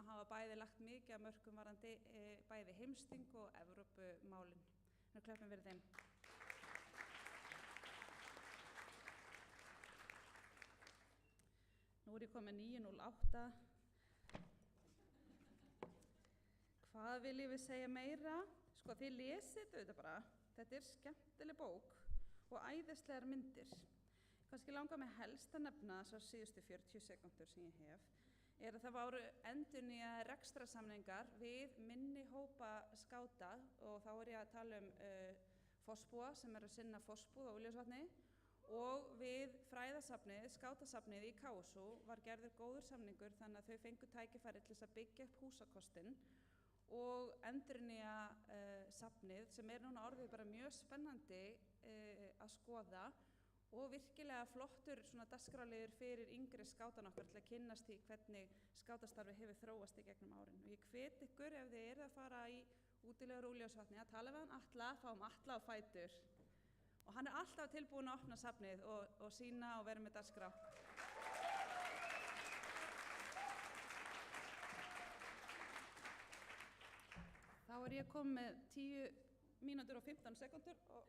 sem hafa bæði lagt mikið af mörkum varðandi bæði heimsþing og Evrópumálin. Nú klöppum við þeim. Nú ég komið 9:08. Hvað viljum við segja meira? Sko, þið lesið þetta bara. Þetta skemmtileg bók og æðislegar myndir. Kannski langar mig helst að nefna þessar síðustu 40 sekúndur sem ég hef, að það voru endurnýjaðir rekstrarsamningar við minni hópa skáta og þá ég að tala fossbúa sem að sinna fossbúð á Úlfarsvatni og við fræðasafnið, skátasafnið í KSU var gerður góður samningur þannig að þau fengu tækifæri til þess að byggja upp húsakostinn og endurnýja safnið sem núna orðið bara mjög spennandi að skoða og virkilega flottur svona dagskrárliður fyrir yngri skátana okkar til að kynnast því hvernig skátastarfi hefur þróast í gegnum árin. Og ég hvet ykkur ef þið eruð að fara í útilegur Úlfarsvatni að tala við hann Atla, fáum Atla á fætur. Og hann alltaf tilbúinn að opna safnið og sýna og vera með dagskrá. Þá ég komin með 10 mínútur og 15 sekúndur og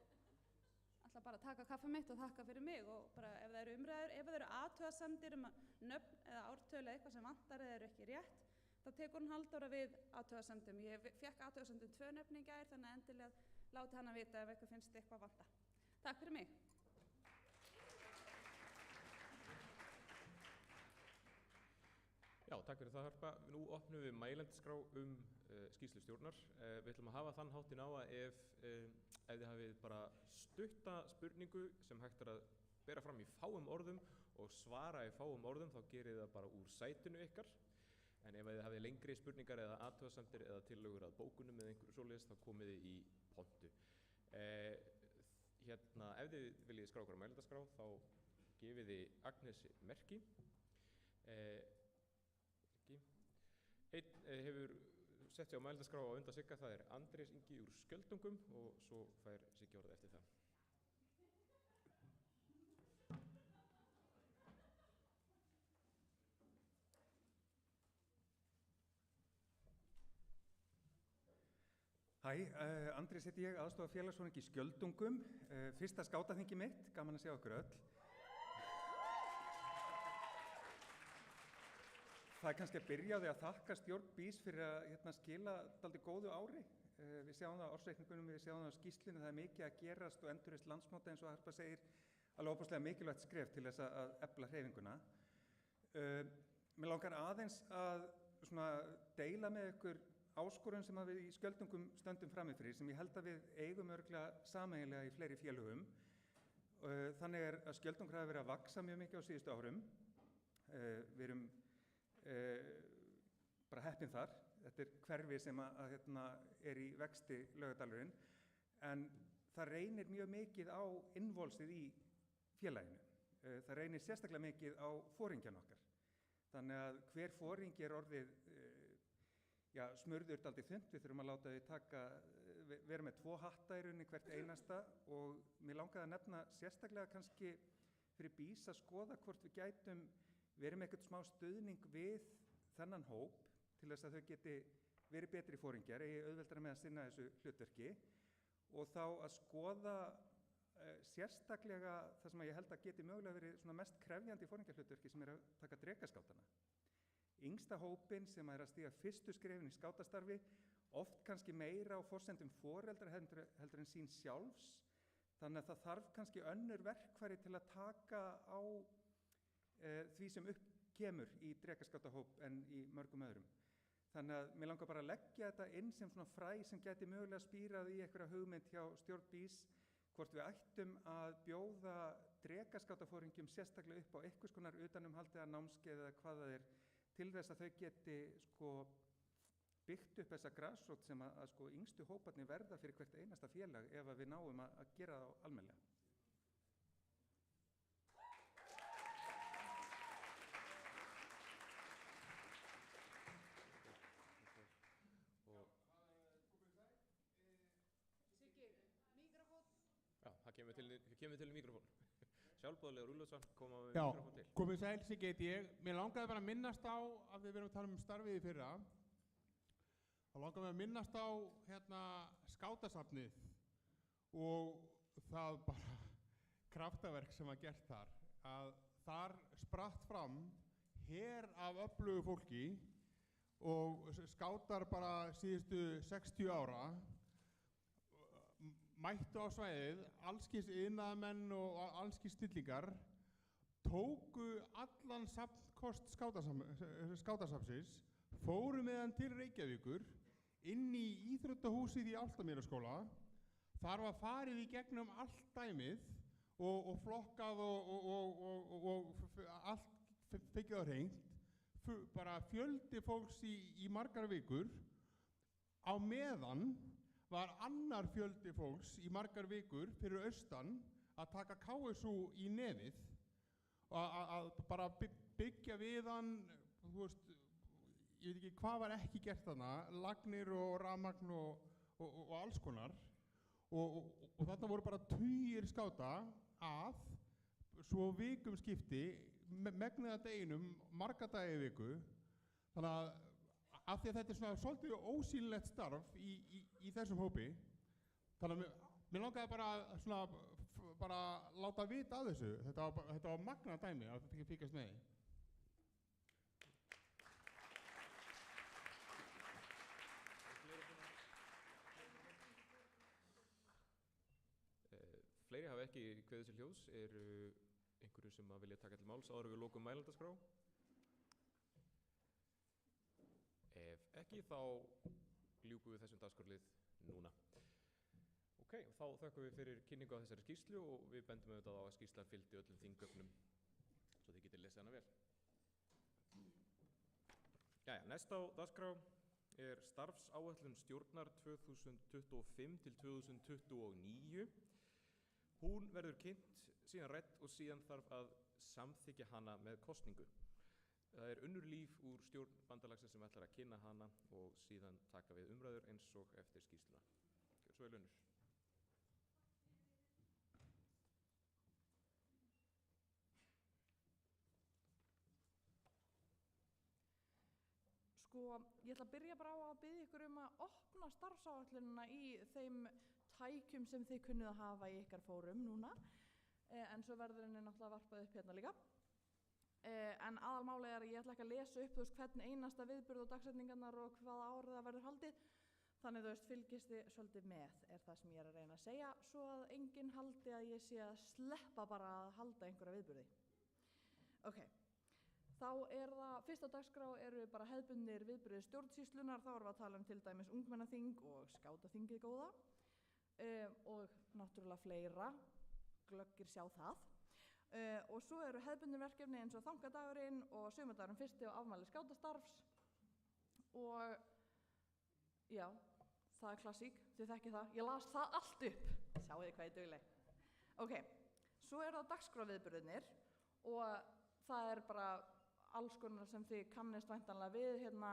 ætla bara að taka kaffi mitt og þakka fyrir mig og bara ef það eru umræður, ef það eru athugasemdir nöfn eða ártölu eða eitthvað sem vantar eða eru ekki rétt, þá tekur hún Halldóra við athugasemdum. Ég fékk athugasemdum 2 nöfn í gær þannig að endilega láti hana vita ef eitthvað finnst eitthvað vanta. Takk fyrir mig. Já, takk fyrir það Harpa. Nú opnum við mælendaskrá skýrslustjórnar. Við ætlum að hafa þann háttinn á að ef þið hafið bara stutta spurningu sem hægt að bera fram í fáum orðum og svara í fáum orðum, þá gerið það bara úr sætinu ykkar. En ef þið hafið lengri spurningar eða athugasemdir eða tillögur að bókunum eða einhverju svoleiðis, þá komið þið í pontu. Ef þið viljið skrá okkur á mælendaskrá, þá gefið þið Agnesi merki. Einn hefur sett sig á mælendaskrá á undan Sigga, það Andrés Ingi úr Skjöldungum og svo fær Siggi orðið eftir það. Hæ, Andrés heiti ég, aðstofafélagsforingi í Skjöldungum, fyrsta skátaþingi mitt, gaman að sjá okkur öll. Það kannski að byrja á því að þakka stjórn BÍS fyrir að skila dálítið góðu ári. Við sjáum það á ársreikningunum, við sjáum það á skýrslunni, það mikið að gerast og endurreist landsmóta eins og Harpa segir, alveg óbúslega mikilvægt skref til þess að efla hreyfinguna. Mér langar aðeins að deila með ykkur áskorun sem við í Skjöldungum stöndum frammi fyrir, sem ég held að við eigum örugglega sameiginlega í fleiri félögum. Þannig að Skjöldungur hafa verið að vaxa mjög mikið á síðustu árum. Við erum bara heppin þar. Þetta hverfi sem í vexti Laugardalurinn, en það reynir mjög mikið á innvolsið í félaginu. Það reynir sérstaklega mikið á foringjan okkar. Þannig að hver foringi orðið smurður dálítið þunnt. Við þurfum að láta þau vera með 2 hatta í rauninni hvert einasta og mér langaði að nefna sérstaklega kannski fyrir BÍS að skoða hvort við gætum verið með eitthvað smá stuðning við þennan hóp til þess að þau geti verið betri foringjar, eigi auðveldara með að sinna þessu hlutverki og þá að skoða sérstaklega það sem ég held að geti mögulega verið mest krefjandi foringjahlutverki sem að taka drekaskátana. Yngsta hópinn sem að stíga fyrstu skrefin í skátastarfi, oft kannski meira á forsendum foreldra heldur en sín sjálfs, þannig að það þarf kannski önnur verkfæri til að taka á því sem upp kemur í drekaskátahóp en í mörgum öðrum. Þannig að mér langar bara að leggja þetta inn sem fræ sem gæti mögulega spírað í einhverja hugmynd hjá stjórn BÍS, hvort við ættum að bjóða drekaskátaforingjum sérstaklega upp á einhvers konar utanumhaldi eða námskeið eða hvað það til þess að þau geti byggt upp þessa grasrót sem að yngstu hóparnir verða fyrir hvert einasta félag ef við náum að gera það almennilega. Já, það kemur til mikrofón. sjálfboðaliðar Úlfarsson koma með Já, mikrofón til. komið sæl sem get ég. Mér langaði bara að minnast á, af því við erum að tala um starfið í fyrra, þá langaði mig að minnast á skátasafnið og það bara kraftaverk sem var gert þar. Að þar spratt fram her af öflugu fólki og skátar bara síðustu 60 ára mættu á svæðið, allskis iðnaðarmenn og allskis snillingar, tóku allan safnkost skátasafnsins, fóru með hann til Reykjavíkur, inn í íþróttahúsið í Álftamýraskóla. Þar var farið í gegnum allt dæmið og flokkað og allt fengið á hreint, bara fjöldi fólks í margar vikur. Á meðan var annar fjöldi fólks í margar vikur fyrir austan að taka KSU í nefið og að bara byggja við hann, þú veist, ég veit ekki hvað var ekki gert þarna, lagnir og rafmagn og alls konar og þarna voru bara tugir skáta að svo vikum skipti, megniða deginum, marga dagi í viku, þannig að af því að þetta svona svolítið ósýnilegt starf í þessum hópi, þannig að mér langaði bara láta vita af þessu. Þetta var magnað dæmi að þetta ekki fíkast með því. Fleiri hafa ekki kveðið sér hljóðs, eru einhverju sem að vilja taka til máls áður en við lokum mælendaskrá? Ef ekki, þá ljúkum við þessum dagskrárlið núna. Ok, þá þökkum við fyrir kynningu á þessari skýrslu og við bendum auðvitað á að skýrslan fylgdi öllum þinggögnum svo þið getið lesið hana vel. Jæja, næst á dagskrá er starfsáætlun stjórnar 2025 til 2029. Hún verður kynnt, síðan rædd og síðan þarf að samþykkja hana með kosningu. Það er Unnur Líf úr stjórn bandalagsins sem ætlar að kynna hana og síðan taka við umræður eins og eftir skýrsluna. Gjörðu svo vel, Unnur. Sko, ég ætla að byrja bara á að biðja ykkur um að opna starfsáætlunina í þeim tækjum sem þið kunnuð að hafa í ykkar fórum núna, en svo verður henni náttúrulega varpað upp hérna líka. En aðalmálið er að ég ætla ekki að lesa upp hvern einasta viðburð og dagsetningarnar og hvaða árið það verður haldið. Þannig fylgist þið svolítið með, er það sem ég er að reyna að segja, svo að enginn haldi að ég sé að sleppa bara að halda einhverja viðburði. Ok, þá er það, fyrst á dagskrá eru bara hefðbundnir viðburðir stjórnsýslunar, þá erum við að tala um til dæmis ungmennaþing og skátaþingið góða og náttúrulega fleira, glöggir sjá það. Og svo eru hefðbundin verkefni eins og þangadagurinn og sumardagurinn fyrsti og afmæli skátastarfs og já, það er klassík, þið þekkið það, ég las það allt upp, sjáu þið hvað ég dugleg. Ok, svo eru það dagskráviðburðirnir og það er bara alls konar sem þið kannist væntanlega við, hérna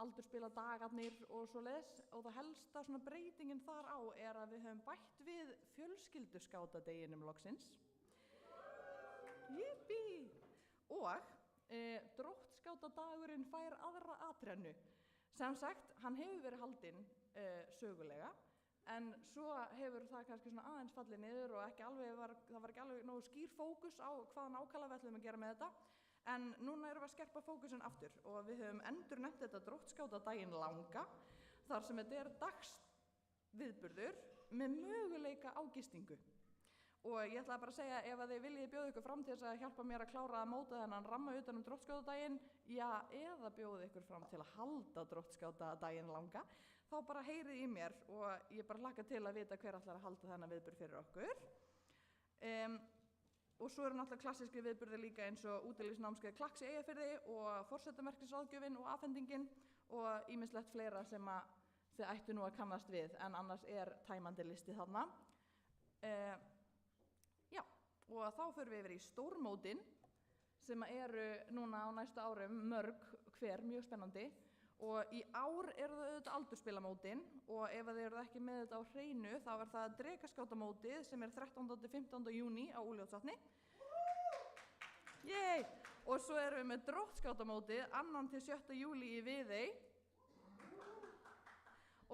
aldurspiladagarnir og svoleiðis og það helsta svona breytingin þar á er að við höfum bætt við fjölskylduskátadaginum loksins. Jippi! Og dróttskátadagurinn fær aðra atrennu. Sem sagt, hann hefur verið haldinn sögulega, en svo hefur það kannski svona aðeins fallið niður og það var ekki alveg nógu skýr fókus á hvað nákvæmlega við ætlum að gera með þetta. En núna erum við að skerpa fókusin aftur og við höfum endurnefnt þetta dróttskátadaginn langa, þar sem þetta er dagsviðburður með möguleika á gistingu. Og ég ætlaði bara að segja, ef að þið viljið bjóða ykkur fram til þess að hjálpa mér að klára að móta þennan ramma utan dróttskátadaginn, já, eða bjóða ykkur fram til að halda dróttskátadaginn langa, þá bara heyrið í mér og ég bara hlakka til að vita hver ætlar að halda þennan viðburð fyrir okkur. Og svo eru náttúrulega klassíski viðburðir líka eins og útilífsnámskeið Klakks í Eyjafirði og forsetamerkisráðgjöfin og afhendingin og ýmislegt fleira sem að þið ættu nú að kannast við, en annars er tæmandi listi þarna. Og þá förum við yfir í stórmótin sem eru núna á næstu árum mörg hver, mjög spennandi og í ár eru það auðvitað aldurspilamótin og ef þið eruð ekki með þetta á hreinu þá er það Drekaskátamótið sem er 13. til 15. júní á Úlfljótsvatni Yey! Og svo erum við með dróttskátamótið 2. til 7. júlí í Viðey.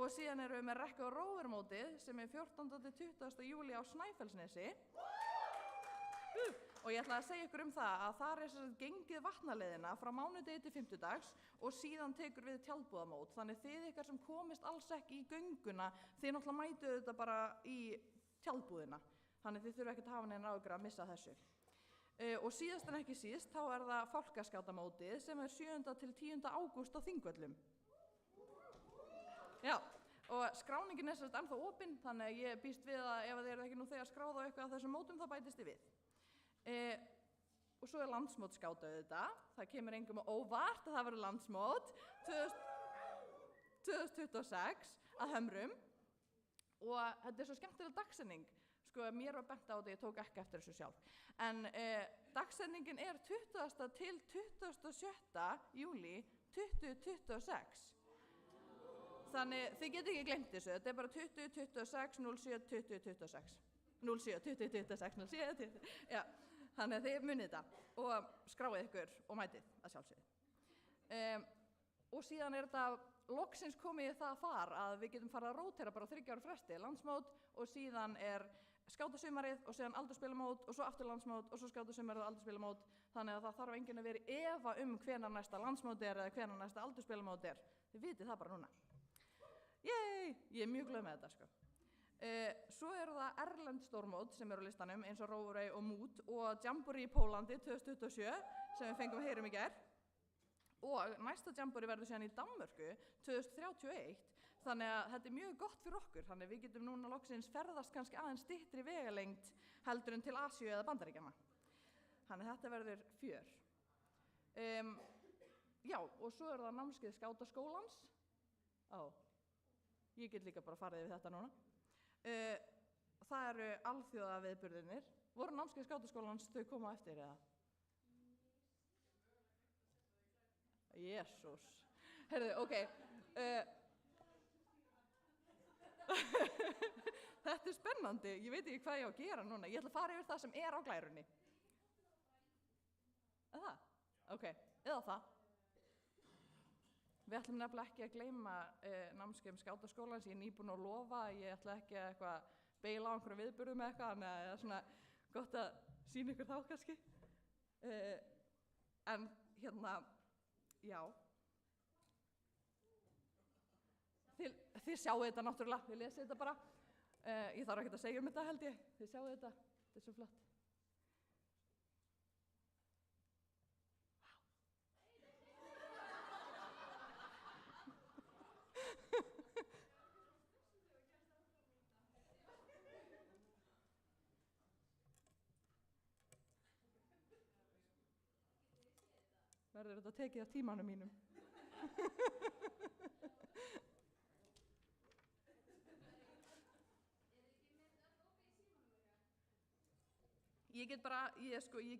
Og síðan erum við með rekka- og róðurmótið sem er 14. til 20. júlí á Snæfellsnesi. Og ég ætla að segja ykkur það að þar er sem sagt gengið vatnaleiðina frá mánudegi til fimmtudags og síðan tekur við tjaldbúðamót. Þannig þið ykkar sem komist alls ekki í gönguna, þið náttúrulega mætuð þetta bara í tjaldbúðina. Þannig þið þurfa ekkert að hafa neina áhyggjur að missa þessu. Og síðast en ekki síst, þá er það fálkaskátamótið sem er 7. til 10. ágúst á Þingvöllum. Já, og skráningin er sem sagt ennþá opin, þannig að ég býst við að ef þið eru ekki nú þegar skráð á eitthvað af þessum mótum þá bætist þið við. Og svo er landsmótskáta auðvitað, það kemur engum á óvart að það verður landsmót 2026 að Hömrum og þetta er svo skemmtileg dagsetning, sko mér var bent á þetta, ég tók ekki eftir þessu sjálf, en dagsetningin er 20. til 27. júlí 2026. Þannig þið getur ekki glemt þessu, þetta er bara 2026 07 2026. 07 2026 07 20, já, þannig að þið munið þetta og skráið ykkur og mætið að sjálfsögðu. Og síðan er þetta loksins komið í það far að við getum farið að rótera bara 3 ára fresti, landsmót og síðan er skátasumarið og síðan aldurspilamót og svo aftur landsmót og svo skátasumarið og aldurspilamót, þannig að það þarf enginn að vera í efa hvenær næsta landsmót er eða hvenær næsta aldurspilamót er. Þið vitið það bara núna. Yey! Ég er mjög glöð með þetta, sko. Svo eru það erlend stórmót sem eru á listanum eins og Rófurey og Mood og Jamboree í Pólandi 2027 sem við fengum að heyra í gær. Og næsta Jamboree verður síðan í Danmörku 2031, þannig að þetta er mjög gott fyrir okkur, þannig að við getum núna loksins ferðast kannski aðeins styttri vegalengd heldur en til Asíu eða Bandaríkjanna. Þannig að þetta verður fjör. Já, og svo er það námskeið skátaskólans. Ég get líka bara farið yfir þetta núna. Það eru alþjóða viðburðirnir. Voru námskeið skátaskólans þau koma á eftir eða? Jesús. Heyrðu, ok. Þetta er spennandi. Ég veit ekki hvað ég á að gera núna. Ég ætla að fara yfir það sem er á glærunni. Er það? Ok, eða það. Við ætlum nefnilega ekki að gleyma námskeiðum skátaskólans. Ég er nýbúin að lofa að ég ætla ekki að eitthvað beila á einhverjum viðburðum með eitthvað, þannig að það er svona gott að sýna ykkur þá kannski. En hérna, já. Þið sjáu þetta náttúrulega, þið lesið þetta bara. Ég þarf ekkert að segja þetta held ég. Þið sjáu þetta, þetta er svo flott. Verður þetta tekið af tímanum mínum? Ég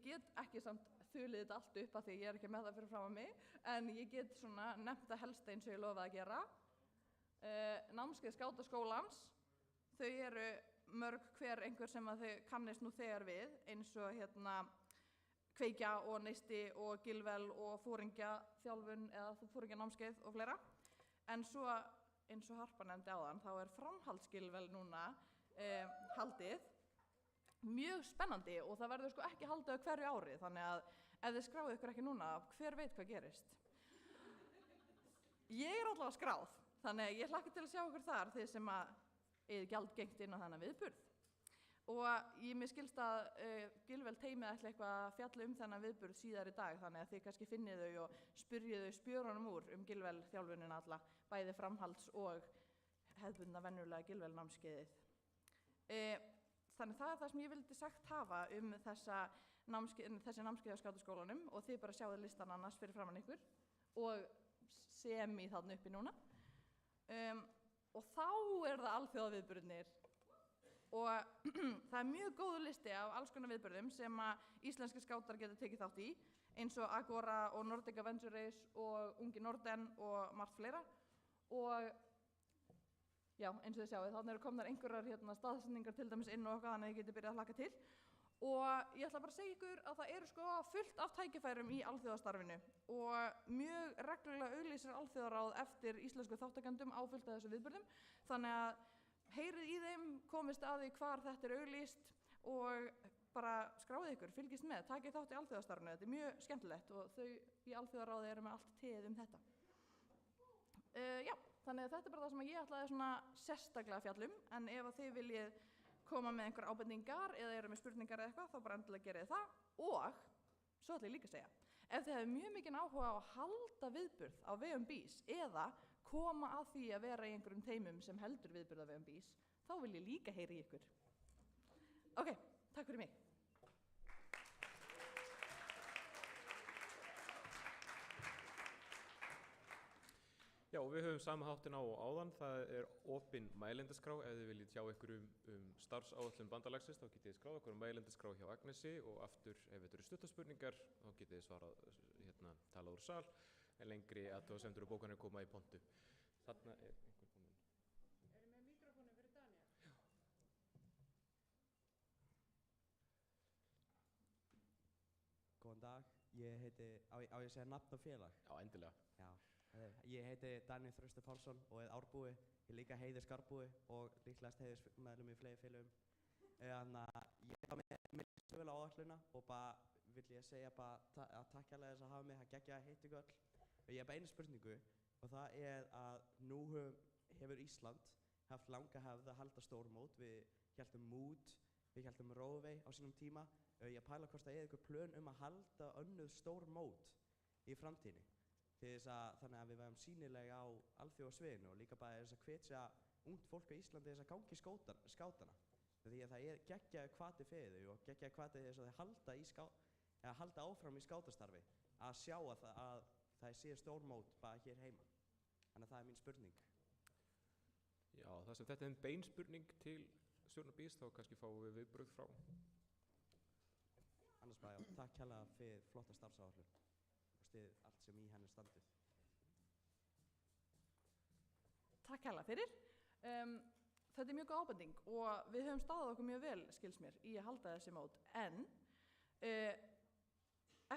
get ekki samt þulið þetta allt upp af því ég er ekki með það fyrir fram að mig, en ég get svona nefnt það helst eins og ég lofaði að gera. Námskeið skátaskólans, þau eru mörg hver einhver sem að þau kannist nú þegar við, eins og hérna Kveikja og Neisti og Gilvel og fóringjaþjálfun eða fóringjanámskeið og fleira. En svo eins og Harpa nefndi áðan, þá er framhaldsgilvel núna haldið. Mjög spennandi og það verður sko ekki haldið á hverju ári, þannig að ef þið skráðu ykkur ekki núna, hver veit hvað gerist. Ég er allavega skráð, þannig að ég hlakka til að sjá ykkur þar þið sem að eigið gjaldgengt inn á þennan viðburð. Og mér skilst að Gilvel teymið ætla eitthvað að fjalla þennan viðburð síðar í dag, þannig að þið kannski finnið þau og spyrjið þau spjörunum úr Gilvel þjálfunina alla, bæði framhalds og hefðbundna venjulega Gilvel námskeiðið. Þannig það er það sem ég vildi sagt hafa þessi námskeið á skátaskólanum og þið bara sjáðu listan annars fyrir framan ykkur og semi þarna uppi núna. Og þá er það alþjóðaviðburðirnir. Og það er mjög góður listi af alls konar viðburðum sem að íslenski skátar geta tekið þátt í, eins og Agora og Nordic Adventure Race og Ungi Norden og margt fleira. Og já, eins og þið sjáu, þannig eru komnar einhverjar staðsendingar til dæmis inn og okkar, þannig að þið getið byrjað að hlakka til. Og ég ætla bara að segja ykkur að það eru sko fullt af tækifærum í alþjóðastarfinu og mjög reglulega auglýsir alþjóðaráð eftir íslensku þáttakendum á fullt af þessu viðburðum. Þannig að heyrið í þeim, komist að því hvar þetta er auglýst og bara skráðið ykkur, fylgist með, takið þátt í alþjóðastarfinu. Þetta er mjög skemmtilegt og þau í alþjóðaráði eru með allt teið þetta. Já, þannig að þetta er bara það sem ég ætlaði svona sérstaklega fjallum, en ef að þið viljið koma með einhver ábendingar eða eru með spurningar eða eitthvað, þá bara endilega gerið það. Og svo ætla ég líka að segja, ef þið hefur mjög mikinn áhuga á að halda viðburð á vegum BÍS eða koma að því að vera í einhverjum teimum sem heldur viðburð á vegum BÍS, þá vil ég líka heyra í ykkur. Ok, takk fyrir mig. Já, við höfum sama háttin á og áðan, það er opin mælendaskrá. Ef þið viljið tjá ykkur starfsáætlun bandalagsins, þá getið þið skráð okkur mælendaskrá hjá Agnesi og aftur, ef þetta eru stuttaspurningar, þá getið þið svarað, talað úr sal, en lengri athugasemdir og bókanir koma í pontu. Þarna er einhver komin. Eru með mikrofónu fyrir Daniel? Já. Góðan dag, ég heiti, á ég að segja nafn og félag? Já, endilega. Já. Ég heiti Daniel Þröstur Pálsson og er árbúi, ég líka heiðurskárbúi og líklegast heiðursmeðlum í fleiri félögum. Ég var með sögulega áætluna og bara vill ég segja bara að takk hérlega þess að hafa mig, það geggja að heita ykkur öll. Og ég hef bara einu spurningu og það er að nú hefur Ísland haft langa hefð að halda stórmót. Við héldum Mood, við héldum Róðvei á sínum tíma. Ég pæla hvort það er ykkur plön að halda önnur stórmót í framtíðinni. Þannig að við værum sýnilega á alþjóðasviðinu og líka bara þess að hvetja ungt fólk á Íslandi þess að gangi skátana. Því að það er geggjaður hvati fyrir þau og geggjaður hvati þess að þau halda áfram í skátastarfi að sjá að það sé stórmót bara hér heima. Þannig að það er mín spurning. Já, þar sem þetta er bein spurning til stjórnar BÍS, þá kannski fáum við viðbrögð frá. Annars bara já, takk hérlega fyrir flotta starfsáætlun. Allt sem í henni standið. Takk hérlega fyrir. Þetta er mjög góð ábending og við höfum staðið okkur mjög vel, skils mér, í að halda þessi mót. En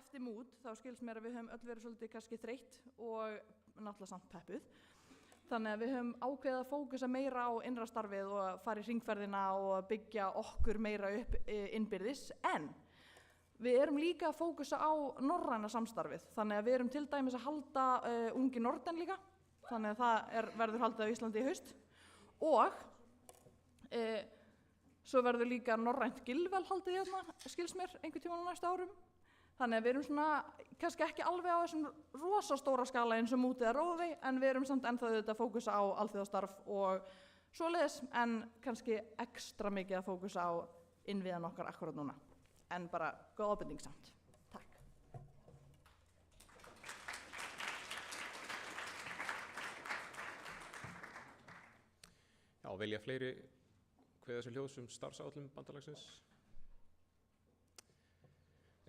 eftir Mood þá skils mér að við höfum öll verið svolítið kannski þreytt og náttúrulega samt peppuð. Þannig að við höfum ákveðið að fókusa meira á innra starfið og fara í hringferðina og byggja okkur meira upp innbyrðis. En við erum líka að fókusa á norræna samstarfið, þannig að við erum til dæmis að halda Ungi Norden líka, þannig að það verður haldið á Íslandi í haust og svo verður líka norrænt gilvel haldið hérna, skils mér, einhvern tímann á næstu árum. Þannig að við erum svona, kannski ekki alveg á þessum rosastóra skala eins og Mood eða Róðvei, en við erum samt ennþá auðvitað að fókusa á alþjóðastarf og svoleiðis, en kannski ekstra mikið að fókusa á innviðan okkar akkurat núna. En bara góð ábending samt. Takk. Já, velja fleiri kveða sér hljóðs starfsáætlun bandalagsins.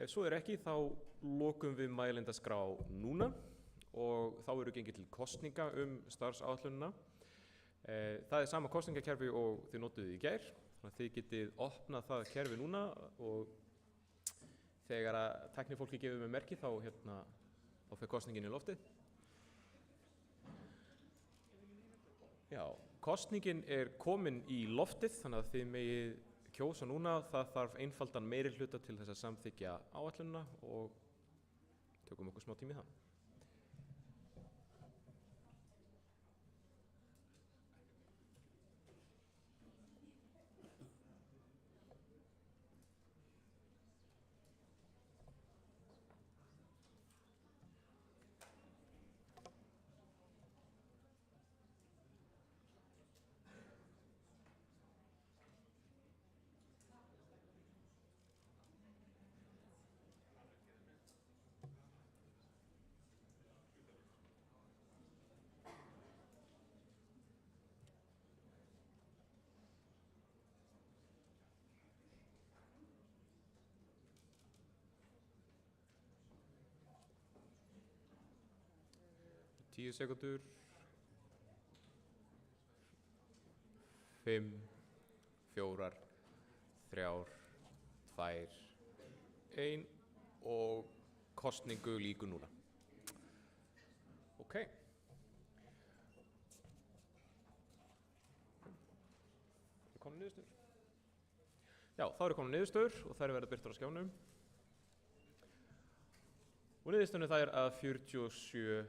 Ef svo er ekki, þá lokum við mælendaskrá núna og þá eru gengið til kosninga starfsáætlunina. Það er sama kosningakerfi og þið notuðu í gær, þannig að þið getið opnað það kerfi núna og þegar að tæknifólki gefur með merki þá fer kosningin í loftið. Já, kosningin er komin í loftið, þannig að þið megið kjósa núna. Það þarf einfaldan meirihluta til þess að samþykkja áætlunina og tökum okkur smá tími í það. Tíu sekúndur. 5, 4, 3, 2, 1 og kosningu lýkur núna. Ok. Eru komnar niðurstöður? Já, þá eru komnar niðurstöður og þær verða birtar á skjánum. Og niðurstöðunum það að 47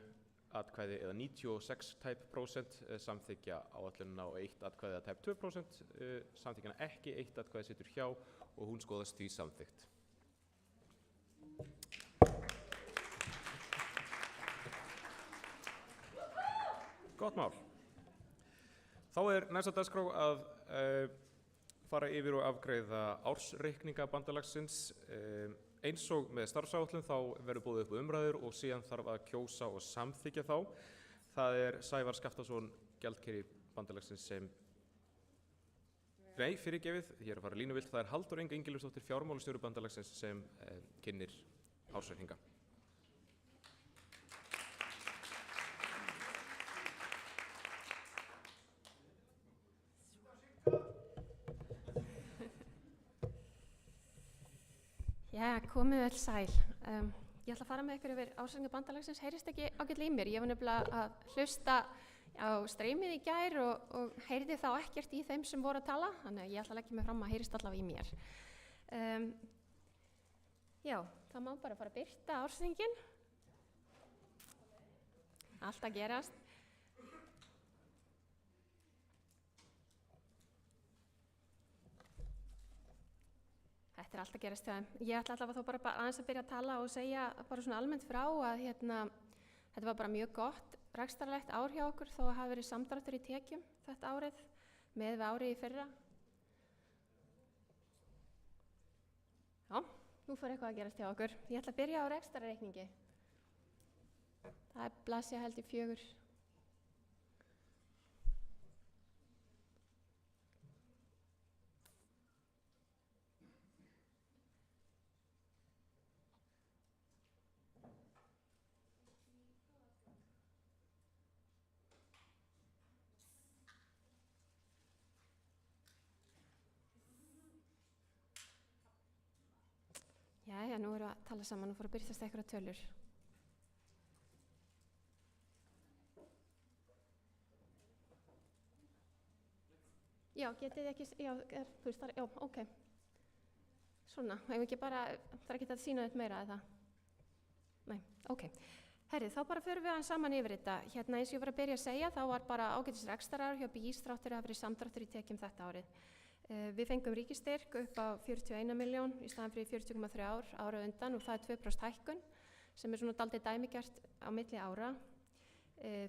atkvæði eða 96% samþykkja áætlunina og 1 atkvæði eða tæp 2% samþykkjana ekki, 1 atkvæði situr hjá og hún skoðast því samþykkt. Gott mál. Þá næsta dagskrá að fara yfir og afgreiða ársreikninga bandalagsins. Eins og með starfsáætlun þá verður boðið upp á umræður og síðan þarf að kjósa og samþykkja þá. Það Sævar Skaftason, gjaldkeri bandalagsins sem... Nei, fyrirgefið, ég að fara línuvilt. Það Halldór Inga Ingilfsdóttir, fjármálastjóri bandalagsins sem kynnir ársreikninga. Já, komið öll sæl. Ég ætla að fara með ykkur yfir ársreikninga bandalagsins. Heyrist ekki ágætlega í mér. Ég var nefnilega að hlusta á streymið í gær og heyrði þá ekkert í þeim sem voru að tala. Þannig að ég ætla að leggja mig fram að heyrist allavega í mér. Já, það má bara fara að birta ársreikningin. Allt að gerast. Þetta allt að gerast hjá þeim. Ég ætla allavega þá bara aðeins að byrja að tala og segja bara svona almennt frá að þetta var bara mjög gott rekstrarlegt ár hjá okkur þó að hafa verið samdráttur í tekjum þetta árið með við árið í fyrra. Já, nú fór eitthvað að gerast hjá okkur. Ég ætla að byrja á rekstrarreikningi. Það blaðsíða held í 4. Jæja, nú erum við að tala saman og fór að byrjast eitthvað tölur. Já, getið þið ekki, já, þú veist það, já, ok. Svona, hefur ekki bara, það ekki að sýna þetta meira eða? Nei, ok. Herrið, þá bara förum við aðeins saman yfir þetta. Hérna eins og ég var að byrja að segja, þá var bara ágætis rekstrarár hjá BÍS þráttur að hafa verið samdráttur í tekjum þetta árið. Við fengum ríkisstyrk upp á 41 milljón í staðan fyrir 40,3 ára undan og það 2% hækkun sem svona daldið dæmigert á milli ára.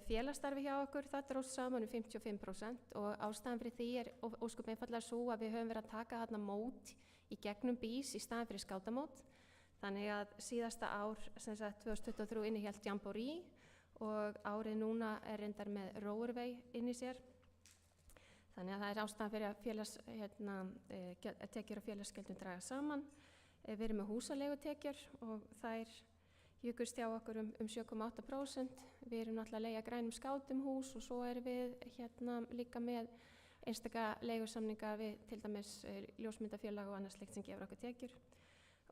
Félagsstarfi hjá okkur, það dróst saman 55% og ástæðan fyrir því ósköp einfallega svo að við höfum verið að taka þarna mót í gegnum BÍS í staðan fyrir skátamót. Þannig að síðasta ár, sem sagt 2023, innihélt Jamboree og árið núna reyndar með Róurvei inn í sér. Þannig að það ástæðan fyrir að tekjur og félagsgjöldum draga saman. Við erum með húsaleigutekjur og þær jukust hjá okkur 7,8%. Við erum náttúrulega að leigja grænum skátum hús og svo erum við líka með einstaka leigusamninga við til dæmis ljósmyndafélag og annað slíkt sem gefur okkur tekjur.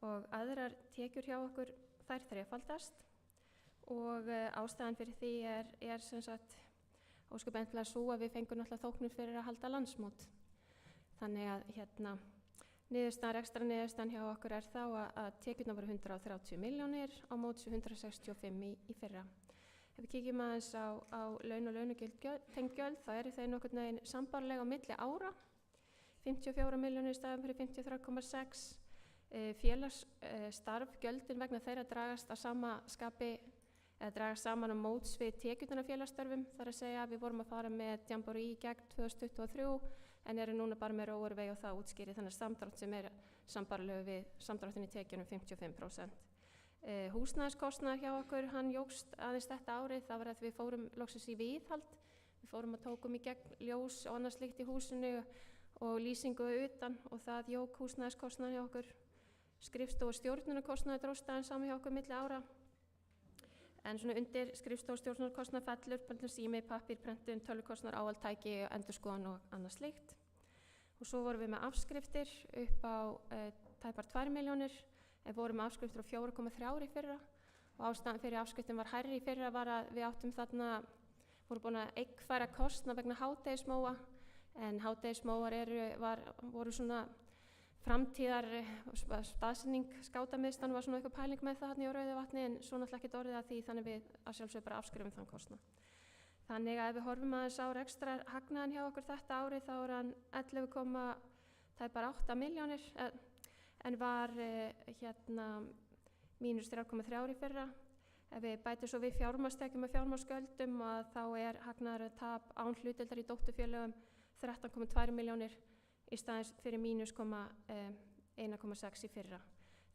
Og aðrar tekjur hjá okkur þær þrefaldast og ástæðan fyrir því er sem sagt ósköp einfaldlega svo að við fengum náttúrulega þóknun fyrir að halda landsmót. Þannig að rekstrarniðurstaðan hjá okkur er þá að tekjurnar voru 130 milljónir á móti 165 í fyrra. Ef við kíkjum aðeins á laun og launagjöld gjöld, þá eru þeir nokkurn veginn sambærilega á milli ára. 54 milljónir í staðan fyrir 53,6. Félagsstarfgjöldin vegna þeirra dragast að sama skapi eða dragast saman á móts við tekjurnar af félagsstörfum. Það að segja að við vorum að fara með Jamboree í gegn 2023 en eru núna bara með Róurvei og það útskýri þannig samdrátt sem sambærilegu við samdráttin í tekjunum 55%. Húsnæðiskostnaður hjá okkur, hann jókst aðeins þetta árið, það var að við fórum loksins í viðhald. Við fórum að tókum í gegn ljós og annað slíkt í húsinu og lýsingu utan og það jók húsnæðiskostnaður hjá okkur. Skrifstofu og stjórnunarkostnaður dróst aðeins saman hjá okkur milli ára. En svona undir skrifstofu og stjórnunarkostnaður fellur, sími, pappír, prentun, tölvukostnaður, áhaldtæki, endurskoðun og annað slíkt. Og svo vorum við með afskriftir upp á tæpar 2 milljónir, en vorum afskriftir á 4,3 í fyrra og ástæðan fyrir afskriftin var hærri í fyrra var að við áttum þarna, voru búin að eignfæra kostnað vegna hádegismóa, en hádegismóar voru svona framtíðar staðsetning skátamiðstan var svona eitthvað pæling með það þarna í Rauðavatni, en svo náttúrulega ekkert orðið að því, þannig við að sjálfsögðu bara afskrifum þann kostnað. Þannig að ef við horfum aðeins á rekstrar hagnaðan hjá okkur þetta árið þá er hann 11,8 milljónir en var mínus 3,3 í fyrra. Ef við bætum svo við fjármagnstekjum og fjármagnsgjöldum að þá er hagnaður tap án hlutdeildar í dótturfélögum 13,2 milljónir í staðins fyrir mínus 1,6 í fyrra.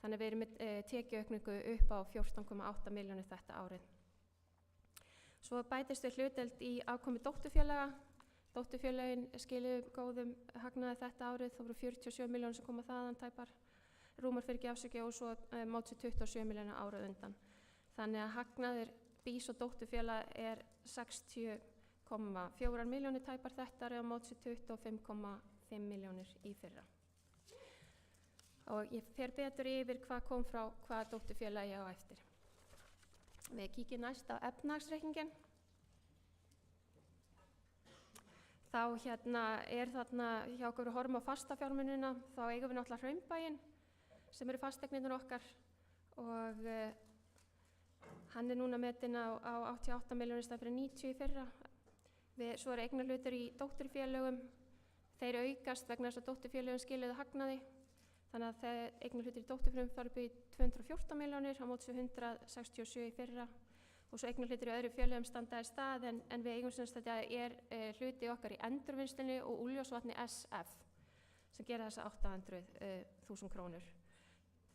Þannig að við erum með tekjuaukningu upp á 14,8 milljónir þetta árið. Svo bætist við hlutdeild í afkomu dótturfélaga. Dótturfélögin skiluðu góðum hagnaði þetta árið, þá voru 47 milljónir sem koma þaðan tæpar, rúmar fyrir afsöki og svo móti 27 milljónir árið undan. Þannig að hagnaður BÍS og dótturfélag er 60,4 milljónir tæpar þetta árið á móti 25,5 milljónir í fyrra. Og ég fer betur yfir hvað kom frá hvaða dótturfélagi á eftir. Við kíkjum næst á efnahagsreikninginn. Þá er þarna hjá okkur að horfum á fasta fjármunina, þá eigum við náttúrulega Hraunbæinn sem eru fasteignirnar okkar og hann er núna metinn á 88 milljónir í staðinn fyrir 90 í fyrra. Svo eru eignarhlutir í dótturfélögum, þeir aukast vegna þess að dótturfélögum skiluðu hagnaði, þannig að eignarhlutir í dótturfélögum fara upp í 214 milljónir á móti 167 í fyrra. Og svo eignarhlutir í öðru félögum standa í stað en við eigum sem þetta hluti okkar í endurvinnslunni og Úlfarsvatni SF sem gera þessa 800.000 krónur.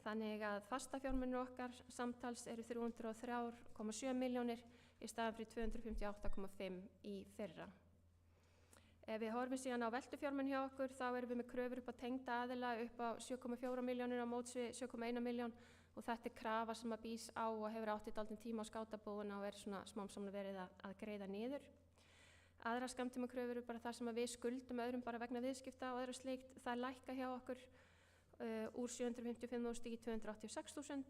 Þannig að fasta fjármunir okkar samtals eru 303,7 milljónir í staðan fyrir 258,5 í fyrra. Ef við horfum síðan á veltufjármun hjá okkur þá erum við með kröfur upp á tengda aðila upp á 7,4 milljónir á móti 7,1 milljón og þetta er krafa sem að BÍS á og hefur átt í dálítinn tíma á skátabúinu og er svona smám saman verið að greiða niður. Aðra skammtímakröfur eru bara það sem að við skuldum öðrum bara vegna viðskipta og öðru slíkt, það lækka hjá okkur úr 755.000 í 286.000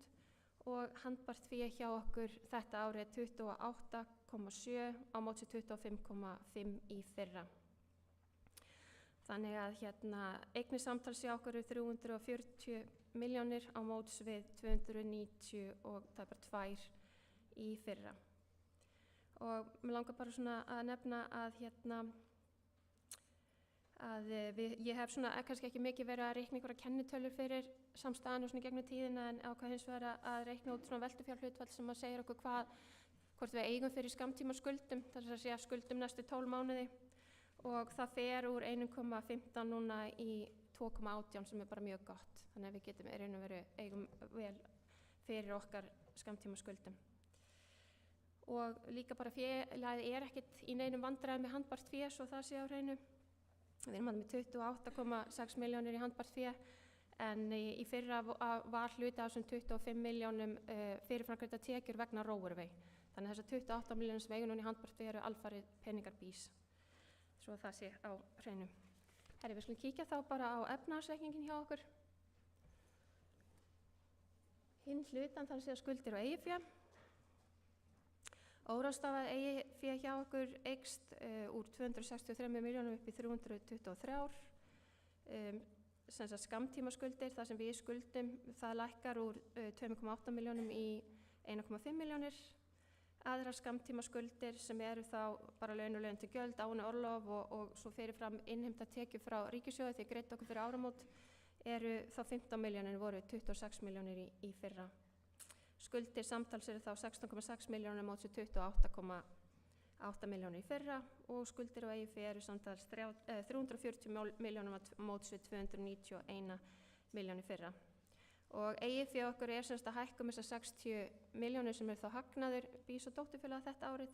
og handbært fé hjá okkur þetta árið 28,7 á móti 25,5 í fyrra. Þannig að eignir samtals hjá okkur eru 340 milljónir á móts við 290 og tæpar 2 í fyrra. Og mér langar bara svona að nefna að ég hef svona kannski ekki mikið verið að reikna einhverja kennitölur fyrir samstæðan og svona gegnum tíðina en ákvað hins vegar að reikna út svona veltufjárhlutfall sem að segja okkur hvort við eigum fyrir skammtíma skuldum, þess að segja skuldum næstu 12 mánuði og það fer úr 1,15 núna í 2,18 sem er bara mjög gott. Þannig að við getum eigum vel fyrir okkar skammtíma skuldum. Og líka bara félagið er ekkert í neinum vandræðum með handbært fé svo það sé á hreinu. Við erum með 28,6 milljónir í handbært fé en í fyrra var hluti af þessum 25 milljónum fyrirframgreidda tekjur vegna Rófurveg. Þannig að þessar 28 milljónir sem eigum núna í handbært fé eru alfarið peningar BÍS. Svo það sé á hreinu. Við skulum kíkja þá bara á efnahagsreikningin hjá okkur. Hinn hlutan þar sé að skuldir og eigið fé. Óráðstafað eigið fé hjá okkur eykst úr 263 milljónum upp í 323. Sem sagt skammtímaskuldir, það sem við skuldum, það lækkar úr 2,8 milljónum í 1,5 milljónir. Aðrar skammtímaskuldir sem eru þá bara laun og laun til gjöld, án orlof og svo fyrirfram innheimta tekjur frá ríkissjóði því greitt okkur fyrir áramót eru þá 15 milljónir voru 26 milljónir í fyrra. Skuldir samtals eru þá 16,6 milljónir móti 28,8 milljónir í fyrra og skuldir og eigið fé eru samtals 340 milljónir móti 291 milljónir í fyrra. Og eigið fé okkur er semst að hækka þessar 60 milljónir sem er þá hagnaður BÍS og dótturfélaga þetta árið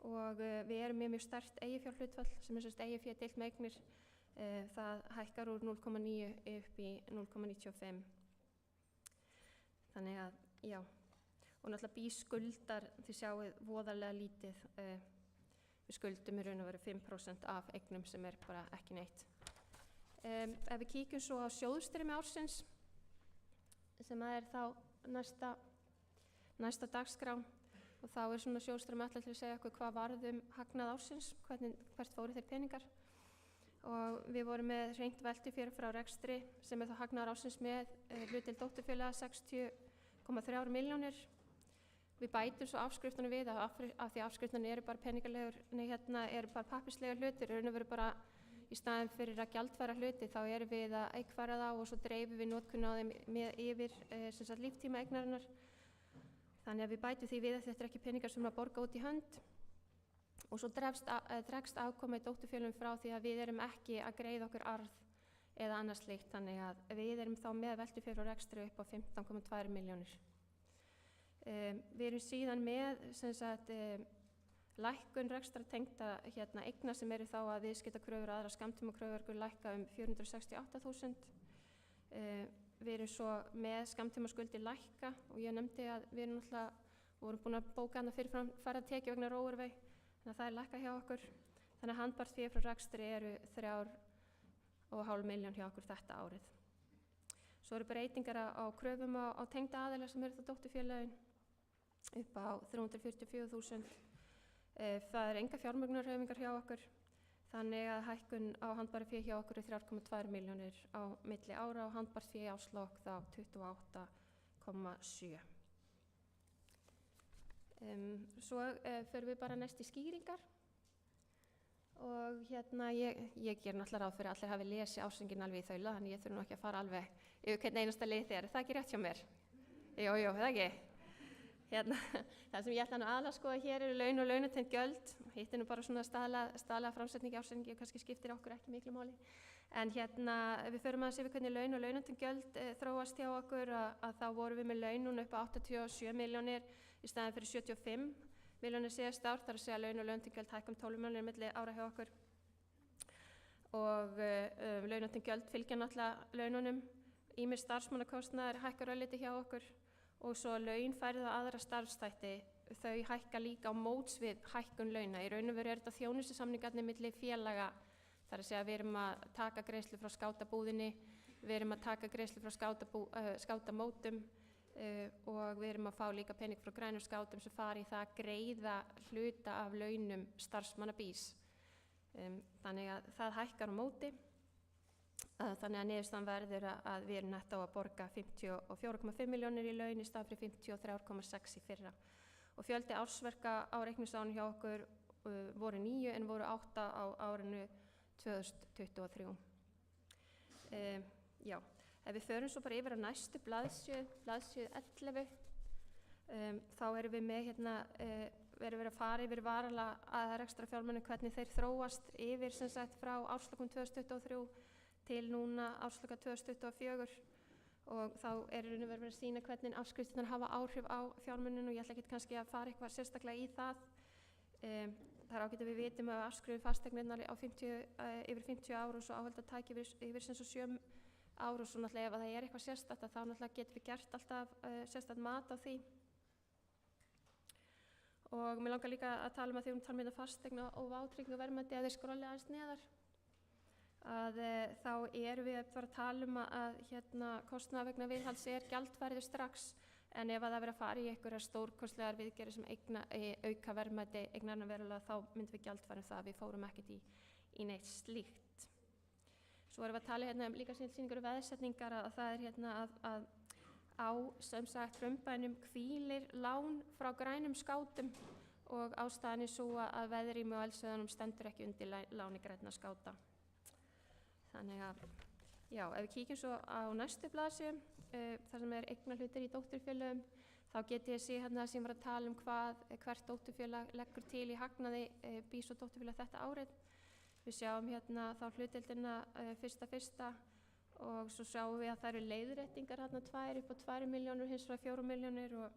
og við erum mjög sterkt eigið fjárhlutfall sem er semst eigið fé deilt með eignir. Það hækkar úr 0,9 upp í 0,95. Þannig að, já, og náttúrulega BÍS skuldar, þið sjáuð voðalega lítið, við skuldum í raun og veru 5% af eignum sem er bara ekki neitt. Ef við kíkjum svo á sjóðstreymi ársins, sem er þá næsta dagskrá og þá er svona sjóðstjóri ætlað til að segja okkur hvað varðum hagnað ársins, hvert fóru þeir peningar. Og við vorum með hreint veltufé frá rekstri sem er þá hagnaðar ársins með hlutdeild dótturfélaga 60,3 milljónir. Við bætum svo afskriftunum við af því afskriftunum eru bara eru bara pappislega hlutir, raun og veru bara í staðin fyrir að gjaldfæra hluti þá erum við að eigfæra þá og svo dreifum við notkun á þeim yfir líftíma eignarinnar. Þannig að við bætum því við að þetta er ekki peningar sem að borga út í hönd. Og svo dregst afkoma í dótturfélögum frá því að við erum ekki að greiða okkur arð eða annars slíkt, þannig að við erum þá með veltufé frá rekstri upp á 15,2 milljónir. Við erum síðan með lækkun rekstratengda eigna sem eru þá að viðskiptakröfur og aðra skammtímakröfur lækka 468.000. Við erum svo með skammtímaskuldir lækka og ég nefndi að við erum vorum búin að bóka hana fyrirfram ferðatekju vegna Róarveg. Þannig að það er lækkað hjá okkur. Þannig að handbært fé frá rekstri eru 3,5 milljón hjá okkur þetta árið. Svo eru breytingar á kröfum á tengda aðilar sem eru það dótturfélögin upp á 344.000. Það er enga fjármögnunarhreyfingar hjá okkur. Þannig að hækkun á handbæru fé hjá okkur er 3,2 milljónir á milli ára og handbært fé í árslok þá 28,7. Svo förum við bara næst í skýringar og ég ger náttúrulega ráð fyrir að allir hafi lesið ársreikninginn alveg í þaula, þannig ég þurfi nú ekki að fara alveg yfir hvern einasta lið þegar, er það ekki rétt hjá mér? Jú, það ekki. Það sem ég ætla nú aðalega að skoða hér eru laun og launatengd gjöld, hitt er nú bara svona staðlega framsetning ársreikningi og kannski skiptir okkur ekki miklu máli. En við förum aðeins yfir hvernig laun og launatengd gjöld þróast hjá okkur að þá vorum við með laun núna upp á 87 milljónir í staðin fyrir 75 milljónir síðast ár, þar að segja laun og launatengd gjöld hækka 12 milljónir milli ára hjá okkur. Og launatengd gjöld fylgja náttúrulega laununum, ýmis starfsmannakostnaðar hækkar örlítið hjá okkur og svo laun færð og aðra starfsþætti, þau hækka líka á móts við hækkun launa. Í raun og veru þetta þjónustusamningarnir milli félaga, þar að segja við erum að taka greiðslu frá skátabúðinni, við erum að taka greiðslu frá skátamótum og við erum að fá líka pening frá grænum skátum sem fari í það að greiða hluta af launum starfsmanna BÍS. Þannig að það hækkar á móti. Þannig að niðurstaðan verður að við erum nettó að borga 54,5 milljónir í laun í stað fyrir 53,6 í fyrra. Og fjöldi ársverka á reikningsárinu hjá okkur voru 9 en voru 8 á árinu 2023. Ef við förum svo bara yfir á næstu blaðsíðu 11, þá erum við með erum við að fara yfir varanlega að rekstrarfjármunum hvernig þeir þróast yfir frá árslokum 2023 til núna ársloka 2024 og þá erum við að sýna hvernig afskriftirnar hafa áhrif á fjármunum og ég ætla ekki kannski að fara eitthvað sérstaklega í það. Það er ágætt að við vitum að afskrifum fasteignirnar yfir 50 ár og svo áhaldátæki yfir 7 ár og svo náttúrulega ef það er eitthvað sérstakt þá náttúrulega getum við gert alltaf sérstakt mat á því. Og mér langar líka að tala um að því tala með fasteigna og vátryggingaverðmæti ef þið skrollið aðeins neðar þá erum við að fara að tala um að kostnaður vegna viðhalds er gjaldfærður strax en ef það verður að fara í einhverjar stórkostlegar viðgerðir sem auka verðmæti eignarnar verulega þá myndum við gjaldfæra það, við fórum ekkert í neitt slíkt. Svo erum við að tala líka sýningar og veðsetningar að það er að á sem sagt frumbanum hvílir lán frá grænum skátum og ástæðan er svo að veðrými og eldstöðvanum stendur ekki undir láni grænna skáta. Þannig að, ef við kíkjum svo á næstu blaðsíðu, þar sem er eignarhlutir í dótturfélögum, þá get ég sé sem var að tala um hvert dótturfélag leggur til í hagnaði BÍS og dótturfélag þetta árið. Við sjáum þá hlutdeildina 1.1. og svo sjáum við að það eru leiðréttingar 2 upp á 2 milljónir, hins vegar 4 milljónir og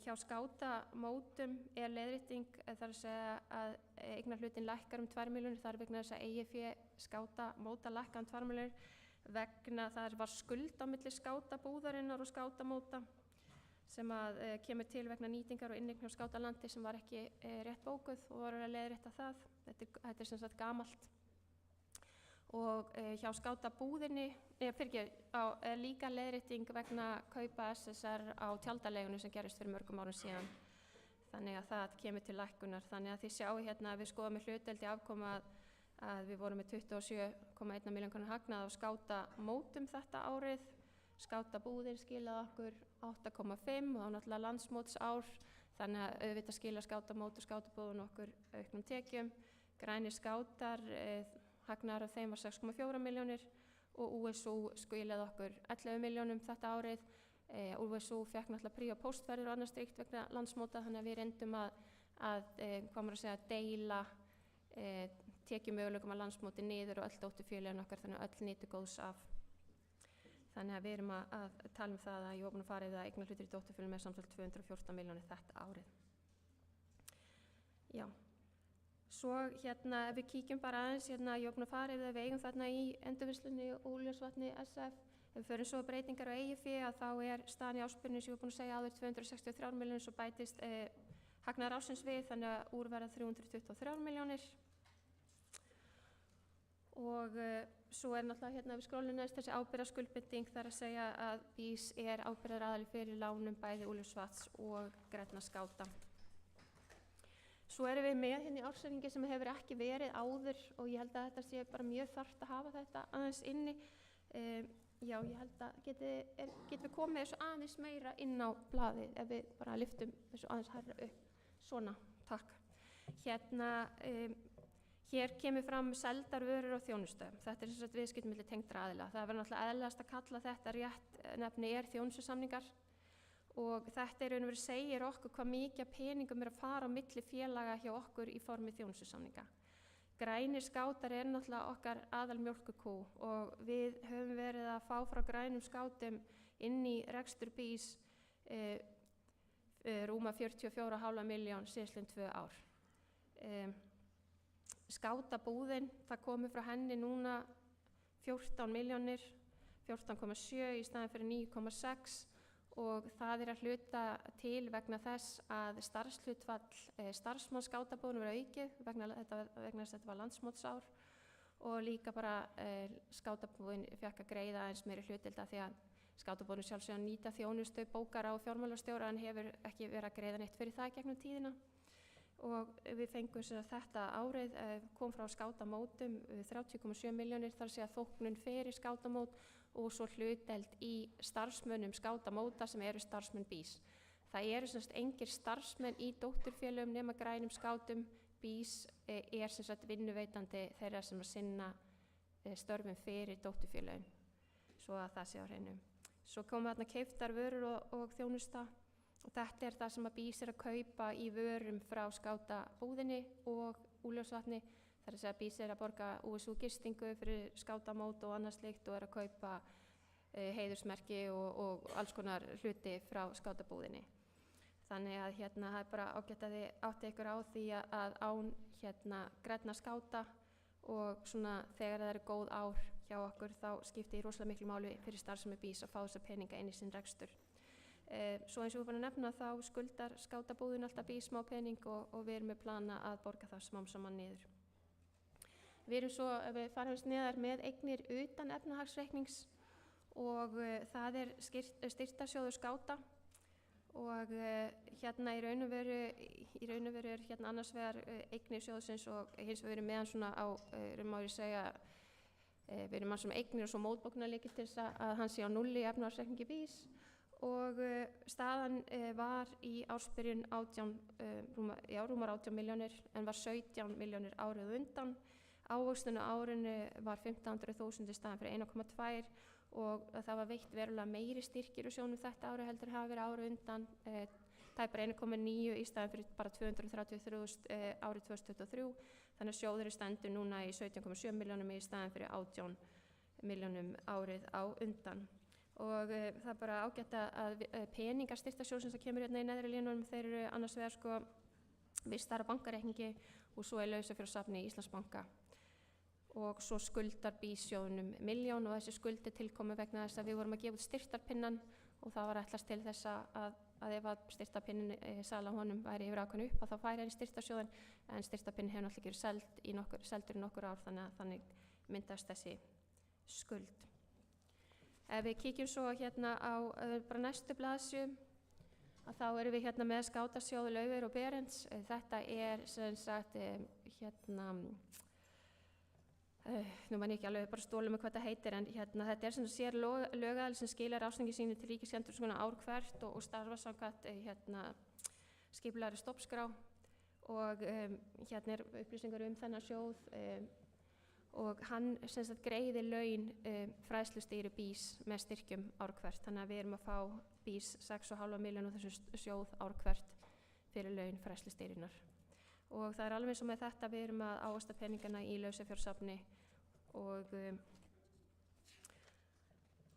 hjá skátamótum er leiðrétting, þar að segja að eignarhlutin lækkar 2 milljónir, það er vegna þess að eigið fé skátamóta lækka 2 milljónir vegna það var skuld á milli skátabúðarinnar og skátamóta sem kemur til vegna nýtingar og inneign hjá skátalandi sem var ekki rétt bókuð og voru að leiðrétta það. Þetta er sem sagt gamalt. og hjá skátabúðinni, líka leiðrétting vegna kaupa SSR á tjaldalegunum sem gerist fyrir mörgum árum síðan. Þannig að það kemur til lækkunar. Þannig að þið sjáu hérna að við skoðum með hlutdeild í afkomu að við vorum með 27,1 milljón króna hagnað á skátamótum þetta árið. Skátabúðin skilaði okkur 8,5 og þá náttúrulega landsmótsár. Þannig að auðvitað skila skátamót og skátabúðin okkur auknum tekjum. Grænir skátar, hagnaður af þeim var 6,4 milljónir og USU skilaði okkur 11 milljónum þetta árið. USU fekk náttúrulega prí- og póstverður og annað slíkt vegna landsmóta, þannig að við reyndum að deila tekjumöguleikum að landsmóti niður og öll dótturfélögin okkar, þannig að öll nýtu góðs af. Þannig að við erum að tala um það að ég var búin að fara yfir það eignarhlutir í dótturfélögum með samtals 214 milljónir þetta árið. Já. Svo hérna ef við kíkjum bara aðeins, ég var búin að fara yfir það, við eigum þarna í endurvinnslunni og Úlfarsvatni SF. Ef við förum svo breytingar á eigið fé að þá staðan í ársbyrjunni sem ég var búin að segja áður 263 milljónir, svo bætist hagnaður ársins við, þannig að úr verða 323 milljónir. Og svo náttúrulega hérna við skrólum neðst þessi ábyrgðarskuldbinding, þar að segja að BÍS ábyrgðaraðili fyrir lánum bæði Úlfarsvatns og Grænna skáta. Svo erum við með hérna í ársreikningi sem hefur ekki verið áður og ég held að þetta sé bara mjög þarft að hafa þetta aðeins inni. Já, ég held að getum við komið þessu aðeins meira inn á blaðið ef við bara lyftum þessu aðeins hærra upp. Svona, takk. Hér kemur fram seldar vörur og þjónustöð. Þetta sem sagt viðskipti milli tengdra aðila. Það verður náttúrulega eðlilegast að kalla þetta rétt nefni þjónustusamningar og þetta raun og veru segir okkur hvað mikið peningum að fara á milli félaga hjá okkur í formi þjónustusamninga. Grænir skátar náttúrulega okkar aðalmjólkurkú og við höfum verið að fá frá grænum skátum inn í rekstur BÍS rúma 44,5 milljón síðastliðin 2 ár. Skátabúðin, það komi frá henni núna 14 milljónir, 14,7 í staðin fyrir 9,6 og það að hluta til vegna þess að starfshlutfall starfsmanns skátabúðunum verið aukið vegna þess að þetta var landsmótsár og líka bara skátabúðin fekk að greiða aðeins meiri hlutdeild því að skátabúðin sjálfsögðu nýta þjónustu bókara og fjármálastjóra en hefur ekki verið að greiða neitt fyrir það gegnum tíðina. Og við fengum þetta árið, kom frá skátamótum 30,7 milljónir, þar sé að þóknun fyrir skátamót og svo hlutdeild í starfsmönnum skátamóta sem eru starfsmenn BÍS. Það eru engir starfsmenn í dótturfélögum nema grænum skátum. BÍS vinnuveitandi þeirra sem að sinna störfum fyrir dótturfélögin, svo að það sé á hreinu. Svo komu þarna keyptar vörur og þjónusta. Og þetta það sem að BÍS að kaupa í vörum frá skátabúðinni og Úlfarsvatni. Það að segja að BÍS að borga USU gistingu fyrir skátamót og annað slíkt og að kaupa heiðursmerki og alls konar hluti frá skátabúðinni. Þannig að það er bara ágætt að þið átti ykkur á því að án grænna skáta og svona þegar það eru góð ár hjá okkur þá skiptir í rosalega miklu máli fyrir starfsemi BÍS að fá þessa peninga inn í sinn rekstur. Svo eins og við búin að nefna þá skuldar skátabúðin alltaf BÍS smá pening og við erum með plana að borga það smám saman niður. Við erum svo, við farum neðar með eignir utan efnahagsreiknings og það styrktarsjóður skáta og í raun og veru annars vegar eignir sjóðsins og hins vegar við erum meðan svona á, má ég segja, við erum með eignir og svo mótbóknarleikir til þess að hann sé á nulli í efnahagsreikningi BÍS. Og staðan var í ársbyrjun rúmar 18 milljónir en var 17 milljónir árið undan. Ávöxtun á árinu var 1500.000 í staðan fyrir 1,2 og það var veitt verulega meiri styrkir úr sjónum þetta ári heldur hafa verið árið undan. Tæpar 1,9 í staðan fyrir bara 233.000 árið 2023. Þannig að sjóðurinn stendur núna í 17,7 milljónum í staðan fyrir 18 milljónum árið á undan. Og það er bara ágætt að peningar styrktarsjóðsins sem kemur hérna í neðri línunum, þeir eru annars vegar vistar á bankareikningi og svo lausafjársafni í Íslandsbanka. Og svo skuldar BÍS sjóðunum 1 milljón og þessi skuldi tilkomi vegna þess að við vorum að gefa út styrktarpinnan og það var ætlast til þess að ef að styrktarpinnin sala á honum væri yfir ákveðnu upp að þá færi hann í styrktarsjóðin en styrktarpinnin hefur náttúrulega ekki verið seldur í nokkur ár þannig myndast þessi skuld. Ef við kíkjum svo hérna á bara næstu blaðsíðu, að þá erum við hérna með Skátasjóð Laufeyjar og Berends. Þetta sem sagt nú man ég ekki alveg bara stólum með hvað þetta heitir, en þetta sem sér lögaðili sem skilar ársreikningi sínu til Ríkisendurskoðunar ár hvert og starfa samkvæmt skipulagðri stofnskrá, og hérna upplýsingar þennan sjóð, og hann sem sagt greiðir laun fræðslustýri BÍS með styrkjum ár hvert, þannig að við erum að fá BÍS 6,5 milljónir á þessum sjóð ár hvert fyrir laun fræðslustýrinnar. Og það alveg eins og með þetta, við erum að ávaxta peningana í lausafjársafni, og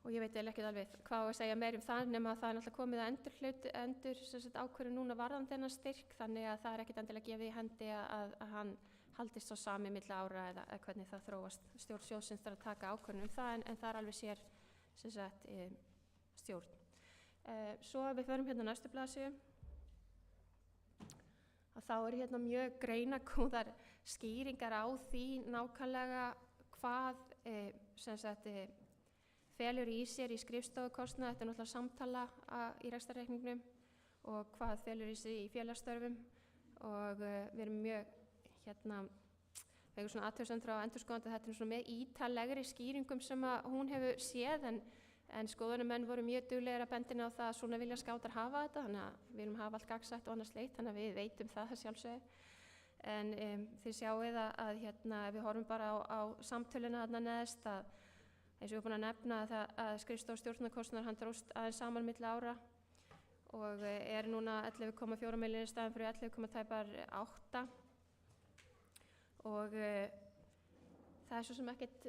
ég veit ekki alveg hvað að segja meir það, nema að það náttúrulega komið að endur ákvörðun núna varðandi þennan styrk, þannig að það ekkert endilega gefið í hendi að hann haldist svo sami milli ára eða hvernig það þróast. Stjórn sjóðsins þarf að taka ákvörðun það, en það alveg sér stjórn. Svo við förum hérna næstu blaðsíðu, að þá hérna mjög greinagóðar skýringar á því nákvæmlega hvað felur í sér í skrifstofukostnað. Þetta náttúrulega samtala í rekstrarreikningnum, og hvað felur í sig í félagsstörfum, og við erum mjög við erum svona athugasemdir á endurskoðanda, þetta svona með ítarlegri skýringum sem að hún hefur séð, en skoðunarmenn voru mjög duglegir að bendina á það að svona vilja skátar hafa þetta, þannig að við viljum hafa allt gagnsætt og annað slíkt, þannig að við veitum það sjálfsögðu. En þið sjáið að ef við horfum bara á samtöluna þarna neðst, að eins og við erum búin að nefna að skrifstofustjórnarkostnaður hann dróst aðeins saman milli ára og er núna 11,4 milljónir í staðinn fyrir 11,8, og það svo sem ekkert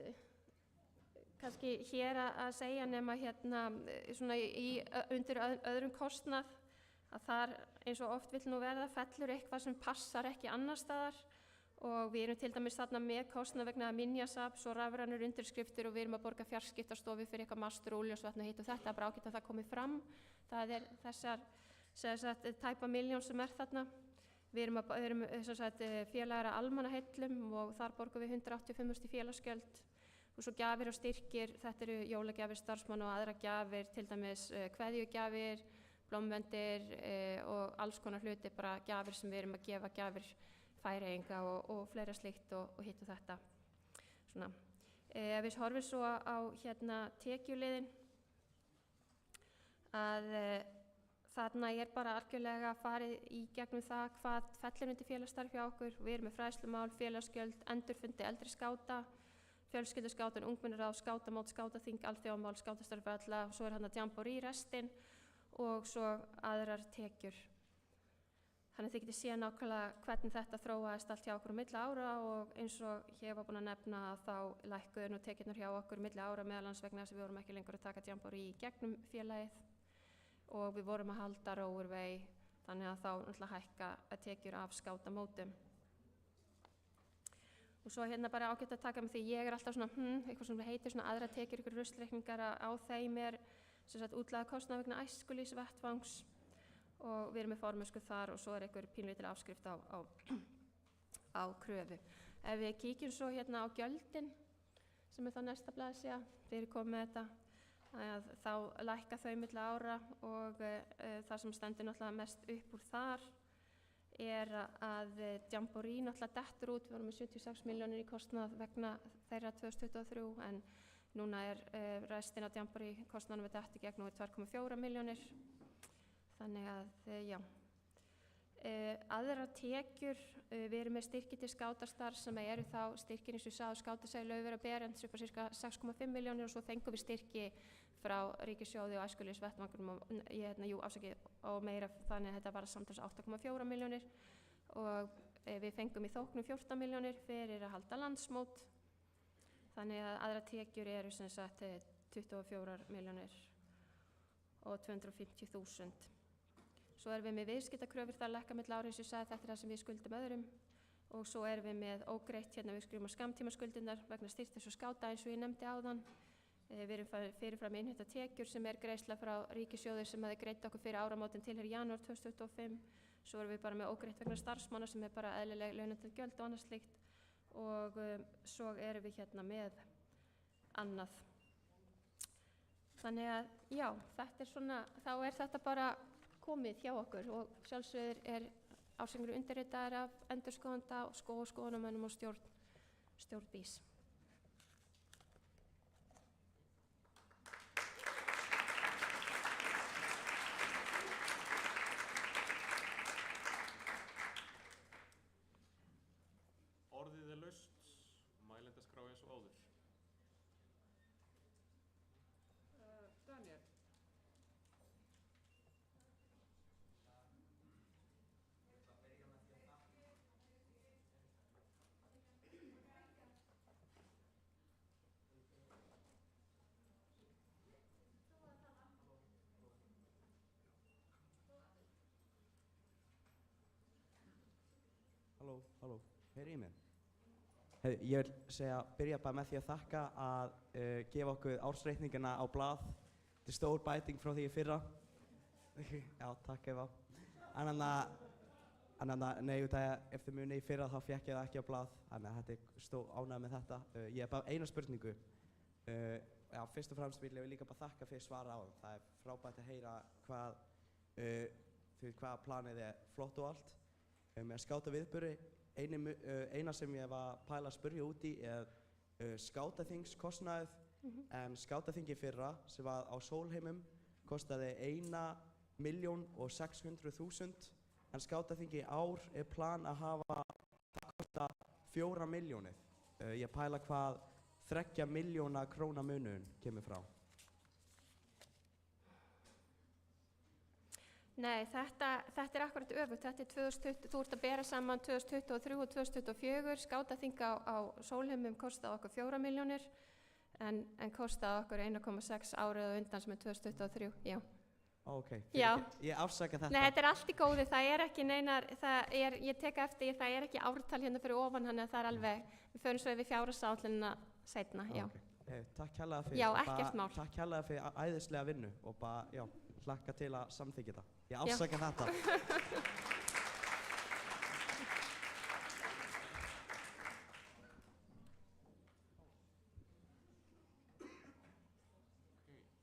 kannski hér að segja, nema svona undir öðrum kostnað, að þar eins og oft vill nú verða fellur eitthvað sem passar ekki annar staðar, og við erum til dæmis þarna með kostnað vegna minjasafns og rafrænur undirskriftir, og við erum að borga fjarskiptastofu fyrir eitthvað mastur og úljósvatn og hitt og þetta, bara ágætt að það komi fram. Það þessar tæpa milljón sem þarna. Við erum félagar að almannaheillum, og þar borgum við 185.000 í félagsgjöld, og svo gjafir og styrkir, þetta eru jólagjafir starfsmanna og aðra gjafir, til dæmis kveðjugjafir, blómvendir og alls konar hluti, bara gjafir sem við erum að gefa, gjafir Færeyinga og fleira slíkt og hitt og þetta. Svona. Ef við horfum svo á tekjuliðin, að þarna bara algjörlega farið í gegnum það hvað fellur undir félagsstarf hjá okkur. Við erum með fræðslumál, félagsgjöld, endurfundi eldri skáta, fjölskylduskátan, ungmennaráð, skátamót, skátaþing, alþjóðamál, skátastarf fyrir alla, svo hann að jamboree restin og svo aðrar tekjur. Þannig að þið getið séð nákvæmlega hvernig þetta þróaðist allt hjá okkur milli ára, og eins og ég var búin að nefna að þá lækkuðu nú tekjurnar hjá okkur milli ára, meðal annars vegna þess að við vorum ekki lengur að taka jamboree í gegnum félagið, og við vorum að halda Róurvei, þannig að þá náttúrulega hækka tekjur af skátamótum. Og svo bara ágætt að taka með því, ég alltaf svona, eitthvað sem heitir svona aðra tekjur, ykkur ruslreikningar, á þeim útlaga kostnað vegna æskulýðsvettvangs, og við erum með formennsku þar, og svo einhver pínlítil afskrift á kröfu. Ef við kíkjum svo á gjöldin, sem þá næsta blaðsíða, við erum komið með þetta, þá lækka þau milli ára, og það sem stendur náttúrulega mest upp úr þar að jamboree náttúrulega dettur út. Við vorum með 76 milljónir í kostnað vegna þeirra 2023, en núna restin af jamboree kostnaðanum við detti gegn og 2,4 milljónir. Þannig að, já. Aðra tekjur, við erum með styrki til skátastarf sem eru þá styrkir eins og sagði Skátasjóður Laufeyjar og Berends upp á ca. 6,5 milljónir, og svo fengum við styrki frá ríkissjóði og æskulýðsvettvanginum, og meira, þannig að þetta var samtals 8,4 milljónir, og við fengum í þóknum 14 milljónir fyrir að halda landsmót, þannig að aðra tekjur eru sem sagt 24 milljónir og 250.000. Svo erum við með viðskiptakröfur, það lækka milli ára, eins og ég sagði, þetta það sem við skuldum öðrum, og svo erum við með ógreitt, við skrifum á skammtímaskuldinnar vegna styrktis og skáta, eins og ég nefndi áðan. Við erum fyrirfram innheimta tekjur sem greiðsla frá ríkissjóði sem hefði greitt okkur fyrir áramótin til janúar 2025. Svo erum við bara með ógreitt vegna starfsmanna sem bara eðlileg launatengd gjöld og annað slíkt. og svo erum við hérna með annað. Þannig að já, þetta er svona, þá er þetta bara komið hjá okkur og sjálfsögður er ársreikningur undirritaður af endurskoðanda og skoðunarmönnum og stjórn BÍS. Orðið er laust, mælendaskrá eins og áður. Daniel. Halló, heyri í mér? Ég vil byrja bara með því að þakka að gefa okkur ársreikningana á blað. Þetta er stór bæting frá því í fyrra. Já, takk Eva. Nei, ef þið muni í fyrra þá fékk ég það ekki á blað, þannig að þetta er stór ánægð með þetta. Ég hef bara eina spurningu. Já, fyrst og fremst vil ég líka bara þakka fyrir svara á þeim. Það er frábært að heyra hvað planið er flott og allt. Með skáta viðburði, eina sem ég var að pæla að spyrja út í er skátaþingskostnaður, en skátaþingi fyrra sem var á Sólheimum kostaði 1.600.000, en skátaþingi í ár er plan að hafa það kosta 4 milljónir. Ég pæla hvað 3 milljóna króna munurinn kemur frá. Nei, þetta er akkurat öfugt. Þetta er 2020, þú ert að bera saman 2023 og 2024. Skátaþing á Sólheimum kostaði okkur 4 milljónir en kostaði okkur 1,6 árið á undan sem er 2023, já. Ok, Já. Ég afsaka þetta. Nei, þetta er allt í góðu, það er ekki neinar, ég tek eftir, það er ekki ártal hérna fyrir ofan, þannig að það er alveg, við förum svo yfir fjárhagsáætlunina seinna, já. Okay. Takk kærlega fyrir, Já, ekkert mál. Takk kærlega fyrir æðislega vinnu og bara, já, hlakka til að samþykkja þetta. Ég afsaka þetta.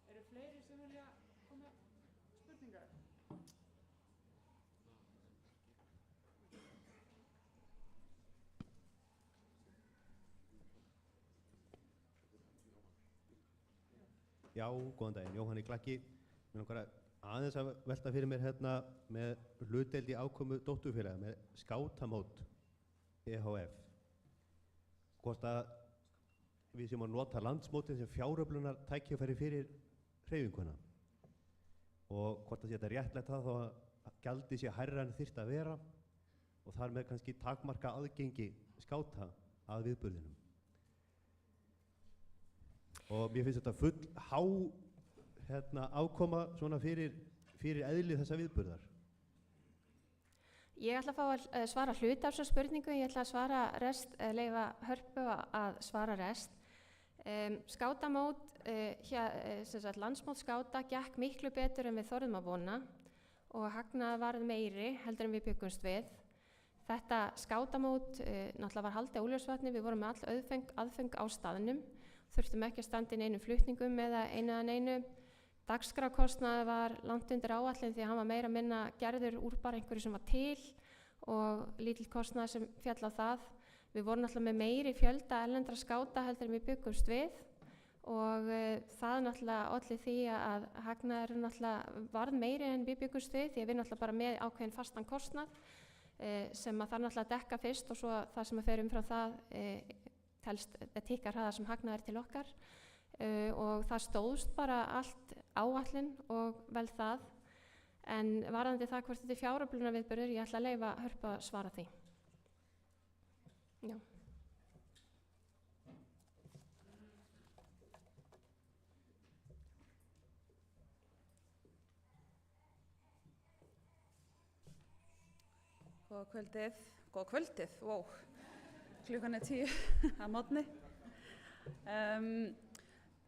Eru fleiri sem vilja koma spurningar? Já, góðan daginn, Jóhann í Klakki. Mér langar aðeins að velta fyrir mér hérna með hlutdeild í ákomu dótturfélaga með skátamót EHF. Hvort að við séum að nota landsmótið sem fjáröflunar tækifæri fyrir hreyfinguna. Og hvort að þetta réttlætt það þó að gjaldið sé hærra en þyrfti að vera og þar með kannski takmarka aðgengi skáta að viðburðinum. Og mér finnst þetta full ákoma svona fyrir eðli þessa viðburðar. Ég ætla að fá að svara hluta af þessu spurningu, ég ætla að svara rest, leyfa Hörpu að svara rest. Skátamót, landsmót skáta gekk miklu betur en við þorðum að vona og hagnaði varð meiri heldur en við byggumst við. Þetta skátamót náttúrulega var haldið á Úlfarsvatni, við vorum með all aðföng á staðnum, þurftum ekki að standa í neinum flutningum eða einu. Dagskrákostnaður var langt undir áætlun því að hann var meira minna gerður úr bara einhverju sem var til og lítill kostnaður sem féll á það. Við vorum náttúrulega með meiri fjölda erlendra skáta heldur en við byggumst við og það náttúrulega olli því að hagnaður náttúrulega varð meiri en við byggumst við því að við náttúrulega bara með ákveðin fastan kostnað sem að það náttúrulega dekka fyrst og svo það sem að fer umfram það tikkar hraðar sem hagnaður til okkar. Og það stóðst bara allt áætlun og vel það en varðandi það hvort þetta er fjáröflunarviðburður, ég ætla að leyfa Hörpu að svara því. Já. Góða kvöldið, wow, klukkan er 10 að morgni.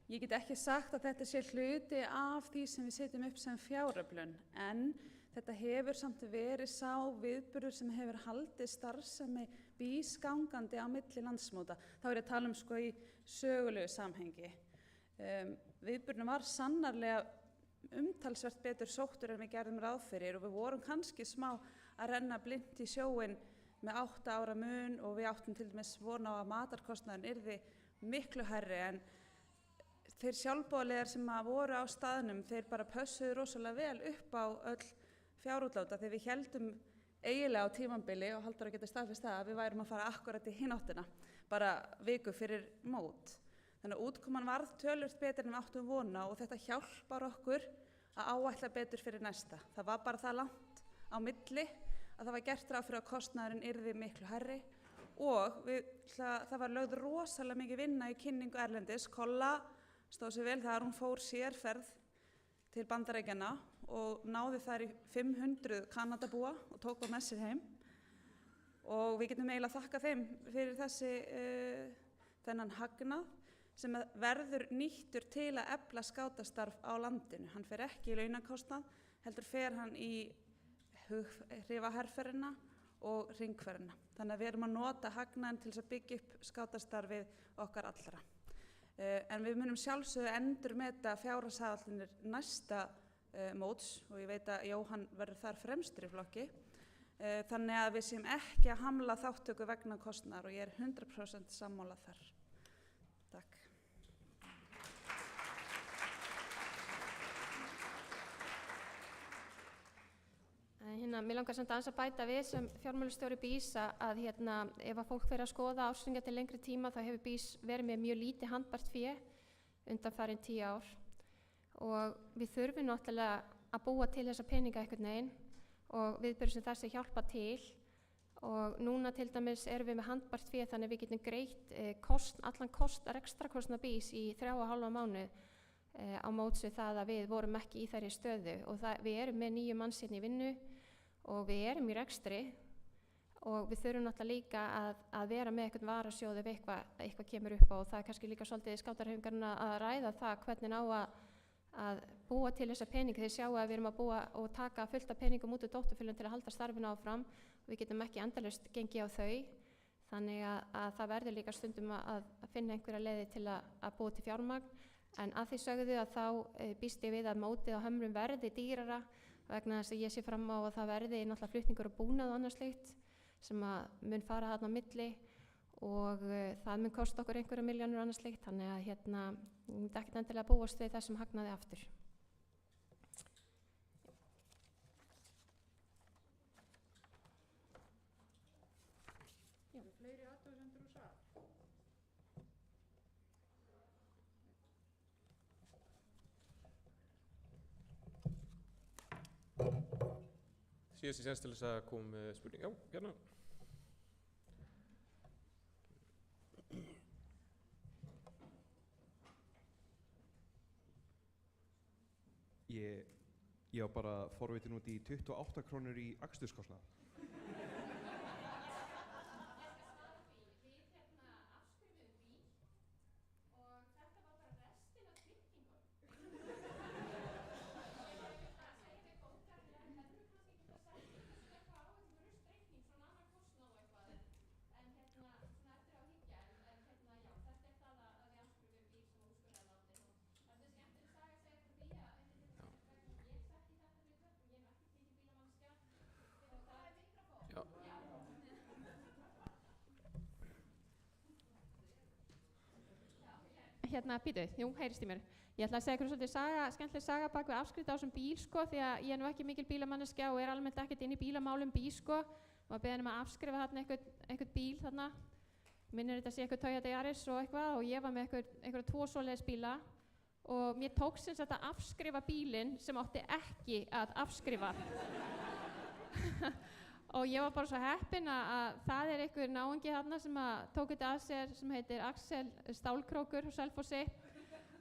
Ég get ekki sagt að þetta sé hluti af því sem við setjum upp sem fjáröflun, en þetta hefur samt verið sá viðburður sem hefur haldið starfsemi bís gangandi á milli landsmóta. Þá er ég að tala sko í sögulegu samhengi. Viðburðurinn var sannarlega umtalsvert betur sóttur en við gerðum ráð fyrir og við vorum kannski smá að renna blint í sjóinn með 8 ára mun og við áttum til dæmis von á að matarkostnaðurinn yrði miklu hærri en þeir sjálfboðaliðar sem voru á staðnum, þeir bara pössuðu rosalega vel upp á öll fjárútláta þegar við héldum eiginlega á tímabili og Halldór að geta staðfest það að við værum að fara akkurat í hinn áttina, bara viku fyrir mót. Þannig að útkoman varð töluvert betur en við áttum vona og þetta hjálpar okkur að áætla betur fyrir næsta. Það var bara það langt á milli að það var gert ráð fyrir að kostnaðurinn yrði miklu hærri og það var lögð rosalega mikið vinna í kynningu erlendis. Kolla stóð sér vel þar, hún fór sérferð til Bandaríkjanna og náði þar í 500 Kanadabúa og tók á með sér heim og við getum eiginlega þakka þeim fyrir þennan hagnað sem verður nýttur til að efla skátastarf á landinu. Hann fer ekki í launakostnað, heldur fer hann í hugrifaherferðina og hringferðina. Þannig að við erum að nota hagnaðinn til þess að byggja upp skátastarfið okkar allra. En við munum sjálfsögðu endurmeta fjárhagsáætlanir næsta móts og ég veit að Jóhann verður þar fremstur í flokki. Þannig að við séum ekki að hamla þáttöku vegna kostnaðar og ég er 100% sammála þar. Takk. Mér langar samt aðeins að bæta við sem fjármálastjóri BÍS að ef að fólk fer að skoða ársreikninga til lengri tíma þá hefur BÍS verið með mjög lítið handbært fé undanfarin 10 ár og við þurfum náttúrulega að búa til þessa peninga einhvern veginn og viðburður sem þessi hjálpa til og núna til dæmis erum við með handbært fé þannig við getum greitt allan rekstrakostnað BÍS í 3,5 mánuð á móts við það að við vorum ekki í þeirri stöðu og við erum með 9 manns hérna í vinnu og við erum í rekstri og við þurfum náttúrulega líka að vera með eitthvað varasjóð ef eitthvað kemur upp á og það er kannski líka svolítið skátarhreyfingarna að ræða það hvernig á að búa til þessa peninga. Þið sjáu að við erum að búa og taka fullt af peningum út úr dótturfélögum til að halda starfinu áfram og við getum ekki endalaust gengið á þau þannig að það verður líka stundum að finna einhverja leiði til að búa til fjármagn. En að því sögðu að þá býst ég við að mótið á Hömrum verði dýrara vegna þess að ég sé fram á að það verði náttúrulega flutningur og búnað og annað slíkt sem að mun fara þarna á milli og það mun kosta okkur einhverja milljónir og annað slíkt þannig að ég myndi ekkert endilega búast við þessum hagnaði aftur. Fleiri athugasemdir úr sal? Síðast í senst til þess að koma með spurning. Já, hérna. Ég var bara forvitin út í 28 krónur í aksturskostnað. Býtu, jú, heyrist í mér. Ég ætla að segja ykkur svolítið skemmtileg saga bak við afskrift á þessum bíl, sko, því að ég er nú ekki mikil bílamanneskja og er almennt ekkert inn í bílamálum sko. Var beðin að afskrifa þarna einhvern bíl þarna. Minnir þetta sé eitthvað Toyota Yaris og eitthvað og ég var með einhverja 2 svoleiðis bíla og mér tók sem sagt að afskrifa bílinn sem átti ekki að afskrifa. Og ég var bara svo heppin að það er einhver náungi þarna sem tók þetta að sér sem heitir Axel Stálkrókur á Selfossi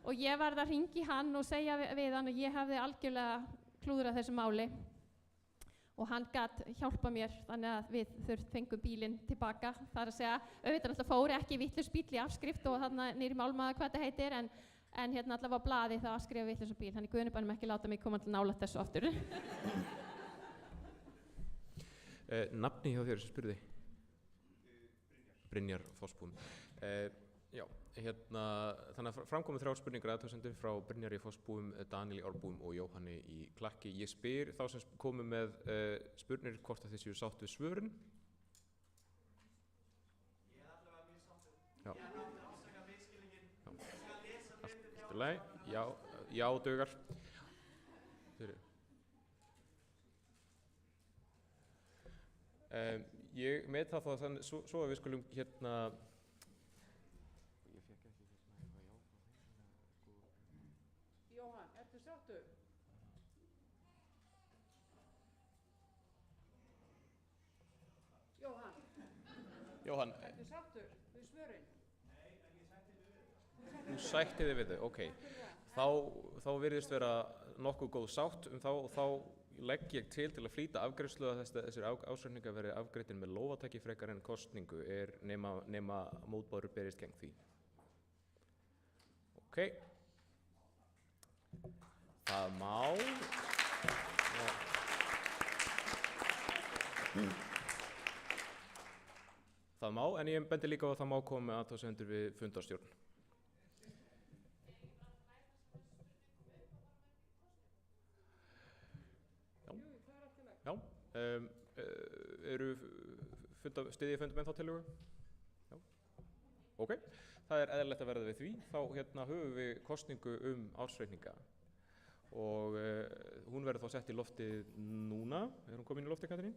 og ég varð að hringi hann og segja við hann og ég hafði algjörlega klúðrað þessu máli og hann gat hjálpa mér þannig að við fengum bílinn tilbaka. Það er að segja, auðvitað alltaf fóri ekki vitlaus bíll í afskrift og þarna niður í Málmaða hvað þetta heitir en hérna allavega á blaði þá afskrifa vitlausa bíl, þannig Guðni bænum ekki láta mig koma til nálægt þessu aftur. Nafni hjá þér sem spurði? Brynjar Fossbúum. Já, þannig að framkomið 3 spurningar athugasemdir frá Brynjari Fossbúum, Daníeli Árbúum og Jóhanni í Klakki. Ég spyr þá sem komu með spurnir hvort að þið séu sátt við svörin. Ég er allavega mjög sáttur. Já. Ég er náttúrulega afsaka misskilningin. Ég skal lesa betur Já, já, dugar. Ég met það þá þannig svo að við skulum Jóhann, ertu sáttur? Jóhann, Ertu sáttur við svörin? þú sættir þig við þau, ok. Þá virðist vera nokkuð góð sátt þá og þá legg ég til að flýta afgreiðslu að þessir ásökningar verði afgreiddir með lófataki frekar en kosningu nema mótbárur berist gegn því. Ok. Það má. Það má, en ég bendi líka á að það má koma með athugasemdir við fundarstjórn. Já, styðjið fundum ennþá tillögu? Já, ok. Það er eðlilegt að verða við því. Þá höfum við kosningu ársreikninga og hún verður þá sett í loftið núna. Er hún komin í loftið, Katrín?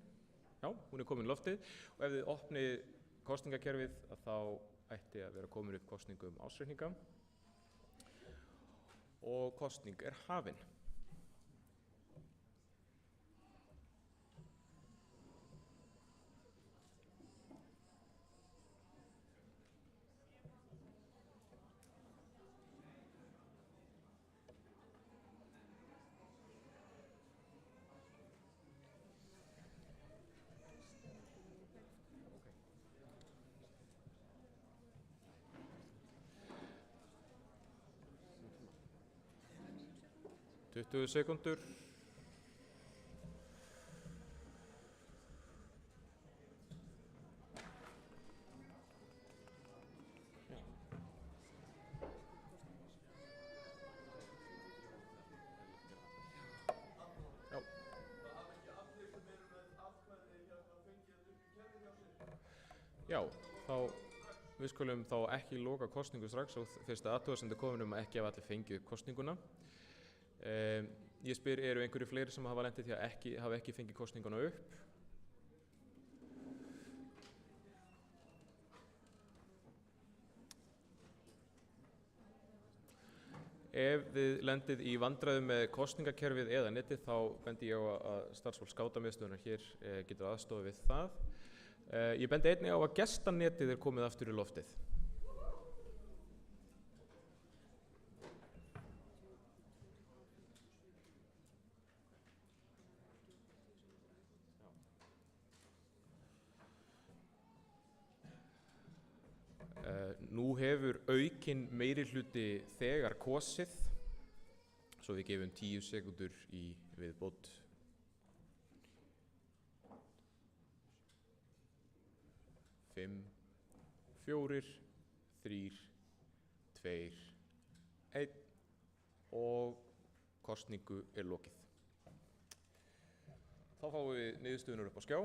Já, hún er komin í loftið og ef þið opnið kosningakerfið þá ætti að vera komin upp kosningu ársreikninga og kosning er hafin. Okay. 20 sekúndur. Já, við skulum þá ekki loka kosningu strax og fyrst að athugasemdir komin að ekki hafa allir fengið upp kosninguna. Ég spyr, eru einhverju fleiri sem hafa lent í því að hafa ekki fengið kosninguna upp? Ef þið lendið í vandræðum með kosningakerfið eða netið þá bendi ég á að starfsfólk skátamiðstöðunar hér getur aðstofað við það. Ég bendi einnig á að gestanetið er komið aftur í loftið. Nú hefur aukinn meirihluti þegar kosið, svo við gefum 10 sekúndur í viðbót. Fimm, 4, 3, 2, 1 og kosningu er lokið. Þá fáum við niðurstöðunar upp á skjá.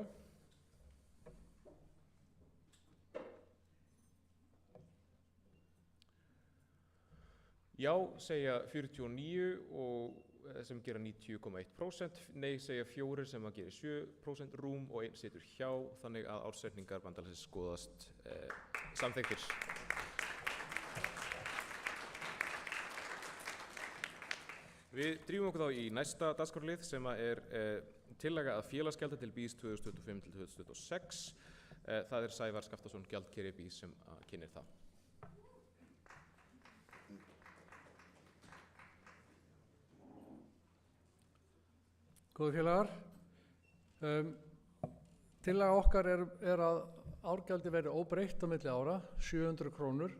Já segja 49 og sem gera 90,1%, nei segja 4 sem að gera 7%, rúm og 1 situr hjá, þannig að ársreikningar bandalagsins skoðast samþykktir. Við drífum okkur þá í næsta dagskrárlið sem er tillaga að félagsgjaldi til BÍS 2025-2026. Það er Sævar Skaftason gjaldkeri BÍS sem kynnir það. Góðu félagar, tillaga okkar er að árgjaldi verði óbreytt á milli ára, 700 krónur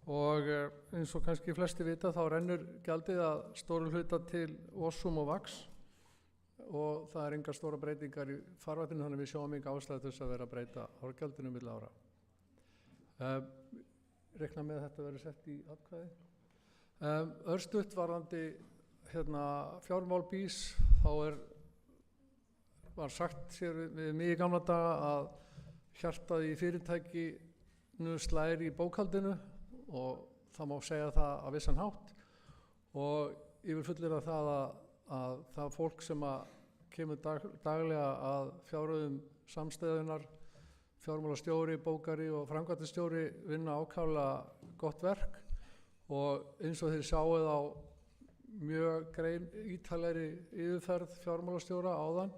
og eins og kannski flesti vita þá rennur gjaldið að stórum hluta til Vossum og Vax og það er engar stóra breytingar í farvatninu þannig við sjáum enga ástæðu til þess að vera að breyta árgjaldinu milli ára. Reikna með að þetta verður sett í atkvæði. Örstutt varðandi fjármál BÍS, þá var sagt sér við mig í gamla daga að hjartað í fyrirtækinu slær í bókhaldinu og það má segja það á vissan hátt og ég vil fullyrða það að það fólk sem kemur daglega að fjárreiðum samstæðunar, fjármálastjóri, bókari og framkvæmdastjóri vinna ákaflega gott verk og eins og þið sjáuð á mjög ítarlegri yfirferð fjármálastjóra áðan,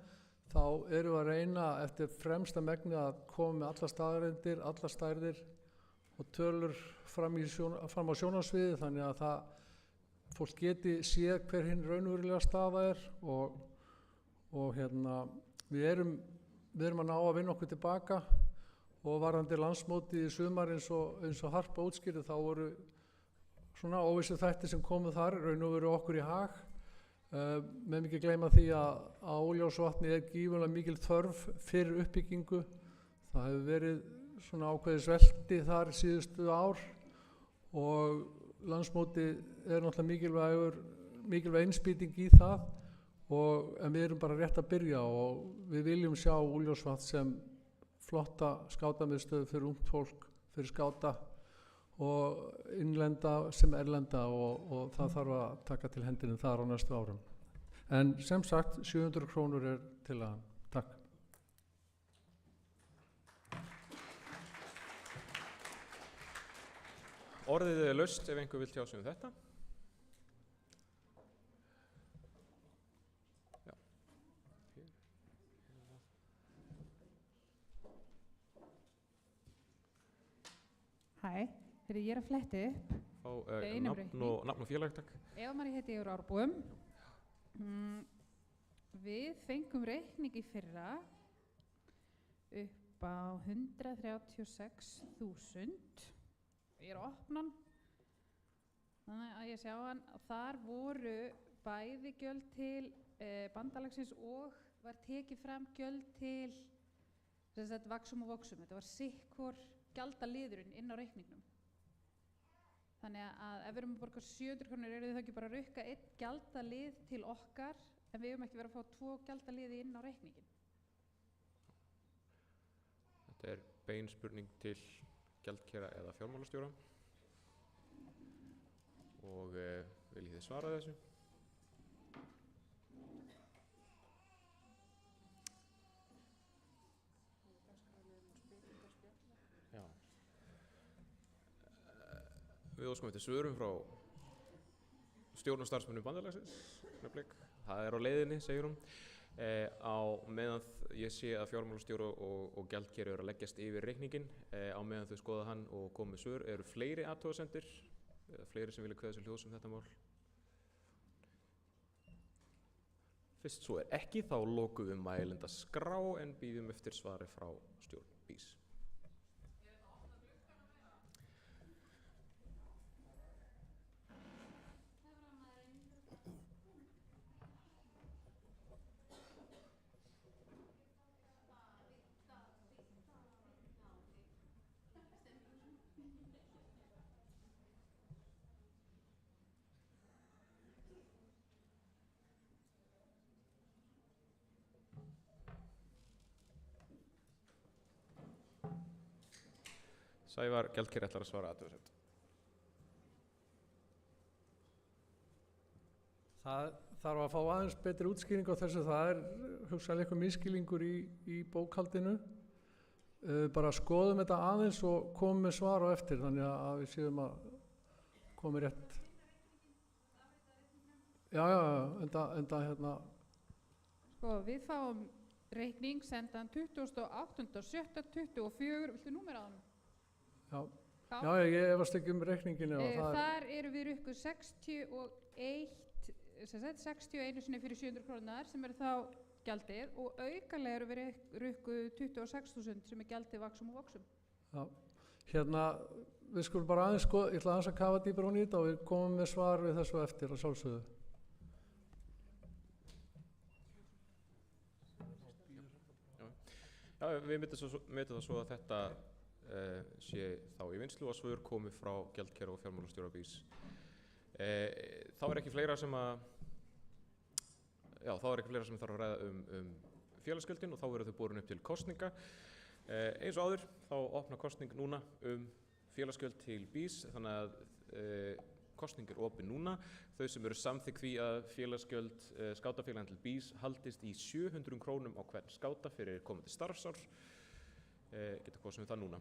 þá erum við að reyna eftir fremsta megni að koma með alla staðreyndir, alla stærðir og tölur fram á sjónarsviði þannig að fólk geti séð hver hinn raunverulega staða og við erum að ná að vinna okkur tilbaka og varðandi landsmótið í sumar eins og Harpa útskýrði þá voru svona óvissu þættir sem komu þar raun og veru okkur í hag. Með ekki gleyma því að á Óljósvatni gífurlega mikil þörf fyrir uppbyggingu. Það hefur verið svona ákveðið svelti þar síðustu ár og landsmótið náttúrulega mikilvæg innspýting í það en við erum bara rétt að byrja og við viljum sjá Óljósvatn sem flotta skátamiðstöð fyrir ungt fólk, fyrir skáta og innlenda sem erlenda og það þarf að taka til hendinni þar á næstu árum. En sem sagt 700 krónur tillagan. Takk. Orðið laust ef einhver vill tjá sig þetta. Já. Hæ, ég er að fletti upp. Nafn og félag, takk. Eva María heiti ég úr Árbúum. Við fengum reikning í fyrra upp á 136.000. Ég er að opna hann. Þannig að ég sjá hann. Þar voru bæði gjöld til bandalagsins og var tekið fram gjöld til Vaxum og Voxum. Þetta var sikkur gjaldaliðurinn inn á reikningnum. Þannig að ef við erum að borga 700 krónur eru þið þá ekki bara að rukka einn gjaldalið til okkar en við höfum ekki verið að fá 2 gjaldaliði inn á reikningin. Þetta er bein spurning til gjaldkera eða fjármálastjóra og viljið þið svara þessu? Já. Við óskum eftir svörum frá stjórn og starfsmönnum bandalagsins. Það er á leiðinni, segir hún. Á meðan ég sé að fjármálastjóra og gjaldkeri eru að leggjast yfir reikningin, á meðan þau skoða hann og koma með svör, eru fleiri athugasemdir, fleiri sem vilja kveða sér hljóðs þetta mál? Fyrst svo er ekki, þá lokum við mælendaskrá en bíðum eftir svari frá stjórn BÍS. Sævar gjaldkeri ætlar að svara athugasemd. Það þarf að fá aðeins betri útskýring á þessu. Það hugsanlega eitthvað misskilningur í bókhaldinu. Bara skoðum þetta aðeins og komum með svar á eftir þannig að við séum að komi rétt. Já, enda hérna. Sko, við fáum reikning sendan 28.7.24. Viltu númer á hann? Já, ég efast ekki reikninginu. Þar eru við rukkuð 61 sinni fyrir 700 krónar sem eru þá gjaldið og aukalega eru við rukkuð 26.000 sem gjaldið Vaxum og Voxum. Já, hérna við skulum bara aðeins sko, ég ætla aðeins að kafa dýpra hún í þetta og við komum með svar við þessu eftir að sjálfsögðu. Já, við myndum það svo að þetta sé þá í vinnslu og svör komi frá gjaldkera og fjármálastjóra BÍS. Þá er ekki fleira sem þarf að ræða um félagsgjöldin og þá eru þau borin upp til kosninga. Eins og áður þá opna kosning núna félagsgjöld til BÍS, þannig að kosning er opin núna. Þau sem eru samþykk því að félagsgjöld skátafélagin til BÍS haldist í 700 krónum á hvern skáta fyrir komandi starfsár geta kosið það núna.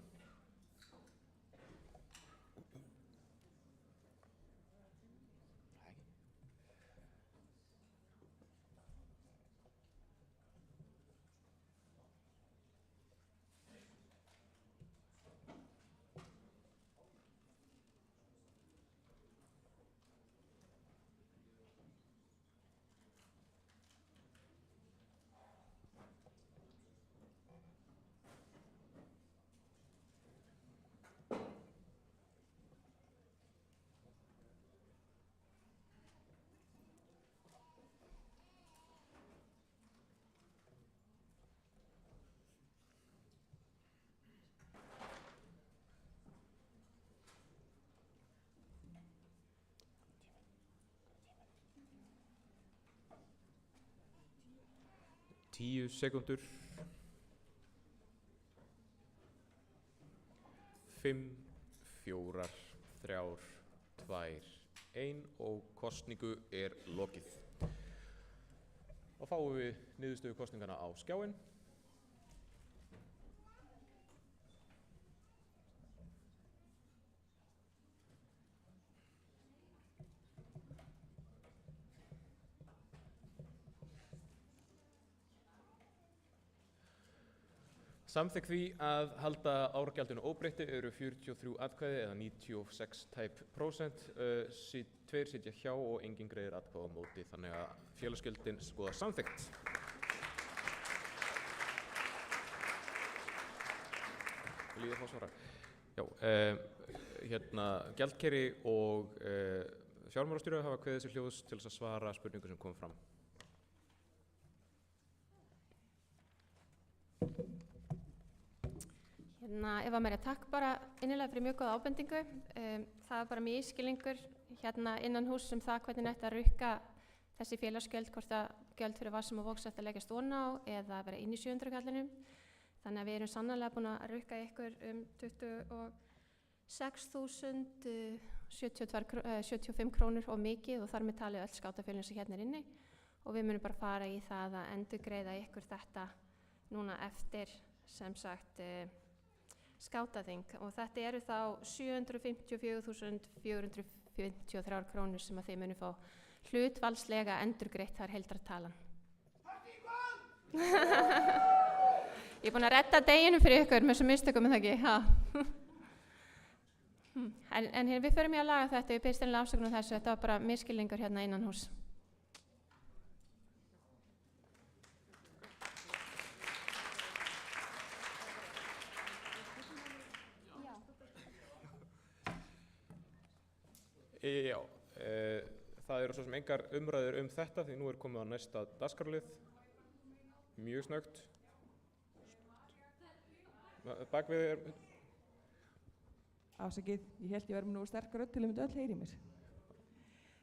Tíu sekúndur. 5, 4, 3, 2, 1 og kosningu er lokið. Og fáum við niðurstöðu kosningana á skjáinn. Samþykk því að halda árgjaldinu óbreyttu eru 43 atkvæði eða 96%. 2 sitja hjá og enginn greiðir atkvæði á móti, þannig að félagsgjöldin skoða samþykkt. Vil ég fá svara? Já, gjaldkeri og fjármálastjóri hafa kveðið sér hljóðs til þess að svara spurningu sem kom fram. Eva María, takk bara innilega fyrir mjög góða ábendingu. Það var bara misskilningur innan hús það hvernig ætti að rukka þessi félagsgjöld, hvort að gjöld fyrir vatnsam og Vogs ætti að leggjast ofan á eða vera inn í 700 kallinum. Þannig að við erum sannarlega búin að rukka ykkur 26.075 krónur og mikið og þar með talið öll skátafélögin sem hérna er inni og við munum bara fara í það að endurgreiða ykkur þetta núna eftir sem sagt skátaþing og þetta eru þá 754.453 krónur sem að þið munum fá hlutfallslega endurgreitt, það er heildartalan. Ég er búin að redda deginum fyrir ykkur með þessum mistökum það ekki. En við förum í að laga þetta, ég byrst einlega afsökun á þessu, þetta var bara misskilningur hérna innan hús. Já, það eru svo sem engar umræður þetta því nú er komið á næsta dagskrárlið. Mjög snöggt. Bakvið er... Afsakið, ég held ég verið nú sterkar til að mynda öll heyri mér.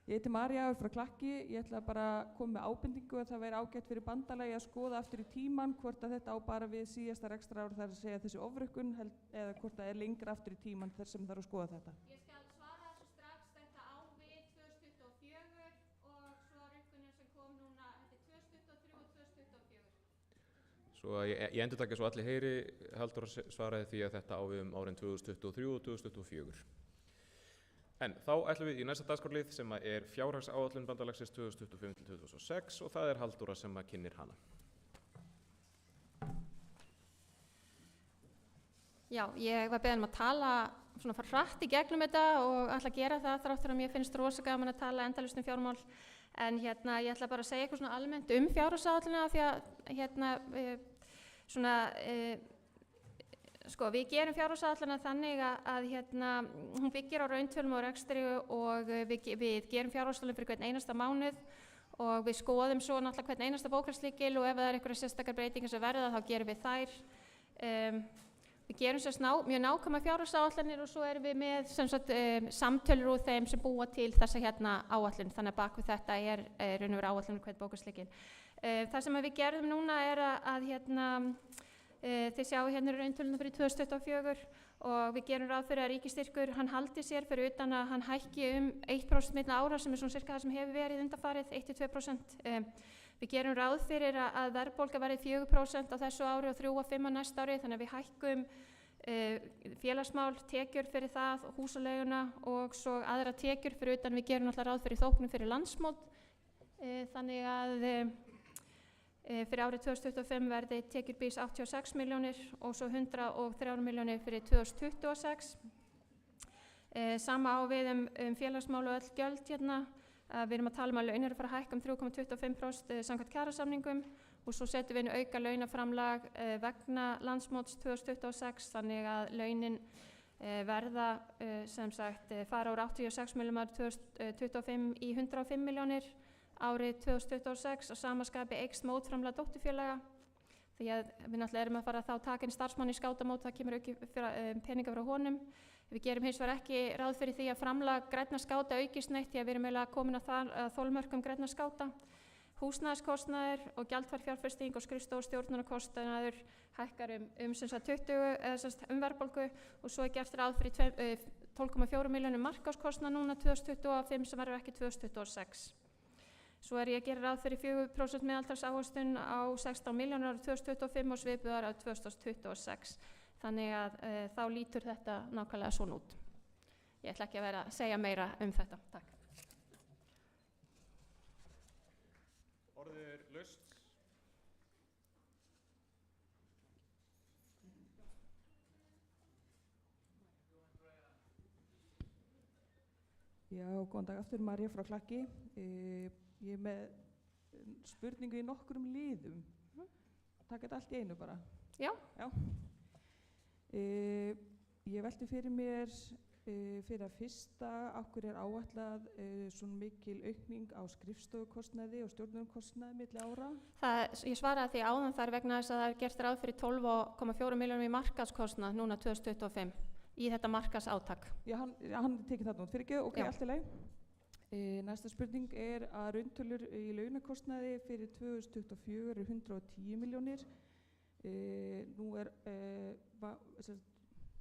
Ég heiti María, er frá Klakki, ég ætla bara að koma með ábendingu að það væri ágætt fyrir bandalagi að skoða aftur í tíman hvort að þetta á bara við síðasta rekstrarár þar að segja þessi ofrukkun eða hvort það er lengra aftur í tíman þar sem þarf að skoða þetta. Ég skal svara þessu strax, þetta á við 2024 og svo rukkunin sem kom núna, þetta er 2023 og 2024. Svo að ég endurtaka svo allir heyri, Halldór svaraði því að þetta á við árin 2023 og 2024. En þá ætlum við í næsta dagskrárlið sem er fjárhagsáætlun bandalagsins 2025-2026 og það er Halldóra sem kynnir hana. Já, ég var beðin að tala svona fara hratt í gegnum þetta og ætla að gera það þráttur að mér finnst rosa gaman að tala endalaust fjármál. En ég ætla bara að segja eitthvað svona almennt fjárhagsáætlunina því að sko, við gerum fjárhagsáætlunina þannig að hún byggir á rauntölum og rekstri og við gerum fjárhagsáætlun fyrir hvern einasta mánuð og við skoðum svo náttúrulega hvern einasta bókhaldslykill og ef það er einhverjar sérstakar breytingar sem verða þá gerum við þær Við gerum mjög nákvæmar fjárhagsáætlanir og svo erum við með samtölur úr þeim sem búa til þessa hérna áætlun, þannig að bak við þetta er raun og veru áætlun hvern bókasleikin. Það sem við gerðum núna er að þið sjáu hérna rauntöluna fyrir 2024 og við gerum ráð fyrir að ríkisstyrkur hann haldi sér fyrir utan að hann hækki 1% milli ára sem er svona cirka það sem hefur verið undanfarið, 1-2%. Við gerum ráð fyrir að verðbólga verði 4% á þessu ári og 3-5% á næsta ári, þannig að við hækkum félagsmál, tekjur fyrir það, húsaleiguna og svo aðra tekjur fyrir utan við gerum alltaf ráð fyrir þóknum fyrir landsmót. Þannig að fyrir árið 2025 verði tekjur BÍS 86 milljónir og svo 103 milljónir fyrir 2026. Sama á við félagsmál og öll gjöld hérna. Við erum að tala um að laun eru að fara að hækka 3,25% samkvæmt kjarasamningum og svo setjum við inn auka launaframlag vegna landsmóts 2026 þannig að launin verða sem sagt fara úr 86 milljónir 2025 í 105 milljónir árið 2026 og samaskapi eykst mótframlag dótturfélaga því að við náttúrulega erum að fara að þá taka inn starfsmann í skátamót, það kemur peninga frá honum. Við gerum hins vegar ekki ráð fyrir því að framlag grænna skáta aukist neitt því að við erum eiginlega komin að þolmörkum grænna skáta. Húsnæðiskostnaður og gjaldfær fjárfesting og skrifstofustjórnunarkostnaður hækkar sem sagt 20 verðbólgu og svo er gert ráð fyrir 12,4 milljónum markaðskostnað núna 2025 sem verður ekki 2026. Svo er ég að gera ráð fyrir 4% meðaltalsávöxtun á 16 milljónur árið 2025 og svipuðar árið 2026. Þannig að þá lítur þetta nákvæmlega svona út. Ég ætla ekki að vera að segja meira þetta. Takk. Orðið er laust. Já, góðan dag aftur, María frá Klakki. Ég er með spurningu í nokkrum liðum. Takk þetta allt í einu bara. Já. Ég velti fyrir mér fyrir að fyrsta okkur er áætlað svona mikil aukning á skrifstofukostnaði og stjórnunarkostnaði milli ára. Ég svaraði því áðan þar vegna þess að það er gert ráð fyrir 12,4 milljónum í markaðskostnað núna 2025 í þetta markaðsátak. Já, hann tekið þarna út fyrir ekki, ok, allt í lagi. Næsta spurning er að rauntölur í launakostnaði fyrir 2024 eru 110 milljónir. Nú er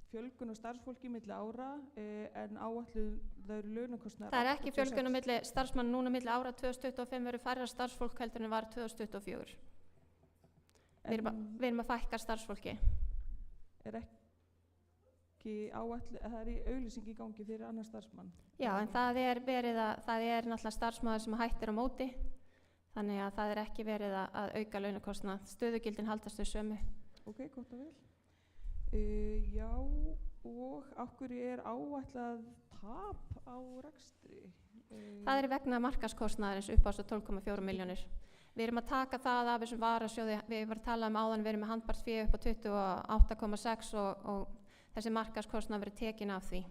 fjölgun á starfsfólki milli ára en áætluð launakostnaðar. Það er ekki fjölgun á milli starfsmanna núna milli ára 2025 verður færra starfsfólk heldur en var 2024. Við erum að fækka starfsfólki. Er ekki áætluð, það er í auglýsing í gangi fyrir annar starfsmann? Já, en það er náttúrulega starfsmaður sem hættir á móti. Þannig að það er ekki verið að auka launakostnað. Stöðugildin haldast við sömu. Ok, gott og vel. Já, og af hverju er áætlað tap á rekstri? Það er vegna markaðskostnaðarins upp á 12,4 milljónir. Við erum að taka það af þessum varasjóði. Við varum að tala áðan, við erum með handbært fé upp á 28,6 og þessi markaðskostnað verið tekin af því.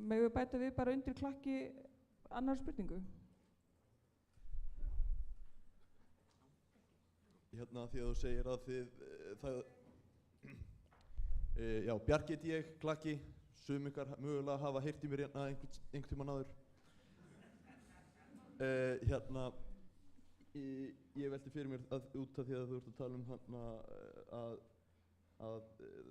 Megum við bæta við bara undir Klakki annar spurningu? Hérna því að þú segir að já, Bjarki heiti ég, Klakki, sum ykkar mögulega hafa heyrt í mér hérna einhvern tímann áður. Hérna, ég velti fyrir mér út af því að þú ert að tala um að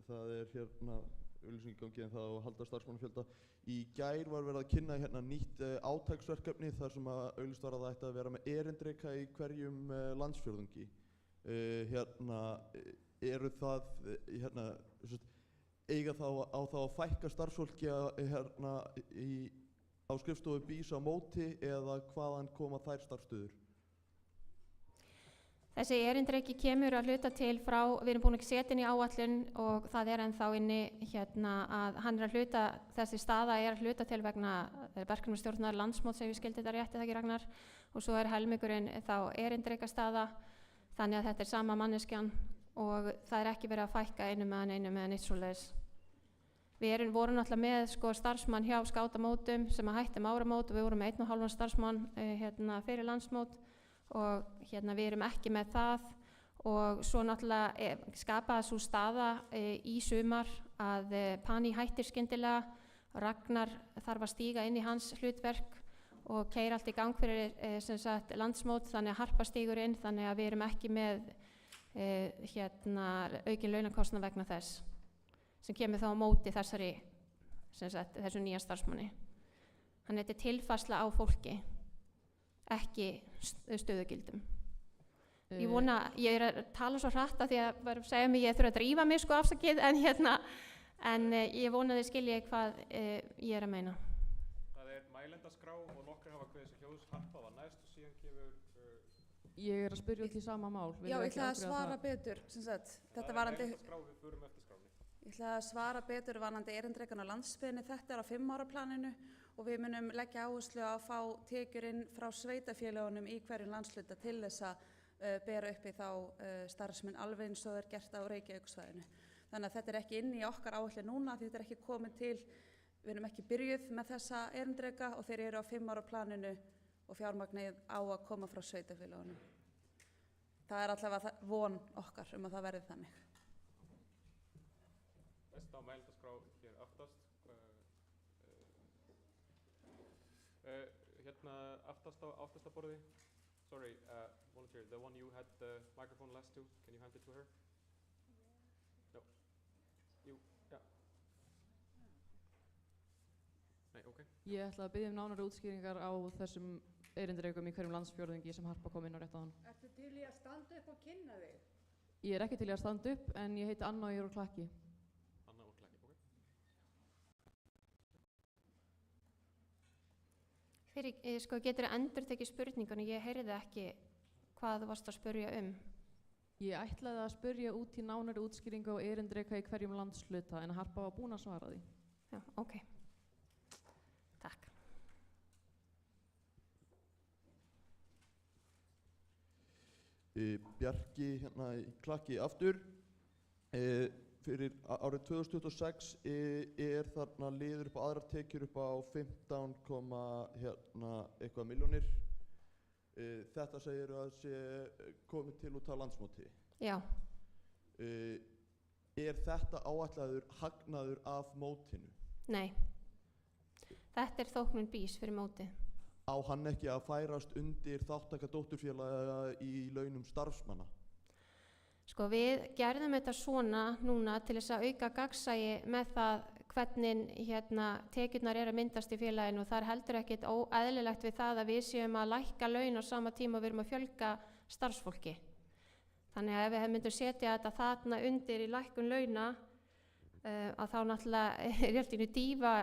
það er hérna auglýsing í gangi en það á að halda starfsmannafjölda. Í gær var verið að kynna hérna nýtt átaksverkefni þar sem að auglýst var að það ætti að vera með erindreka í hverjum landsfjórðungi. Hérna, eru það, hérna, eiga þá á að fækka starfsfólki hérna á skrifstofu BÍS á móti eða hvaðan koma þær starfsstöður? Þessi erindreki kemur að hluta til frá, við erum búin að setja inn í áætlun og það er ennþá inni hérna að hann er að hluta, þessi staða er að hluta til vegna verkefnastjórnar landsmóts ef ég skildi þetta rétti það ekki Ragnar og svo er helmingurinn þá erindreka staða þannig að þetta er sama manneskjan og það er ekki verið að fækka einu með neitt svoleiðis. Við vorum náttúrulega með starfsmann hjá skátamótum sem að hættum áramót og við vorum með 1,5 starfsmann hérna fyrir landsmót og við erum ekki með það og svo náttúrulega skapaði svo staða í sumar að Pani hættir skyndilega, Ragnar þarf að stíga inn í hans hlutverk og keyra allt í gang fyrir landsmót, þannig að Harpa stígur inn, þannig að við erum ekki með aukin launakostnað vegna þess sem kemur þá á móti þessu nýja starfsmanni. Þannig að þetta er tilfærsla á fólki, ekki stöðugildum. Ég vona, ég er að tala svo hratt að því að bara segja mig ég þurfa að drífa mig afsakið, en ég vona þið skilji hvað ég er að meina. Það er mælendaskrá og nokkrir hafa kveðið sér hljóðs, Harpa var næst og síðan kemur Ég er að spyrja út í sama mál. Já, ég ætla að svara betur, þetta varandi... Ég ætla að svara betur varandi erindrekan á landsbyggðinni. Þetta er á 5 ára planinu og við munum leggja áherslu á að fá tekjur inn frá sveitafélögunum í hverjum landshluta til þess að bera upp í þá starfsmenn alveg eins og er gert á Reykjavíkursvæðinu. Þannig að þetta er ekki inn í okkar áætlun núna því þetta er ekki komið til, við erum ekki byrjuð með þessa erindreka og þeir eru á 5 ára planinu og fjármagnið á að koma frá sveitafélögunum. Það er allavega von okkar að það verði þannig. Næsta mælendaskrá hér aftast. Aftasta borði. Sorry, volunteer, the one you had the microphone last to, can you hand it to her? No. You, yeah. Nei, okay. Ég ætla að biðja nánari útskýringar á þessum erindrekum í hverjum landsfjórðungi sem Harpa kom inn á rétt áðan. Ertu til í að standa upp og kynna þig? Ég er ekki til í að standa upp, en ég heiti Anna og ég er úr Klakki. Anna úr Klakki, ok. Getur þú endurtekið spurningunni? Ég heyrði ekki hvað þú varst að spurja um. Ég ætlaði að spurja út í nánari útskýringu á erindreka í hverjum landshluta, en Harpa var búin að svara því. Já, ok. Takk. Bjarki hérna í Klakki aftur. Fyrir árið 2026 er þarna liður upp á aðrar tekjur upp á 15, eitthvað milljónir. Þetta segir að sé komið til út á landsmóti. Já. Er þetta áætlaður hagnaður af mótinu? Nei. Þetta er þóknun BÍS fyrir mótið. Á hann ekki að færast undir þáttaka dótturfélaga í launum starfsmanna? Við gerðum þetta svona núna til þess að auka gagnsæi með það hvernig tekjurnar eru að myndast í félaginu og það er heldur ekkit óeðlilegt við það að við séum að lækka laun á sama tíma og við erum að fjölga starfsfólki. Þannig að ef við myndum setja þetta þarna undir í lækkun launa að þá náttúrulega er helt innu dýfa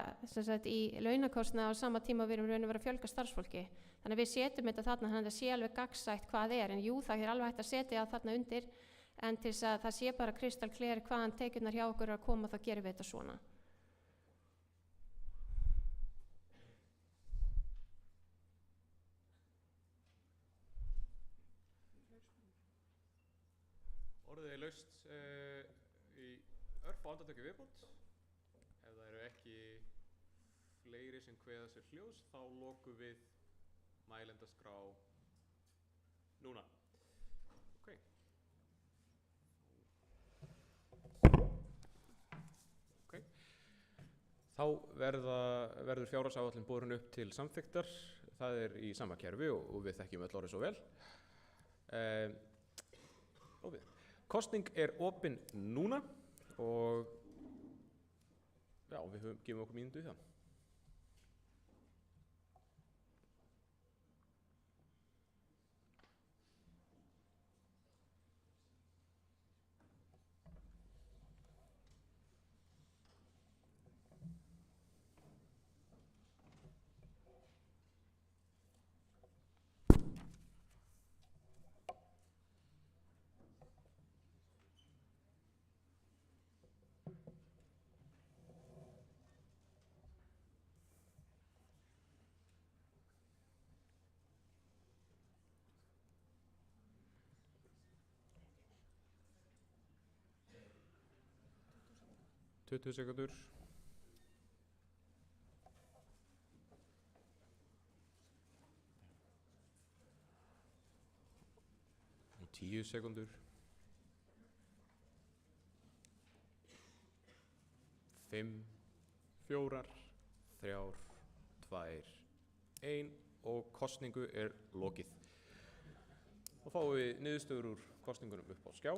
í launakostnað á sama tíma og við erum raun að vera að fjölga starfsfólki. Þannig að við setjum þetta þarna þannig að það sé alveg gagnsætt hvað er, en jú það er alveg hægt að setja það þarna undir, en til þess að það sé bara kristalklér hvaðan tekjurnar hjá okkur er að koma, þá gerum við þetta svona. Orðið er laust í örfá andartöku viðbót. Ef það eru ekki fleiri sem kveða sér hljóðs, þá lokum við mælendaskrá núna. Okay. Okay. Þá verður fjárhagsáætlun borin upp til samþykktar. Það er í sama kerfi og við þekkjum öll orðið svo vel. Kosning er opin núna og já, við gefum okkur mínútu í það. Tuttugu sekúndur. 10 sekúndur. 5, 4, 3, 2, 1 og kosningu er lokið. Þá fáum við niðurstöður úr kosningunum upp á skjá.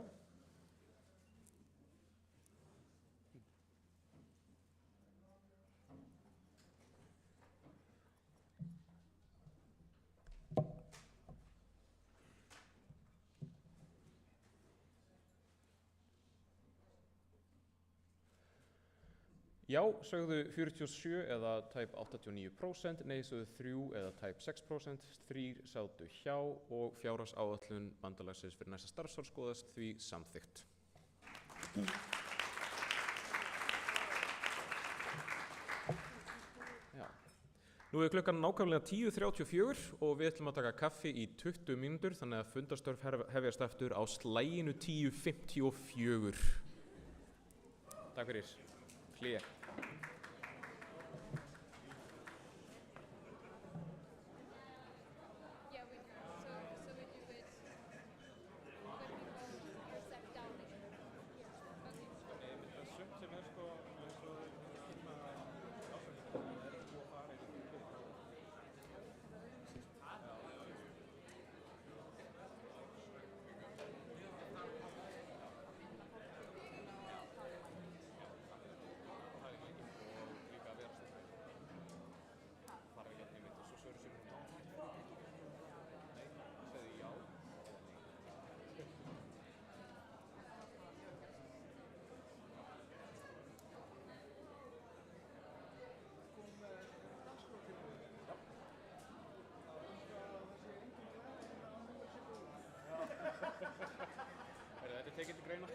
Já sögðu 47 eða tæp 89%, nei sögðu 3 eða tæp 6%, 3 sátu hjá og fjárhagsáætlun bandalagsins fyrir næsta starfsár skoðast því samþykkt. Já. Nú er klukkan nákvæmlega 10:34 og við ætlum að taka kaffi í 20 mínútur, þannig að fundarstörf hefjast aftur á slaginu 10:54. Takk fyrir. Hlé. Þetta er tekið til greina.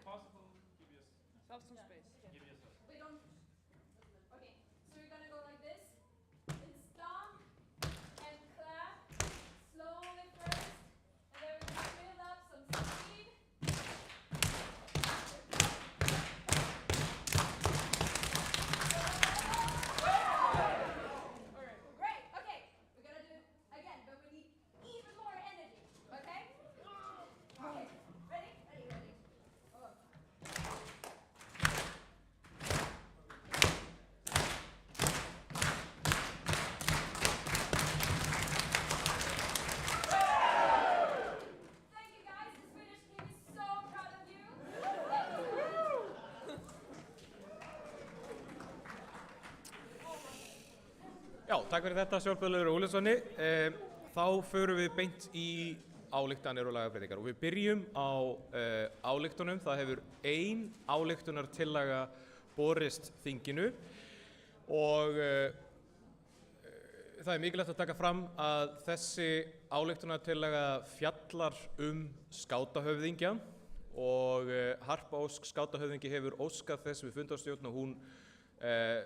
possible, give yourself some space. Give yourself. We don't. Okay, so we're gonna go like this. And stomp and clap slowly first, and then we're gonna build up some speed. Alright, great. Okay, we're gonna do it again, but we need even more energy. Okay? Okay, ready? Ready, ready. Oh. Thank you guys, the Swedish team is so proud of you. Já, takk fyrir þetta Sjálfbjörnlegur Ólafssoni. Þá förum við beint í ályktanir og lagabreytingar og við byrjum á ályktunum. Það hefur ein ályktunartillaga borist þinginu og það er mikilvægt að taka fram að þessi ályktunartillaga fjallar skátahöfðingja og Harpa Ósk skátahöfðingi hefur óskað þess við fundarstjórn og hún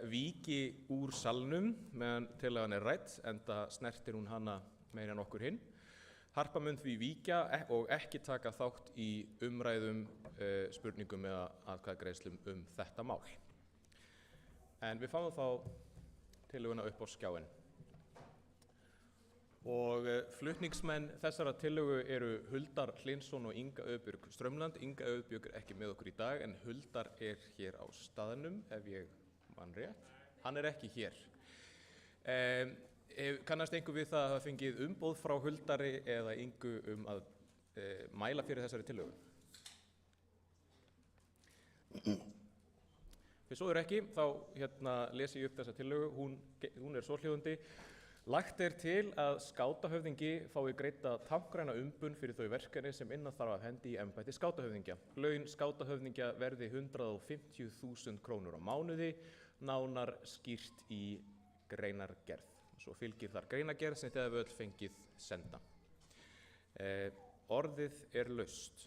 víki úr salnum meðan tillagan er rædd, enda snertir hún hana meira en okkur hinn. Harpa mun því víkja og ekki taka þátt í umræðum, spurningum eða atkvæðagreiðslum þetta mál. En við fáum þá tillöguna upp á skjáinn. Og flutningsmenn þessara tillögu eru Huldar Hlynsson og Inga Auðbjörg Strömland. Inga Auðbjörg er ekki með okkur í dag en Huldar er hér á staðnum ef ég man rétt. Hann er ekki hér. Kannast einhver við það að hafa fengið umboð frá Huldari eða Ingu að mæla fyrir þessari tillögu? Ef svo er ekki, þá lesi ég upp þessa tillögu. Hún er svohljóðandi. Lagt er til að skátahöfðingi fái greidda táknræna umbun fyrir þau verkefni sem innan þarf af hendi í embætti skátahöfðingja. Laun skátahöfðingja verði 150.000 krónur á mánuði, nánar skýrt í greinargerð. Svo fylgir þar greinargerð sem þið hefur öll fengið senda. Orðið er laust.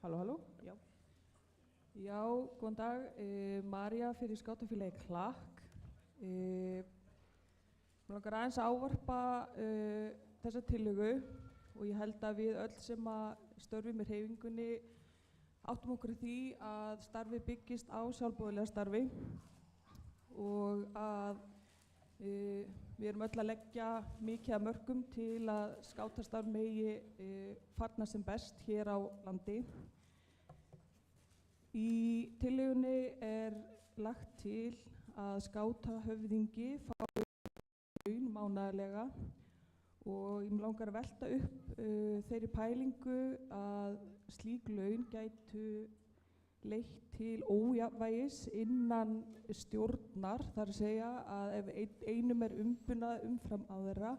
Halló, halló, já. Já, góðan dag, María fyrir skátafélagi Klakk. Mér langar aðeins að ávarpa þessa tillögu og ég held að við öll sem að störfum í hreyfingunni áttum okkur því að starfi byggist á sjálfboðaliða starfi og að við erum öll að leggja mikið af mörkum til að skátastarf megi farna sem best hér á landi. Í tillögunni er lagt til að skátahöfðingi fái laun mánaðarlega og ég mig langar að velta upp þeirri pælingu að slík laun gætu leitt til ójafnvægis innan stjórnar, þar að segja að ef einum er umbunað umfram aðra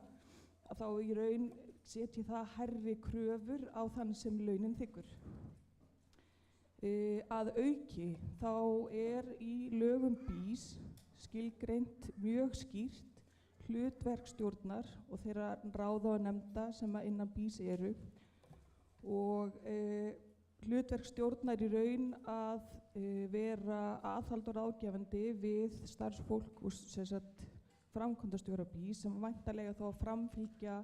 að þá í raun setji það hærri kröfur á þann sem launin þiggur. Að auki þá er í lögum BÍS skilgreint mjög skýrt hlutverk stjórnar og þeirra ráða og nefnda sem að innan BÍS eru og hlutverk stjórnar í raun að vera aðhald og ráðgefandi við starfsfólk og framkvæmdastjóra BÍS sem væntanlega þá að framfylgja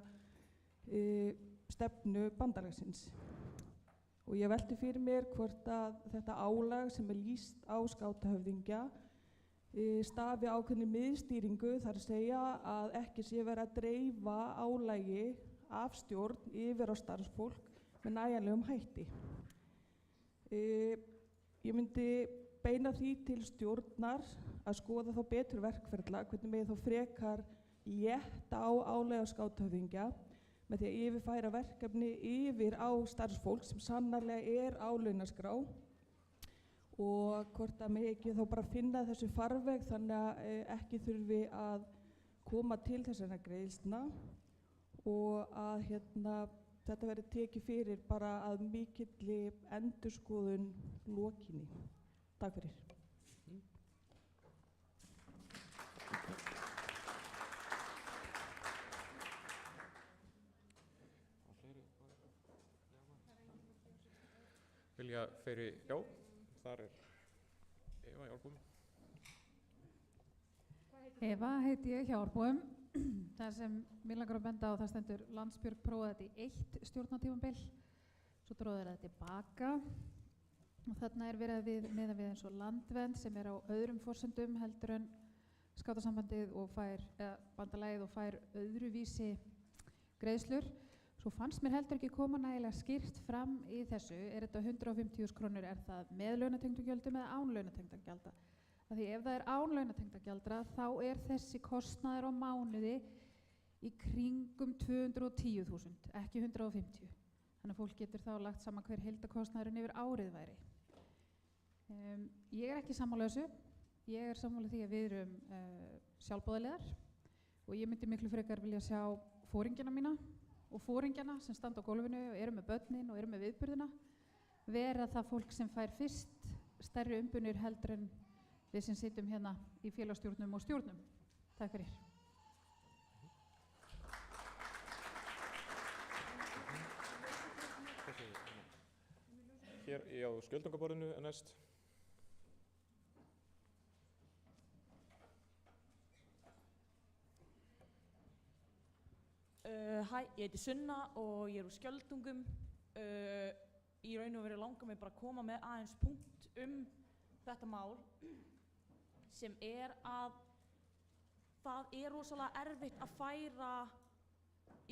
stefnu bandalagsins. Og ég velti fyrir mér hvort að þetta álag sem er lýst á skátahöfðingja stafi ákveðinni miðstýringu, þar að segja að ekki sé verið að dreifa álagi af stjórn yfir á starfsfólk með nægjanlegum hætti. Ég myndi beina því til stjórnar að skoða þá betur verkferla, hvernig megi þá frekar létta á álagi á skátahöfðingja með því að yfirfæra verkefni yfir á starfsfólk sem sannarlega er á launaskrá og hvort að mig ekki þá bara finna þessu farveg þannig að ekki þurfi að koma til þessara greiðslna og að þetta verði tekið fyrir bara að mikilli endurskoðun lokinni. Takk fyrir. Vilja fleiri, já, þar Eva í Árbúum. Eva heiti ég hjá Árbúum. Það sem mér langar að benda á, það stendur Landsbjörg prófaði þetta í 1 stjórnartímabil, svo dróði þetta tilbaka og þarna verið miðað við eins og Landvernd sem á öðrum forsendum heldur en Skátasambandið og bandalagið og fær öðruvísi greiðslur. Svo fannst mér heldur ekki koma nægilega skýrt fram í þessu, þetta 150.000 krónur, er það með launatengdum gjöldum eða án launatengdum gjalda? Af því ef það er án launatengdra gjaldra þá er þessi kostnaður á mánuði í kringum 210.000, ekki 150. Þannig að fólk getur þá lagt saman hver heildarkostnaðurinn yfir árið væri. Ég er ekki sammála þessu. Ég er sammála því að við erum sjálfboðaliðar og ég myndi miklu frekar vilja sjá foringjana mína og foringjana sem standa á gólfinu og eru með börnin og eru með viðburðina vera það fólk sem fær fyrst stærri umbunir heldur en við sem sitjum hérna í félagsstjórnum og stjórnum. Takk fyrir. Hér á skjöldungaborðinu er næst. Hæ, ég heiti Sunna og ég úr Skjöldungum. Í raun og veru langar mig bara að koma með aðeins punkt þetta mál sem að það rosalega erfitt að færa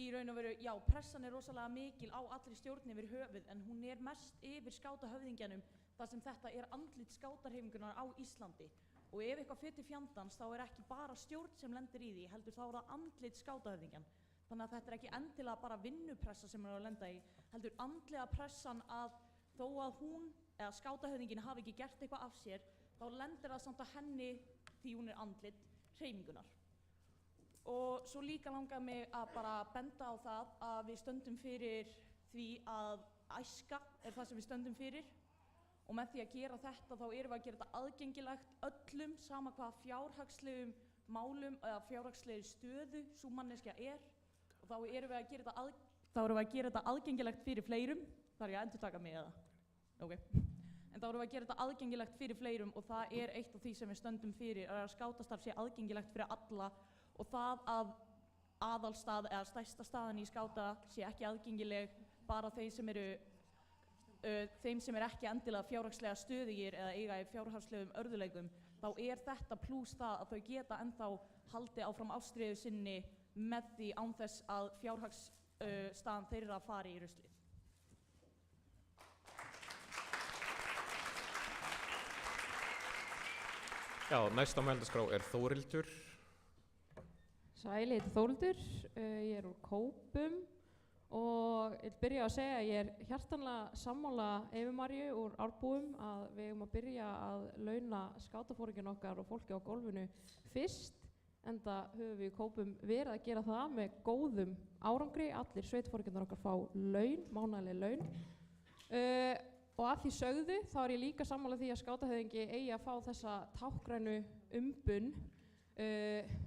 í raun og veru, já, pressan rosalega mikil á allri stjórn yfir höfuð en hún mest yfir skátahöfðingjanum þar sem þetta andlit skátarhreyfingunnar á Íslandi og ef eitthvað fer til fjandans þá ekki bara stjórn sem lendir í því heldur þá það andlit skátahöfðingjan. Þannig að þetta ekki endilega bara vinnupressa sem að lenda í, heldur andlega pressan að þó að hún eða skátahöfðingin hafi ekki gert eitthvað af sér, þá lendir það samt að henni því hún andlit hreyfingunar. Og svo líka langar mig að bara benda á það að við stöndum fyrir því að æska það sem við stöndum fyrir og með því að gera þetta þá erum við að gera þetta aðgengilegt öllum sama hvað fjárhagslegum málum eða fjárhagslegri stöðu sú manneskja og þá erum við að gera þetta aðgengilegt fyrir fleirum. Þarf ég að endurtaka mig eða? Ok. En þá erum við að gera þetta aðgengilegt fyrir fleirum og það eitt af því sem við stöndum fyrir að skátastarf sé aðgengilegt fyrir alla og það að aðalstað eða stærsta staðan í skáta sé ekki aðgengileg bara þeim sem ekki endilega fjárhagslega stöðugir eða eiga í fjárhagslegum örðugleikum, þá þetta plús það að þau geta ennþá haldið áfram ástríðu sinni með því án þess að fjárhagsstaðan þeirra fari í ruslið. Já, næst á mælendaskrá Þórildur. Sæl, ég heiti Þórildur, ég úr Kópum og ég byrja að segja að ég hjartanlega sammála Evu Maríu úr Árbúum að við eigum að byrja að launa skátaforingin okkar og fólki á gólfinu fyrst. Enda höfum við í Kópum verið að gera það með góðum árangri, allir sveitforingjarnir okkar fá laun, mánaðarleg laun. Og að því sögðu þá ég líka sammála því að skátahöfðingi eigi að fá þessa tákgrænu umbun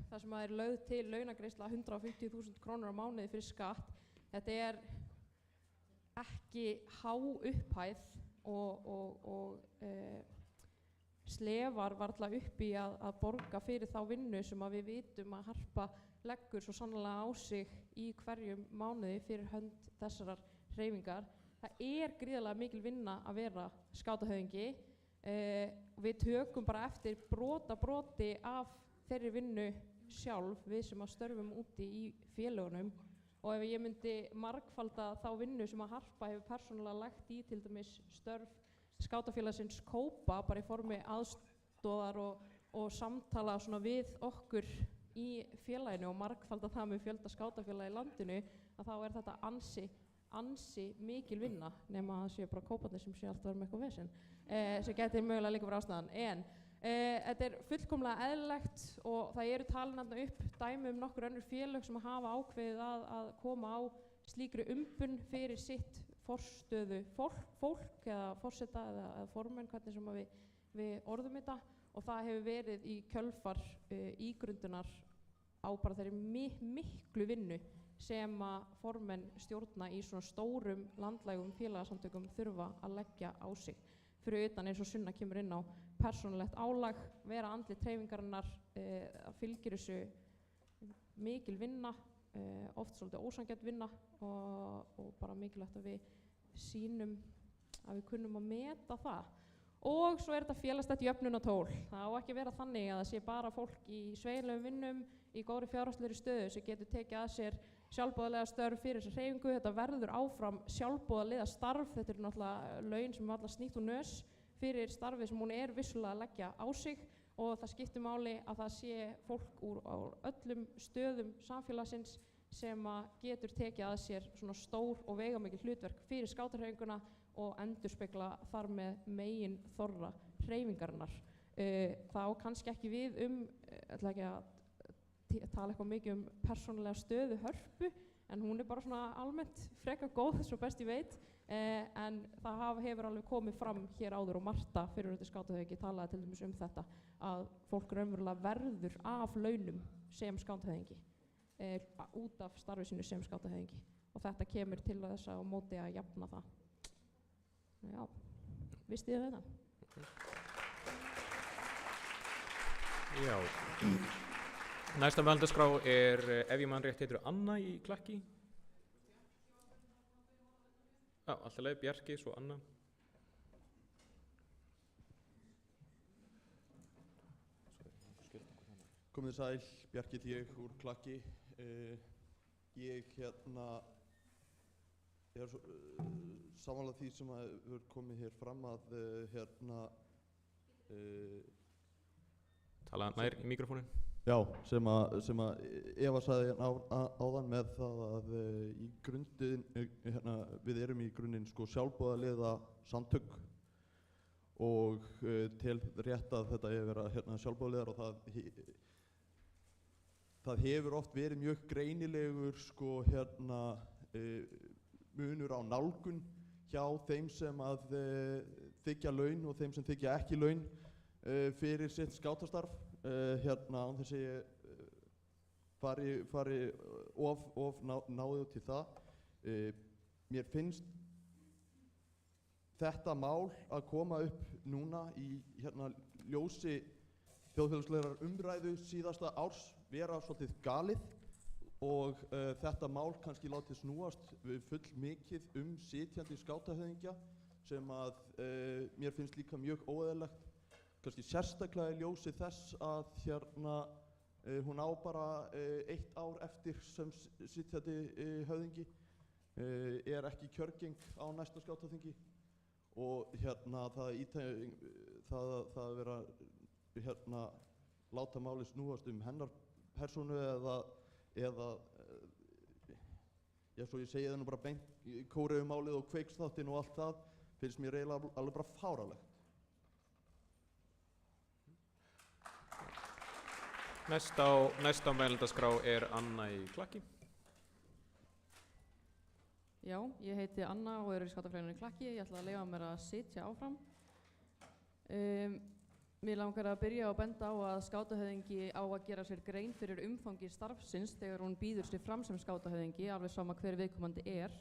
þar sem að lögð til launagreiðsla 150.000 krónur á mánuði fyrir skatt. Þetta ekki há upphæð og slefar varla upp í að borga fyrir þá vinnu sem að við vitum að Harpa leggur svo sannlega á sig í hverjum mánuði fyrir hönd þessarar hreyfingar. Það gríðarlega mikil vinna að vera skátahöfðingi. Við tökum bara eftir broti af þeirri vinnu sjálf, við sem að störfum úti í félögunum og ef ég myndi margfalda þá vinnu sem að Harpa hefur persónulega lagt í til dæmis störf skátafélagsins Kópa bara í formi aðstoðar og samtala svona við okkur í félaginu og margfalda það með fjölda skátafélaga í landinu að þá þetta ansi mikil vinna nema að það séu bara Kóparnir sem sé alltaf verið með eitthvað vesen sem geti mögulega líka verið ástæðan en þetta fullkomlega eðlilegt og það talin upp dæmi nokkur önnur félög sem hafa ákveðið að koma á slíkri umbun fyrir sitt forstöðu fólk eða forseta eða formenn, hvernig sem að við orðum þetta, og það hefur verið í kjölfar ígrundunar á bara þeirri miklu vinnu sem að formenn stjórna í svona stórum landlægum félagasamtökum þurfa að leggja á sig. Fyrir utan eins og Sunna kemur inn á persónulegt álag, vera andlit hreyfingarinnar, að fylgir þessu mikil vinna, oft svolítið ósanngjarn vinna og bara mikilvægt að við sýnum að við kunnum að meta það. Og svo þetta félagslegt jöfnunartól. Það á ekki að vera þannig að það sé bara fólk í sveigjanlegum vinnum, í góðri fjárhagslegri stöðu sem getur tekið að sér sjálfboðaliða störf fyrir þessa hreyfingu. Þetta verður áfram sjálfboðaliða starf. Þetta eru náttúrulega laun sem er alltaf snýtt úr nös fyrir starfið sem hún er vissulega að leggja á sig, og það skiptir máli að það sé fólk úr öllum stöðum samfélagsins sem að getur tekið að sér svona stór og veigamikil hlutverk fyrir skátahreyfinguna og endurspegla þar með megin þorra hreyfingarinnar. Það á kannski ekki við ætla ekki að tala eitthvað mikið persónulega stöðu Hörpu, en hún er bara svona almennt frekar góð, svo best ég veit, en það hefur alveg komið fram hér áður, og Marta fyrrverandi skátahöfðingi talaði til dæmis þetta, að fólk raunverulega verður af launum sem skátahöfðingi, út af starfi sínu sem skátahöfðingi, og þetta kemur til þess að móti að jafna það. Já, vistu þið þetta? Já, næsta mælendaskrá ef ég man rétt heitir Anna í Klakki. Já, alltaf leið, Bjarki, svo Anna. Komið sæl, Bjarki ég úr Klakki. Ég er samanlega því sem hefur komið hér fram að Tala nær í mikrofónin. Já, sem að Eva sagði áðan með það að í grunninn, við erum í grunninn sko sjálfboðaliða samtök, og tel rétt að þetta hefur verið sjálfboðaliðar, og það hefur oft verið mjög greinilegur sko munur á nálgun hjá þeim sem að þiggja laun og þeim sem þiggja ekki laun fyrir sitt skátastarf. Án þess að ég fari of náðu til það. Mér finnst þetta mál að koma upp núna í ljósi þjóðfélagslegrar umræðu síðasta árs vera svolítið galið, og þetta mál kannski látið snúast full mikið sitjandi skátahöfðingja, sem að mér finnst líka mjög óeðlilegt, kannski sérstaklega í ljósi þess að hún á bara 1 ár eftir sem sitjandi höfðingi, er ekki kjörgeng á næsta skátaþingi, og það vera láta máli snúast hennar persónu eða svo ég segi það nú bara beint, Kóreumálið og Kveiksþáttinn og allt það, finnst mér eiginlega alveg bara fáránlegt. Næsta mælendaskrá Anna í Klakki. Já, ég heiti Anna og er í skátafélaginu í Klakki. Ég ætla að leyfa mér að sitja áfram. Mér langar að byrja að benda á að skátahöfðingi á að gera sér grein fyrir umfangi starfsins þegar hún býður sig fram sem skátahöfðingi, alveg sama hver viðkomandi er.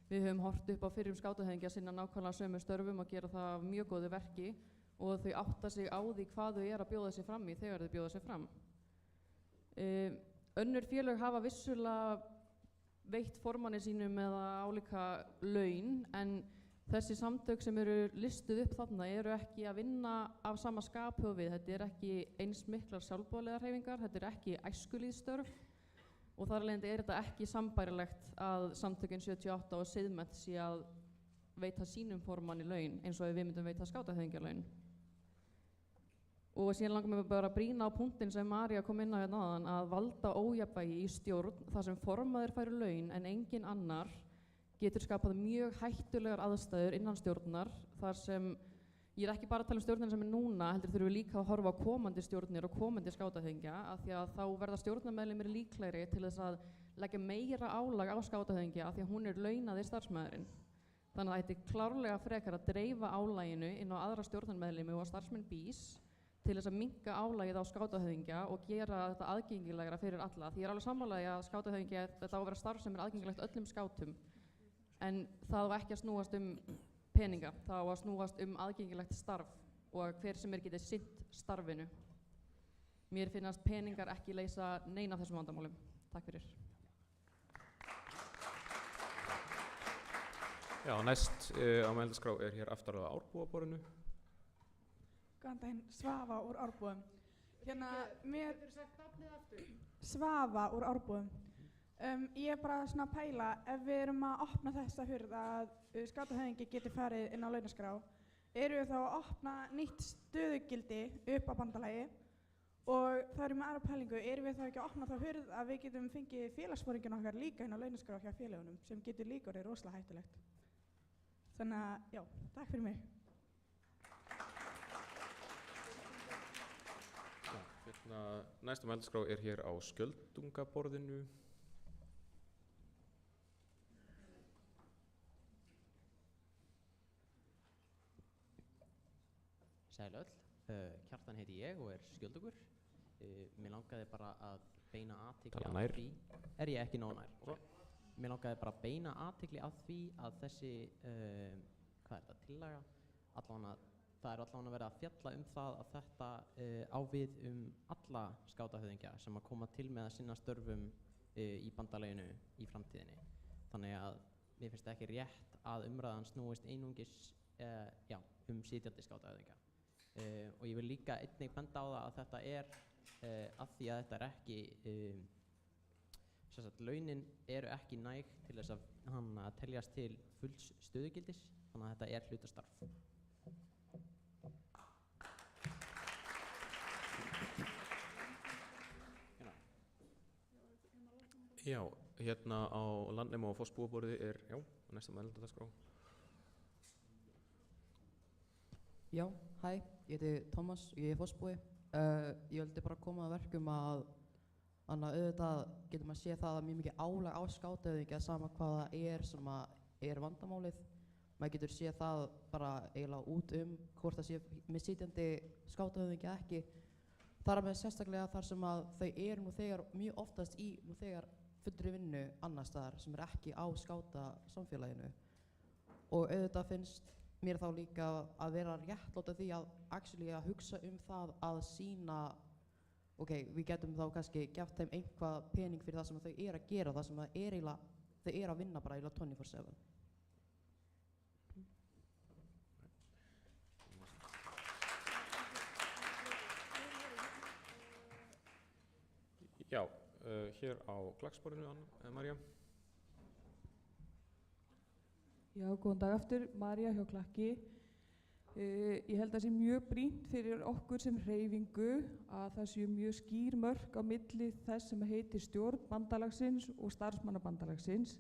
Við höfum hort upp á fyrrum skátahöfðingi að sinna nákvæmlega sömu störfum og gera það af mjög góðu verki, og þau átta sig á því hvað þau að bjóða sig fram í þegar þau bjóða sig fram. Önnur félög hafa vissulega veitt formanni sínum eða álíka laun, en þessi samtök sem eru listuð upp þarna eru ekki að vinna af sama skapi og við. Þetta er ekki eins miklar sjálfboðaliðahreyfingar, þetta er ekki æskulýðsstörf, og þar af leiðandi er þetta ekki sambærilegt að samtökin 78 og Siðmennt sé að veita sínum formanni laun eins og við myndum veita skátahöfðingja laun. Og síðan langar mér bara að brýna á punktinn sem María kom inn á hérna áðan, að valda ójafnvægi í stjórn þar sem formaður fær laun en engin annar getur skapað mjög hættulegar aðstæður innan stjórnar, þar sem ég er ekki bara að tala stjórnina sem núna, heldur þurfum við líka að horfa á komandi stjórnir og komandi skátahöfðingja, af því að þá verða stjórnarmeðlimir líklegri til þess að leggja meira álag á skátahöfðingja af því að hún er launaði starfsmæðurinn. Þannig að þetta er klárlega frekar að dreifa álaginu inn á aðra stjórnarmeðlimi og starfsmenn BÍS til þess að minnka álagið á skátahöfðingja og gera þetta aðgengilegra fyrir alla. Því ég er alveg sammála að skátahöfðingja, þetta á að vera starf sem er aðgengilegt öllum skátum, en það á ekki að snúast peninga, það á að snúast aðgengilegt starf og hver sem getið sinnt starfinu. Mér finnast peningar ekki leysa neina af þessum vandamálum. Takk fyrir. Já, næst á mælendaskrá er hér aftar á árbúaborðinu. Góðan daginn, Svafa úr Árbúum. Mér... Svafa úr Árbúum. Ég er bara svona að pæla, ef við erum að opna þessa hurð að skátahöfðingi geti farið inn á launaskrá, erum við þá að opna nýtt stöðugildi upp á bandalagi og það eru með aðra pælingu, erum við þá ekki að opna þá hurð að við getum fengið félagsforingin okkar líka inn á launaskrá hjá félagunum sem getur líka orðið rosalega hættulegt. Þannig að, já, takk fyrir mig. Næsta mælendaskrá er hér á skjöldungaborðinu. Sæl öll, Kjartan heiti ég og er skjöldungur. Mér langaði bara að beina athygli á því. Er ég ekki nóg nær? Okay. Mér langaði bara að beina athygli á því að þessi, hvað er þetta, tillaga? Það er allavega verið að fjalla það að þetta á við alla skátahöfðingja sem að koma til með að sinna störfum í bandalaginu í framtíðinni. Þannig að mér finnst ekki rétt að umræðan snúist einungis sitjandi skátahöfðingja. Og ég vil líka einnig benda á það að þetta er af því að þetta er ekki launin eru ekki næg til þess að teljast til fulls stöðugildis, þannig að þetta er hlutastarf. Já, hérna á landnema og fossbúaborði er, næsta mælendaskrá. Já, hæ, ég heiti Tómas og ég er fossbúi. Ég vildi bara koma að verkum að auðvitað getur maður séð það að mjög mikið álag á skátahöfðingja sama hvað það er sem er vandamálið. Maður getur séð það bara eiginlega út hvort það sé með sitjandi skátahöfðingja ekki. Þar með sérstaklega þar sem að þau eru nú þegar mjög oftast í nú þegar fullri vinnu annars staðar sem er ekki á skátasamfélaginu. Og auðvitað finnst mér þá líka að vera réttlátt af því að hugsa það að sýna, við getum þá kannski geft þeim einhvað pening fyrir það sem þau eru að gera, það sem þau eru að vinna bara 24/7. Já, hér á Klakksborðinu, María. Já, góðan dag aftur, María hjá Klakki. Ég held að það sé mjög brýnt fyrir okkur sem hreyfingu að það séu mjög skýr mörk á milli þess sem heitir stjórn bandalagsins og starfsmannabandalagsins.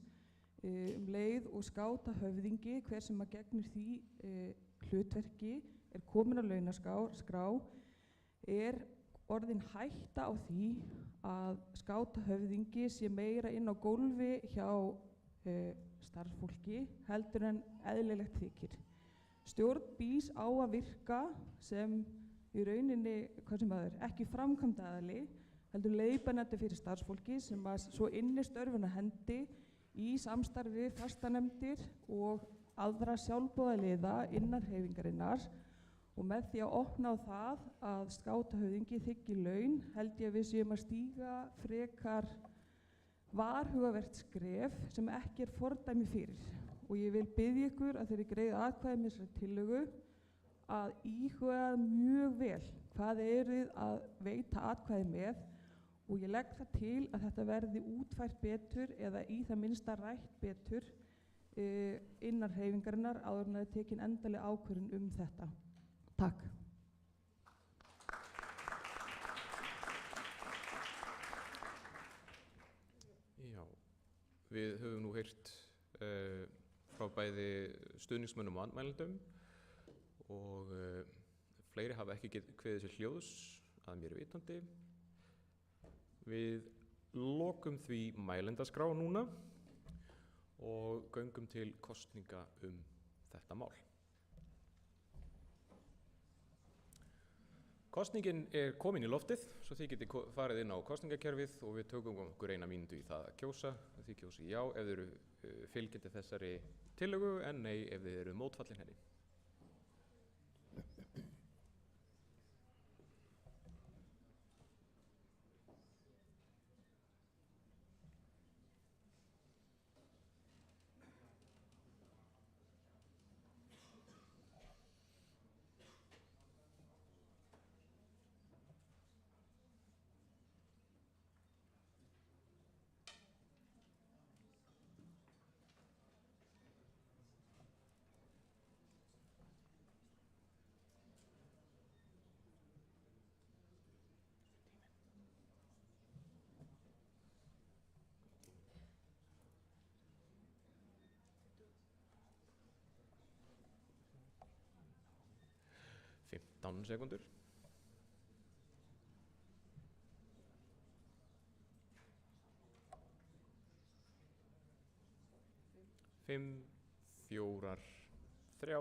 Leið og skátahöfðingi, hver sem að gegnir því hlutverki, er komin á launaskrá, er orðin hætta á því að skátahöfðingi sé meira inn á gólfi hjá starfsfólki heldur en eðlilegt þykir. Stjórn BÍS á að virka sem í rauninni, ekki framkvæmdaraðili, heldur leiðbeinandi fyrir starfsfólki sem að svo inni störfuna hendi í samstarfi fastanefndir og aðra sjálfboðaliða innan hreyfingarinnar og með því að opna á það að skátahöfðingi þiggi laun held ég að við séum að stíga frekar varhugavert skref sem ekki er fordæmi fyrir. Og ég vil biðja ykkur að þeirri greiða atkvæði með þessari tillögu að íhuga mjög vel hvað eruð að veita atkvæði með og ég legg það til að þetta verði útfært betur eða í það minnsta rætt betur innan hreyfingarinnar áður en það er tekin endaleg ákvörðun þetta. Takk. Já, við höfum nú heyrt frá bæði stuðningsmönnum og andmælendum og fleiri hafa ekki kveðið sér hljóðs að mér vitandi. Við lokum því mælendaskrá núna og göngum til kosninga þetta mál. Kosningin komin í loftið, svo þið getið farið inn á kosningakerfið og við tökum okkur 1 mínútu í það að kjósa. Þið kjósið já ef þið eru fylgjandi þessari tillögu en nei ef þið eru mótfallin henni. Sekúndur. 5, 4, 3,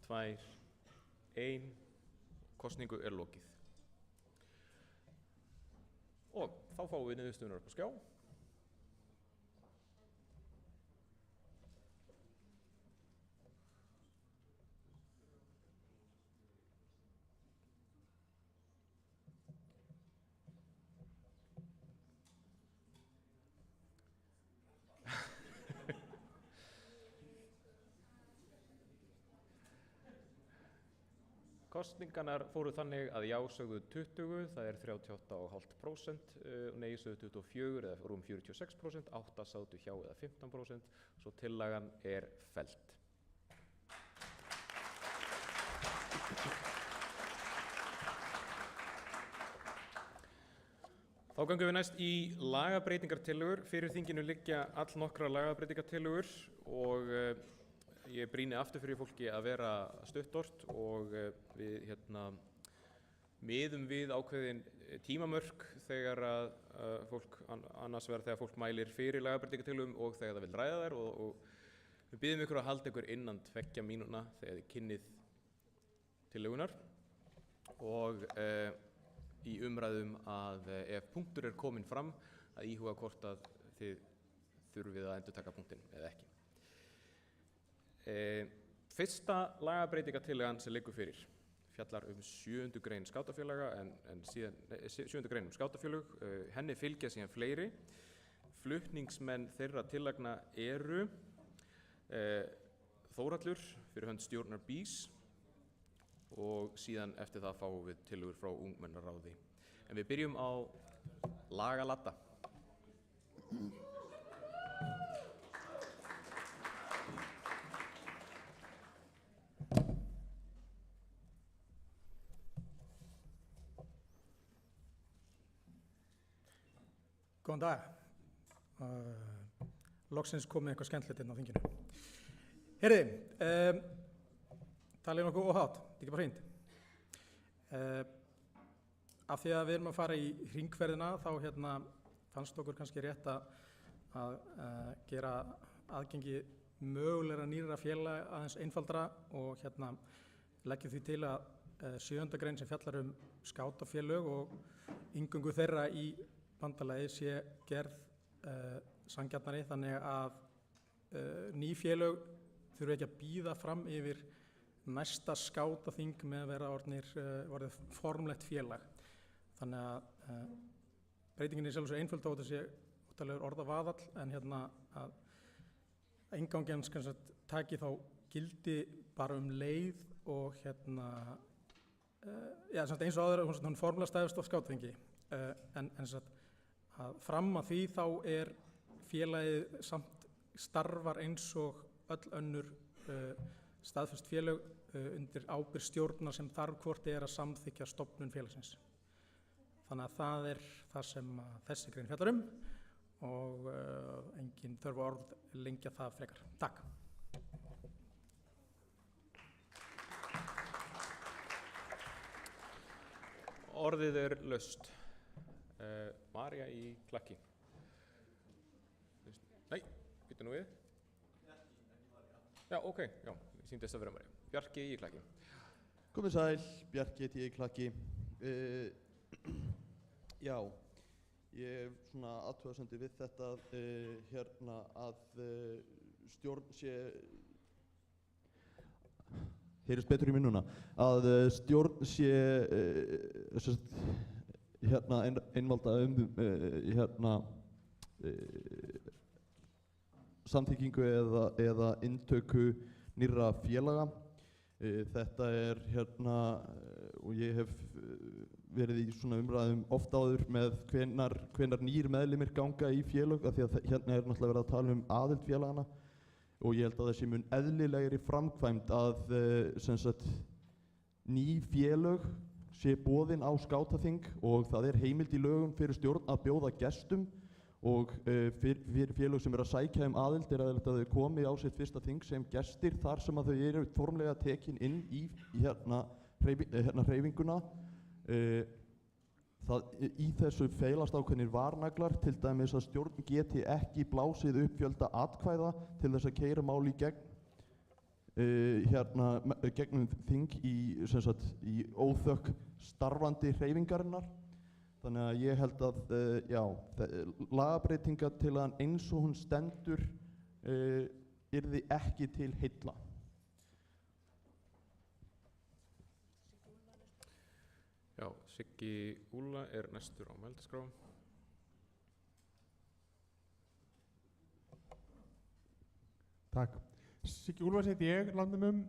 2, 1. Kosningu lokið. Og þá fáum við niðurstöðunar upp á skjá. Kosningarnar fóru þannig að já sögðu 20, það 38,5%, nei sögðu 24 eða rúm 46%, 8 sátu hjá eða 15%, svo tillagan felld. Þá göngum við næst í lagabreytingartillögur. Fyrir þinginu liggja allnokkrar lagabreytingartillögur og ég brýni aftur fyrir fólki að vera stuttort og við miðum við ákveðin tímamörk þegar að fólk, annars vegar þegar fólk mælir fyrir lagabreytingartillögum og þegar það vil ræða þær og við biðjum ykkur að halda ykkur innan 2 mínútna þegar þið kynnið tillögunar og í umræðum að ef punktur kominn fram að íhuga hvort að þið þurfið að endurtaka punktinn eða ekki. Fyrsta lagabreytingartillagan sem liggur fyrir fjallar 7. grein skátafélaga en síðan 7. grein skátafélög, henni fylgja síðan fleiri. Flutningsmenn þeirra tillagna eru Þórhallur fyrir hönd stjórnar BÍS og síðan eftir það fáum við tillögur frá ungmennaráði. En við byrjum á lagaladda. Góðan dag. Loksins komið eitthvað skemmtilegt inn á þinginu. Heyrði, talið nokkuð óhátt, þetta ekki bara hreint. Af því að við erum að fara í hringferðina þá fannst okkur kannski rétt að gera aðgengi mögulegra nýrra félaga aðeins einfaldara og leggjum því til að 7. grein sem fjallar skátafélög og inngöngu þeirra í bandalagið sé gerð sanngjarnari þannig að ný félög þurfi ekki að bíða fram yfir næsta skátaþing með að vera orðið formlegt félag. Þannig að breytingin sjálfur svo einföld á þetta sé útalegur orðavaðall en að innganginn taki þá gildi bara leið og eins og áður hún formlega stæðist á skátaþingi en að fram að því þá félagið samt starfar eins og öll önnur staðfest félög undir ábyrgð stjórnar sem þarf hvort að samþykkja stofnun félagsins. Þannig að það það sem þessi grein fjallar og engin þörf orð lengja það frekar. Takk. Orðið laust. María í Klakki. Nei, býttu nú við. Já, ok, já, sýndist að vera María. Bjarki í Klakki. Komið sæl, Bjarki heiti ég í Klakki. Já, ég hef svona athugasemdir við þetta hérna að stjórn sé, heyrist betur í mér núna, að stjórn sé hérna einvalda hérna samþykkingu eða inntöku nýrra félaga. Þetta hérna, og ég hef verið í svona umræðum oft áður með hvenær nýr meðlimir ganga í félög, af því að hérna er náttúrulega verið að tala um aðild félagana, og ég held að það sé mun eðlilegri framkvæmd að sem sagt, ný félög sé boðin á skátaþing, og það er heimild í lögum fyrir stjórn að bjóða gestum, og fyrir félög sem eru að sækja aðild er eðlilegt að þau komi á sitt fyrsta þing sem gestir þar sem að þau eru formlega tekin inn í hérna hreyfinguna. Í þessu feilast ákveðnir varnaglar, til dæmis að stjórn geti ekki blásið upp fjölda atkvæða til þess að keyra mál í gegn hérna gegnum þing í óþökk starfandi hreyfingarinnar. Þannig að ég held að já, lagabreytingatillagan eins og hún stendur yrði ekki til heilla. Já, Siggi Úlla er næstur á mælendaskrá. Takk. Siggi Úlfars heiti ég, Landnemum.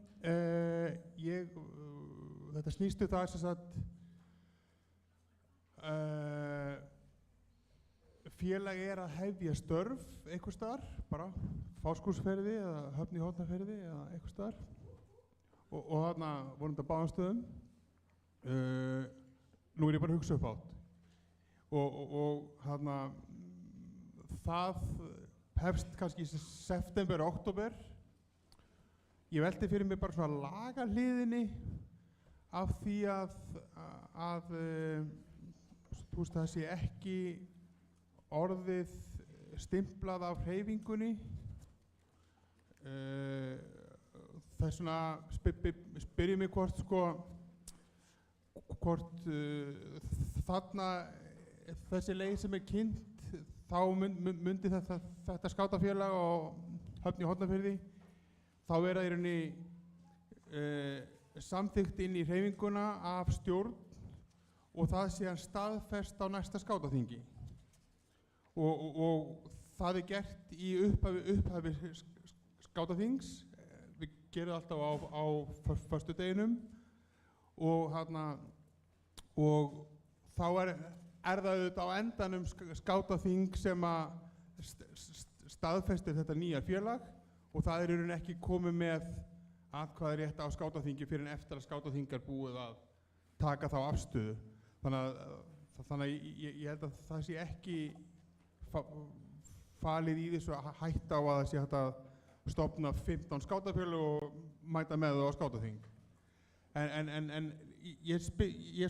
Þetta snýstu það sem sagt félag er að hefja störf einhvers staðar, bara Fáskrúðsfirði eða Höfn í Hornafirði eða einhvers staðar, og þarna vorum þetta báðum stöðum. Nú er ég bara að hugsa upp átt og þarna það hefst kannski í september, október. Ég velti fyrir mig bara svona lagahliðinni af því að þú veist, það sé ekki orðið stimplað af hreyfingunni. Þess vegna spyrjum mig hvort þarna þessi leið sem er kynnt, þá myndi þetta skátafélag og Höfn í Hornafirði þá vera í rauninni samþykkt inn í hreyfinguna af stjórn, og það sé hann staðfest á næsta skátaþingi, og það er gert í upphafi skátaþings. Við gerum alltaf á föstudeginum, og þá er það auðvitað á endanum skátaþing sem að staðfestir þetta nýja félag, og það er í rauninni ekki komið með atkvæðarétt á skátaþingi fyrir en eftir að skátaþing er búið að taka þá afstöðu. Þannig að ég held að það sé ekki falið í þessu að hætta á að það sé hægt að stofna 15 skátafélög og mæta með það á skátaþing. En ég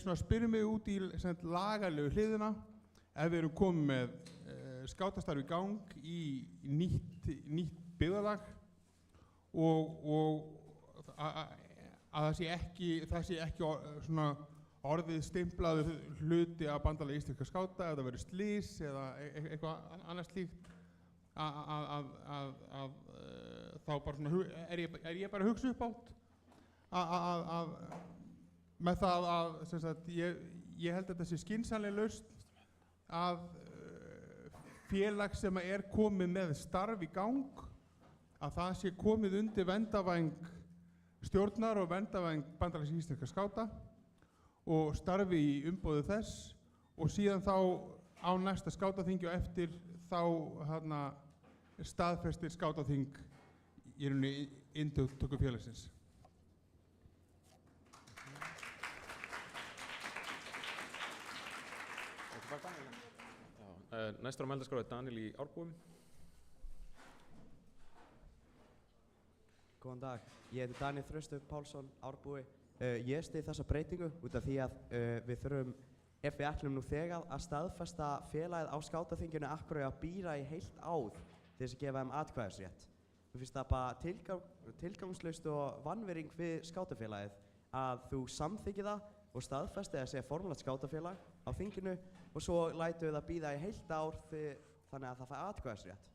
svona spyrir mig út í lagalegu hliðina, ef við erum komið með skátastarf í gang í nýtt byggðarlag, og að það sé ekki svona orðið stimplaður hluti af bandalagi íslenskra skáta, ef það verður slys eða eitthvað annars slíkt, þá bara svona er ég bara að hugsa upp átt með það að sem sagt, ég held að þetta sé skynsamleg lausn að félag sem er komið með starf í gang, að það sé komið undir verndarvæng stjórnar og verndarvæng bandalags íslenskra skáta og starfi í umboði þess, og síðan þá á næsta skátaþingi og eftir þá staðfestir skátaþing í rauninni inntöku félagsins. Næstur á mælendaskrá er Daniel í Árbúum. Góðan dag, ég heiti Daniel Þröstur Pálsson, Árbúi. Ég styð þessa breytingu út af því að við þurfum ef við ætlum nú þegar að staðfesta félagið á skátaþinginu akkur að býra í heilt ár til þess að gefa þeim atkvæðisrétt. Mér finnst það bara tilgangslaust og vanvirðing við skátafélagið að þú samþykki það og staðfesti að segja formlegt skátafélag á þinginu og svo lætu við það býða í heilt ár þannig að það fær atkvæðisrétt.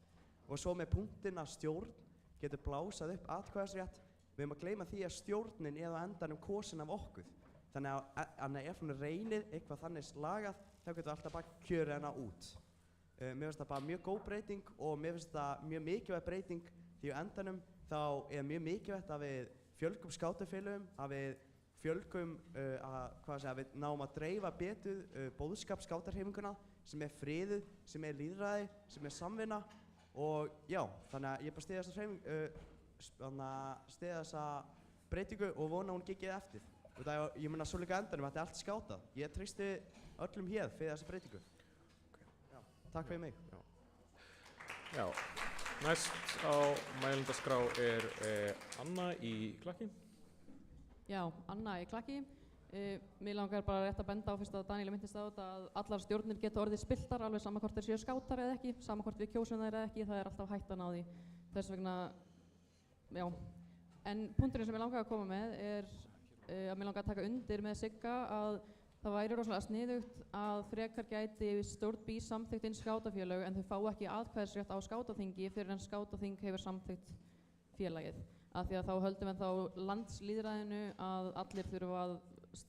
Og svo með punktinn að stjórn getur blásað upp atkvæðisrétt, við erum að gleyma því að stjórnin er á endanum kosin af okkur. Þannig að ef hún reynir eitthvað þannig slagað, þá getur við alltaf bara kjörið hana út. Mér finnst það bara mjög góð breyting og mér finnst það mjög mikilvæg breyting því á endanum þá er mjög mikilvægt að við fjölgum skátafélögum, að við fjölgum að við náum að dreifa betur boðskap skátarhreyfinguna sem er friður, sem er lýðræði, sem er samvinna og já, þannig að ég bara styðja þessa breytingu og vona að hún gengið eftir. Ég meina svo líka endanum að þetta er allt skátað. Ég treysti öllum hér fyrir þessa breytingu. Já, takk fyrir mig. Já, næst á mælendaskrá er Anna í Klakki. Já, Anna í Klakki. Mér langar bara rétt að benda á fyrst að Daníel myndist á þetta að allar stjórnir geta orðið spiltar alveg sama hvort þeir séu skátar eða ekki, sama hvort við kjósum þeir eða ekki, það er alltaf hættan á því. Þess vegna, já. En punkturinn sem ég langar að koma með er að mér langar að taka undir með Sigga að það væri rosalega sniðugt að frekar gæti stjórn bí samþykkt inn skátafélög en þau fá ekki atkvæðisrétt á skátaþingi fyrir en skátaþing hefur samþykkt félagið. Af því að þá höldum við þá landslýðræðinu að allir þurfa að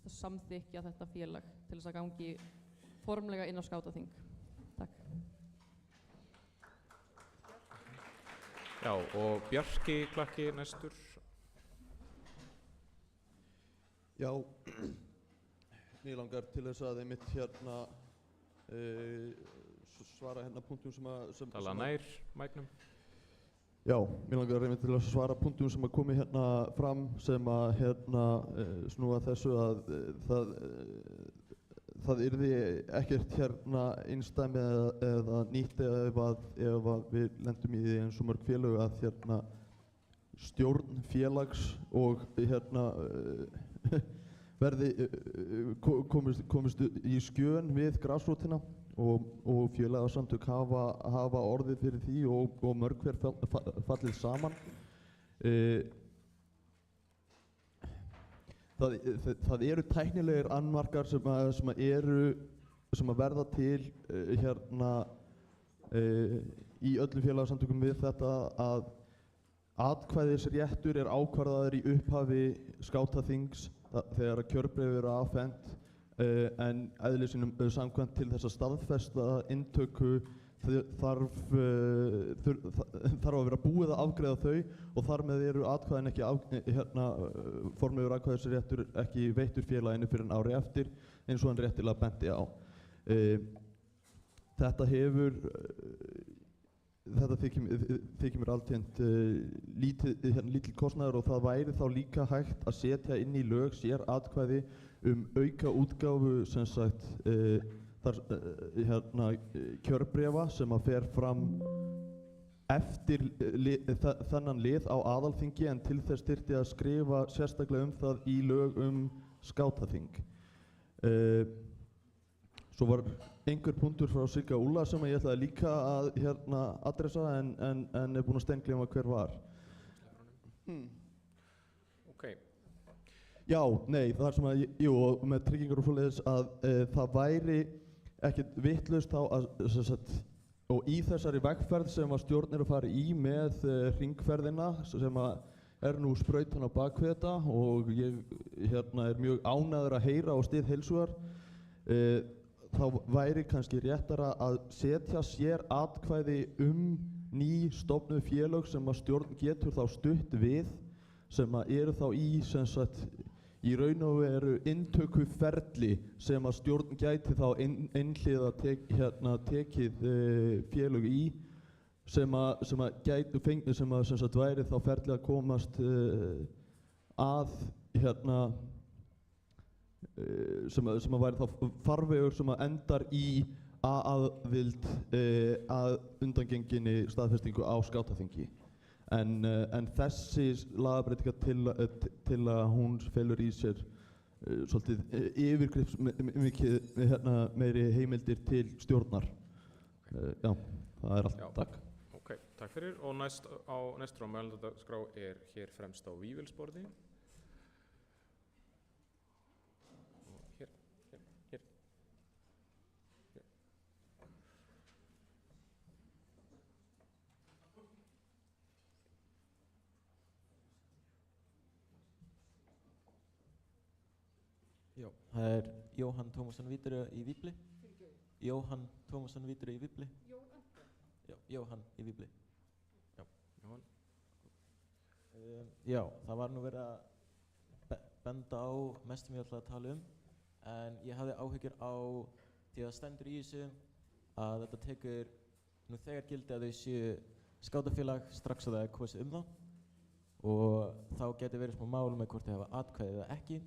samþykja þetta félag til þess að gangi formlega inn á skátaþing. Takk. Já, og Bjarki Klakki næstur. Já, mér langar til þess að einmitt hérna svara hérna punktum sem Tala nær mæknum. Já, mér langar einmitt til að svara punktum sem að komi hérna fram sem að hérna snúa þessu að það yrði ekkert hérna einstæmi eða nýtt ef að við lendum í því eins og mörg félög að hérna stjórn félags og hérna komist í skjön við grasrótina og félagasamtök hafa orðið fyrir því og mörg hver fallið saman. Það eru tæknilegir annmarkar sem að verða til hérna í öllum félagasamtökum við þetta að atkvæðisréttur er ákvarðaður í upphafi skátaþings þegar að kjörbréf eru afhent en eðli sínum samkvæmt til þess að staðfesta inntöku þarf að vera búið að afgreiða þau og þar með eru atkvæðin ekki formlegur atkvæðisréttur ekki veittur félaginu fyrir en ári eftir eins og hann réttilega benti á. Þetta þykir mér alltént lítill kostnaður og það væri þá líka hægt að setja inn í lög sér atkvæði auka útgáfu sem sagt kjörbréfa sem að fer fram eftir þennan lið á aðalþingi en til þess þyrfti að skrifa sérstaklega það í lög skátaþing. Svo var einhver punktur frá Sigga Úlla sem ég ætlaði líka að hérna adressa en er búinn að steingleyma hver var. Ok. Já, nei, það er sem að, og með tryggingar og svoleiðis að það væri ekkert vitlaust þá að, og í þessari vegferð sem að stjórnir að fara í með hringferðina sem að er nú sprautan á bakvið þetta og ég hérna er mjög ánægður að heyra og styð heilsugar, þá væri kannski réttara að setja sér atkvæði ný stofnuð félög sem að stjórn getur þá stutt við sem að eru þá í sem sagt í raun og veru inntökuferli sem að stjórn gæti þá einhliða tekið félög í sem að gætu fengið sem að sem sagt væri þá ferli að komast að hérna sem að væri þá farvegur sem að endar í aðvild að undangenginni staðfestingu á skátaþingi. En þessi lagabreytinga til að hún felur í sér svolítið yfirgripsmikið með meiri heimildir til stjórnar. Já, það er allt. Takk. Ok, takk fyrir. Og næstur á mælendaskrá er hér fremst á Vífilsborði. Hér. Já, það er Jóhann Tómasson Víturö í Víbli. Jóhann Tómasson Víturö í Víbli. Já, Jóhann í Víbli. Já, Jóhann. Já, það var nú verið að benda á mest sem ég ætlaði að tala en ég hafði áhyggjur á því að stendur í þessu að þetta tekur nú þegar gildi að þau séu skátafélag strax að það er kosið það og þá getur verið smá mál með hvort þau hafa atkvæðið eða ekki.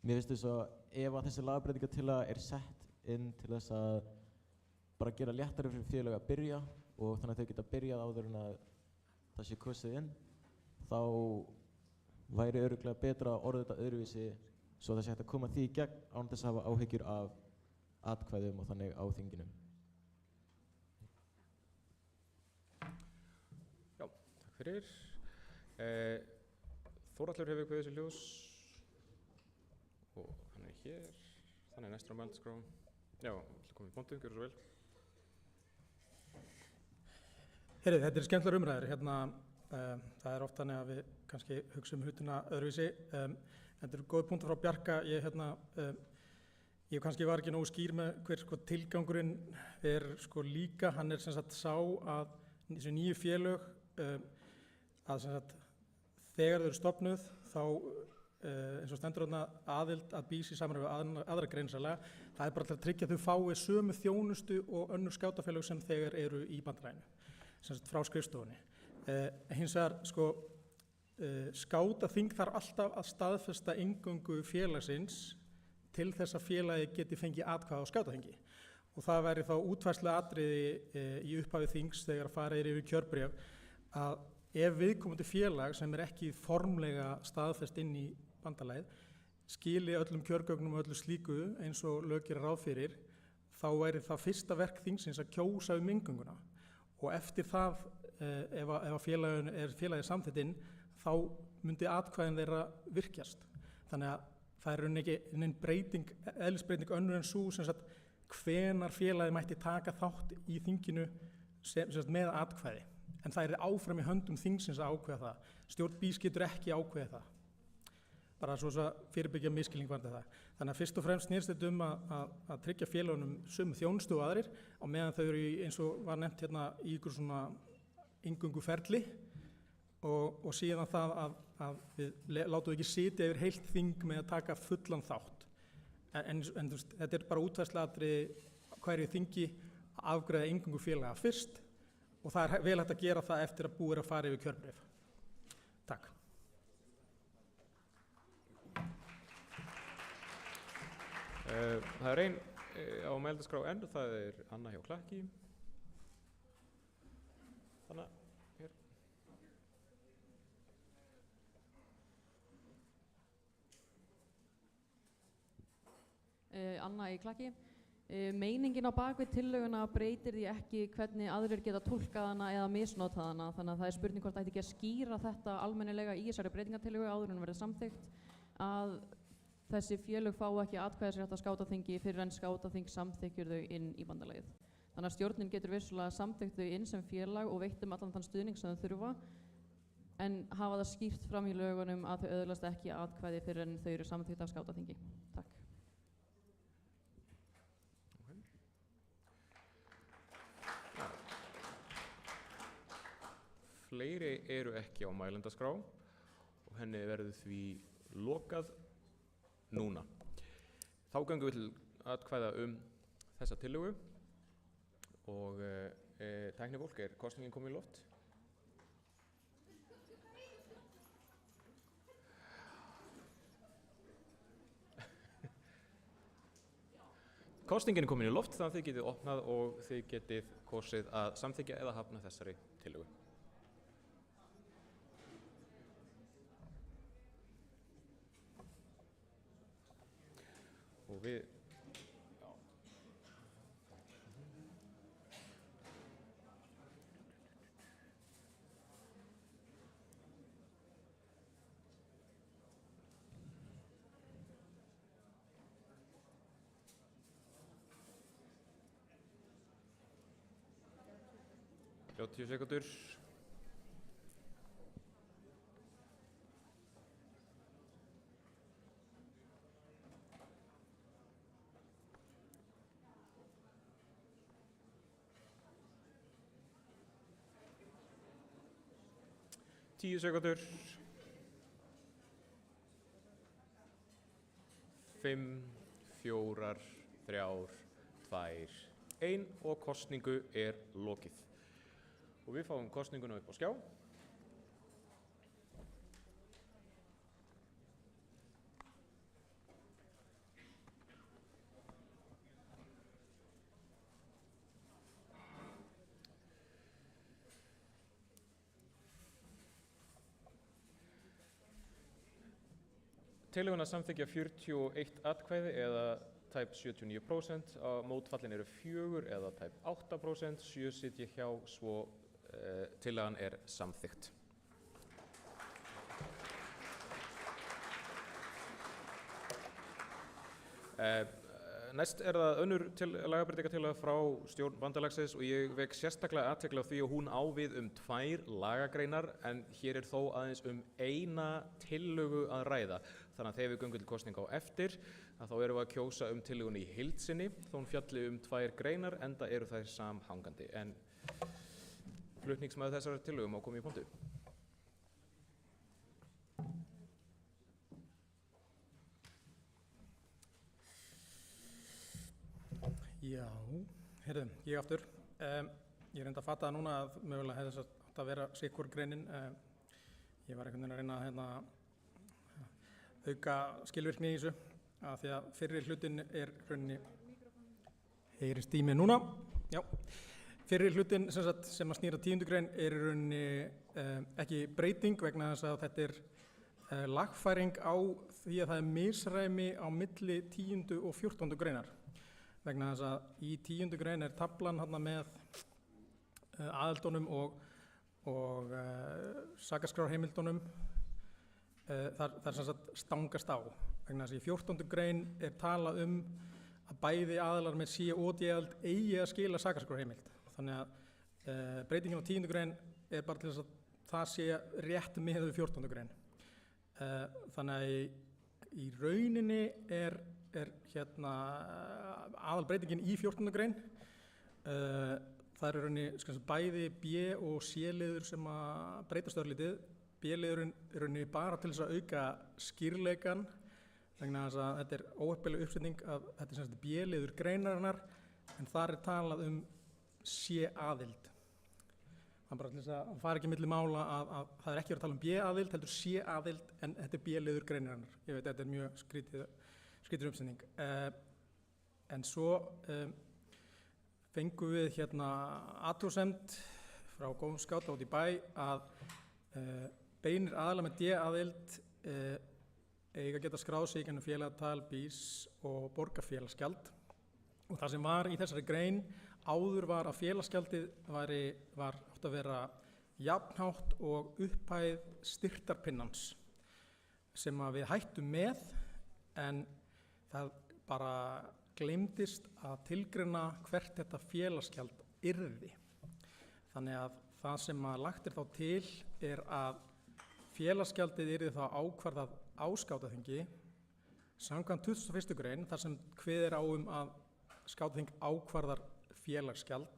Mér finnst þess að ef að þessi lagabreytingartillaga er sett inn til þess að bara gera léttara fyrir félag að byrja og þannig að þau geta byrjað áður en að það sé kosið inn, þá væri örugglega betra að orða þetta öðruvísi svo það sé hægt að koma því í gegn án þess að hafa áhyggjur af atkvæðum og þannig á þinginu. Já, takk fyrir. Þórhallur hefur kveðið sér ljós og hann er hér, þannig næstur á mælendaskrá. Já, komið í pontu, gjörðu svo vel. Heyrðu, þetta er skemmtilegar umræður. Það er oft þannig að við kannski hugsa hlutina öðruvísi. Þetta eru góð punktur frá Bjarka. Ég kannski var ekki nógu skýr með hver tilgangurinn er líka. Hann er sem sagt sá að þessi nýju félög að sem sagt þegar þau eru stofnuð þá eins og stendur þarna aðild að BÍS í samræmi við aðra greinsalega. Það er bara til að tryggja að þau fái sömu þjónustu og önnur skátafélög sem þegar eru í bandalaginu, sem sagt frá skrifstofunni. Hins vegar skátaþing þarf alltaf að staðfesta inngöngu félagsins til þess að félagi geti fengið atkvæði á skátaþingi. Og það væri þá útfærsluatriði í upphafi þings þegar farið er yfir kjörbréf að ef viðkomandi félag sem er ekki formlega staðfest inn í bandalagið skili öllum kjörgögnum og öllu slíku eins og lög gera ráð fyrir, þá væri það fyrsta verk þingsins að kjósa inngönguna. Og eftir það, ef félagið samþykkt inn, þá myndi atkvæðin þeirra virkjast. Þannig að það er ekki neinn breyting, eðlisbreyting önnur en svo sem sagt hvenar félagið mætti taka þátt í þinginu sem sagt með atkvæði. En það er áfram í höndum þingsins að ákveða það. Stjórn BÍS getur ekki ákveða það. Bara svo að fyrirbyggja misskilning varðandi það. Þannig að fyrst og fremst snýrst þetta að tryggja félagunum sömu þjónustu og aðrir á meðan þau eru eins og var nefnt í ykkur svona inngönguferli og síðan það að við látum ekki sitja yfir heilt þing með að taka fullan þátt. En þetta er bara útfærsluatriði hverju þingi að afgreiða inngöngufélaga fyrst og það er vel hægt að gera það eftir að búið er að fara yfir kjörbréf. Takk. Það er ein á mælendaskrá enn og það er Anna hjá Klakki. Anna, hér. Anna í Klakki. Meiningin á bakvið tillöguna breytir því ekki hvernig aðrir geta túlkað hana eða misnotað hana, þannig að það er spurning hvort ætti ekki að skýra þetta almennilega í þessari breytingartillögu áður en verið samþykkt að þessi félög fá ekki atkvæðisrétt á skátaþingi fyrir en skátaþing samþykkjur þau inn í bandalagið. Þannig að stjórnin getur vissulega samþykkt þau inn sem félag og veitt allan þann stuðning sem þau þurfa en hafa það skýrt fram í lögunum að þau öðlast ekki atkvæði fyrir en þau eru samþykkt af skátaþingi. Takk. Fleiri eru ekki á mælendaskrá og henni verður því lokað núna. Þá göngum við til atkvæða þessa tillögu og tæknifólk, er kosningin komin í loft? Kosningin er komin í loft þannig að þið getið opnað og þið getið kosið að samþykkja eða hafna þessari tillögu. við, já, 10 sekúndur. Tíu sekúndur. 5, 4, 3, 2, 1 og kosningu er lokið. Og við fáum kosninguna upp á skjá. Tillöguna samþykkja 41 atkvæði eða tæp 79%, á mótfallin eru 4 eða tæp 8%, 7 sitja hjá, svo tillagan er samþykkt. Næst er það önnur lagabreytingatillaga frá stjórn bandalagsins og ég vek sérstaklega athygli á því að hún á við 2 lagagreinar en hér er þó aðeins eina tillögu að ræða. Þannig að þegar við göngum til kosninga á eftir að þá erum við að kjósa tillögunni í heild sinni þó hún fjalli 2 greinar enda eru þær samhangandi. En flutningsmaður þessar tillögu má koma í pontu. Já, heyrðu, ég aftur. Ég reyndi að fatta núna að mögulega hefði þess átt að vera sikkur greinin. Ég var einhvern veginn að reyna auka skilvirkni í þessu af því að fyrri hlutin er rauninni, heyrist í mig núna, já. Fyrri hlutin sem að snýra 10. grein er í rauninni ekki breyting vegna þess að þetta er lagfæring á því að það er misræmi á milli 10. og 14. greinar. Vegna þess að í 10. grein er tablan hérna með aðildunum og sakaskrárheimildunum. Það er sem sagt stangast á. Vegna þess að í 14. grein er talað að bæði aðilar með C og D-aðild eigi að skila sakaskrárheimild. Þannig að breytingin á 10. grein er bara til þess að það sé rétt með 14. grein. Þannig að í rauninni er hérna aðalbreytingin í 14. grein. Það er rauninni bæði B- og C-liður sem að breytast örlítið. B-liðurinn er rauninni bara til þess að auka skýrleikan vegna þess að þetta er óheppileg uppsetning að þetta er B-liður greinarinnar en þar er talað C-aðild. Það er bara til þess að fara ekki milli mála að það er ekki verið að tala B-aðild heldur C-aðild en þetta er B-liður greinarinnar. Ég veit þetta er mjög skrítið uppsetning. En svo fengum við hérna athugasemd frá góðum skáta út í bæ að beinir aðilar með D-aðild eiga að geta skráð sig í gegnum félagatal, BÍS og borgarfélagsgjald. Og það sem var í þessari grein áður var að félagsgjaldið var átt að vera jafnhátt og upphæð styrktarpinnans sem að við hættum með en það bara gleymdist að tilgreina hvert þetta félagsgjald yrði. Þannig að það sem að lagt er þá til er að félagsgjaldið yrði þá ákvarðað á skátaþingi samkvæmt 21. grein þar sem kveðið er á að skátaþing ákvarðar félagsgjald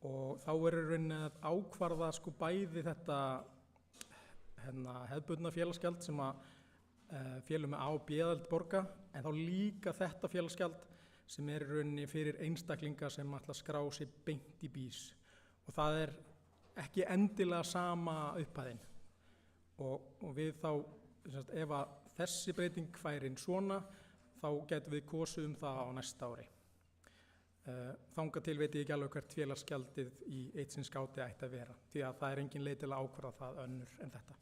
og þá er rauninni að ákvarða bæði þetta hefðbundna félagsgjald sem að félög með A og B-aðild borga en þá líka þetta félagsgjald sem er rauninni fyrir einstaklinga sem ætla að skrá sig beint í BÍS og það er ekki endilega sama upphæðin og við þá, ef að þessi breyting færi inn svona þá getum við kosið það á næsta ári. Þangað til veit ég ekki alveg hvert félagsgjaldið í eitt sinn skáti ætti að vera því að það er engin leið til að ákvarða það önnur en þetta.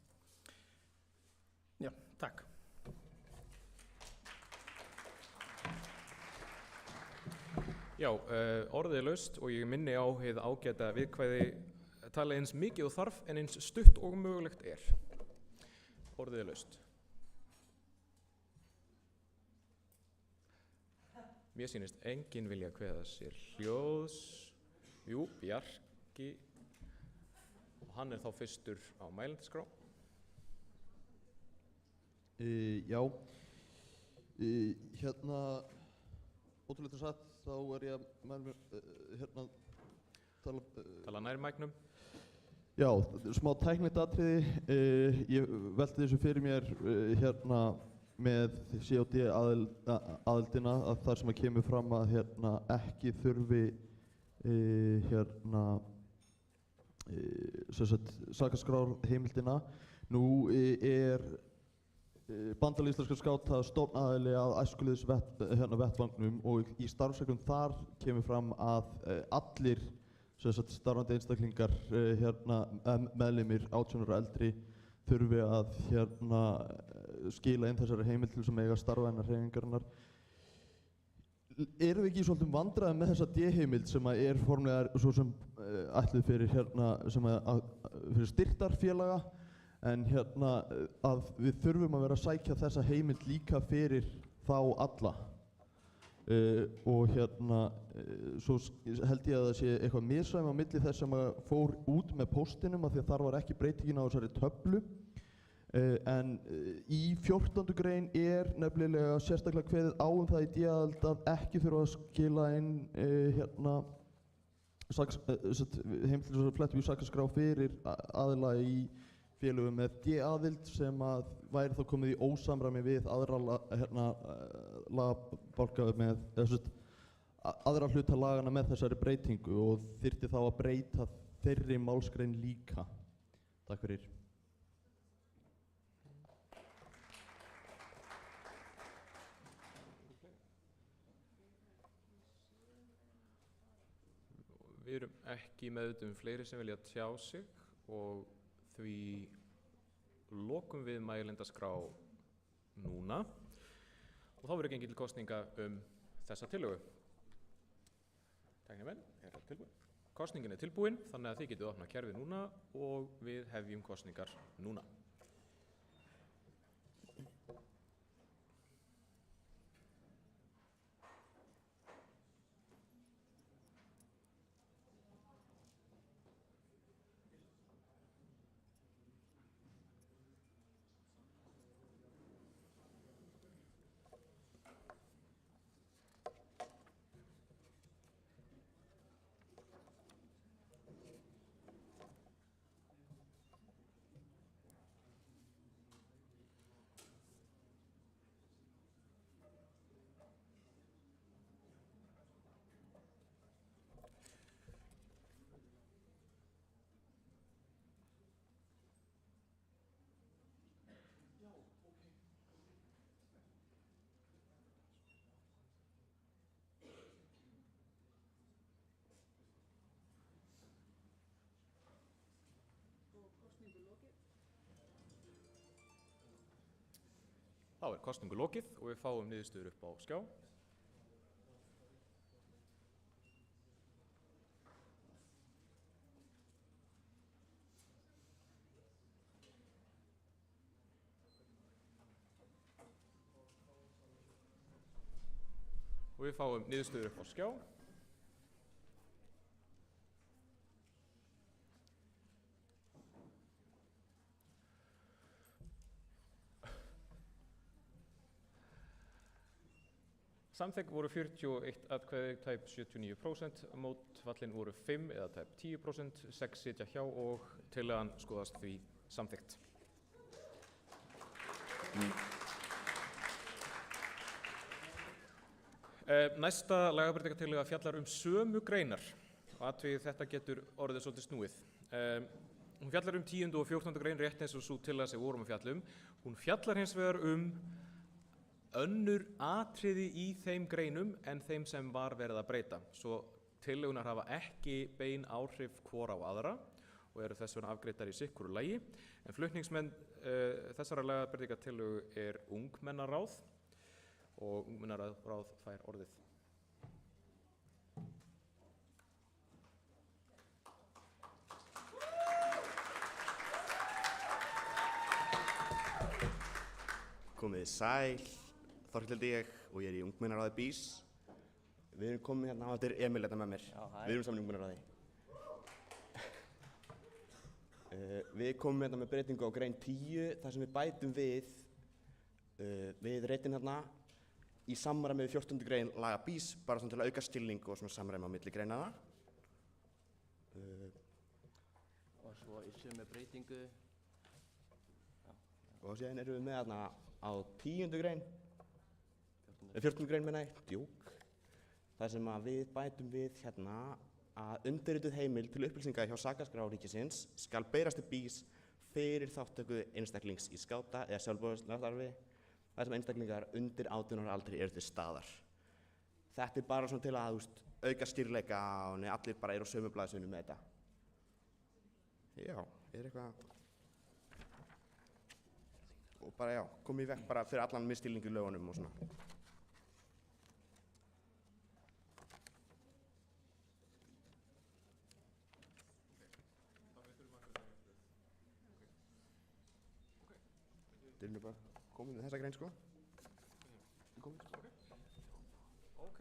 Já, takk. Já, orðið er laust og ég minni á hið ágæta viðkvæði tala eins mikið og þarf en eins stutt og mögulegt er. Orðið er laust. Mér sýnist enginn vilja kveða sér hljóðs. Jú, Bjarki. Og hann er þá fyrstur á mælendaskrá. Já, hérna, ótrúlega satt, þá er ég að hérna tala nær mæknum. Já, smá tæknilegt atriði. Ég velti þessu fyrir mér hérna með COD aðildina að þar sem að kemur fram að hérna ekki þurfi hérna sakaskrár heimildina. Nú er Bandalag íslenskra skáta stofnaðili að æskulýðsvettvangnum og í starfsreglum þar kemur fram að allir starfandi einstaklingar meðlimir 18 ára og eldri þurfi að skila inn þessari heimild sem eiga starfa innan hreyfingarinnar. Erum við ekki í svolítið vandræðum með þessa D-heimild sem er formlega svo sem ætluð fyrir fyrir styrktarfélaga, en að við þurfum að vera að sækja þessa heimild líka fyrir þá alla. Og svo held ég að það sé eitthvað misræmi á milli þess sem fór út með póstinum af því að þar var ekki breytingin á þessari töflu. En í 14. grein er nefnilega sérstaklega kveðið á það í D-aðild að ekki þurfa að skila inn heimild til að fletta í sakaskrá fyrir aðila í félögum með D-aðild sem að væri þá komið í ósamræmi við aðra lagabálka með aðra hluta lagana með þessari breytingu og þyrfti þá að breyta þeirri málsgrein líka. Takk fyrir. Við erum ekki meðvituð fleiri sem vilja tjá sig og því lokum við mælendaskrá núna og þá verður gengið til kosninga þessa tillögu. Tæknimenn, er það tilbúin? Kosningin er tilbúin, þannig að þið getið opnað kerfið núna og við hefjum kosningar núna. Þá er kosningu lokið og við fáum niðurstöður upp á skjá. Og við fáum niðurstöður upp á skjá. Samþykk voru 41 atkvæði, tæp 79%, mótfallin voru 5 eða tæp 10%, 6 sitja hjá og tillagan skoðast því samþykkt. Næsta lagabreytingartillaga fjallar sömu greinar og athugið þetta getur orðið svolítið snúið. Hún fjallar 10. og 14. grein rétt eins og sú tillaga sem vorum að fjalla Hún fjallar hins vegar önnur atriði í þeim greinum en þeim sem var verið að breyta. Svo tillögunar hafa ekki bein áhrif hvor á aðra og eru þess vegna afgreiddar í sikkoru lagi. En flutningsmenn þessara lagabreytingartillögu ungmennaráð og ungmennaráð fær orðið. Komið þið sæl, Þorkell heiti ég og ég er í ungmennaráði BÍS. Við erum komin hérna á, þetta er Emil hérna með mér. Já, hæ. Við erum saman í ungmennaráði. Við komum hérna með breytingu á grein 10 þar sem við bætum við reitin hérna í samræmi við 14. grein laga BÍS, bara svona til að auka skilning og svona samræmi á milli greinana. Og svo í sömu breytingu. Og síðan erum við með hérna á 10. grein, 14. grein meina ég, djók. Það sem að við bætum við hérna að undirrituð heimild til upplýsinga hjá sakaskrá ríkisins skal berast til BÍS fyrir þátttöku einstaklings í skáta eða sjálfboðaliðastarfi þar sem einstaklingar undir 18 ára aldri eru til staðar. Þetta er bara svona til að auka skýrleika og allir bara eru á sömu blaðsíðunni með þetta. Já, eitthvað... Og bara já, komið í vekk bara fyrir allan misskilning í lögunum og svona. Þeir eru bara komið með þessa grein sko. Ok.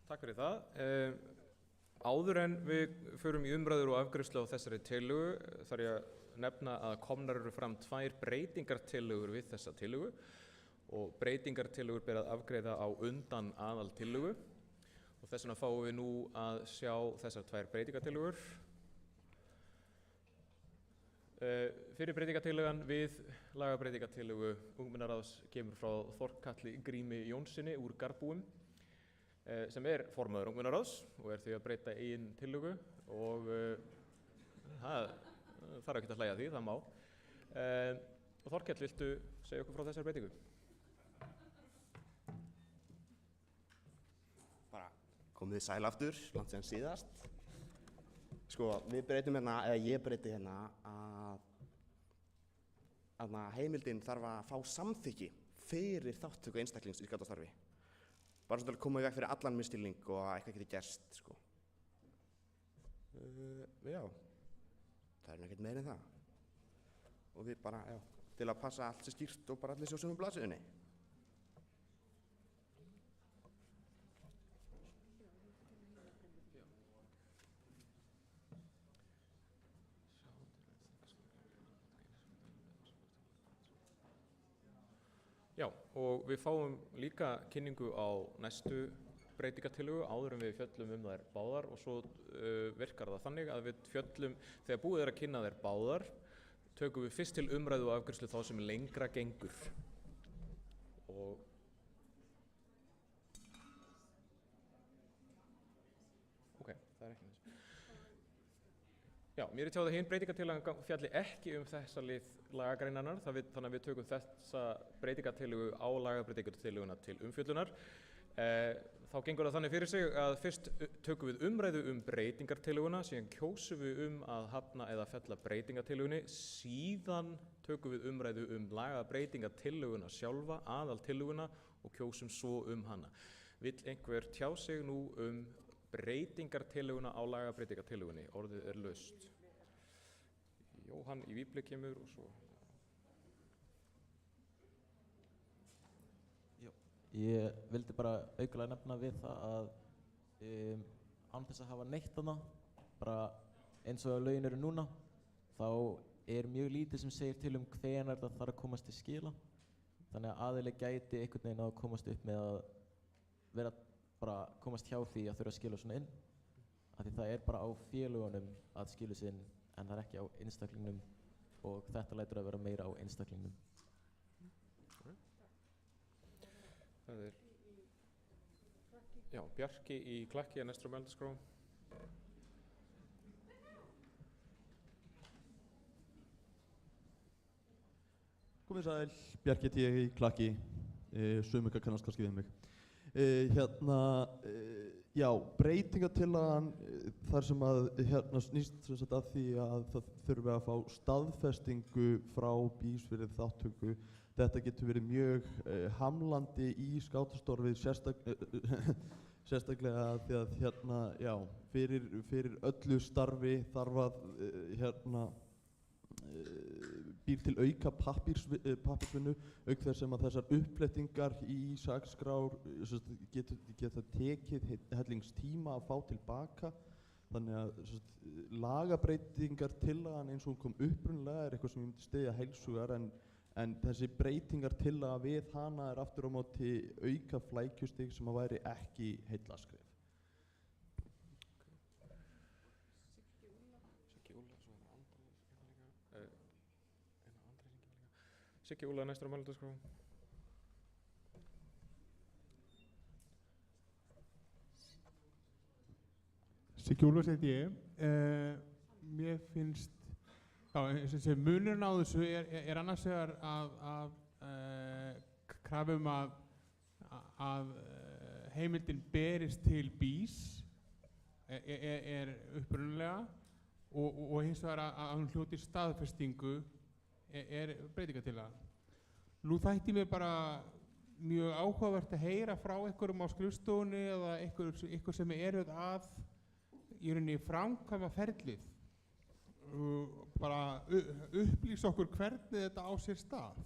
Takk fyrir það. Áður en við förum í umræður og afgreiðslu á þessari tillögu þarf ég að nefna að komnar eru fram 2 breytingartillögur við þessa tillögu og breytingartillögur ber að afgreiða á undan aðaltillögu og þess vegna fáum við nú að sjá þessar 2 breytingartillögur. Fyrir breytingartillögan við lagabreytingartillögu ungmennaráðs kemur frá Þorkalli Grími Jónssoni úr Garbúum sem er formaður ungmennaráðs og er því að breyta eigin tillögu og það þarf ekki að hlæja því, það má. Og Þorkell, viltu segja okkur frá þessari breytingu? Bara komið þið sæl aftur, langt síðan síðast. Sko, við breytum hérna, eða ég breyti hérna að heimildin þarf að fá samþykki fyrir þátttöku einstaklings í skátastarfi. Bara svona til að koma í veg fyrir allan misskilning og að eitthvað geti gerst, sko. Já. Það er ekkert meira en það. Og við bara, já, til að passa allt sem skýrt og bara allir séu á sömu blaðsíðunni. Já, og við fáum líka kynningu á næstu breytingartillögu áður en við fjöllum þær báðar og svo virkar það þannig að við fjöllum, þegar búið að kynna þær báðar, tökum við fyrst til umræðu og afgreiðslu þá sem lengra gengur. Og ok, það er ekki næst. Já, mér er tjáð að hinn breytingartillagan fjalli ekki þessa lið lagagreinarnar, þannig að við tökum þessa breytingartillögu á lagabreytingartillöguna til umfjöllunar. Þá gengur það þannig fyrir sig að fyrst tökum við umræðu breytingartillöguna, síðan kjósum við að hafna eða fella breytingartillögunni, síðan tökum við umræðu lagabreytingartillöguna sjálfa, aðaltillöguna og kjósum svo hana. Vill einhver tjá sig nú breytingartillöguna á lagabreytingartillögunni? Orðið er laust. Jóhann í Víbli kemur og svo... Ég vildi bara aukalega nefna við það að án þess að hafa neitt þarna, bara eins og lögin eru núna, þá er mjög lítið sem segir til hvenær það þarf að komast til skila. Þannig að aðili gæti einhvern veginn að komast upp með að vera bara komast hjá því að þurfa að skila svona inn. Af því það er bara á félögunum að skila sig inn en það er ekki á einstaklingnum og þetta lætur að vera meira á einstaklingnum. Það er, já, Bjarki í Klakki næstur á mælendaskrá. Komið sæl, Bjarki heiti ég í Klakki, sumir kannast kannski við mig. Já, breytingartillagan þar sem að snýst sem sagt að því að það þurfi að fá staðfestingu frá BÍS fyrir þátttöku. Þetta getur verið mjög hamlandi í skátastarfi sérstaklega því að já, fyrir öllu starfi þarf að býr til auka pappírsvinnu, auk þess sem að þessar uppflettingar í sakskrár geta tekið hellingstíma að fá tilbaka. Þannig að lagabreytingar tillagan eins og hún kom upprunalega er eitthvað sem ég myndi styðja heilshugar, en þessi breytingar tillaga við hana er aftur á móti auka flækjustig sem að væri ekki heillaskref. Siggi Úla næstur á mælendaskrá. Siggi Úlfars heiti ég. Mér finnst, já, munurinn á þessu er annars vegar að krafum að heimildin berist til BÍS er upprunalega og hins vegar að hún hljóti staðfestingu er breytingartillaga. Nú þætti mér bara mjög áhugavert að heyra frá einhverjum á skrifstofunni eða einhver sem eruð að í rauninni framkvæma ferlið, bara upplýsa okkur hvernig þetta á sér stað.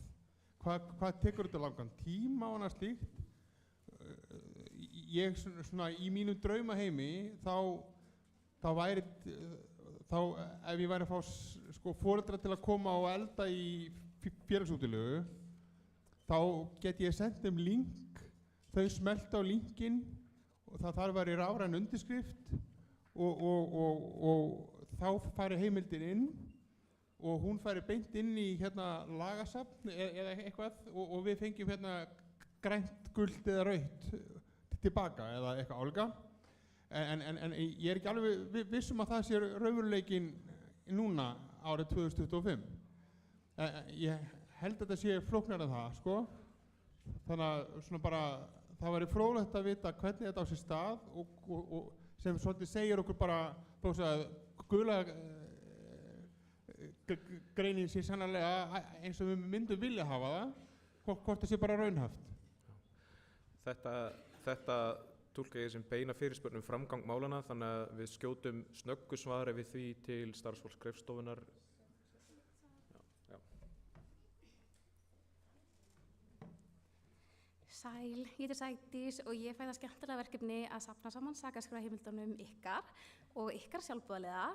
Hvað tekur þetta langan tíma og annað slíkt? Ég svona í mínum draumaheimi þá væri ef ég væri að fá foreldra til að koma og elda í félagsútilegu, þá get ég sendt þeim link, þau smelta á linkin og það þarf að vera í rafræn undirskrift og þá fari heimildin inn og hún fari beint inn í lagasafn eða eitthvað og við fengjum grænt, gult eða rautt tilbaka eða eitthvað álíka. En ég er ekki alveg vissum að það sé raunveruleikinn núna árið 2025. Ég held að þetta sé flóknara en það, sko. Þannig að svona bara, það væri fróðlegt að vita hvernig þetta á sér stað og sem svolítið segir okkur bara að gula greinin sé sannarlega eins og við myndum vilja hafa það, hvort það sé bara raunhæft. Þetta túlka ég sem beina fyrirspurn framgang málana, þannig að við skjótum snöggu svari við því til starfsfólks skrifstofunnar. Sæl, ég heiti Sædís og ég fæ það skemmtilega verkefni að safna saman sakaskráheimildunum ykkar og ykkar sjálfboðaliða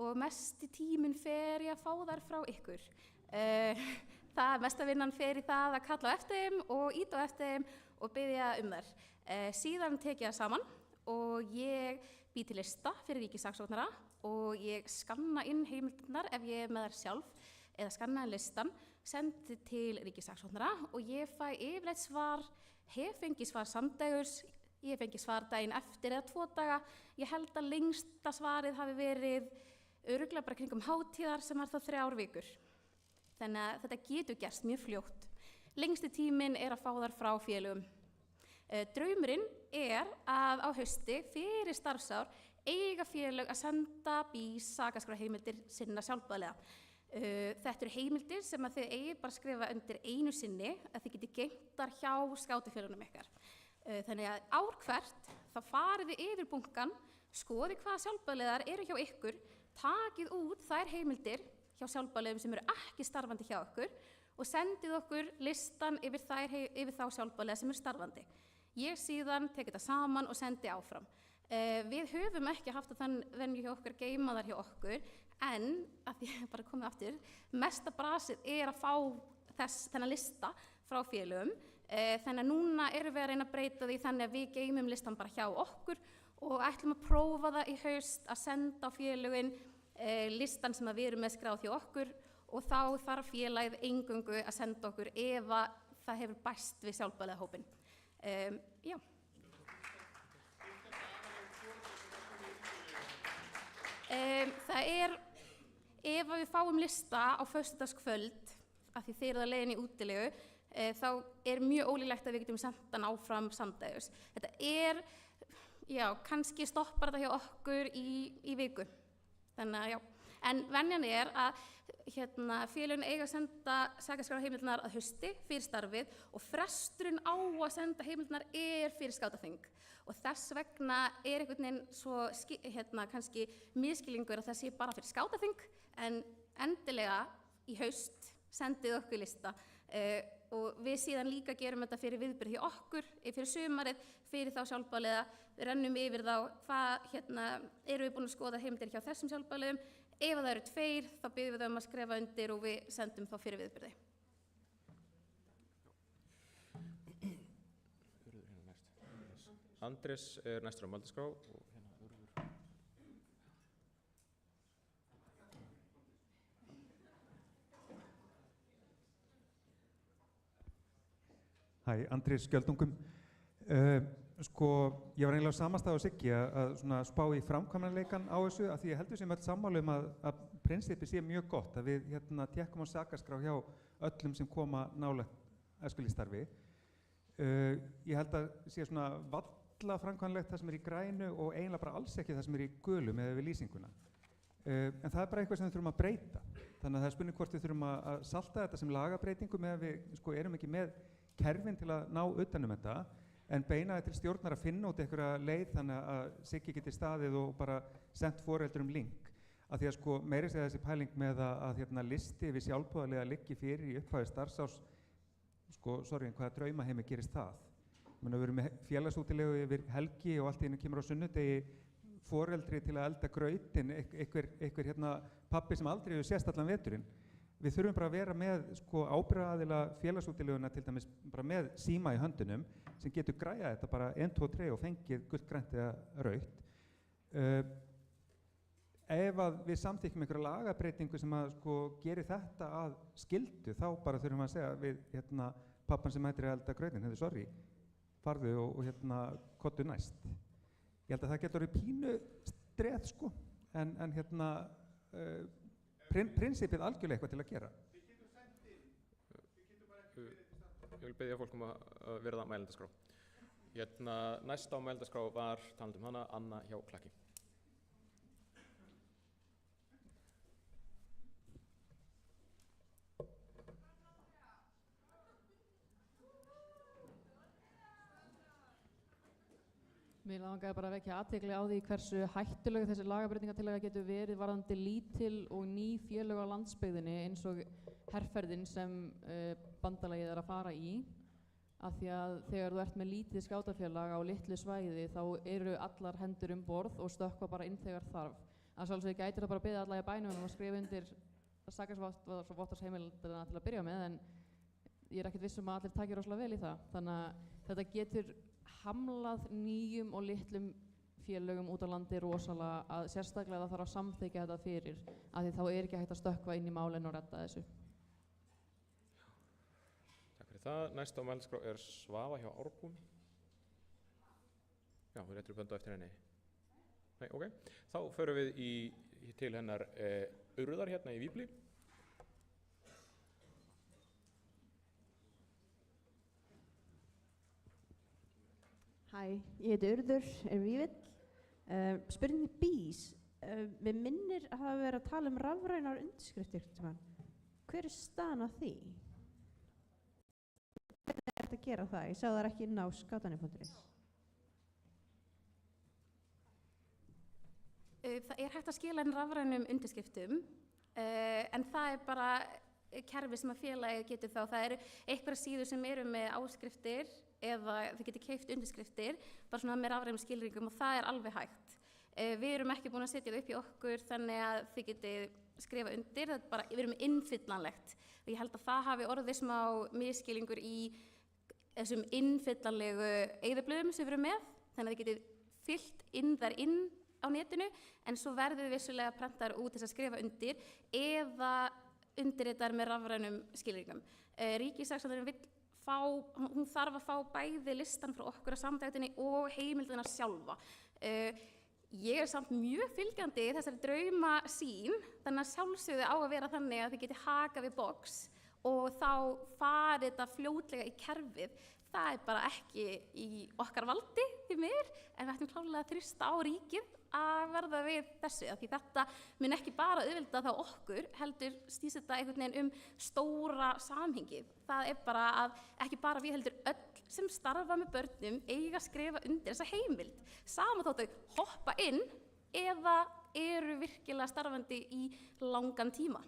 og mesti tíminn fer ég að fá þær frá ykkur. Mesta vinnan fer í það að kalla á eftir þeim og ýta á eftir þeim og biðja þær. Síðan tek ég það saman og ég bý til lista fyrir ríkissaksóknara og ég skanna inn heimildirnar ef ég er með þær sjálf eða skanna inn listan, sendi til ríkissaksóknara og ég fæ yfirleitt svar, hef fengið svar samdægurs, ég hef fengið svar daginn eftir eða 2 daga. Ég held að lengsta svarið hafi verið örugglega bara kringum hátíðar sem það 3 vikur. Þannig að þetta getur gerst mjög fljótt. Lengsti tíminn er að fá þar frá félögum. Draumurinn er að á hausti fyrir starfsár eiga félög að senda BÍS sakaskráheimildir sinna sjálfboðaliða. Þetta eru heimildir sem að þið eigi bara skrifa undir einu sinni að þið geti geymdar hjá skátafélögunum ykkar. Þannig að ár hvert þá farið þið yfir bunkan, skoðið hvaða sjálfboðaliðar eru hjá ykkur, takið út þær heimildir hjá sjálfboðaliðum sem eru ekki starfandi hjá ykkur og sendið okkur listan yfir þá sjálfboðaliða sem eru starfandi. Ég síðan tek þetta saman og sendi áfram. Við höfum ekki haft þann venju hjá okkur, geyma þar hjá okkur, en að ég bara komið aftur, mesta brasið er að fá þennan lista frá félögum. Þannig að núna erum við að reyna að breyta því þannig að við geymum listan bara hjá okkur og ætlum að prófa það í haust að senda á félögin listan sem við erum með skráð hjá okkur og þá þarf félagið eingöngu að senda okkur ef það hefur bæst við sjálfboðaliðahópinn. Já. Það er, ef við fáum lista á föstudagskvöld, af því þeir eru að leiðin í útilegu, þá er mjög ólíklegt að við getum sendt hann áfram samdægurs. Þetta er, já, kannski stoppar þetta hjá okkur í viku. Þannig að, já. En venjan er að félögin eiga að senda sakaskráheimildirnar að hausti fyrir starfið og fresturinn á að senda heimildirnar er fyrir skátaþing. Og þess vegna er einhvern veginn svo kannski misskilningur að það sé bara fyrir skátaþing, en endilega í haust, sendið okkur lista og við síðan líka gerum þetta fyrir viðburð hjá okkur, fyrir sumarið, fyrir þá sjálfboðaliða, við rennum yfir þá hvað erum við búin að skoða heimildir hjá þessum sjálfboðaliðum, ef það eru 2 þá biðjum við að skrifa undir og við sendum þá fyrir viðburði. Andrés næstur á mælendaskrá og Urður. Hæ, Andrés Skjöldungum. Sko, ég var eiginlega á samastað á Siggi að svona spá í framkvæmleikinn á þessu af því ég heldur sem öll sammála að prinsipið sé mjög gott að við tékkum á sakaskrá hjá öllum sem koma nálægt æskulýðsstarfi. Ég held að sé svona valla framkvæmlegt það sem í grænu og eiginlega bara alls ekki það sem í gulu með við lýsinguna. En það bara eitthvað sem við þurfum að breyta. Þannig að það spurning hvort við þurfum að salta þetta sem lagabreitingu með að við erum ekki með kerfin til að ná utanum þetta en beina þetta til stjórnar að finna út einhverja leið þannig að Siggi geti staðið og bara sendt foreldurum link. Af því að meira segja þessi pæling með að listi við sjálfboðaliða liggi fyrir í upphafi starfsárs, en hvaða draumaheimi gerist það? Við erum með félagsútilegu yfir helgi og allt í einu kemur á sunnudegi foreldri til að elda grautinn, einhver pabbi sem aldrei hefur sést allan veturinn. Við þurfum bara að vera með ábyrgðaraðila félagsútileguna til dæmis bara með síma í höndunum sem getur græjað þetta bara 1, 2, 3 og fengið gult, grænt eða rautt. Ef að við samþykkjum einhverja lagabreitingu sem að gerir þetta að skyldu þá bara þurfum að segja við pappan sem hættir að elda grautinn, hefðu sorry, farðu og kottu næst. Ég held að það getur orðið pínu streð en prinsipið algjörlega eitthvað til að gera. Ég vil biðja fólk að verða mælendaskrá. Næst á mælendaskrá var talandi hana Anna hjá Klakki. Mér langaði bara að vekja athygli á því hversu hættuleg þessi lagabreytingatillaga getur verið varðandi lítil og ný félög á landsbyggðinni eins og herferðin sem bandalagið er að fara í. Af því að þegar þú ert með lítið skátafélag á litlu svæði þá eru allar hendur borð og stökkva bara inn þegar þarf. Að sjálfsögðu gætir það bara að biðja alla í bænum að skrifa undir sakasvottursheimildina til að byrja með en ég ekkert viss að allir takir rosalega vel í það. Þannig að þetta getur hamlað nýjum og litlum félögum út á landi rosalega að sérstaklega það þarf að samþykja þetta fyrir af því þá ekki hægt að stökkva inn í málinn og redda þessu. Takk fyrir það. Næst á mælendaskrá Svava hjá Árbún. Já, við réttum upp höndu eftir henni. Nei, ok. Þá förum við til hennar Urðar í Vífli. Hæ, ég heiti Urður, Vífill. Spurning BÍS. Við minnir að hafa verið að tala rafrænar undirskriftir. Hver staðan á því? Hvernig þetta að gera það? Ég sá það ekki inn á skátanir.is. Það hægt að skila inn rafrænum undirskriftum en það bara kerfi sem að félagið getur þá. Það eru einhverjar síður sem eru með áskriftir eða þið getur keypt undirskriftir bara svona með rafrænum skilríkjum og það alveg hægt. Við erum ekki búin að setja það upp í okkur þannig að þið getið skrifa undir, við erum innfyllanlegt og ég held að það hafi orðið smá misskilingur í þessum innfyllanlegu eyðublöðum sem við erum með þannig að þið getið fyllt þar inn á netinu en svo verðið vissulega prentar út þess að skrifa undir eða undirritar með rafrænum skilríkjum. Ríkissaksóknarinn hún þarf að fá bæði listan frá okkur á samtæktinni og heimildina sjálfa. Ég samt mjög fylgjandi þessari draumasýn þannig að sjálfsögðu á að vera þannig að þið geti hakað við box og þá farið þetta fljótlega í kerfið. Það bara ekki í okkar valdi því miður en við ættum klárlega að þrýsta á ríkið að verða við þessu því þetta mun ekki bara auðvelda þá okkur heldur snýst þetta einhvern veginn stóra samhengið. Það bara að ekki bara við heldur öll sem starfa með börnum eiga að skrifa undir þessa heimild. Sama þótt þau hoppa inn eða eru virkilega starfandi í langan tíma.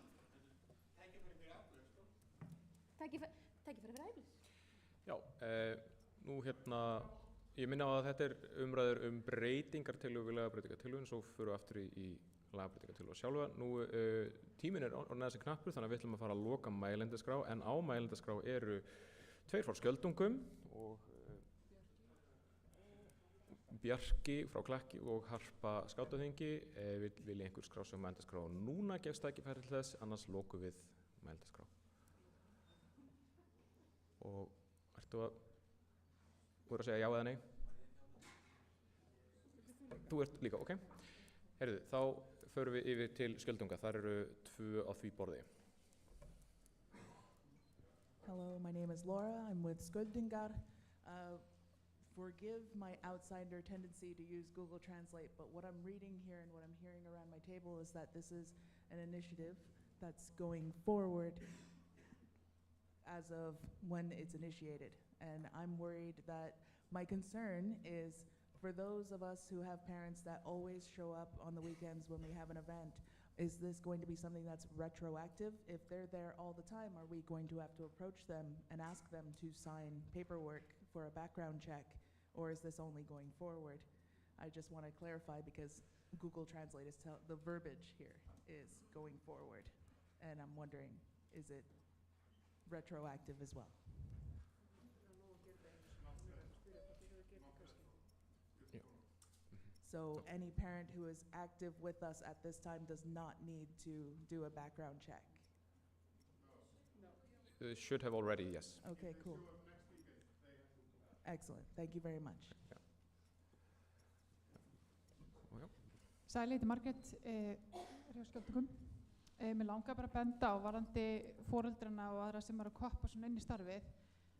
tækifæri fyrir æflis. Já, nú ég minna á að þetta umræður breytingartillögu við lagabreytingartillögun, svo förum við aftur í lagabreytingartillögu sjálfa. Nú, tíminn orðinn aðeins knappur, þannig að við ætlum að fara að loka mælendaskrá, en á mælendaskrá eru 2 frá Skjöldungum og Bjarki frá Klakki og Harpa Skátaþingi. Vilji einhver skrá sig á mælendaskrá núna gefst tækifæri til þess, annars lokum við mælendaskrá. Og ertu að segja já eða nei? Þú ert líka, ok. Heyrðu, þá förum við yfir til Skjöldunga. Þar eru 2 á því borði. Hello, my name is Laura. I'm with Skjöldungar. Forgive my outsider tendency to use Google Translate, but what I'm reading here and what I'm hearing around my table is that this is an initiative that's going forward as of when it's initiated. And I'm worried that my concern is for those of us who have parents that always show up on the weekends when we have an event, is this going to be something that's retroactive? If they're there all the time, are we going to have to approach them and ask them to sign paperwork for a background check, or is this only going forward? I just want to clarify because Google Translate is the verbiage here is going forward, and I'm wondering, is it retroactive as well? So any parent who is active with us at this time does not need to do a background check? No. Should have already, yes. Okay, cool. Excellent. Thank you very much. Sæl, heiti Margrét, hjá Skjöldungum. Mér langar bara að benda á varðandi foreldrana og aðra sem eru að koppa svona inn í starfið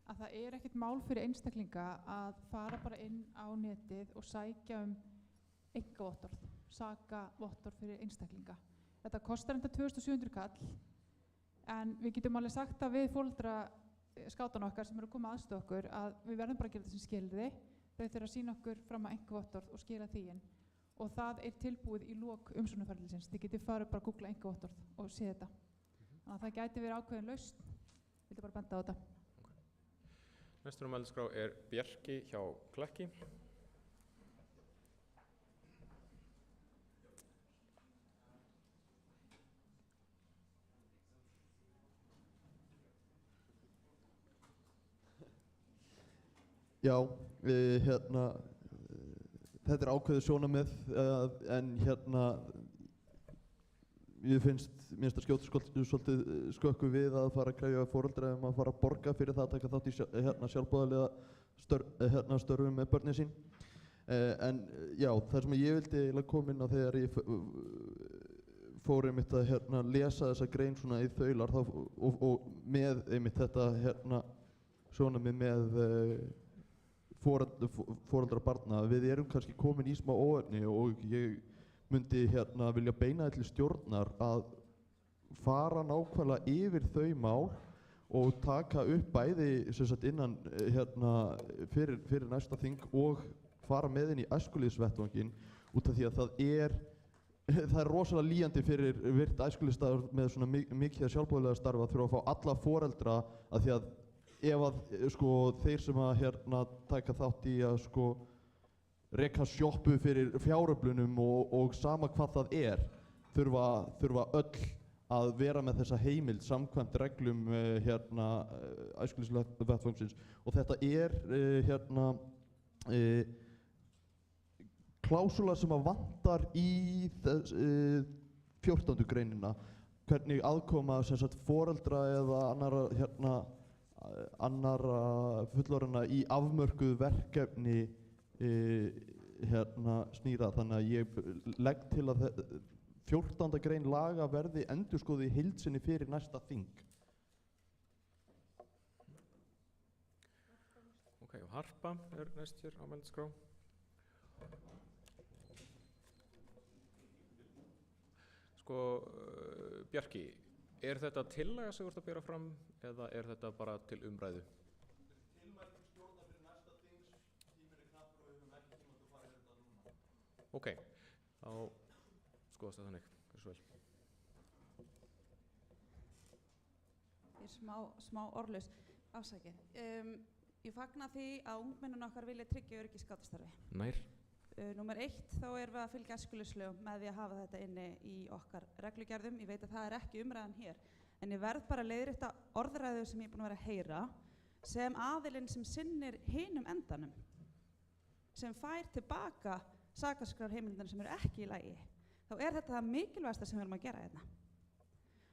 að það ekkert mál fyrir einstaklinga að fara bara inn á netið og sækja einkavottorð, sakavottorð fyrir einstaklinga. Þetta kostar enda 2700 kall, en við getum alveg sagt að við foreldra skátana okkar sem eru að koma aðstoða okkur að við verðum bara að gera þetta sem skilyrði. Þau þurfa að sýna okkur fram að einkavottorð og skila því inn. Og það tilbúið í lok umsóknarferlisins. Þið getið farið bara að googla einkavottorð og sé þetta. Þannig að það gæti verið ákveðin lausn. Vildi bara benda á þetta. Næstur á mælendaskrá Bjarki hjá Klakki. Já, þetta ákveðið sjónarmið, en mér finnst að skjóta svolítið skökku við að fara að krefja foreldra að fara að borga fyrir það að taka þátt í sjálfboðaliða störfum með börnin sín. En já, það sem ég vildi eiginlega koma inn á þegar ég fór einmitt að lesa þessa grein svona í þaular og með einmitt þetta sjónarmið með foreldra barna, við erum kannski komin í smá óefni og ég myndi vilja beina til stjórnar að fara nákvæmlega yfir þau mál og taka upp bæði innan fyrir næsta þing og fara með inn í æskulýðsvettvanginn út af því að það er rosalega líjandi fyrir virt æskulýðsstarf með svona mikið sjálfboðaliða starf að þurfa að fá alla foreldra að því að ef að þeir sem að taka þátt í að reka sjoppu fyrir fjáröflunum og sama hvað það þurfa öll að vera með þessa heimild samkvæmt reglum æskulýðsvettvangsins og þetta klásula sem að vantar í 14. greinina, hvernig aðkoma foreldra eða annarra fullorðinna í afmörkuð verkefni snýra. Þannig að ég legg til að 14. grein laga verði endurskoðuð í heild sinni fyrir næsta þing. Ok, og Harpa næst hér á mælendaskrá. Bjarki, þetta tillaga sem þú ert að bera fram eða þetta bara til umræðu? Tilmæli til stjórnar fyrir næsta þings, tíminn knappur og við höfum ekki tíma til að fara yfir þetta núna. Ok, þá skoðast það þannig. Hversu vel? Ég er smá orðlaus, afsakið. Ég fagna því að ungmennin okkar vilja tryggja öryggi í skátastarfi. Nær. Númer 1, þá erum við að fylgja æskulýðslögum með því að hafa þetta inni í okkar reglugerðum. Ég veit að það er ekki umræðan hér, en ég verð bara að leiðrétta orðræðu sem ég er búin að vera að heyra sem aðilinn sem sinnir hinum endanum, sem fær tilbaka sakaskrárheimildirnar sem eru ekki í lagi. Þá er þetta það mikilvægasta sem við erum að gera hérna.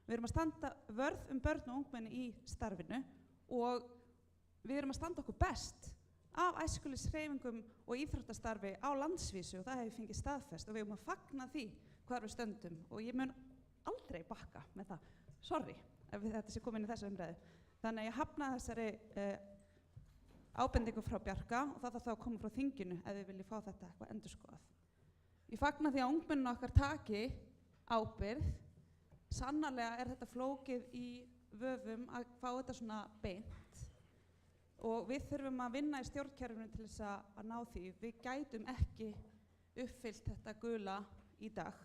Við erum að standa vörð börn og ungmenni í starfinu og við erum að standa okkur best af æskulýðshreyfingum og íþróttastarfi á landsvísu og það hefur fengið staðfest og við erum að fagna því hvar við stöndum og ég mun aldrei bakka með það. Sorry ef þetta sé komin í þessa umræðu. Þannig að ég hafna þessari ábendingu frá Bjarka og það þarf þá að koma frá þinginu ef við viljum fá þetta eitthvað endurskoðað. Ég fagna því að ungmennin okkar taki ábyrgð. Sannarlega er þetta flókið í vöfum að fá þetta svona beint og við þurfum að vinna í stjórnkerfinu til þess að ná því. Við gætum ekki uppfyllt þetta gula í dag,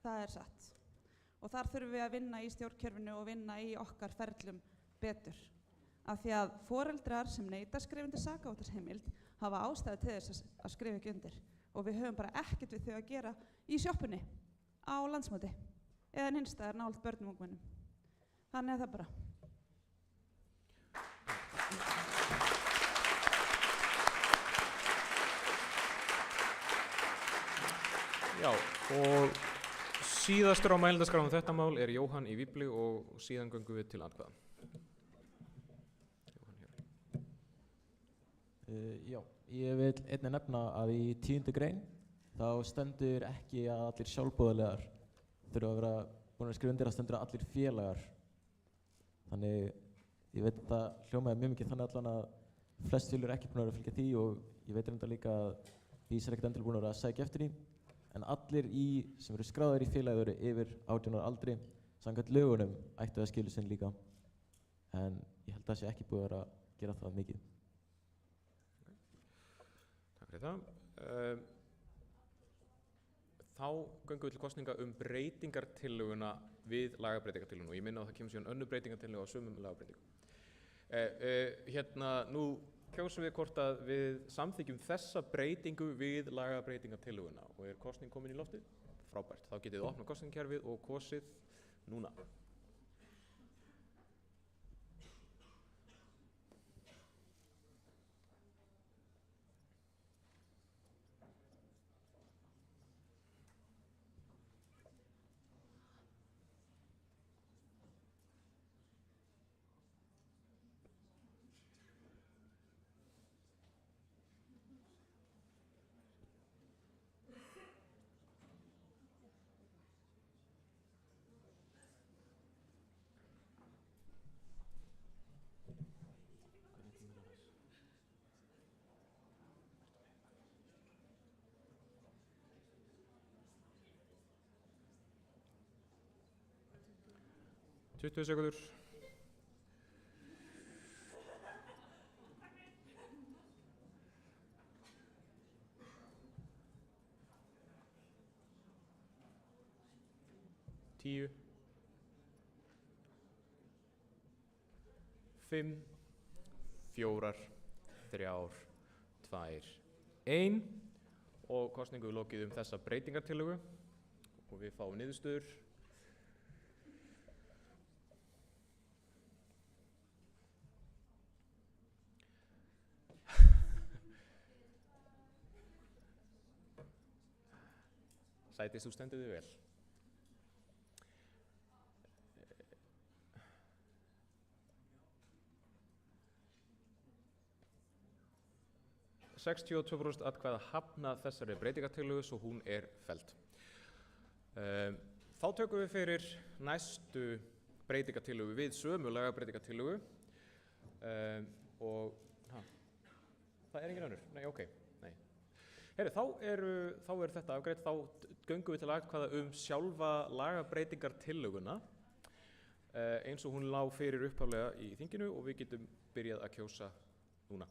það er satt. Og þar þurfum við að vinna í stjórnkerfinu og vinna í okkar ferlum betur. Af því að foreldrar sem neita að skrifa undir sakavottorðsheimild hafa ástæðu til þess að skrifa ekki undir. Og við höfum bara ekkert við þau að gera í sjoppunni, á landsmóti, eða neinstæðar nálægt börnum og ungmennum. Þannig er það bara. Já, og síðastur á mælendaskrá þetta mál er Jóhann í Víbli og síðan göngum við til atkvæða. Já, ég vil einnig nefna að í 10. grein þá stendur ekki að allir sjálfboðaliðar þurfa að vera búin að skrifa undir, að stendur að allir félagar. Þannig ég veit að það hljómaði mjög mikið þannig allan að flest félög eru ekki búin að vera að fylgja því og ég veit reyndar líka að því er ekkert endilega búin að vera að sækja eftir því. En allir sem eru skráðir í félagið eru yfir 18 ára aldri, samkvæmt lögunum ættu að skila sinn líka. En ég held að það sé ekki búið að vera að gera það mikið. Takk fyrir það. Þá göngum við til kosninga breytingartillöguna við lagabreytingartillöguna og ég minna að það kemur síðan önnur breytingartillögu á sömum lagabreytingum. Nú kjósum við hvort að við samþykjum þessa breytingu við lagabreytingartillöguna og er kosning komin í loftið? Frábært, þá getið þið opnað kosningakerfið og kosið núna. Tuttugu sekúndur. Tíu. 5, 4, 3, 2, 1 og kosningu er lokið þessa breytingartillögu og við fáum niðurstöður. Sædís, þú stendur þig vel. – 62% atkvæða hafna þessari breytingartillögu svo hún er felld. Þá tökum við fyrir næstu breytingartillögu við sömu lagabreytingartillögu og það er engin önnur. Nei, ok. Nei. Heyri, þá er þetta afgreitt, þá göngum við til atkvæða sjálfa lagabreytingartillöguna eins og hún lá fyrir upphaflega í þinginu og við getum byrjað að kjósa núna.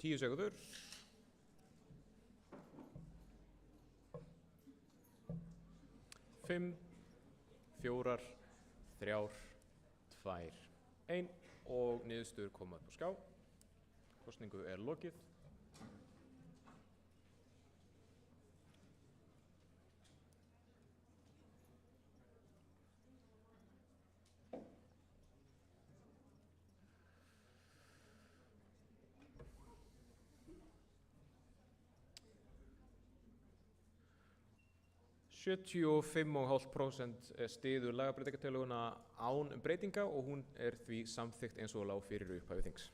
10 sekúndur. 5, 4, 3, 2, 1 og niðurstöður koma upp á skjá. Kosningu er lokið. og 75,5% styður lagabreytingatillöguna án breytinga og hún er því samþykkt eins og lá fyrir upphafi þings.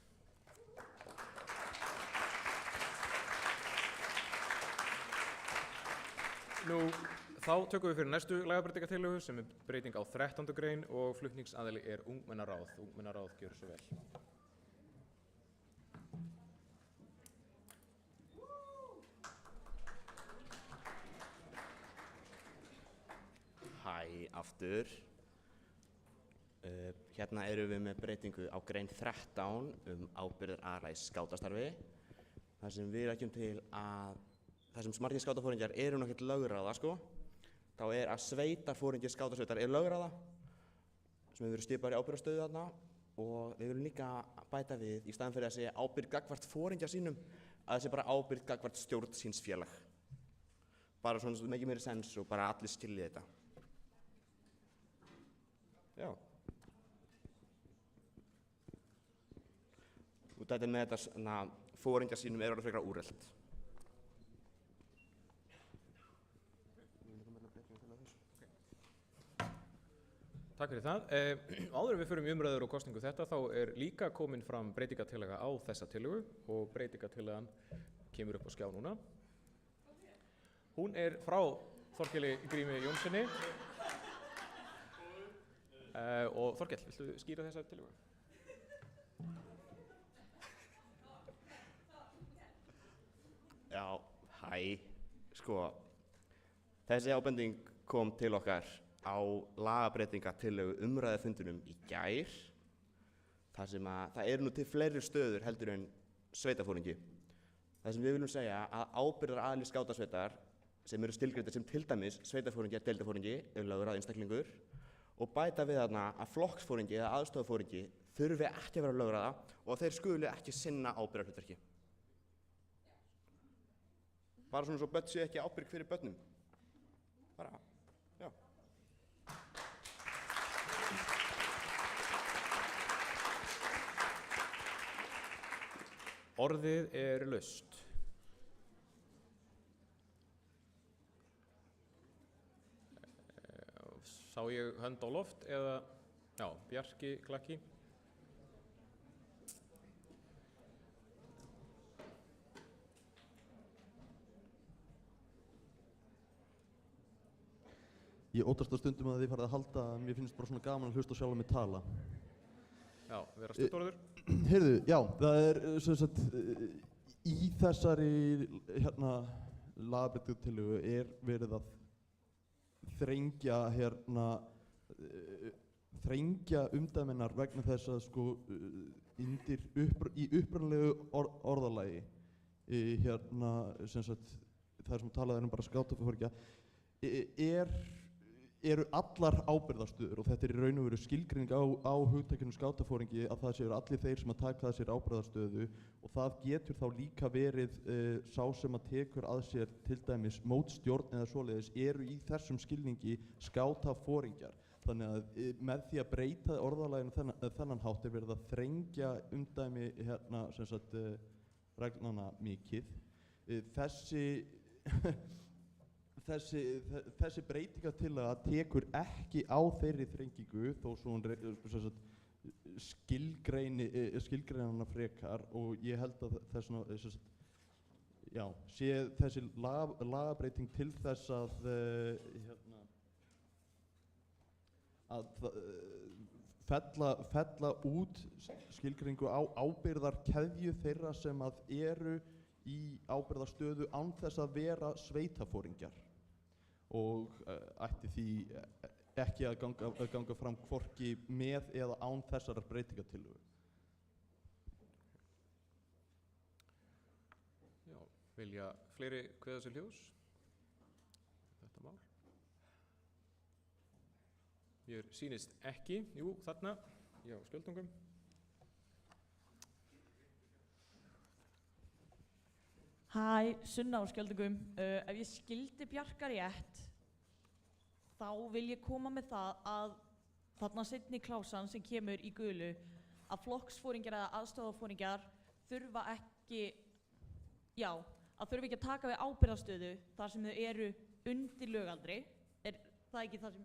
Nú, þá tökum við fyrir næstu lagabreytingatillögu sem er breyting á 13. grein og flutningsaðili er ungmennaráð. Ungmennaráð, gjörðu svo vel. Hæ, aftur. Hérna erum við með breytingu á grein 13 ábyrgðaraðila í skátastarfi. Þar sem við leggjum til að þar sem margir skátaforingjar eru nokkert lögráða, þá er að sveitarforingi skátasveitar er lögráða sem hefur verið skipaður í ábyrgðarstöðu þarna og við viljum líka bæta við í staðinn fyrir að segja ábyrgð gagnvart foringja sínum að það sé bara ábyrgð gagnvart stjórn síns félag. Bara svona svo mikið meiri sens og bara allir skilji þetta. Já. Og þetta með þetta foringja sínum er orðið frekar úrelt. Takk fyrir það. Áður en við förum í umræður og kosningu þetta þá er líka komin fram breytingatillaga á þessa tillögu og breytingatillagan kemur upp á skjá núna. Hún er frá Þorkeli Grími Jónssoni. Og Þorkell, viltu skýra þessa tillögu? Já, hæ, þessi ábending kom til okkar á lagabreytingatillögu umræðufundinum í gær þar sem að það eru nú til fleiri stöður heldur en sveitafóringi. Það sem við viljum segja að ábyrgðaraðili skátasveitar sem eru skilgreindir sem til dæmis sveitafóringi eða deildarforingi ef lögráð einstaklingur og bæta við þarna að flokksforingi eða aðstofafóringi þurfi ekki að vera lögráða og þeir skuli ekki sinna ábyrgðarhlutverki. Bara svona svo börn séu ekki ábyrg fyrir börnum. Bara, já. Orðið er laust. Sá ég hönd á loft eða, já, Bjarki Klakki. Ég óttast á stundum að þið farið að halda að mér finnst bara svona gaman að hlusta og sjálfa mig tala. Já, vera stuttorður. Heyrðu, já, það er sem sagt í þessari lagabreytingatillögu er verið að þrengja umdæminnar vegna þess að í upprunalegu orðalagi sem sagt það sem talaði bara skátafóringja eru allar ábyrgðarstöður og þetta er í raun og veru skilgreining á hugtakinu skátafóringi að það séu allir þeir sem að taka að sér ábyrgðarstöðu og það getur þá líka verið sá sem að tekur að sér til dæmis mótstjórn eða svoleiðis eru í þessum skilningi skátafóringjar. Þannig að með því að breyta orðalaginu þennan hátt er verið að þrengja umdæmi sem sagt reglnanna mikið. Þessi breytingatillaga tekur ekki á þeirri þrengingu þó svo hún skilgreina hana frekar og ég held að sé þessi lagabreyting til þess að fella út skilgreiningu á ábyrgðarkeðju þeirra sem að eru í ábyrgðarstöðu án þess að vera sveitafóringjar og ætti því ekki að ganga fram hvorki með eða án þessarar breytingatillögu. Vilja fleiri kveða sér hljóðs? Þetta mál. Mér sýnist ekki. Jú, þarna, já, Skjöldungum. Hæ, Sunna á Skjöldungum. Ef ég skildi Bjarka rétt, þá vil ég koma með það að þarna seinni klásan sem kemur í gulu, að flokksforingjar eða aðstofafóringjar þurfa ekki, já, að þurfa ekki að taka við ábyrgðarstöðu þar sem þau eru undir lögaldri. Er það ekki það sem...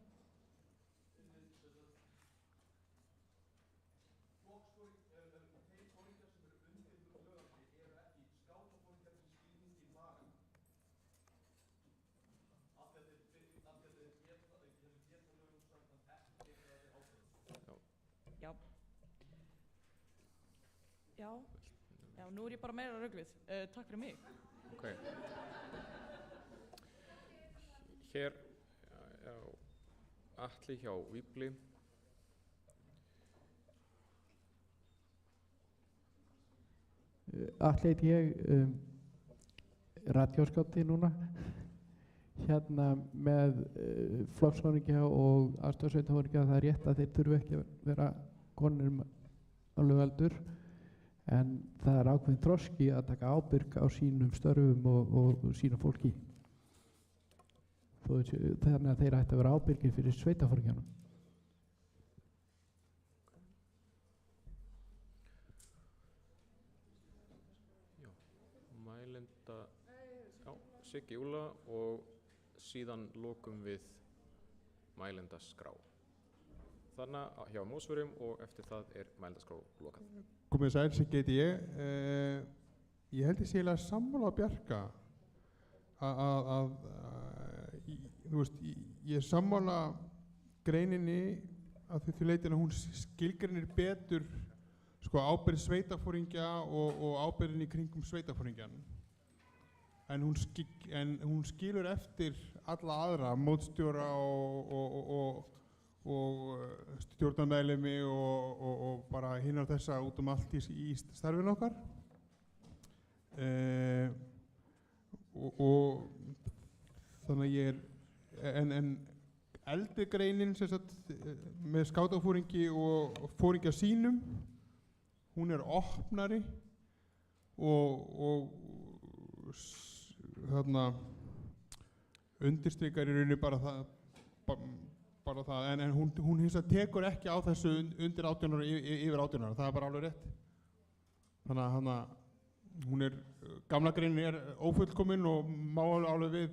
Já. Já. Já, nú er ég bara meira rugluð. Takk fyrir mig. Ok. Hér, já, Atli hjá Víbli. Atli heiti ég, radíóskáti núna, hérna með flokksforingja og aðstofasveitarforingja. Það er rétt að þeir þurfu ekki að vera konur á lögaldur, en það er ákveðin þroski að taka ábyrg á sínum störfum og sínu fólki. Þannig að þeir ætti að vera ábyrgir fyrir sveitarforingjanum. Já, mælenda, já, Siggi Úla og síðan lokum við mælendaskrá. Þannig hjá Mósförum og eftir það er mælendaskrá lokað. Komið sæl, Siggi heiti ég. Ég held ég sé eiginlega sammála á Bjarka að þú veist, ég er sammála greininni að því leytinu hún skilgreinir betur sko ábyrgð sveitarforingja og ábyrgðin í kringum sveitarforingjan. En hún skilur eftir alla aðra, mótstjóra og stjórnarmeðlimi og bara hinnar þessa út allt í starfinu okkar. Og þannig að ég en eldri greinin sem sagt, með skátafóringi og fóringja sínum, hún er opnari og þarna undirstrikar í rauninni bara það, en hún hins vegar tekur ekki á þessu undir 18 ára yfir 18 ára, það er bara alveg rétt. Þannig að hún er, gamla greinin er ófullkomin og má alveg við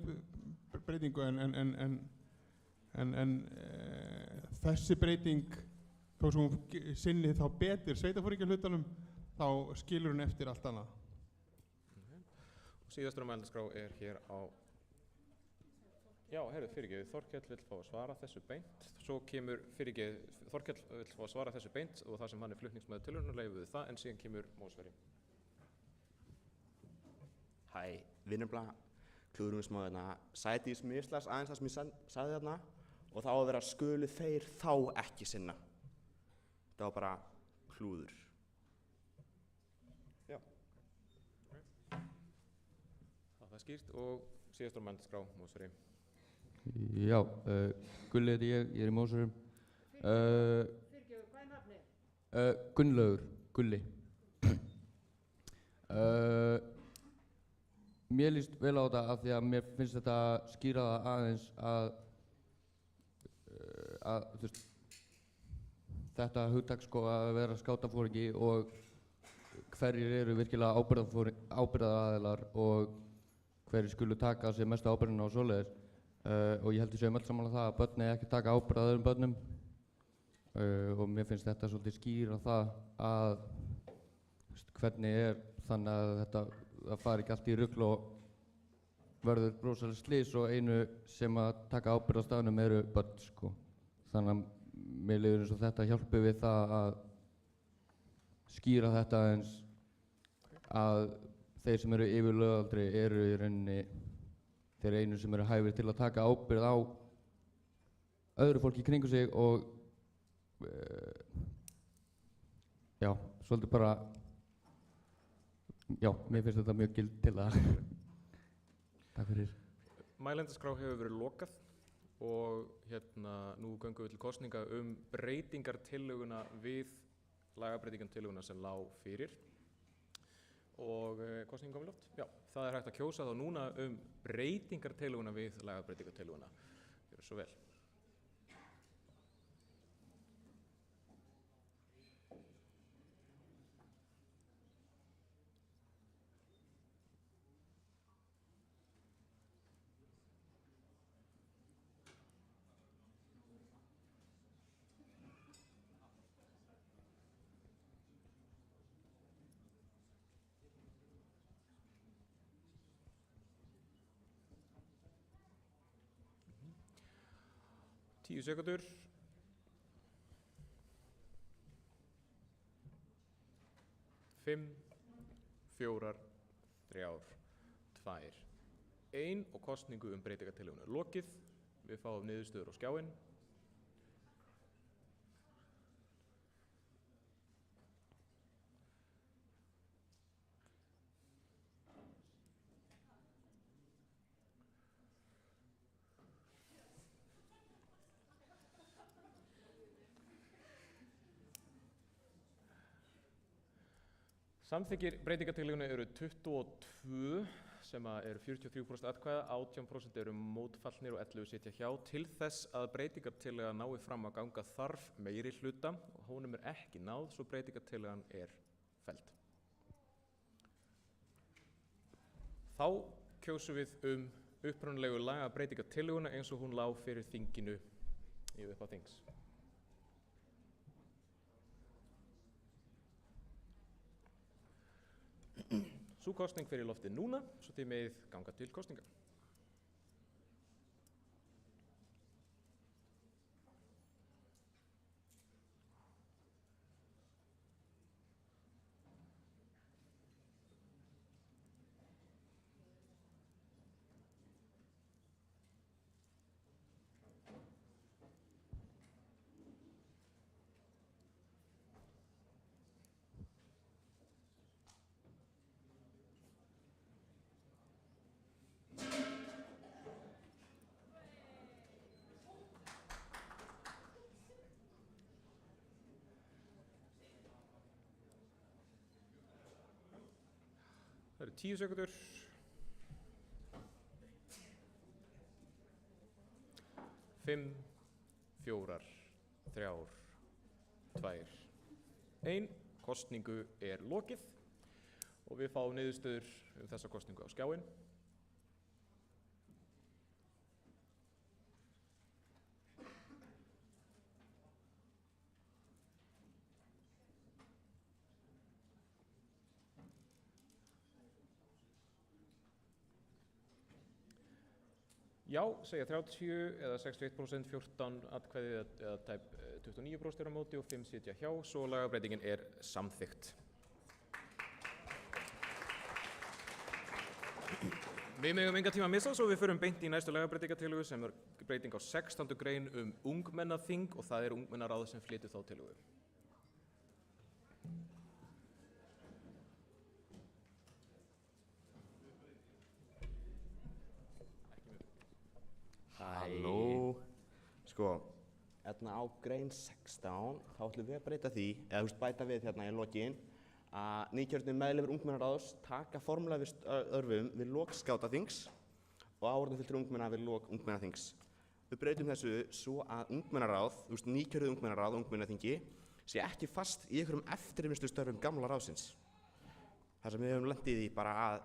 breytingu, en þessi breyting, þó sem hún sinni þá betur sveitarforingja hlutanum, þá skilur hún eftir allt annað. Og síðastur á mælendaskrá er hér á, já, heyrðu, fyrirgefið, Þorkell vill fá að svara þessu beint, svo kemur Þorkell vill fá að svara þessu beint og það sem hann er flutningsmaður tilhörunar leyfum við það, en síðan kemur Mósferi. Hæ, vinnumla, klúðurum við smá þarna, Sædís mislas aðeins það sem ég sagði þarna og þá að vera skulu þeir þá ekki sinna. Það var bara klúður. Já. Það er skýrt og síðastur á mælendaskrá, Mósferi. Já, Gulli heiti ég er í Mósförum. Fyrirgefðu, hvað er nafnið? Gunnlaugur, Gulli. Mér líst vel á þetta af því að mér finnst þetta skýra það aðeins að þú veist, þetta hugtak sko að vera skátafóringi og hverjir eru virkilega ábyrgðaraðilar og hverjir skulu taka sér mestu ábyrgðina og svoleiðis. Og ég held að séum öll saman að það að börn eigi ekki taka ábyrgð að öðrum börnum og mér finnst þetta svolítið skýra það að hvernig er þannig að þetta það fari ekki allt í rugl og verður rosalega slys og einu sem að taka ábyrgð á staðnum eru börn sko. Þannig að mér líður eins og þetta hjálpi við það að skýra þetta eins að þeir sem eru yfir lögaldri eru í rauninni þeir einu sem eru hæfir til að taka ábyrgð á öðru fólki í kringu sig og já, svolítið bara já, mér finnst þetta mjög gild til að Takk fyrir. Mælendaskrá hefur verið lokað og nú göngum við til kosninga breytingartillöguna við lagabreytingartillöguna sem lá fyrir og kosningin kom í loft. Já, það hægt að kjósa þá núna breytingartillöguna við lagabreytingartillöguna. Gjörðu svo vel. Tíu sekúndur. 5, 4, 3, 2, 1 og kosningu breytingartillöguna lokið. Við fáum niðurstöður á skjáinn. Samþykkir breytingartillöguna eru 22 sem eru 43% atkvæða, 18% eru mótfallnir og 11 sitja hjá. Til þess að breytingartillaga nái fram að ganga þarf meiri hluta og honum ekki náð, svo breytingartillagan felld. Þá kjósum við upprunalegu lagabreytingartillöguna eins og hún lá fyrir þinginu í upphafi þings. Sú kosning fer í loftið núna, svo þið megið ganga til kosninga. Það eru 10 sekúndur. 5, 4, 3, 2, 1. Kosningu lokið og við fáum niðurstöður þessa kosningu á skjáinn. Já, segja 30 eða 61%, 14 atkvæði eða tæp 29% eru á móti og 5 sitja hjá, svo lagabreytingin samþykkt. Við megum engan tíma að missa, svo við förum beint í næstu lagabreytingartillögu sem breyting á 16. grein ungmennaþing og það ungmennaráð sem flytur þá tillögu. Halló. Sko, á grein 16 þá ætlum við að breyta því, eða bæta við í lokin, að nýkjörnir meðlimir ungmennaráðs taka formlega við störfum við lok skátaþings og áheyrnarfulltrúi ungmenna við lok ungmennaþings. Við breytum þessu svo að ungmennaráð, nýkjörið ungmennaráð og ungmennaþingi sé ekki fast í einhverjum eftirvinnslu störfum gamla ráðsins. Það sem við höfum lent í því bara að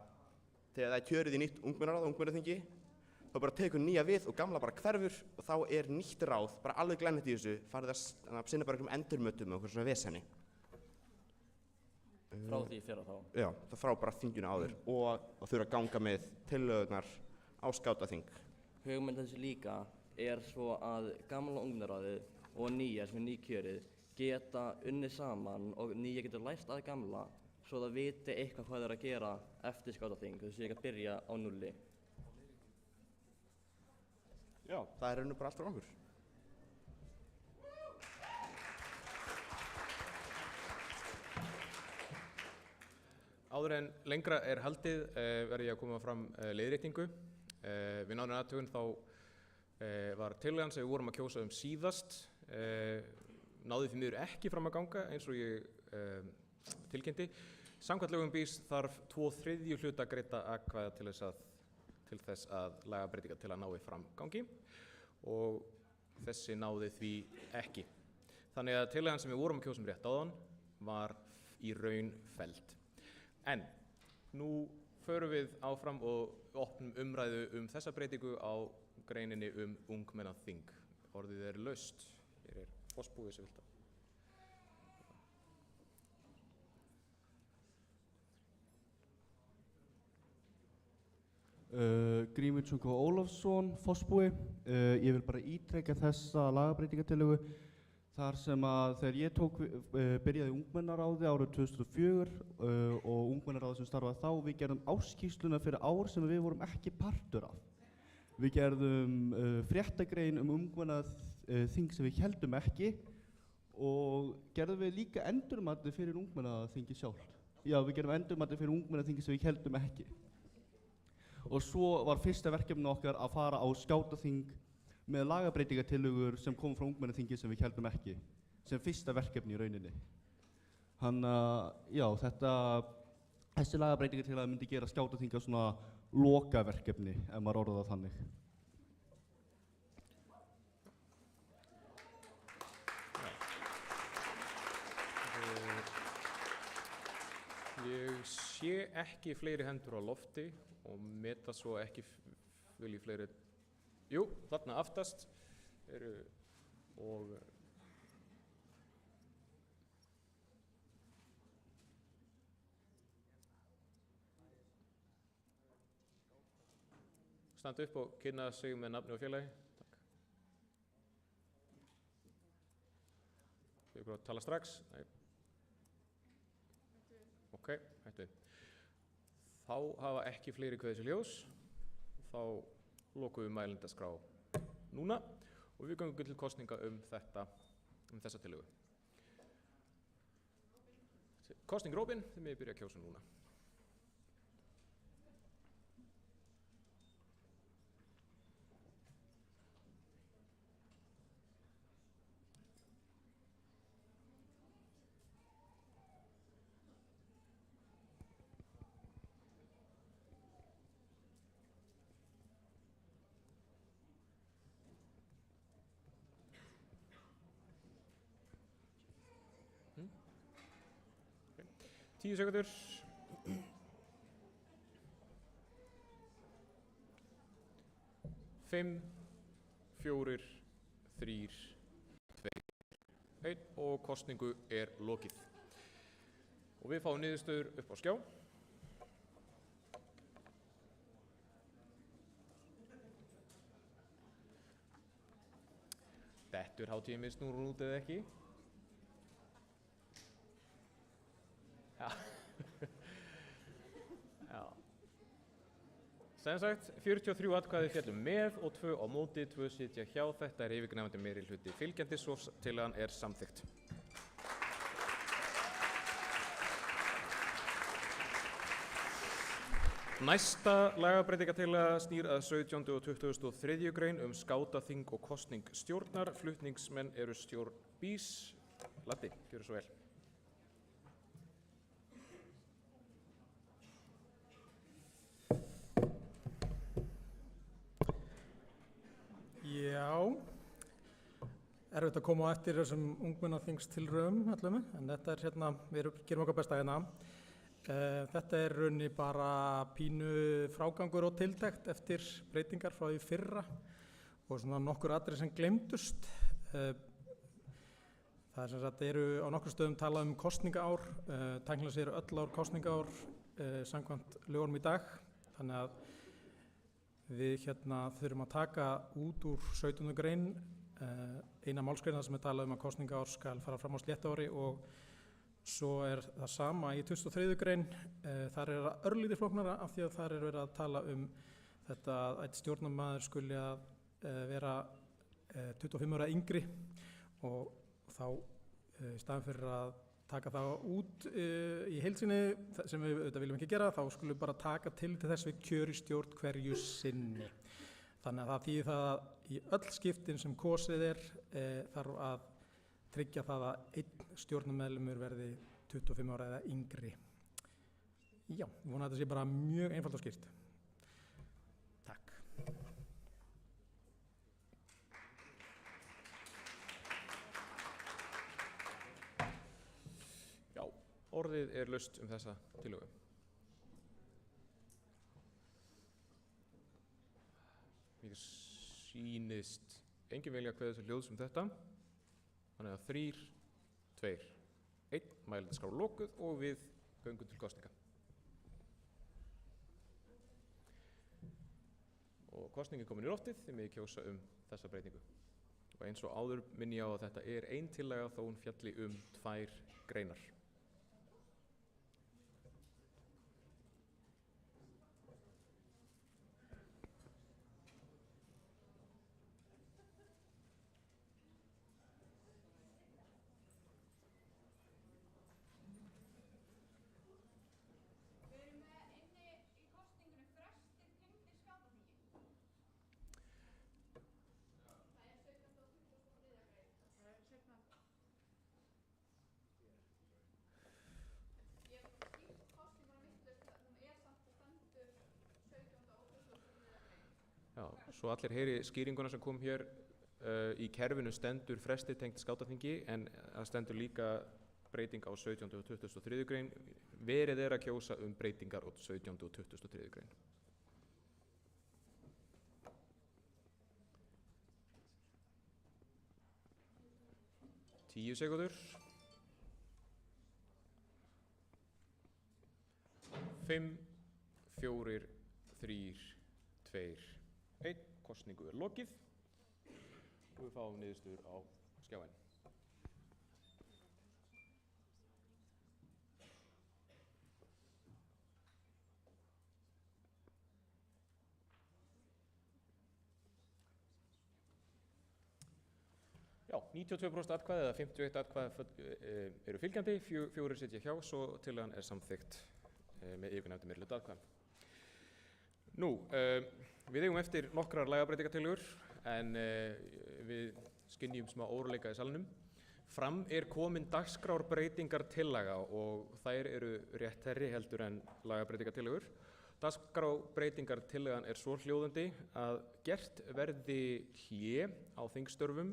þegar það er kjörið í nýtt ungmennaráð og ungmennaþingi þá bara tekur nýja við og gamla bara hverfur og þá er nýtt ráð bara alveg glænýtt í þessu, farið að sinna bara einhverjum endurmötum og eitthvað svona veseni. Frá því fyrra þá? Já, það frá bara þinginu áður og þurfa að ganga með tillögurnar á skátaþing. Hugmynd þessu líka svo að gamla ungmennaráðið og nýja sem nýkjörið geta unnið saman og nýja getur lært að gamla svo það viti eitthvað hvað það er að gera eftir skátaþing, þau séu ekki að byrja á nulli. Já, það er bara allt frá okkur. Áður en lengra haldið verði ég að koma fram leiðréttingu. Við nánari athugun þá var tillagan sem við vorum að kjósa síðast náði því miður ekki fram að ganga eins og ég tilkynnti. Samkvæmt lögum BÍS þarf 2/3 hluta greidda atkvæða til þess að lagabreytinga til að nái framgangi og þessi náði því ekki. Þannig að tillagan sem við vorum að kjósa rétt áðan var í raun felld. En nú förum við áfram og opnum umræðu þessa breytingu á greininni ungmennaþing. Orðið er laust. Hér er Fossbúi sem vilt það. Grímur Tjúnko Ólafsson, Fossbúi. Ég vil bara ítreka þessa lagabreytingatillögu þar sem að þegar ég byrjaði ungmennaráði árið 2004 og ungmennaráði sem starfaði þá, við gerðum áskýrsluna fyrir ár sem við vorum ekki partur af. Við gerðum fréttagrein ungmennaþing sem við héldum ekki og gerðum við líka endurmati fyrir ungmennaþingi sjálft. Já, við gerðum endurmati fyrir ungmennaþingi sem við héldum ekki. Og svo var fyrsta verkefni okkar að fara á skátaþing með lagabreytingatillögur sem kom frá ungmennaþingi sem við héldum ekki, sem fyrsta verkefni í rauninni. Þannig að, já, þessi lagabreytingatillögur myndi gera skátaþinga svona lokaverkefni, ef maður orðar það þannig. Ég sé ekki fleiri hendur á lofti og meta svo ekki vilji fleiri. Jú, þarna aftast eru og standa upp og kynna sig með nafni og félagi. Takk. Við erum að tala strax. Nei. Ok, hættu við. Þá hafa ekki fleiri kveðið sér ljós. Þá lokum við mælendaskrá núna og við göngum til kosninga þessa tillögu. Kosning Róbin, þið megið byrja að kjósa núna. Okay. 10 sekundur. Fimm, 4, 3, 2, 1 og kosningu er lokið. Og við fáum niðurstöður upp á skjá. Dettur hátíðin með snúrun út eða ekki? Já. Já. Sem sagt, 43 atkvæði féllu með og 2 á móti, 2 sitja hjá. Þetta er yfirgnæfandi meirihluti fylgjandi, svo tillagan er samþykkt. Næsta lagabreytingatillaga snýr að 17. og 23. grein skátaþing og kosning stjórnar. Flutningsmenn eru stjórn BÍS. Laddi, gjörðu svo vel. Já, erfitt að koma á eftir þessum ungmennaþingstilraunum allum, en þetta er hérna, við gerum okkar besta hérna. Þetta er raunni bara pínu frágangur og tiltekt eftir breytingar frá því fyrra og svona nokkur atriði sem gleymdust. Það er sem sagt, eru á nokkur stöðum talað kosningaár, tæknilega séu öll ár kosningaár samkvæmt lögunum í dag, þannig að við hérna þurfum að taka út úr 17. grein eina málsgreina sem er talað að kosningaár skal fara fram á sléttuári og svo er það sama í 23. grein. Þar er það örlítið flóknara af því að þar er verið að tala þetta að einn stjórnarmaður skuli að vera 25 ára yngri og þá í staðinn fyrir að taka það út í heilsinni sem við auðvitað viljum ekki gera, þá skulum við bara taka til þess við kjöristjórn hverju sinni. Þannig að það þýðir það að í öll skiptin sem kosið þarf að tryggja það að einn stjórnarmeðlimur verði 25 ára eða yngri. Já, ég vona að þetta sé bara mjög einfalt og skýrt. Takk. Já, orðið er laust þessa tillögu. Mér sýnist engin vilja kveða þessu hljóðs þetta. Þannig að 3, 2, 1, mælendaskrá lokuð og við göngum til kosninga. Og kosningin komin í loftið, þið megið kjósa þessa breytingu. Og eins og áður minni ég á að þetta er ein tillaga þó hún fjalli 2 greinar. Já, svo allir heyri skýringuna sem kom hér í kerfinu stendur fresti tengt skátaþingi en það stendur líka breyting á 17. og 23. grein. Verið er að kjósa breytingar á 17. og 23. grein. Tíu sekúndur. 5, 4, 3, 2, 1. Kosningu er lokið og við fáum niðurstöður á skjáinn. Já, 92% atkvæði eða 51 atkvæði eru fylgjandi, 4 sitja hjá, svo tillagan er samþykkt með yfirgnæfandi meirihluta atkvæða. Nú, við eigum eftir nokkrar lagabreytingartillögur en við skynjum smá óróleika í salnum. Fram er komin dagskrárbreytingartillaga og þær eru réttherri heldur en lagabreytingartillögur. Dagskrárbreytingartillagan er svo hljóðandi að gert verði hlé á þingstörfum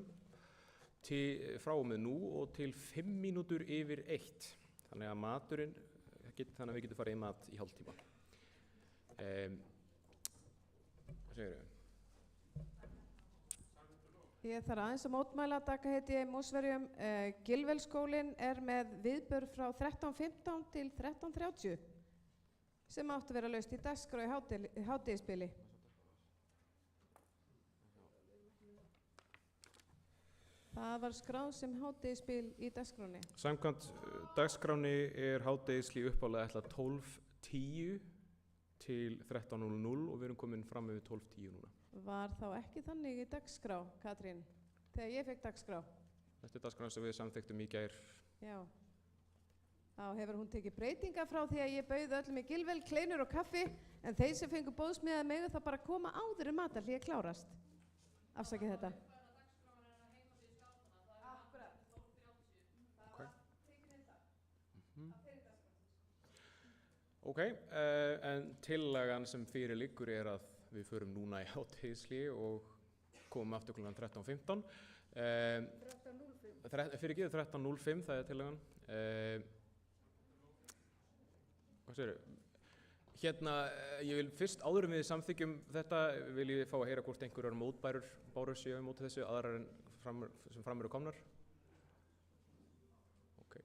frá og með nú og til 5 mínútur yfir 1. Þannig að þannig að við getum farið í mat í hálftíma. Hvað segir þau? Ég þarf aðeins að mótmæla Dagga heiti ég í Mósverjum. Gilvelskólinn er með viðbörð frá 13:15 til 13:30 sem áttu að vera laust í dagskrá í hádegisbili. Það var skráð sem hádegisbil í dagskráni. Samkvæmt dagskráni er hádegisli uppálega ætlað 12:10 til 13:00 og við erum komin fram yfir 12:10 núna. Var þá ekki þannig í dagskrá, Katrín, þegar ég fekk dagskrá? Þetta er dagskráin sem við samþykktum í gær. Já. Þá hefur hún tekið breytingar frá því að ég bauð öllum í Gilvel, kleinur og kaffi, en þeir sem fengu boðsmiðað megu það bara koma áður matarhlé klárast. Afsakið þetta. Ok, en tillagan sem fyrir liggur er að við förum núna í hádegishlé og komum aftur kl. 13:15. 13:05, það er tillagan. Hvað segirðu? Hérna, ég vil fyrst áður en við samþykjum þetta, vil ég fá að heyra hvort einhverjar mótbárur séu móti þessu, aðrar en sem fram eru komnar. Ok.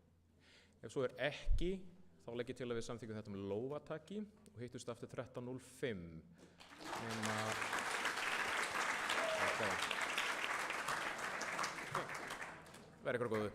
Ef svo er ekki, þá legg ég til að við samþykjum þetta með lófataki og hittust aftur 13:05. Verið ykkur góðu.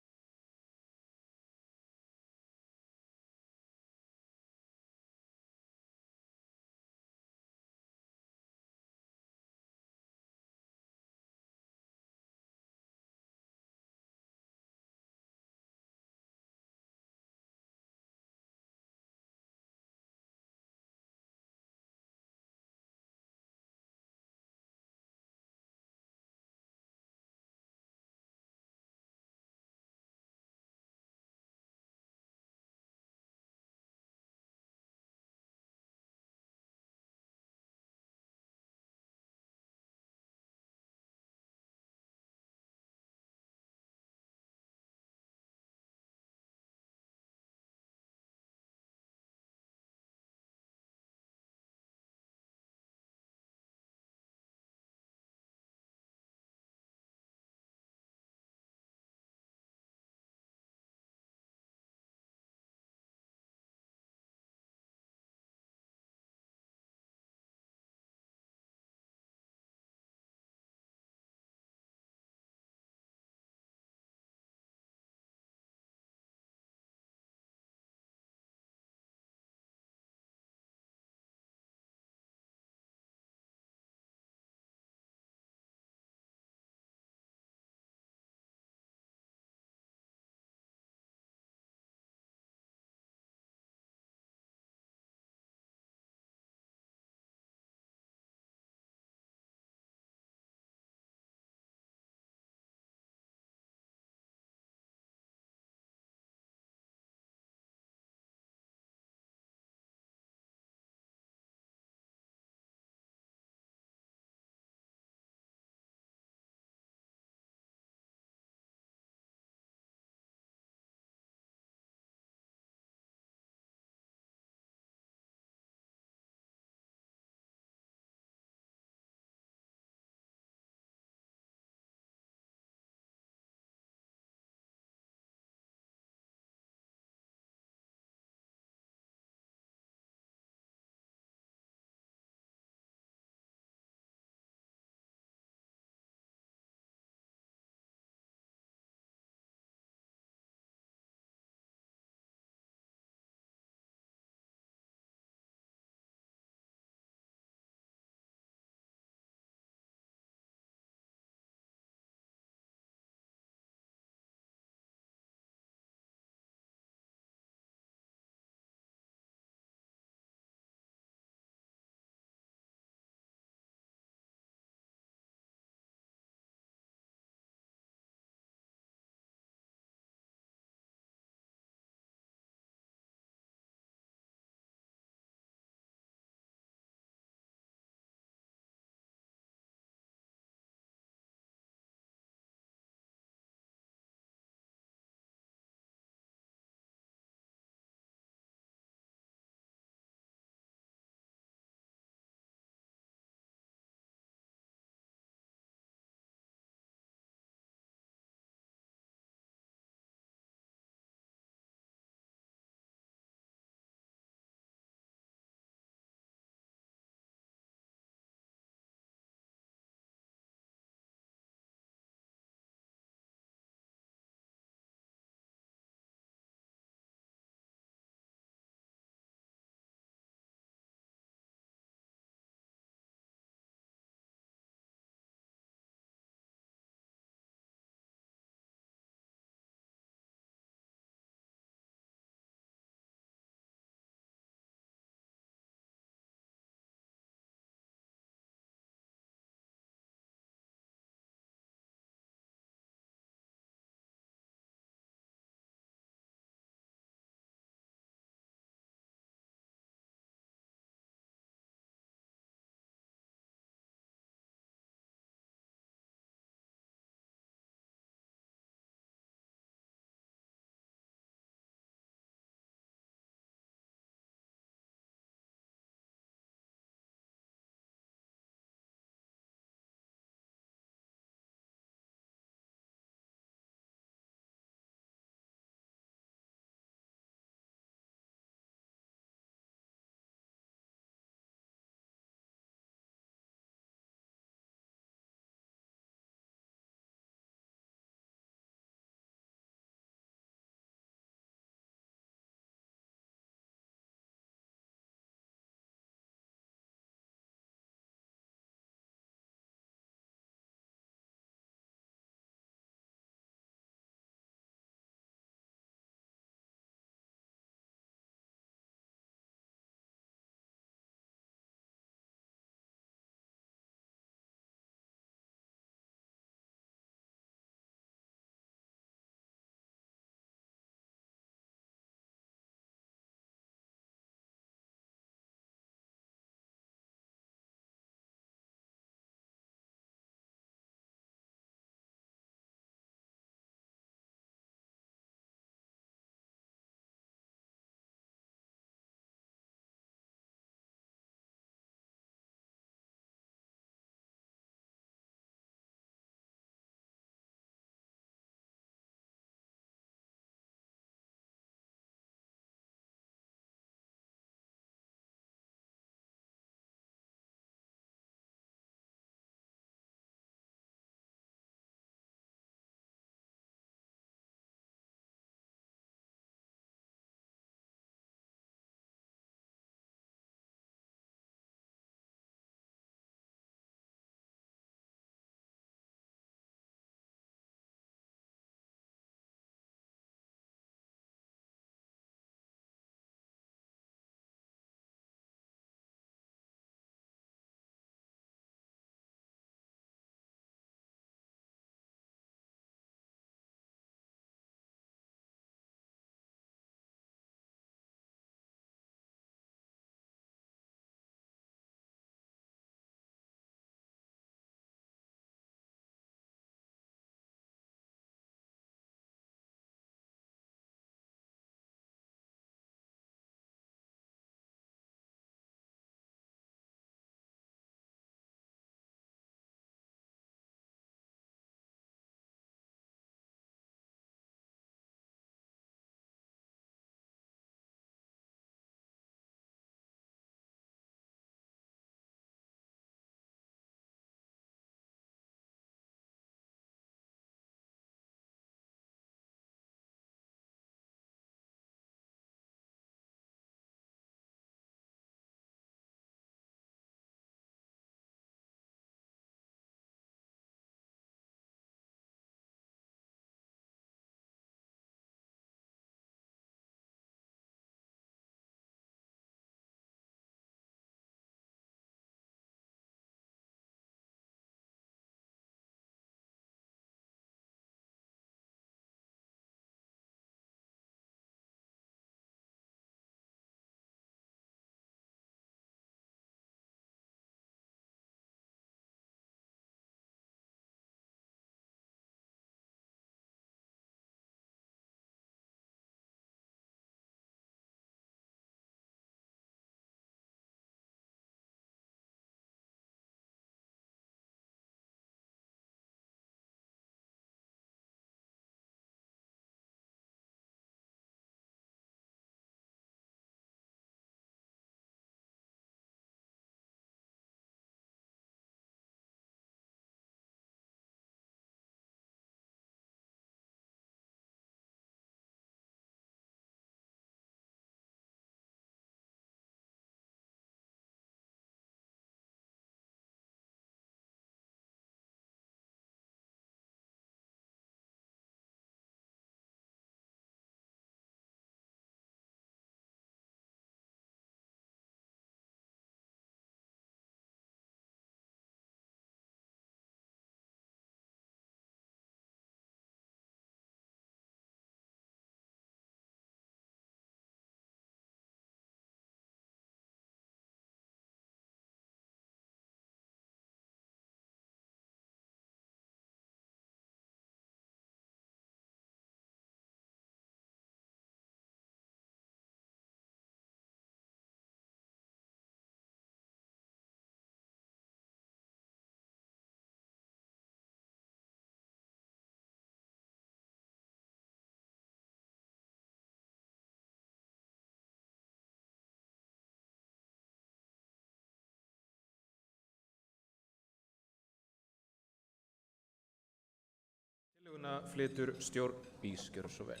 Tillöguna flytur stjórn BÍS, gjörðu svo vel.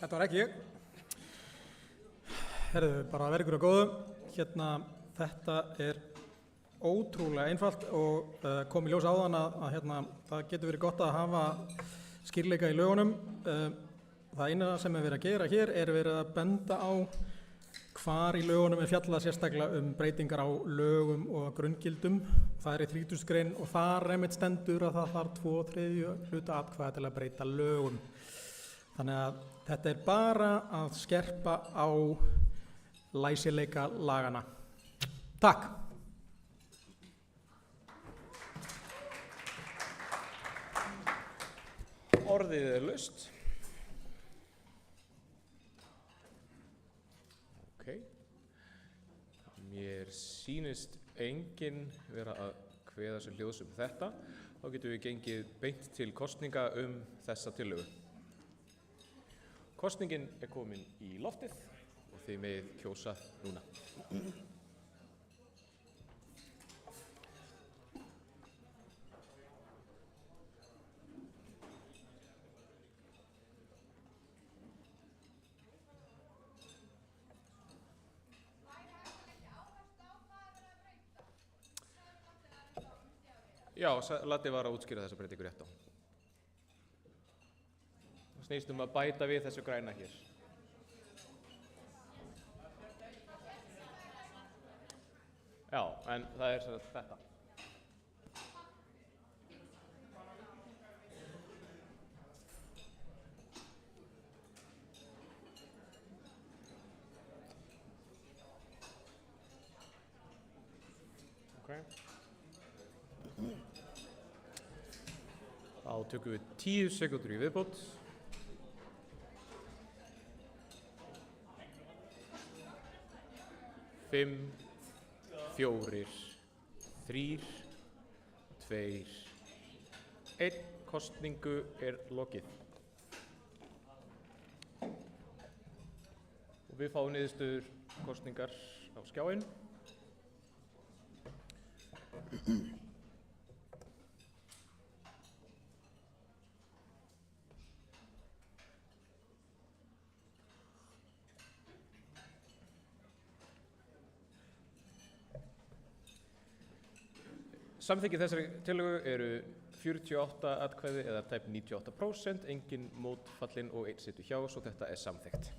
Þetta var ekki ég. Herðu, bara verið ykkur að góðu. Hérna, þetta er ótrúlega einfalt og kom í ljós áðan að hérna, það getur verið gott að hafa skýrleika í lögunum. Það eina sem er verið að gera hér er verið að benda á hvar í lögunum er fjallað sérstaklega breytingar á lögum og grunngildum. Það er í 30. grein og þar einmitt stendur að það þarf 2/3 hluta atkvæða til að breyta lögum. Þannig að þetta er bara að skerpa á læsileika lagana. Takk. Orðið er laust. Ok. Mér sýnist enginn vera að kveða sér hljóðs þetta. Þá getum við gengið beint til kosninga þessa tillögu. Kosningin er komin í loftið og þið megið kjósa núna. Já, Latti var að útskýra þessa breytingu rétt á. Það snýst að bæta við þessu græna hér. Já, en það er sem sagt þetta. Okay. Þá tökum við 10 sekúndur í viðbót. Fimm, 4, 3, 2, 1. Kosningu er lokið. Og við fáum niðurstöður kosningar á skjáinn. Samþykki þessari tillögu eru 48 atkvæði eða tæp 98%, engin mótfallin og 1 situr hjá, svo þetta er samþykkt.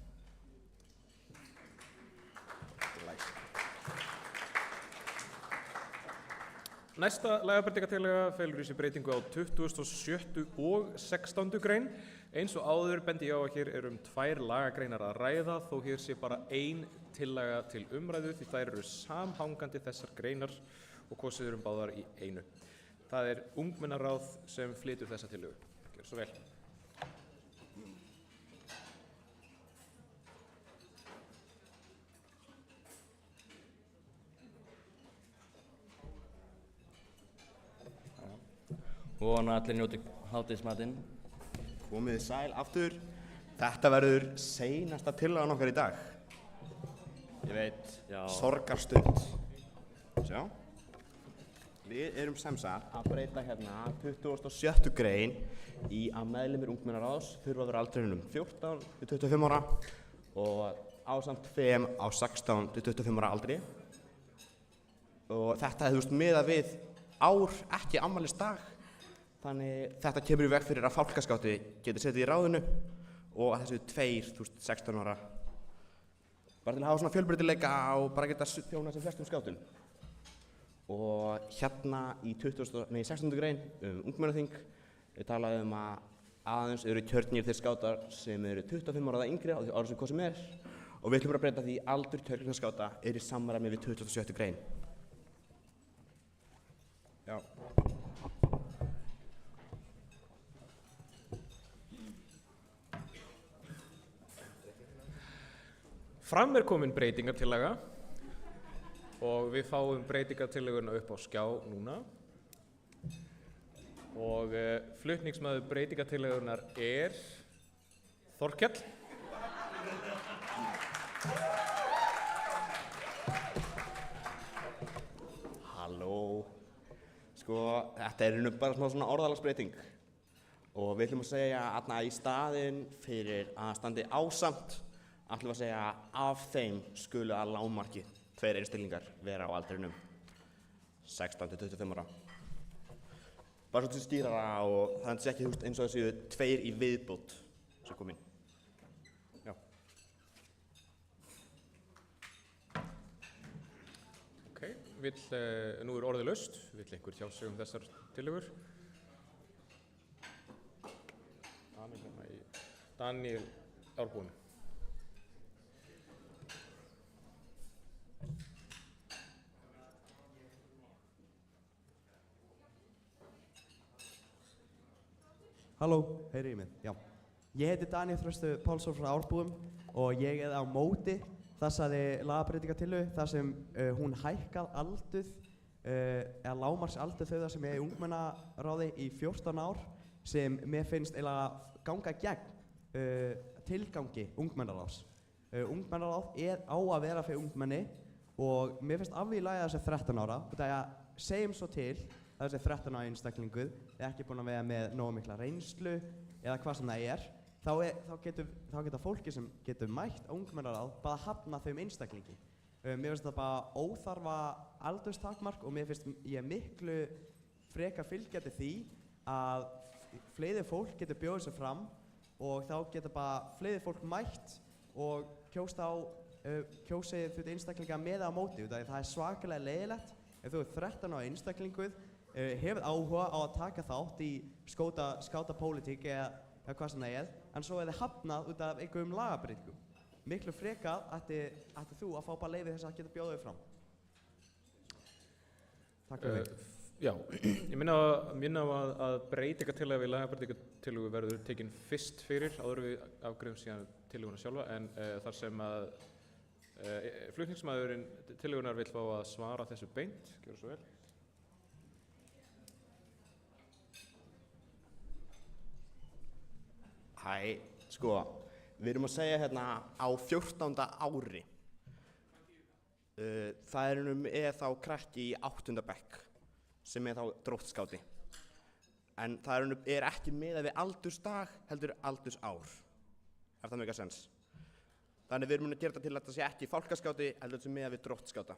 Næsta lagabreytingartillaga felur í sér breytingu á 27. og 16. grein. Eins og áður bendi ég á að hér er 2 lagagreinar að ræða, þó hér sé bara 1 tillaga til umræðu því þær eru samhangandi þessar greinar og kosið báðar í einu. Það er ungmennaráð sem flytur þessa tillögu. Gjörðu svo vel. Vona allir njóti hádegismatinn. Komið sæl aftur. Þetta verður seinasta tillagan okkar í dag. Ég veit, sorgarstund. Sjá. Við erum sem sagt að breyta hérna 27. grein í að meðlimir ungmennaráðs þurfa að vera aldrinum 14 til 25 ára og ásamt 5 á 16 til 25 ára aldri. Og þetta hefði miðað við ár, ekki afmælisdag. Þannig þetta kemur í veg fyrir að fálkaskáti geti setið í ráðinu og að þessu 2 16 ára bara til að hafa svona fjölbreytileika og bara geta þjónað sem flestum skátum. Og hérna í 16. grein ungmennaþing er talað að aðeins eru kjörnir þeir skátar sem eru 25 ára eða yngri á því ári sem kosið er og við ætlum bara að breyta því aldur kjörnir skáta er í samræmi við 27. grein. Já. Fram er komin breytingartillaga og við fáum breytingartillöguna upp á skjá núna. Og flutningsmaður breytingartillögunar er Þorkell. Sko, þetta er nú bara svona orðalagsbreyting og við ætlum að segja að í staðinn fyrir að standi ásamt ætlum við að segja af þeim skulu að lágmarki 2 einstaklingar vera á aldrinum 16 til 25 ára. Bara svolítið skýrara og það sé ekki eins og það séu 2 í viðbót sem kom inn. Já. Ok, nú er orðið laust. Vill einhver tjá sig þessar tillögur? Daniel Árbúin. Halló, heyrið mig? Já. Ég heiti Daniel Þröstu Pálsson frá Árbúum og ég er á móti þessari lagabreytingartillögu þar sem hún hækkað aldur, eða lágmarksaldur þau sem er í ungmennaráði í 14 ár sem mér finnst eiginlega ganga gegn tilgangi ungmennaráðs. Ungmennaráð á að vera fyrir ungmenni og mér finnst alveg í lagi að þessi 13 ára og það segjum svo til að þessi 13 ára einstaklingur er ekki búinn að vera með nógu mikla reynslu eða hvað sem það er, þá geta fólki sem getur mætt ungmennaráð bara hafna þeim einstaklingi. Mér finnst það bara óþarfa aldurstakmark og mér finnst ég miklu frekar fylgjandi því að fleiri fólk getur bjóðið sig fram og þá getur bara fleiri fólk mætt og kjósið fyrir einstaklinga með á móti. Það er svakalega leiðilegt ef þú er 13 ára einstaklingur hefur áhuga á að taka þátt í skátapólitík eða hvað sem það er, en svo er það hafnað út af einhverjum lagabreytingum. Miklu frekar ætti þú að fá bara leyfi þess að geta bjóðið fram. Takk fyrir mig. Já, ég minna á að breytingartillaga við lagabreytingartillögu verður tekin fyrst fyrir áður við afgreiðum síðan tillöguna sjálfa en þar sem að flutningsmaðurinn tillögunar vill fá að svara þessu beint, gjörðu svo vel. Sko, við erum að segja hérna á 14. ári. Það er þá krakki í 8. bekk sem er þá dróttskáti. En það er ekki miðað við aldursdag, heldur aldursár. Er það mega sens? Þannig við erum að gera þetta til að þetta sé ekki fálkaskáti, heldur þetta sé miðað við dróttskáta.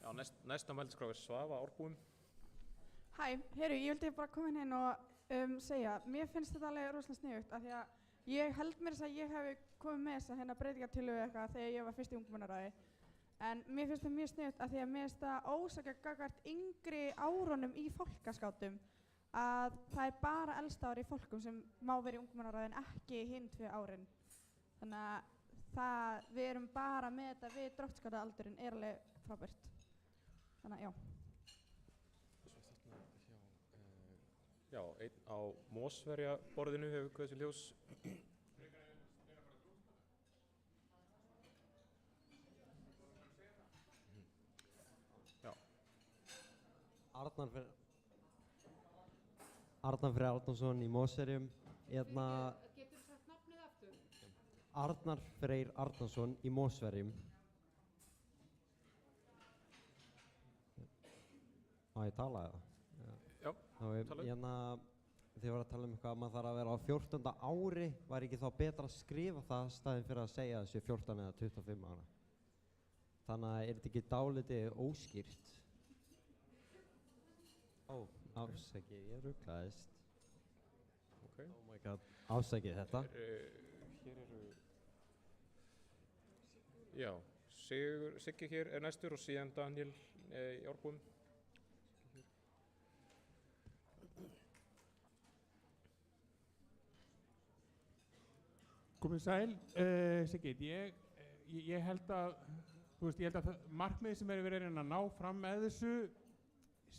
Já, næsta mælskrá er Svava Árbúin. Hæ, ég vildi bara koma inn og segja, mér finnst þetta alveg rosalega sniðugt af því að ég held mér þess að ég hef komið með þess að hérna breytingartillögu eitthvað þegar ég var fyrst í ungmennaráði en mér finnst það mjög sniðugt af því að mér finnst það ósaklega gagnvart yngri árunum í fólkaskátum að það er bara elsta ári í fólkum sem má vera í ungmennaráði en ekki hinn 2 árin þannig að við erum bara með þetta við dróttskátaaldurinn er alveg frábært þannig að já. Já, einn á Mosverjaborðinu hefur hvað þessi ljós. Já. Arnar Freyr Arnarsson í Mosverjum. Getur þú sagt nafnið aftur? Arnar Freyr Arnarsson í Mosverjum. Má ég tala eða? Já, tala. Þið voru að tala eitthvað að maður þarf að vera á 14. ári, var ekki þá betra að skrifa það staðinn fyrir að segja þessi 14 eða 25 ára. Þannig að þetta ekki dálítið óskýrt? Afsakið, ég ruglaðist. Okay. Oh my god, afsakið þetta. Hér eru... Já, Siggi hér er næstur og síðan Daniel í Árbúum. Komið sæl, Siggi, ég held að, markmiðið sem verið að ná fram með þessu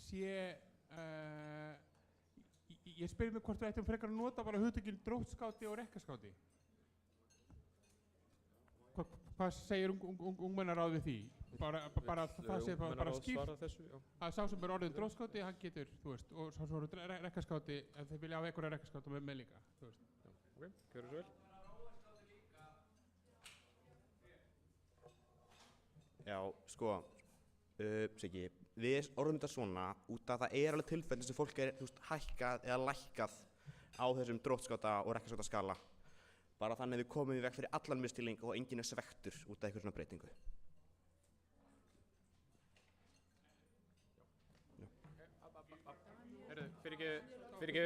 sé, ég spyr mig hvort við ættum frekar að nota bara hugtökin dróttskáti og rekkaskáti. Hvað segir ungmennaráð við því? Bara það sé bara skýrt að sá sem er orðin dróttskáti, hann getur, og sá sem er rekkaskáti, ef þeir vilja hafa einhverja rekkaskáta með líka, Ok, gjörðu svo vel. Já, sko, Siggi, við orðum þetta svona út af það alveg tilfelli sem fólk hækkað eða lækkað á þessum dróttskáta og rekkaskáta skala. Bara þannig við komum í veg fyrir allan misskilning og enginn svektur út af einhver svona breytingu. Fyrir ekki,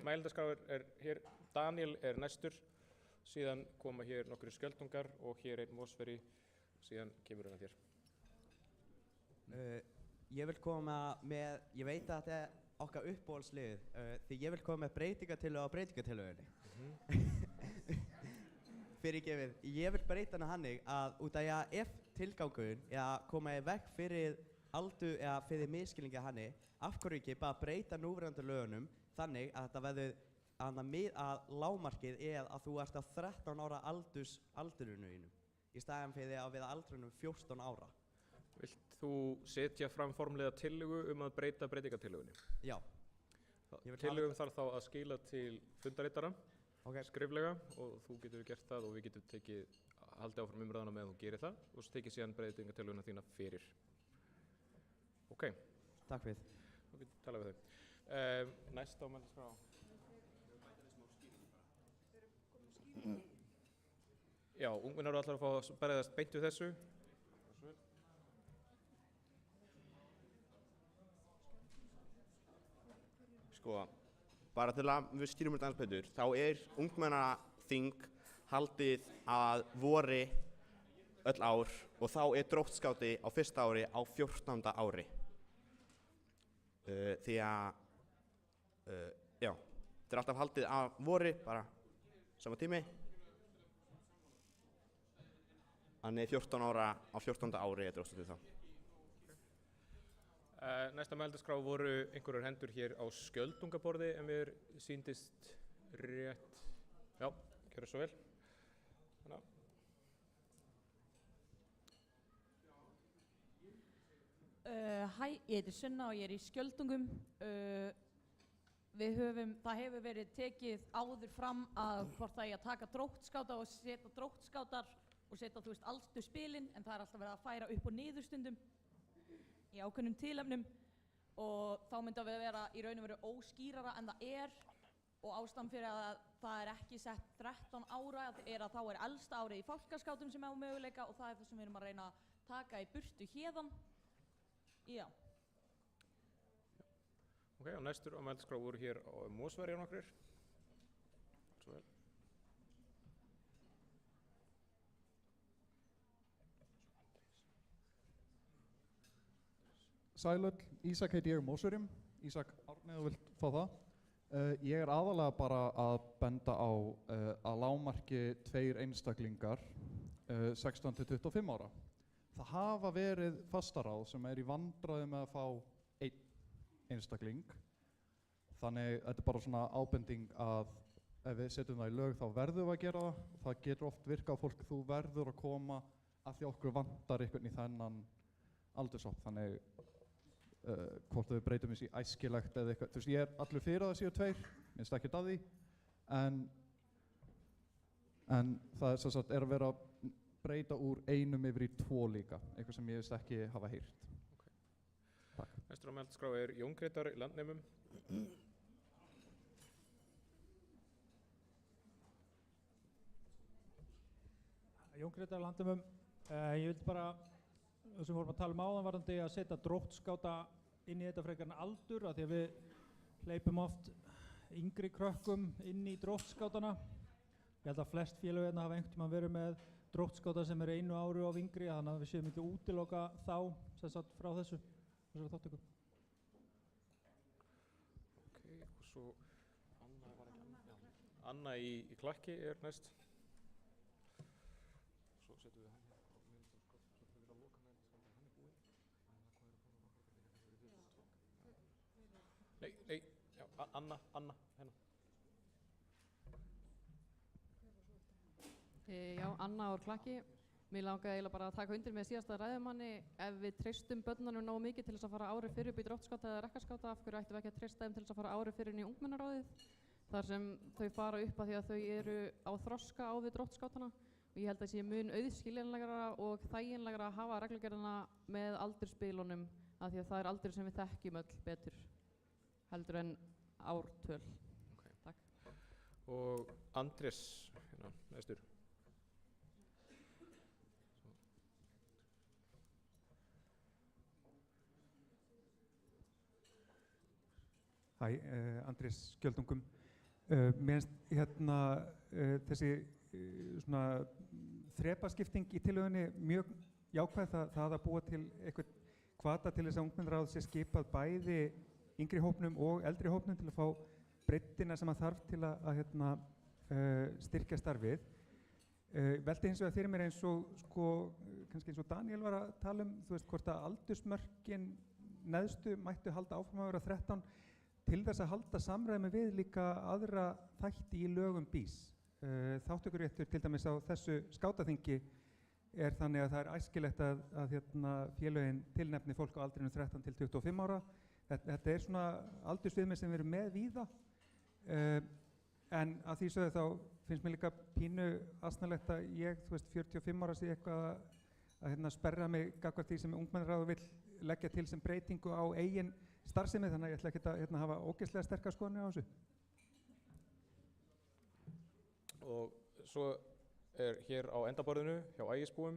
mælendaskrá hér, Daniel næstur, síðan koma hér nokkru skjöldungar og hér einn Mosferi, síðan kemur hann þér. Ég vil koma með, ég veit að þetta okkar uppbólslið, því ég vil koma með breytingatillögu á breytingatillögunni. Fyrirgefið, ég vil breyta hana hannig að út af að ef tilgangurinn að koma í veg fyrir aldur eða fyrir misskilningi hanni, af hverju ekki bara breyta núverandi lögunum þannig að þetta verður að lágmarkið að þú ert á 13 ára aldurinu í staðan fyrir að vera aldrinum 14 ára. Vilt þú setja fram formlega tillögu að breyta breytingatillögunni? Já. Tillögum þarf þá að skila til fundarritara skriflega og þú getur gert það og við getum haldið áfram umræðuna meðan þú gerir það og svo tekið síðan breytingatillöguna þína fyrir. Ok. Takk fyrir. Þú getur talað við þau. Næst á mælendaskrá. Já, ungmennar eru allar að fá að berðast beint við þessu. Sko, bara til að við skýrum þetta aðeins betur, þá ungmennaþing haldið að vori öll ár og þá dróttskáti á fyrsta ári á 14. ári. Því að, já, þetta alltaf haldið að vori, bara sama tími. Þannig 14 ára á 14. ári dróttskáti þá. Næsta mælendaskrá voru einhverjar hendur hér á skjöldungaborði en mér sýndist rétt. Já, gjörðu svo vel. Hæ, ég heiti Sunna og ég í Skjöldungum. Það hefur verið tekið áður fram að hvort það að taka dróttskáta og setja dróttskátar og setja, aldursspilin, en það alltaf verið að færa upp og niður stundum í ákveðnum tilefnum og þá myndi að vera í raun og veru óskýrara en það og ástæðan fyrir að það ekki sett 13 ára að þá elsta árið í fálkaskátum sem á möguleika og það það sem við erum að reyna að taka í burtu héðan. Já. Ok, og næstur á mælendaskrá voru hér á Mosferi nokkrir. Svo vel. Sælöll, Ísak heiti ég Mosferjum, Ísak Árni, þú vilt fá það. Ég aðalega bara að benda á að lágmarki 2 einstaklingar 16 til 25 ára. Það hafa verið fastaráð sem í vandræði með að fá 1 einstakling. Þannig þetta bara svona ábending að ef við setjum það í lög þá verðum við að gera það. Það getur oft virkað á fólk, þú verður að koma af því okkur vantar einhvern í þennan aldurshóp. Þannig hvort við breytum þessi æskilegt eða eitthvað. Þú veist, ég allur fyrir að það séu 2, minnst ekkert að því. En það sem sagt að vera að breyta úr 1 yfir í 2 líka, eitthvað sem ég veist ekki hafa heyrt. Takk. Næstur á mælendaskrá Jón Grétar í Landnemum. Jón Grétar í Landnemum. Ég vildi bara, það sem vorum að tala áðan varðandi að setja dróttskáta inn í þetta frekar en aldur af því að við hleypum oft yngri krökkum inn í dróttskátana. Ég held að flest félög hérna hafa einhvern tímann verið með dróttskáta sem 1 ári of yngri, þannig að við séum ekki útiloka þá sem sagt frá þessari þáttöku. Ok, og svo Anna var ekki Anna? Já. Anna í Klakki næst. Svo setjum við hann. Nei, já, Anna, hérna. Já, Anna úr Klakki. Mér langaði eiginlega bara að taka undir með síðasta ræðumanni. Ef við treystum börnunum nógu mikið til þess að fara árið fyrir upp í dróttskáta eða rekkaskáta, af hverju ættum við ekki að treysta þeim til þess að fara árið fyrir inn í ungmennaráðið? Þar sem þau fara upp að því að þau eru á þroska á við dróttskátana og ég held að sé mun auðskiljanlegra og þæginlegra að hafa reglugerðina með aldurspilunum af því að það er aldur sem við þekkjum öll betur heldur en ártöl. Takk. Og Andrés, hérna, næstur. Hæ, Andrés Skjöldungum. Mér finnst hérna þessi svona þrepaskipting í tillögunni mjög jákvæð, það að búa til eitthvað hvata til þess að ungmennaráð sé skipað bæði yngri hópnum og eldri hópnum til að fá breiddina sem að þarf til að styrkja starfið. Velti hins vegar fyrir mér eins og sko, kannski eins og Daniel var að tala þú veist hvort að aldursmörkin neðstu mættu halda áfram að vera 13 til þess að halda samræmi við líka aðra þætti í lögum BÍS. Þátttökuréttur til dæmis á þessu skátaþingi er þannig að það er æskilegt að félögin tilnefni fólk á aldrinum 13 til 25 ára. Þetta er svona aldursviðmið sem við erum með víða. En að því sögðu þá finnst mér líka pínu asnalegt að ég, þú veist, 45 ára sé eitthvað að sperra mig gagnvart því sem ungmennaráð vill leggja til sem breytingu á eigin starfsemi, þannig að ég ætla ekki að hafa ógeðslega sterkar skoðanir á þessu. Og svo er hér á endaborðinu hjá Ægisbúum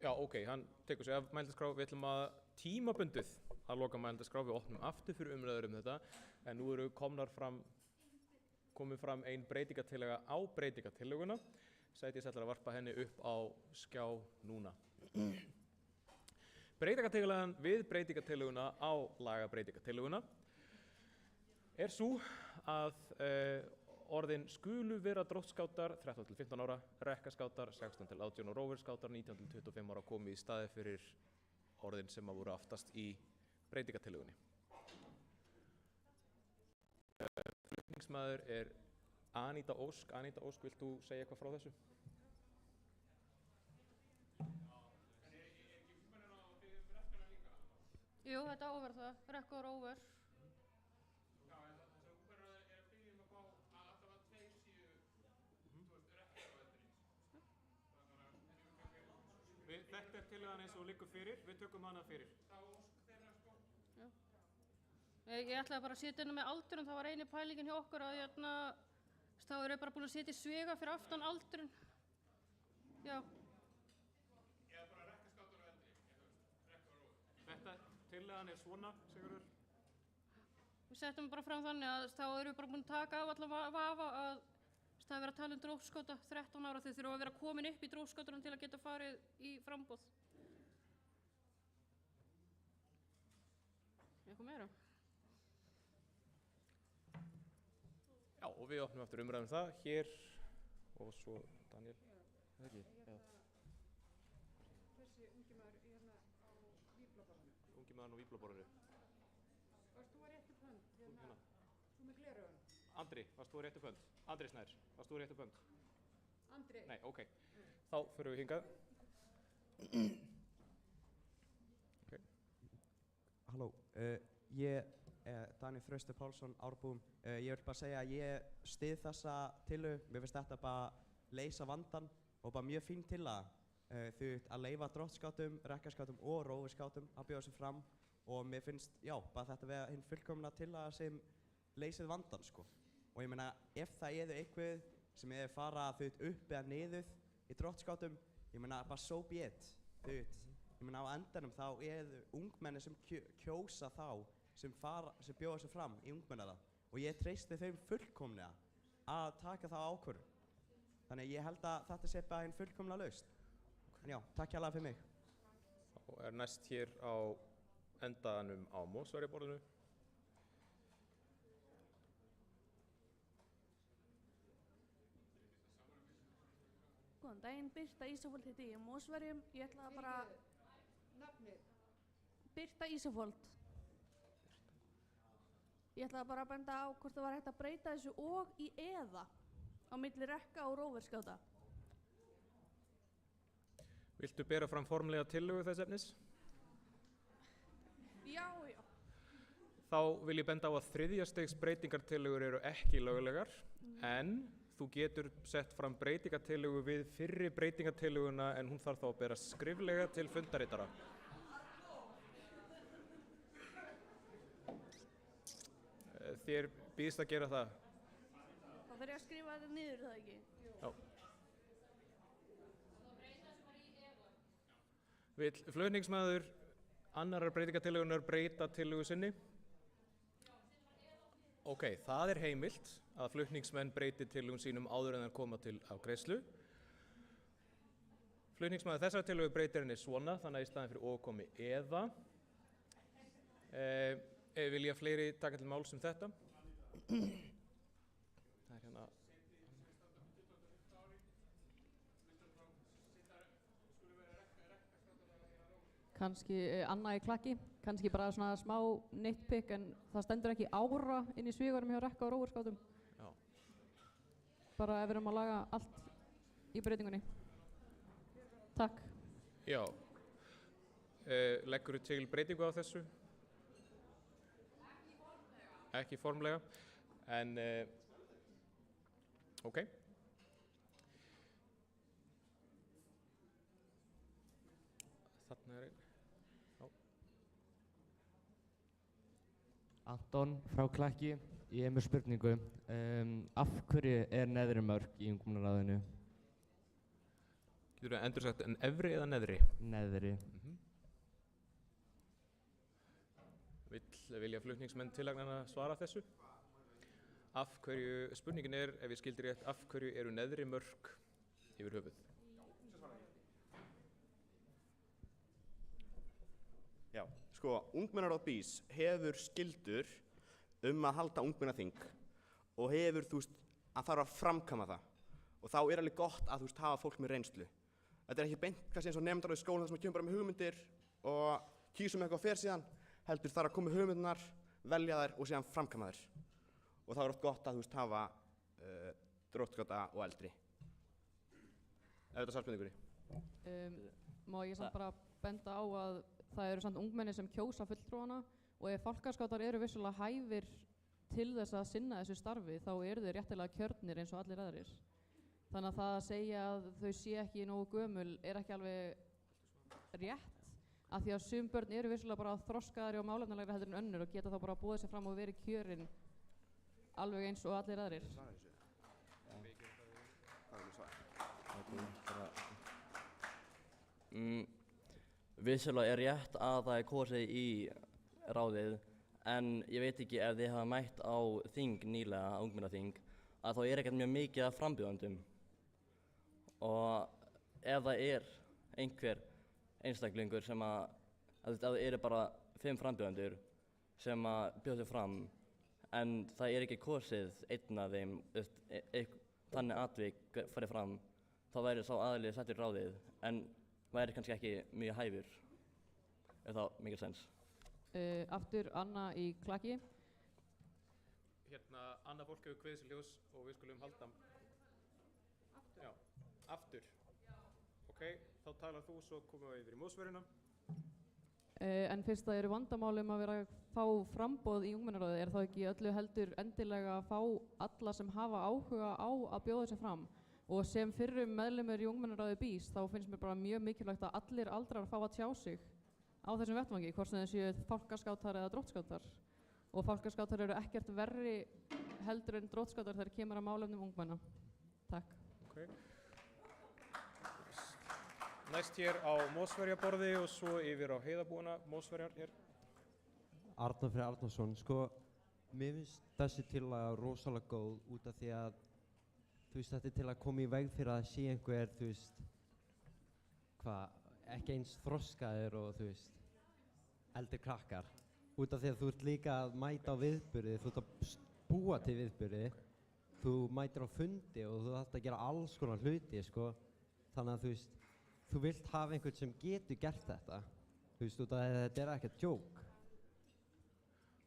já, ok, hann tekur sig af mælendaskrá. Við ætlum að tímabundið að loka mælendaskrá, við opnum aftur fyrir umræður þetta, en nú eru komið fram ein breytingatillaga á breytingatillöguna. Sædís ætlar að varpa henni upp á skjá núna. Breytingatillagan við breytingatillöguna á lagabreytingatillöguna er sú að orðin skulu vera dróttskátar 13 til 15 ára, rekkaskátar 16 til 18 og rófurskátar 19 til 25 ára komið í staði fyrir orðin sem að voru aftast í breytingatillögunni. Flutningsmaður er Aníta Ósk. Aníta Ósk, vilt þú segja eitthvað frá þessu? Jú, þetta óver það, rekka og rófur. Þetta er tillagan eins og liggur fyrir, við tökum hana fyrir. Já. Ég ætlaði bara að setja hérna með aldurinn, það var eini pælingin hjá okkur að þá eru bara búin að setja svega fyrir aftan aldurinn. Já. Eða bara rekkaskátar og eldri, rekka og rófur. Þetta tillagan er svona, Sigurður. Við setjum bara fram þannig að þá eru bara búin að taka af allan vafa að það er verið að tala drótskóta 13 ára, þau þurfa að vera komin upp í drótskótunum til að geta farið í framboð. Eitthvað meira? Já, og við opnum aftur umræðum það hér og svo Daniel. Það ekki? Já. Þessi ungi maður hérna á Víblaborðinu. Ungi maðurinn á Víblaborðinu. Varst þú að réttu pönd hérna? Þú með gleraugun? Andri, varst þú að réttu pönd? Andri Snær, varst þú að réttu pönd? Andri? Nei, ok. Þá förum við hingað. Okay. Halló, ég er Daniel Þröstur Pálsson, Árbúum. Ég vil bara segja að ég styð þessa tillögu. Mér finnst þetta bara leysa vandan og bara mjög fín tillaga. Þau að leyfa dróttskátum, rekkaskátum og rófurskátum að bjóða sig fram og mér finnst, já, bara þetta vera hinn fullkomna tillaga sem leysið vandan, sko. Og ég meina, ef það eru eitthvað sem er fara upp eða niður í dróttskátum, ég meina, bara so be it, ég meina, á endanum þá eru ungmenni sem kjósa þá, sem bjóða sig fram í ungmennara og ég treysti þeim fullkomlega að taka þá ákvörðun. Þannig ég held að þetta sé bara hinn fullkomna lausn. En já, takk hérlega fyrir mig. Þá er næst hér á endanum á Mosfellsborðinu. Góðan daginn, Birta Ísafold heiti ég í Mosfellsverjum. Ég ætlaði bara... Nafnið? Birta Ísafold. Ég ætlaði bara að benda á hvort það var hægt að breyta þessu og í eða á milli rekka og rófurskáta. Viltu bera fram formlega tillögu þess efnis? Já, já. Þá vil ég benda á að þriðja stigs breytingartillögur eru ekki löglegar, en þú getur sett fram breytingatillögu við fyrri breytingatillöguna en hún þarf þá að bera skriflega til fundarritara. Þér býðst að gera það? Þá þarf ég að skrifa þetta niður, það ekki? Já. Vill flutningsmaður annarar breytingatillögunar breyta tillögu sinni? Ok, það er heimilt að flutningsmenn breyti tillögum sínum áður en þær koma til afgreiðslu. Flutningsmaður þessar tillögu breytir henni svona, þannig að í staðinn fyrir og komi eða. Vilja fleiri taka til máls þetta? Það er hérna. Kannski Anna í klakki, kannski bara svona smá nitpick en það stendur ekki ára inn í svígarum hjá rekka og rófurskátum. Já. Bara ef við erum að laga allt í breytingunni. Takk. Já. Leggur þú til breytingu á þessu? Ekki formlega, en ok. Þarna er einn. Já. Anton frá Klakki, ég er með spurningu. Af hverju er neðri mörk í ungmennaráðinu? Getur þú endur sagt en efri eða neðri? Neðri. Vilja flutningsmenn tillagnanna svara þessu? Af hverju, spurningin er, ef ég skildi rétt, af hverju eru neðri mörk yfir höfuð? Já, sko, ungmennaráð BÍS hefur skyldur að halda ungmennaþing og hefur, að þarf að framkvæma það. Og þá er alveg gott að, hafa fólk með reynslu. Þetta er ekki beint kannski eins og nemendaráð í skólanum þar sem kemur bara með hugmyndir og kýsum eitthvað og fer síðan, heldur þarf að koma með hugmyndirnar, velja þær og síðan framkvæma þær. Og þá er oft gott að, hafa dróttskáta og eldri. Ef þetta svar spurningunni. Má ég samt bara benda á að það eru samt ungmenni sem kjósa fulltrúana og ef fálkaskátar eru vissulega hæfir til þess að sinna þessu starfi þá eru þeir réttilega kjörnir eins og allir aðrir. Þannig að það að segja að þau sé ekki nógu gömul er ekki alveg rétt af því að sum börn eru vissulega bara þroskaðari og málefnalegri heldur en önnur og geta þá bara búið sér fram og verið kjörin alveg eins og allir aðrir. Vissulega er rétt að það er kosið í ráðið en ég veit ekki ef þið hafa mætt á þing nýlega, ungmennaþing, að þá er ekkert mjög mikið af frambjóðendum og ef það er einhver einstaklingur sem að það eru bara 5 frambjóðendur sem að bjóða sig fram en það er ekki kosið einn af þeim, þannig atvik farið fram, þá væri sá aðlið settur í ráðið en væri kannski ekki mjög hæfur, ef það mikil sens. Aftur Anna í Klakki. Hérna, annað fólk hefur kveðið sér ljós og við skulum halda. Aftur? Já, aftur. Ok, þá talar þú, svo komum við yfir í mósverðina. En fyrst það eru vandamálum að vera að fá framboð í ungmennaráðið, er þá ekki öllu heldur endilega að fá alla sem hafa áhuga á að bjóða sér fram? Og sem fyrrum meðlimur í ungmennaráði BÍS þá finnst mér bara mjög mikilvægt að allir aldrar fá að tjá sig á þessum vettvangi, hvort sem þeir séu fálkaskátar eða dróttskátar. Og fálkaskátar eru ekkert verri heldur en dróttskátar þegar kemur að málefnum ungmenna. Takk. Okay. Næst hér á Mósverjaborði og svo yfir á heiðabúana, Mósverjar hér. Arnar Freyr Arnarsson, sko, mér finnst þessi tillaga rosalega góð út af því að þetta er til að koma í veg fyrir að sé einhver, ekki eins þroskaðir og eldri krakkar. Út af því að þú ert líka að mæta á viðburði, þú ert að búa til viðburði, þú mætir á fundi og þú þarft að gera alls konar hluti, sko. Þannig að þú vilt hafa einhvern sem getur gert þetta, út af því að þetta er ekkert djók.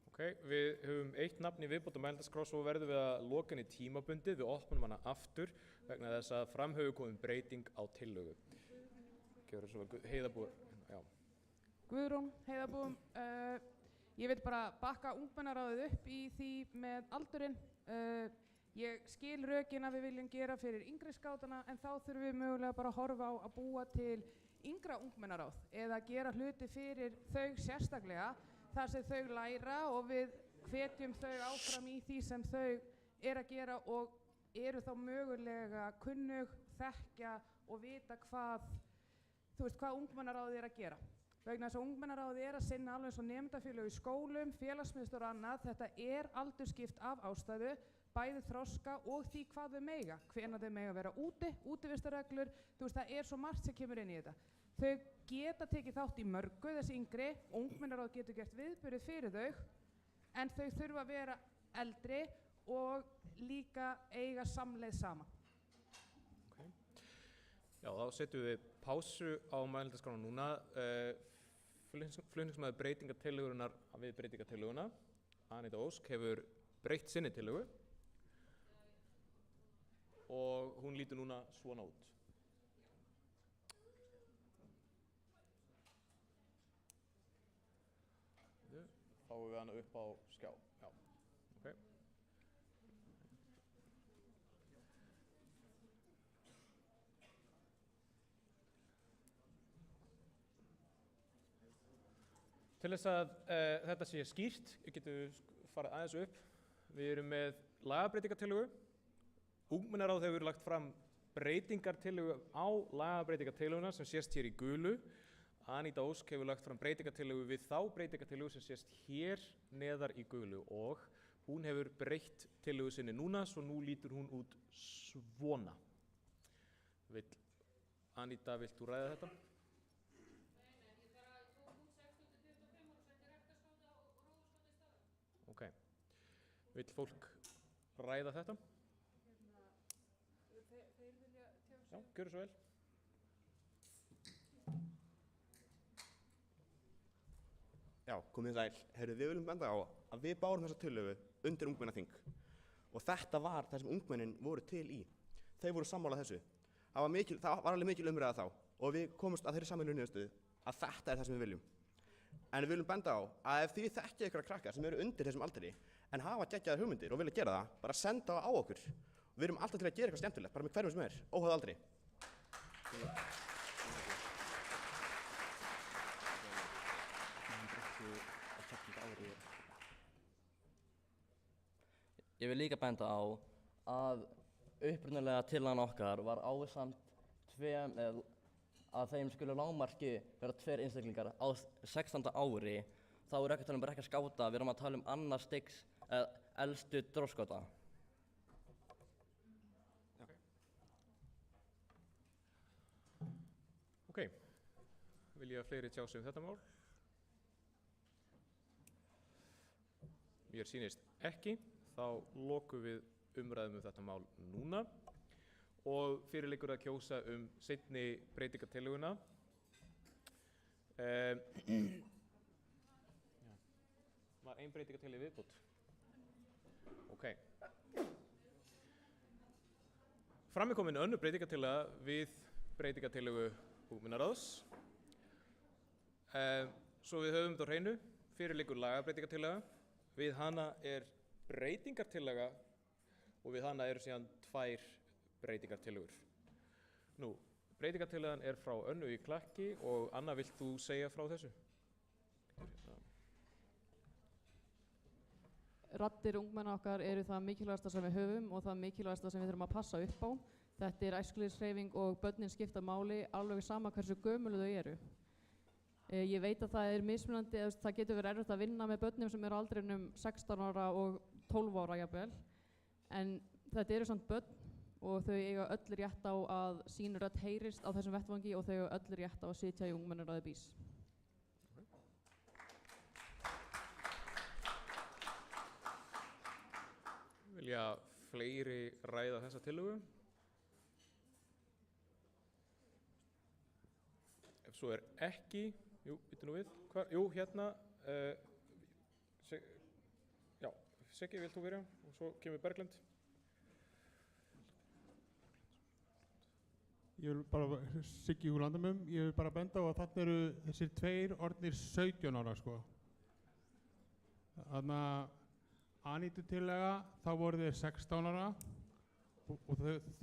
Ok, við höfum 1 nafn í viðbót á mælendaskrá, svo verðum við að loka henni tímabundið, við opnum hana aftur vegna þess að fram hefur komið breyting á tillögu. Gjörðu svo vel, heiðabúar, já. Guðrún, heiðabúum, ég vil bara bakka ungmennaráðið upp í því með aldurinn. Ég skil rökin að við viljum gera fyrir yngri skátana en þá þurfum við mögulega bara að horfa á að búa til yngra ungmennaráð eða gera hluti fyrir þau sérstaklega þar sem þau læra og við hvetjum þau áfram í því sem þau er að gera og eru þá mögulega kunnug, þekkja og vita hvað ungmennaráðið er að gera. Vegna þess að ungmennaráðið er að sinna alveg eins og nemendafélög í skólum, félagsmiðstöð og annað. Þetta er aldurskipt af ástæðu, bæði þroska og því hvað þau mega. Hvenær þau mega vera úti, útivistarreglur, það er svo margt sem kemur inn í þetta. Þau geta tekið þátt í mörgu, þessi yngri, ungmennaráð getur gert viðburði fyrir þau, en þau þurfa að vera eldri og líka eiga samleið saman. Já, þá setjum við pásu á mælendaskránum núna. Flutningsmaður breytingatillögurinnar við breytingatillöguna, Anita Ósk, hefur breytt sinni tillögu og hún lítur núna svona út. Fáum við hana upp á skjá. Já, ok. Til þess að þetta sé skýrt, við getum farið aðeins upp. Við erum með lagabreytingatillögu. Ungmennaráð hefur lagt fram breytingartillögu á lagabreytingatillöguna sem sést hér í gulu. Anita Ósk hefur lagt fram breytingartillögu við þá breytingartillögu sem sést hér neðar í gulu og hún hefur breytt tillögu sinni núna, svo nú lítur hún út svona. Anita, vilt þú ræða þetta? Ok, vill fólk ræða þetta? Já, gjörðu svo vel. Já, komið sæl. Við viljum benda á að við bárum þessa tillögu undir ungmennaþing og þetta var það sem ungmennin voru til í. Þau voru sammála þessu. Það var alveg mikil umræða þá og við komumst að þeirri sameiginlegu niðurstöðu að þetta er það sem við viljum. En við viljum benda á að ef þið þekkið ykkur krakkar sem eru undir þessum aldri en hafa geggjaðar hugmyndir og vilja gera það, bara senda það á okkur. Við erum alltaf til að gera eitthvað skemmtilegt, bara með hverjum sem er, óháð aldri. Ég vil líka benda á að upprunalega tillagan okkar var ásamt að þeim skulu lágmarki vera 2 einstaklingar á 16. ári, þá er ekki að tala um brekka skáta, við erum að tala um annars stigs elstu dróskáta. Ok, vilja fleiri tjá sig þetta mál? Mér sýnist ekki, þá lokum við umræðum þetta mál núna. Og fyrir liggur að kjósa seinni breytingatillöguna. Var ein breytingatillögu viðbútt? Ok. Fram er komin önnur breytingatillöga við breytingatillögu ungmennaráðs. Svo við höfum þetta á hreinu, fyrir liggur lagabreytingatillöga. Við hana er breytingartillaga og við hana eru síðan 2 breytingartillögur. Nú, breytingartillagan er frá Önnu í Klakki og Anna, vilt þú segja frá þessu? Raddir ungmenna okkar eru það mikilvægasta sem við höfum og það mikilvægasta sem við þurfum að passa upp á. Þetta er æskulýðshreyfing og börnin skipta máli alveg sama hversu gömul þau eru. Ég veit að það er mismunandi, það getur verið erfitt að vinna með börnum sem eru á aldrinum 16 ára og 12 ára jafnvel, en þetta eru samt börn og þau eiga öll rétt á að sín rödd heyrist á þessum vettvangi og þau eiga öll rétt á að sitja í ungmennaráði BÍS. Vilja fleiri ræða þessa tillögu? Ef svo er ekki, bíddu nú við, hérna, já, Siggi, vilt þú byrja og svo kemur Berglind. Ég vil bara, Siggi úr Landamum, ég vil bara benda á að þarna eru þessir 2 orðnir 17 ára, sko. Þannig að Anítu tillaga, þá voru þeir 16 ára og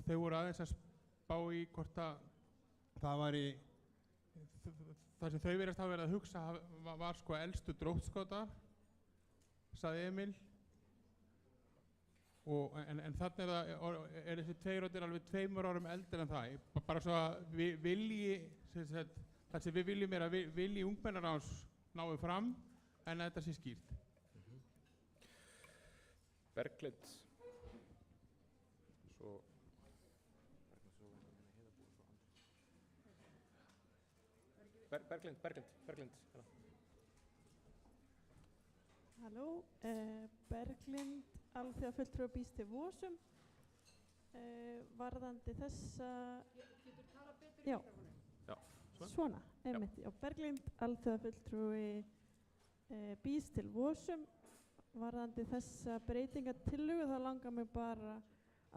þau voru aðeins að spá í hvort að það væri, það sem þau verðast hafa verið að hugsa var sko elstu dróttskátar, sagði Emil. En þannig er þessi tveir alveg 2 árum eldri en það, bara svo að það sem við viljum er að vilji ungmennaráðs náu fram en að þetta sé skýrt. Berglind. Berglind. Halló, Berglind, alþjóðafulltrúi býst til Vosum. Varðandi þessa... Getur tala betur í mikrofónu? Já. Svona, einmitt. Já, Berglind, alþjóðafulltrúi býst til Vosum. Varðandi þessa breytingatillögu þá langar mig bara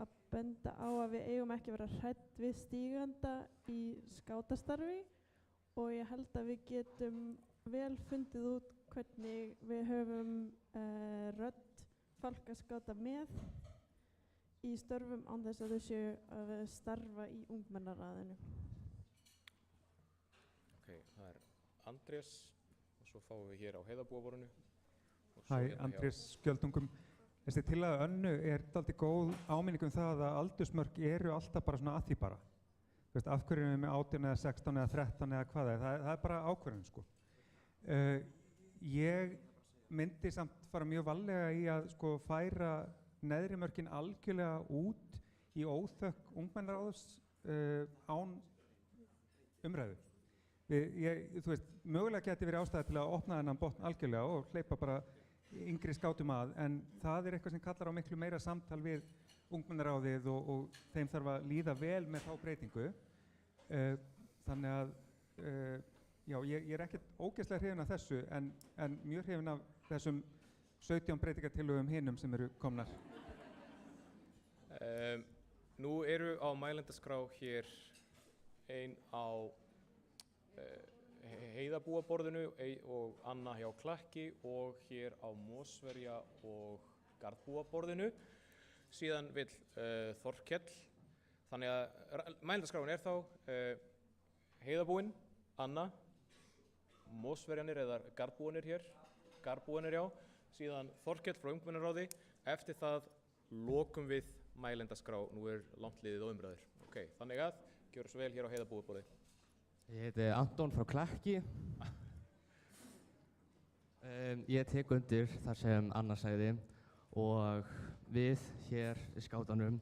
að benda á að við eigum ekki að vera hrædd við stíganda í skátastarfi og ég held að við getum vel fundið út hvernig við höfum rödd fálkaskáta með í störfum án þess að þau séu að starfa í ungmennaráðinu. Ok, það er Andrés og svo fáum við hér á heiðarbúaborðinu. Hæ, Andrés Skjöldungum. Þessi tillaga Önnu er dálítið góð áminning það að aldursmörk eru alltaf bara svona að því bara. Þú veist, af hverju erum við með 18 eða 16 eða 13 eða hvað það er bara ákvörðun sko. Ég myndi samt fara mjög varlega í að sko færa neðri mörkin algjörlega út í óþökk ungmennaráðs án umræðu. Þú veist, mögulega geti verið ástæða til að opna þennan botn algjörlega og hleypa bara yngri skátum að, en það er eitthvað sem kallar á miklu meira samtal við ungmennaráðið og þeim þarf að líða vel með þá breytingu. Þannig að já, ég er ekkert ógeðslega hrifinn af þessu en mjög hrifinn af þessum 17 breytingatillögum hinum sem eru komnar. Nú eru á mælendaskrá hér ein á heiðarbúaborðinu og Anna hjá Klakki og hér á Mosverja og Garðbúaborðinu. Síðan vill Þorkell. Þannig að mælendaskráin er þá heiðarbúin, Anna, Mosverjanir eða Garðbúanir hér, Garðbúanir já, síðan Þorkell frá ungmennaráði. Eftir það lokum við mælendaskrá, nú er langt liðið á umræður. Ok, þannig að gjöru svo vel hér á heiðarbúaborði. Ég heiti Anton frá Klakki. Ég tek undir þar sem Anna sagði og við hér í skátanum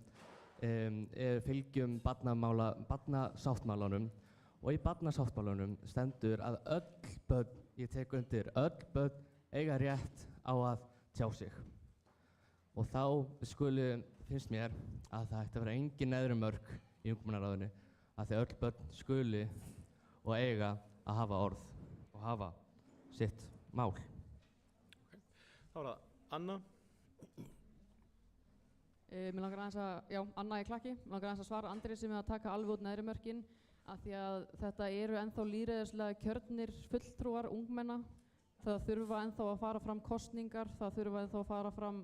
fylgjum barnasáttmálanum og í barnasáttmálanum stendur að öll börn, ég tek undir, öll börn eiga rétt á að tjá sig. Og þá finnst mér að það ætti að vera engin neðri mörk í ungmennaráðinu að því öll börn skuli og eiga að hafa orð og hafa sitt mál. Okay. Þá er það Anna. Mér langar aðeins að, já, Anna í Klakki, mér langar aðeins að svara Andrési með að taka alveg út neðri mörkin af því að þetta eru ennþá lýðræðislega kjörnir fulltrúar ungmenna. Það þurfa ennþá að fara fram kosningar, það þurfa ennþá að fara fram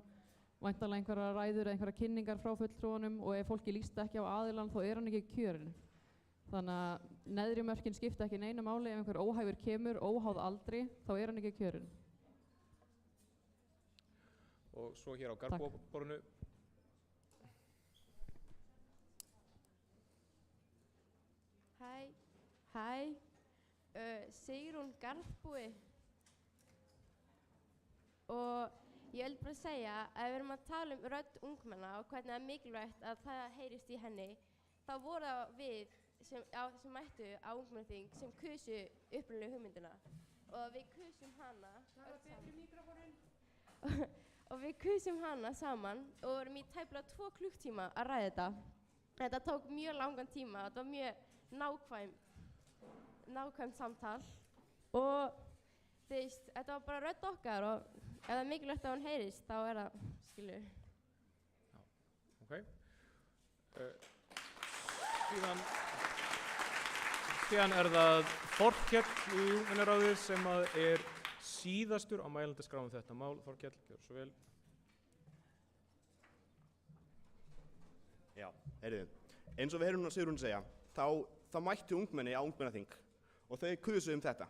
væntanlega einhverja ræður eða einhverja kynningar frá fulltrúanum og ef fólki líst ekki á aðilann þá er hann ekki kjörinn. Þannig að neðri mörkin skipta ekki neinu máli ef einhver óhæfur kemur, óháð aldri, þá er hann ekki kjörinn. Og svo hér á Garðbúaborðinu. Hæ, Sigrún Garðbúi og ég vil bara segja að ef við erum að tala um rödd ungmenna og hvernig það er mikilvægt að það heyrist í henni, þá voru það við sem mættu á ungmennaþing sem kusu upprunalegu hugmyndina og við kusum hana og við kusum hana saman og vorum í tæplega 2 klukktíma að ræða þetta. Þetta tók mjög langan tíma, þetta var mjög nákvæmt samtal og þú veist, þetta var bara rödd okkar og ef það er mikilvægt að hún heyrist, þá er það, skilur. Já, ok. Síðan er það Þorkell í ungmennaráði sem er síðastur á mælendaskráum þetta mál. Þorkell, gjör svo vel. Já, heyrðu, eins og við heyrum núna Sigrún segja, þá mættu ungmenni á ungmennaþing og þau kusu þetta.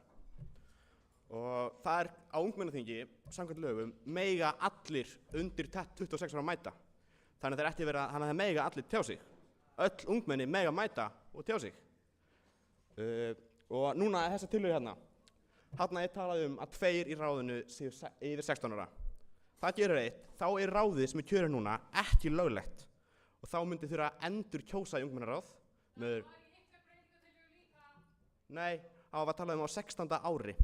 Og það á ungmennaþingi, samkvæmt lögum, mega allir undir 26 ára mæta. Þannig að það mega allir tjá sig. Öll ungmenni mega mæta og tjá sig. Og núna er þessa tillögu hérna. Þarna talað að 2 í ráðinu séu yfir 16 ára. Það gerir eitt, þá er ráðið sem kjörið núna ekki löglegt. Og þá myndi þurfa að endur kjósa í ungmennaráð. Nei, það var talað á 16. ári.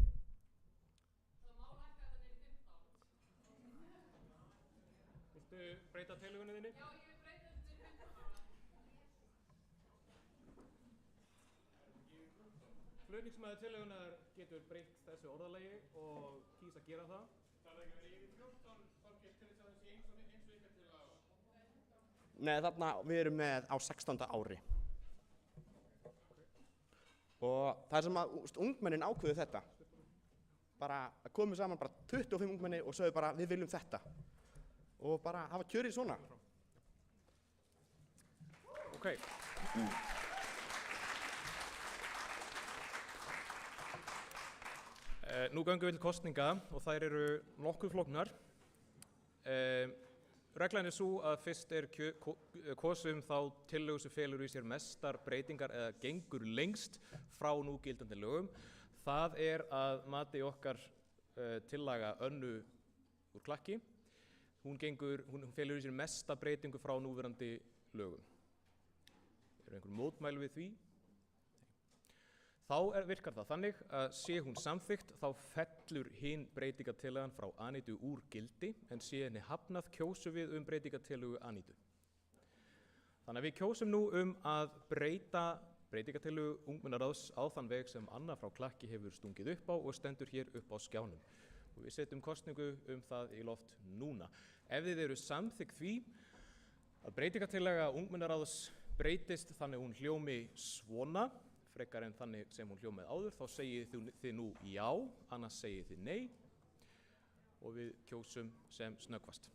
Viltu breyta tillögunni þinni? Já, ég vil breyta þessu til 15. Flutningsmaður tillögunnar getur breytt þessu orðalagi og kýs að gera það. Það er ekki að yfir 14 fólki til þess að það sé eins og ykkar til að... Nei, þarna við erum með á 16. ári. Og það sem að ungmennin ákveðu þetta. Bara að komu saman 25 ungmenni og sögðu bara við viljum þetta. Og bara hafa kjörið svona. Ok. Nú göngum við til kosninga og þær eru nokkuð flóknar. Reglan svo að fyrst kosum þá tillögu sem felur í sér mestar breytingar eða gengur lengst frá núgildandi lögum. Það að mati okkar tillaga Önnu úr Klakki. Hún felur í sér mesta breytingu frá núverandi lögum. Einhver mótmæli við því? Þá virkar það þannig að sé hún samþykkt þá fellur hin breytingatillögan frá Anítu úr gildi en sé henni hafnað kjósum við breytingatillögu Anítu. Þannig að við kjósum nú að breyta breytingatillögu ungmennaráðs á þann veg sem Anna frá Klakki hefur stungið upp á og stendur hér upp á skjánum. Og við setjum kosningu það í loft núna. Ef þið eru samþykkt því að breytingartillaga ungmennaráðs breytist þannig hún hljómi svona, frekar en þannig sem hún hljómið áður, þá segið þið nú já, annars segið þið nei og við kjósum sem snöggvast.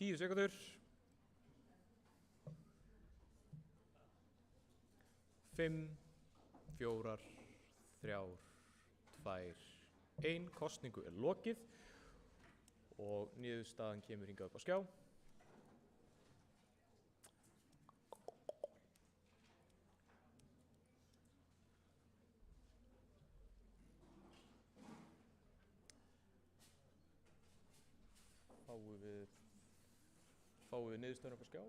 Tíu sekundur. 5, 4, 3, 2, 1. Kosningu lokið og niðurstaðan kemur hingað upp á skjá. Fáum við niðurstöðuna upp á skjá.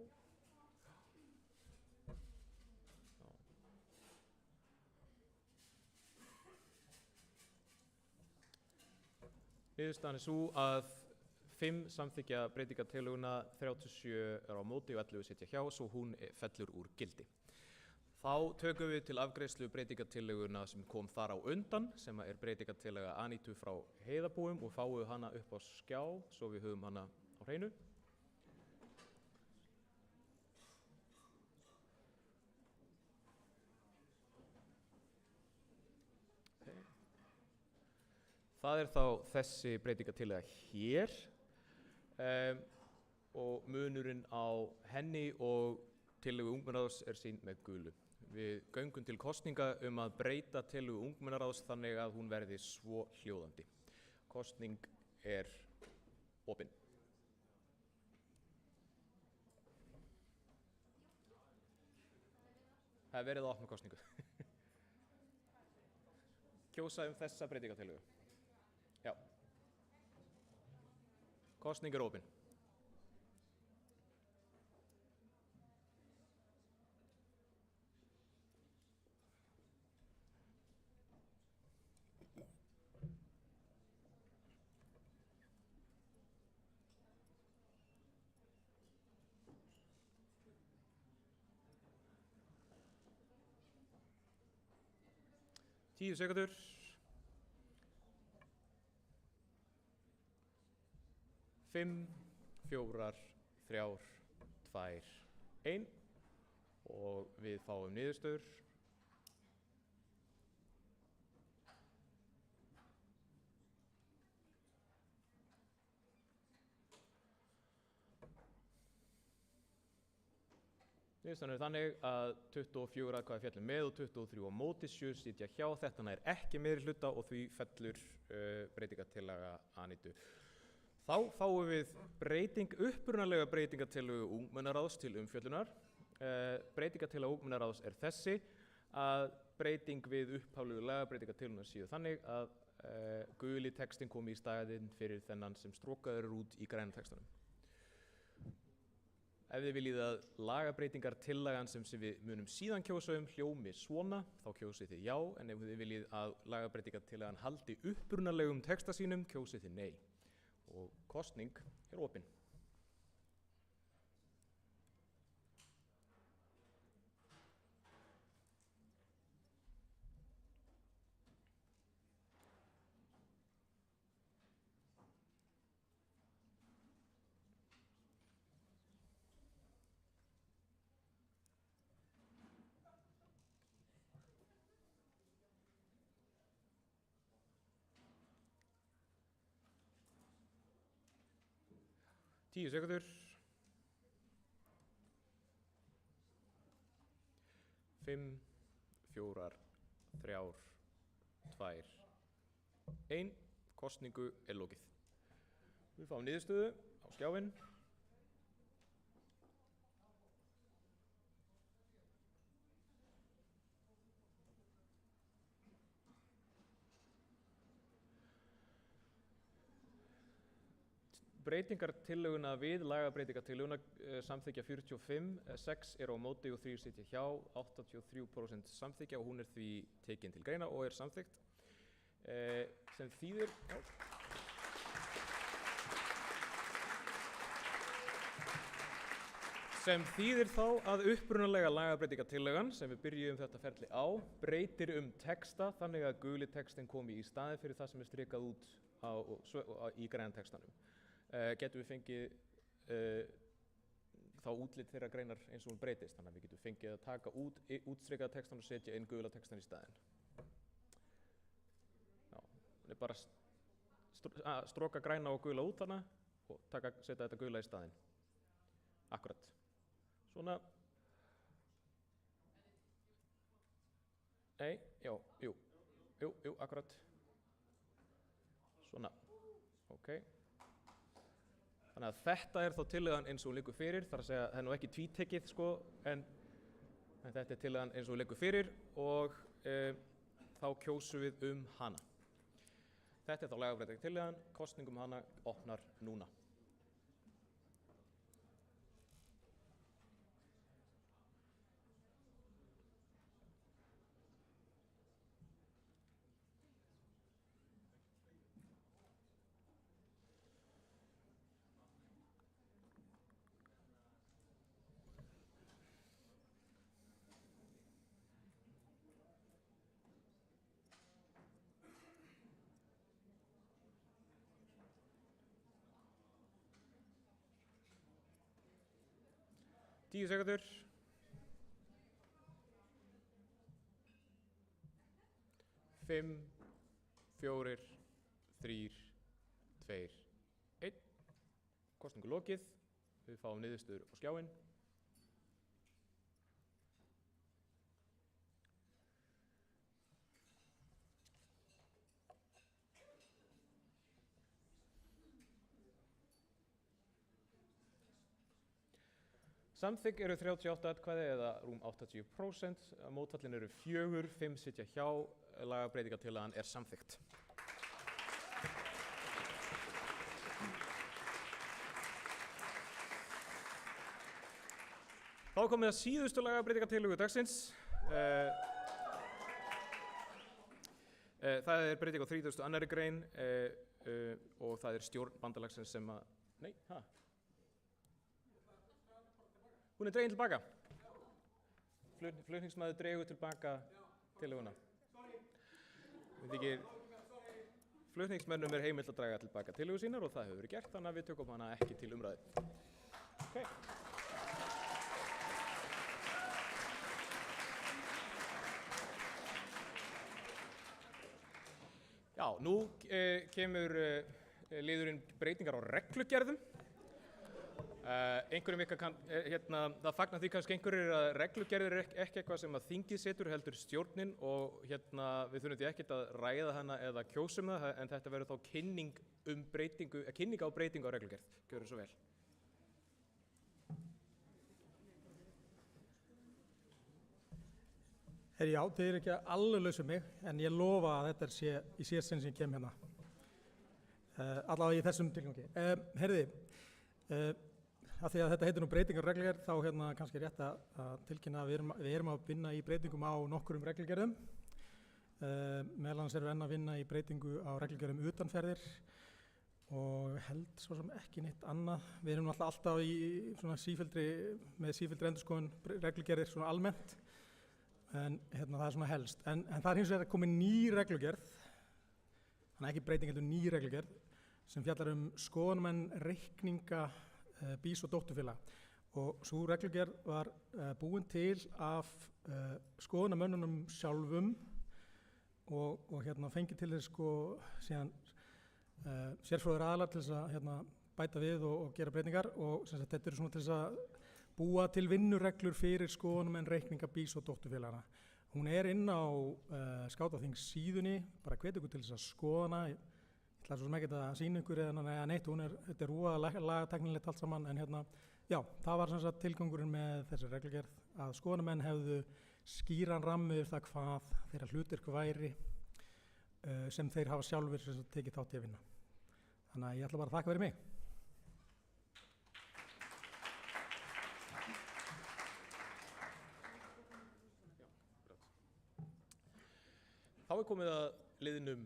Niðurstaðan svo að 5 samþykkja breytingatillöguna, 37 á móti og 11 sitja hjá, svo hún fellur úr gildi. Þá tökum við til afgreiðslu breytingatillöguna sem kom þar á undan, sem breytingatillöga Anítu frá Heiðabúum og fáum hana upp á skjá, svo við höfum hana á hreinu. Það þá þessi breytingartillaga hér og munurinn á henni og tillögu ungmennaráðs sýnd með gulu. Við göngum til kosninga að breyta tillögu ungmennaráðs þannig að hún verði svo hljóðandi. Kosning opin. Það verið að opna kosningu. Kjósa þessa breytingartillögu. Já. Kosning opin. Tíu sekundur. 5, 4, 3, 2, 1 og við fáum niðurstöður. Niðurstaðan þannig að 24 atkvæði féllu með og 23 á móti, 7 sitja hjá. Þetta nær ekki meirihluta og því fellur breytingartillaga Anítu. Þá fáum við upprunalega breytingartillögu ungmennaráðs til umfjöllunar. Breytingartillaga ungmennaráðs er þessi, að breyting við upphaflegu lagabreytingartillöguna séu þannig að guli textin komi í staðinn fyrir þennan sem strókaður er út í græna textanum. Ef þið viljið að lagabreytingartillagan sem við munum síðan kjósa hljómi svona, þá kjósið þið já, en ef þið viljið að lagabreytingartillagan haldi upprunalegum texta sínum, kjósið þið nei. Og kosning er opin. Tíu sekundur. 5, 4, 3, 2, 1. Kosningu er lokið. Við fáum niðurstöðu á skjáinn. Breytingartillöguna við lagabreytingartillöguna samþykja 45, 6 eru á móti og 3 sitja hjá, 83% samþykja og hún er því tekin til greina og er samþykkt. Sem þýðir... Sem þýðir þá að upprunalega lagabreytingartillagan sem við byrjum þetta ferli á breytir texta þannig að guli textin komi í staðinn fyrir það sem er strikað út í græna textanum. Getum við fengið þá útlit þeirra greinar eins og hún breytist, þannig að við getum fengið að taka út útstrikaða textan og setja inn gula textan í staðinn. Já, það er bara stroka græna og gula út þarna og setja þetta gula í staðinn. Akkurat. Svona. Nei, jú, akkurat. Svona, ok. Þannig að þetta er þá tillagan eins og hún liggur fyrir, þar að segja það er nú ekki tvítekið sko, en þetta er tillagan eins og hún liggur fyrir og þá kjósum við hana. Þetta er þá lagabreytingartillagan, kosning hana opnar núna. Tíu sekundur. 5, 4, 3, 2, 1. Kosningu lokið. Við fáum niðurstöður á skjáinn. Samþykk eru 38 atkvæði eða rúm 80%, mótfallin eru 4, 5 sitja hjá, lagabreytingartillagan er samþykkt. Þá komum við að síðustu lagabreytingartillögu dagsins. Það er breyting á 32. grein og það er stjórn bandalagsins sem að... Nei, Hún er dregin tilbaka. Flutningsmaður dregur tilbaka tillöguna. Flutningsmönnum er heimilt að draga tilbaka tillögu sínar og það hefur verið gert, þannig að við tökum hana ekki til umræðu. Okay. Já, nú kemur liðurinn breytingar á reglugerðum. Einhverjum ykkar það fagnar því kannski einhverjir að reglugerðir ekki eitthvað sem að þingið setur heldur stjórnin og við þurfum því ekkert að ræða hana eða kjósum það en þetta verður þá kynning á breytingu á reglugerð. Gjörðu svo vel. Já, þið eru ekki alveg laus um mig en ég lofa að þetta sé í síðast sinn sem ég kem hérna. Allavega í þessum tilgangi. Af því að þetta heitir nú breytingar á reglugerð þá kannski rétt að tilkynna að við erum að vinna í breytingum á nokkrum reglugerðum. Meðal annars erum við enn að vinna í breytingu á reglugerðum utanferðir og held svo sem ekki neitt annað. Við erum alltaf í svona sífelldri endurskoðun reglugerðir svona almennt en það er svona helst. En það er hins vegar komin ný reglugerð, þannig ekki breyting heldur ný reglugerð sem fjallar skoðunarmenn reikninga bís og dótturfélag og svo reglugerð var búin til af skoðunarmönnunum sjálfum og fengið til þess síðan sérfróðir aðilar til þess að bæta við og gera breytingar og þetta eru svona til þess að búa til vinnureglur fyrir skoðunarmenn reikninga bís og dótturfélagana. Hún er inn á Skátaþings síðunni, bara hvet ykkur til þess að skoða hana. Það er svo sem ekkert að sýna ykkur eða neitt, þetta er lagateknilegt allt saman, en já, það var sem sagt tilgangurinn með þessi reglugerð að skoðunarmenn hefðu skýran rammi yfir það hvað þeirra hlutverk væri sem þeir hafa sjálfur sem sagt tekið þátt í að vinna. Þannig að ég ætla bara að þakka fyrir mig. Þá er komið að liðnum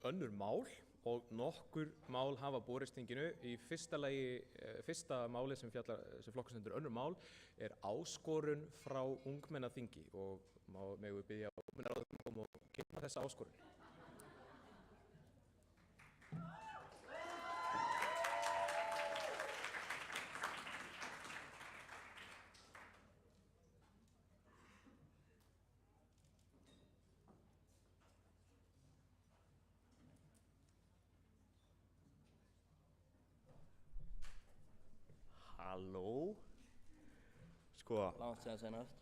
önnur mál og nokkur mál hafa borist þinginu. Í fyrsta máli sem flokkast undir önnur mál er áskorun frá ungmennaþingi og megum við biðja ungmennaráðið að koma og kynna þessa áskorun. Halló. Langt síðan senast.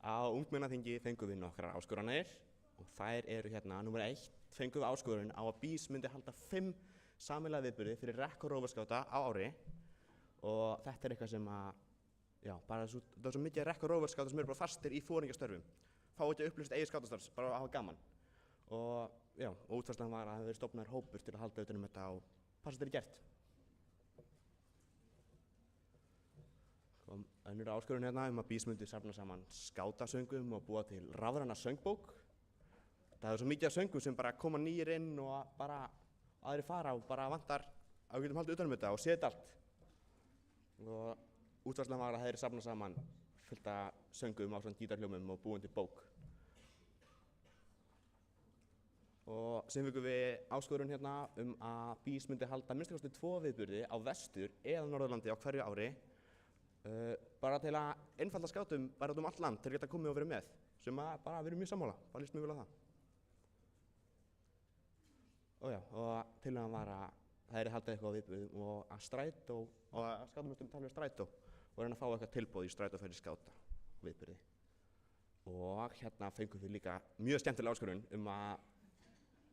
Á ungmennaþingi fengum við nokkrar áskoranir og þær eru númer 1 fengum við áskorun á að BÍS myndi halda 5 sameiginlega viðburði fyrir rekk og rófurskáta á ári og þetta er eitthvað sem það er svo mikið rekk og rófurskáta sem eru bara fastir í foringjastörfum. Fá ekki að upplýst eigið skátastarfs, bara að hafa gaman. Og útfærslan var að það hefði verið stofnaður hópur til að halda utan um þetta og passa þetta er gert. Önnur áskorun að BÍS myndi safna saman skátasöngum og búa til rafræna söngbók. Það er svo mikið af söngum sem bara koma nýir inn og bara aðrir fara og bara vantar að við getum haldið utan um þetta og séð allt. Og útfærslan var að það er safna saman fullt af söngum á svona gítarhljómum og búin til bók. Og sem fengum við áskorun að BÍS myndi halda minnst 2 viðburði á Vestur- eða Norðurlandi á hverju ári bara til að einfalda skátum bara út allt land til að geta komið og verið með sem bara við erum mjög sammála, bara líst mjög vel á það. Og tillagan var að það er haldið eitthvað á viðburðum og að strætó og að skátum myndum tala um strætó og reyna að fá eitthvað tilboð í strætóferðir skáta viðburði. Og fengum við líka mjög skemmtilega áskorun að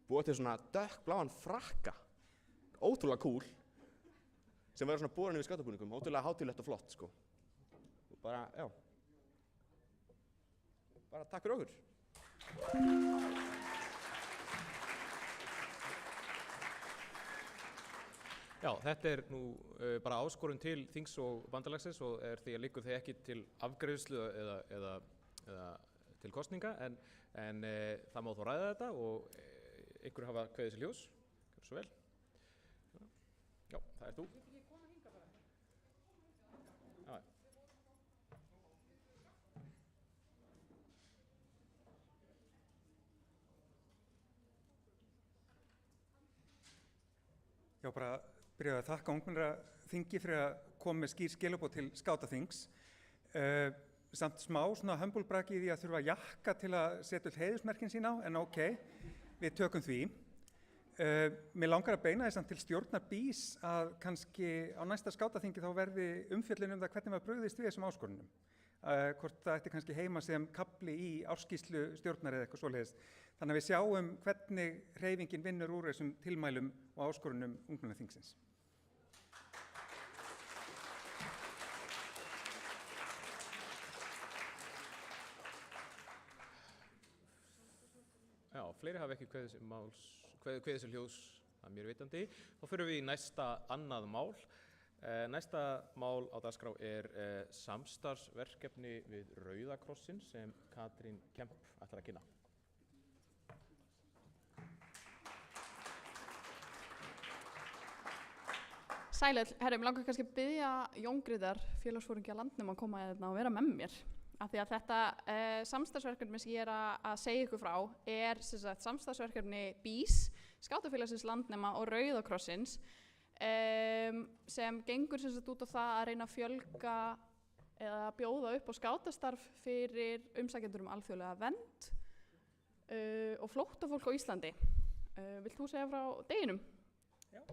búa til svona dökkbláan frakka, ótrúlega cool, sem verður svona borin yfir skátabúningum, ótrúlega hátíðlegt og flott Og bara takk fyrir okkur. Já, þetta er nú bara áskorun til þings og bandalagsins og liggur því ekki til afgreiðslu eða til kosninga en það má þó ræða þetta og einhverju hafa kveðið sér ljós. Gjörðu svo vel. Já, það er þú. Já, bara byrjaði að þakka ungmennaþingi fyrir að koma með skýr skilaboð til Skátaþings. Samt smá svona hömbulbraki í því að þurfa jakka til að setja heiðursmerkin sín á, en ok, við tökum því. Mér langar að beina þess til stjórnar BÍS að kannski á næsta skátaþingi þá verði umfjöllun það hvernig maður brugðist við þessum áskorunum. Hvort það ætti kannski heima sem kafli í ársskýrslu stjórnar eða eitthvað svoleiðis. Þannig að við sjáum hvernig hreyfingin vinnur úr þessum tilmælum og áskorunum ungmennaþingsins. Já, fleiri hafa ekki kveðið sér hljóðs að mér vitandi. Þá förum við í næsta annað mál. Næsta mál á dagskrá samstarfsverkefni við Rauða krossinn sem Katrín Kemp ætlar að kynna. Sæl, herrum, langar kannski að biðja Jón Grétar, félagsforingja Landnema, að koma hérna og vera með mér. Af því að þetta samstarfsverkefni sem ég að segja ykkur frá samstarfsverkefni BÍS, Skátafélagsins Landnema og Rauða krossins sem gengur út á það að reyna að fjölga eða bjóða upp á skátastarf fyrir umsækjendur alþjóðlega vernd og flóttafólk á Íslandi. Vilt þú segja frá deginum? Já.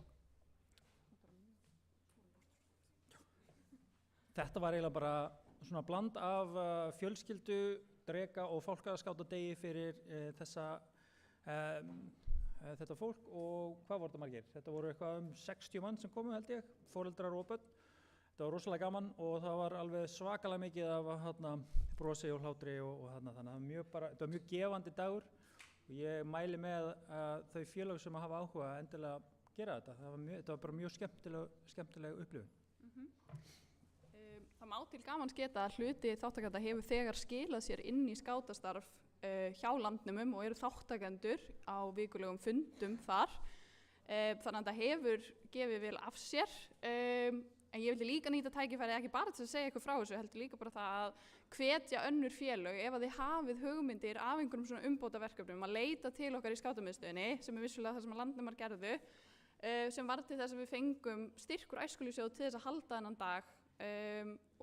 Þetta var eiginlega bara svona bland af fjölskyldu, dreka og fálkaskátadegi fyrir þetta fólk og hvað voru þetta margir? Þetta voru eitthvað 60 mann sem komu held ég, foreldrar og börn. Þetta var rosalega gaman og það var alveg svakalega mikið af brosi og hlátri og þannig að þetta var mjög gefandi dagur og ég mæli með að þau félög sem hafa áhuga endilega gera þetta. Þetta var bara mjög skemmtileg upplifun. Það má til gamans geta að hluti þáttakenda hefur þegar skilað sér inn í skátastarf hjá Landnemum og eru þáttakendur á vikulegum fundum þar. Þannig að það hefur gefið vel af sér. En ég vildi líka nýta tækifæri ekki bara til að segja eitthvað frá þessu, heldur líka bara það að hvetja önnur félög ef að þið hafið hugmyndir af einhverjum svona umbótaverkefnum að leita til okkar í skátamiðstöðinni, sem vissulega það sem Landnemar gerðu, sem var til þess að við fengum styrkur æskulýðssjóð til þess að halda þennan dag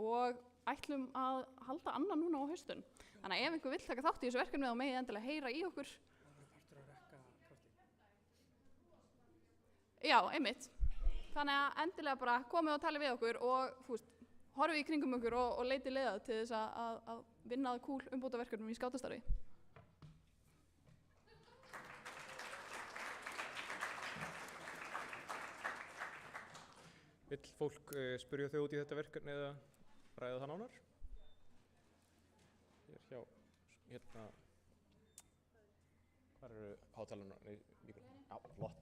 og ætlum að halda annan núna á haustun. Þannig að ef einhver vill taka þátt í þessu verkefni þá megið endilega heyra í okkur. Já, einmitt. Þannig að endilega bara komið og tala við okkur og horfið í kringum okkur og leitið leiða til þess að vinna að kúl umbótaverkefnum í skátastarfi. Vill fólk spyrja þau út í þetta verkefni eða ræða það nánar? Ég hjá, hérna, hvar eru hátalarnar? Nei, mikrofón. Já, flott.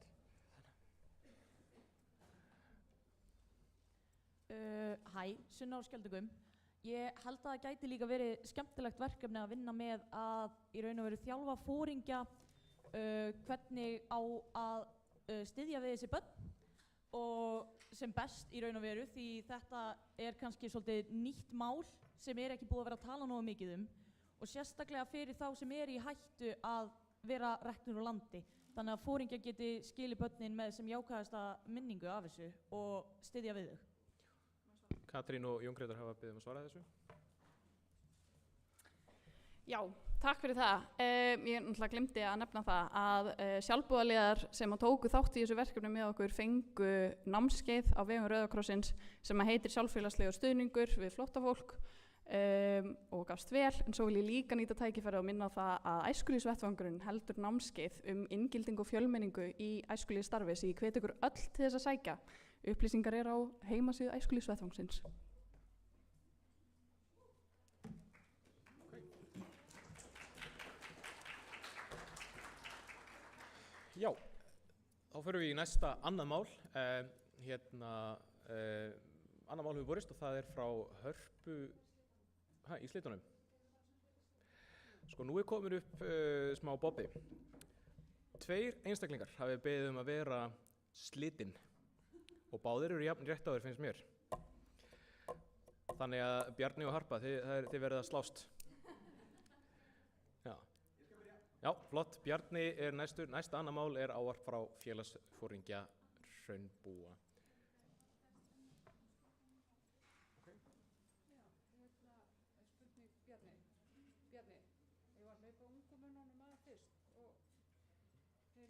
Hæ, Sunna á Skjöldugum. Ég held að það gæti líka verið skemmtilegt verkefni að vinna með að í raun og veru þjálfa foringja hvernig á að styðja við þessi börn og sem best í raun og veru því þetta er kannski svolítið nýtt mál sem ekki búið að vera að tala nógu mikið og sérstaklega fyrir þá sem í hættu að vera reknir úr landi. Þannig að foringjar geti skilið börnin með sem jákvæðasta minningu af þessu og styðja við þau. Katrín og Jón Grétar hafa beðið að svara þessu. Já, takk fyrir það. Ég náttúrulega glemdi að nefna það að sjálfboðaliðar sem tóku þátt í þessu verkefni með okkur fengu námskeið á vegum Rauða krossins sem heitir sjálffélagslegur stuðningur við flóttafólk og gafst vel, en svo vil ég líka nýta tækifæri og minna á það að æskulýðsvettvangurinn heldur námskeið inngildingu og fjölmenningu í æskulýðsstarfi sem ég hvet ykkur öll til þess að sækja. Upplýsingar á heimasíðu æskulýðsvettvangsins. Já, þá förum við í næsta annað mál. Annað mál hefur borist og það er frá Hörpu í Slitunum. Sko, nú komin upp smá bobbi. 2 einstaklingar hafi beðið að vera slitinn og báðir eru jafn rétt á þér finnst mér. Þannig að Bjarni og Harpa, þið verðið að slást. Já, flott. Bjarni er næsta annað mál er ávarp frá félagsforingja Hraunbúa. Bjarni, ég var að hlaupa ungumönnunum að fyrst og þeir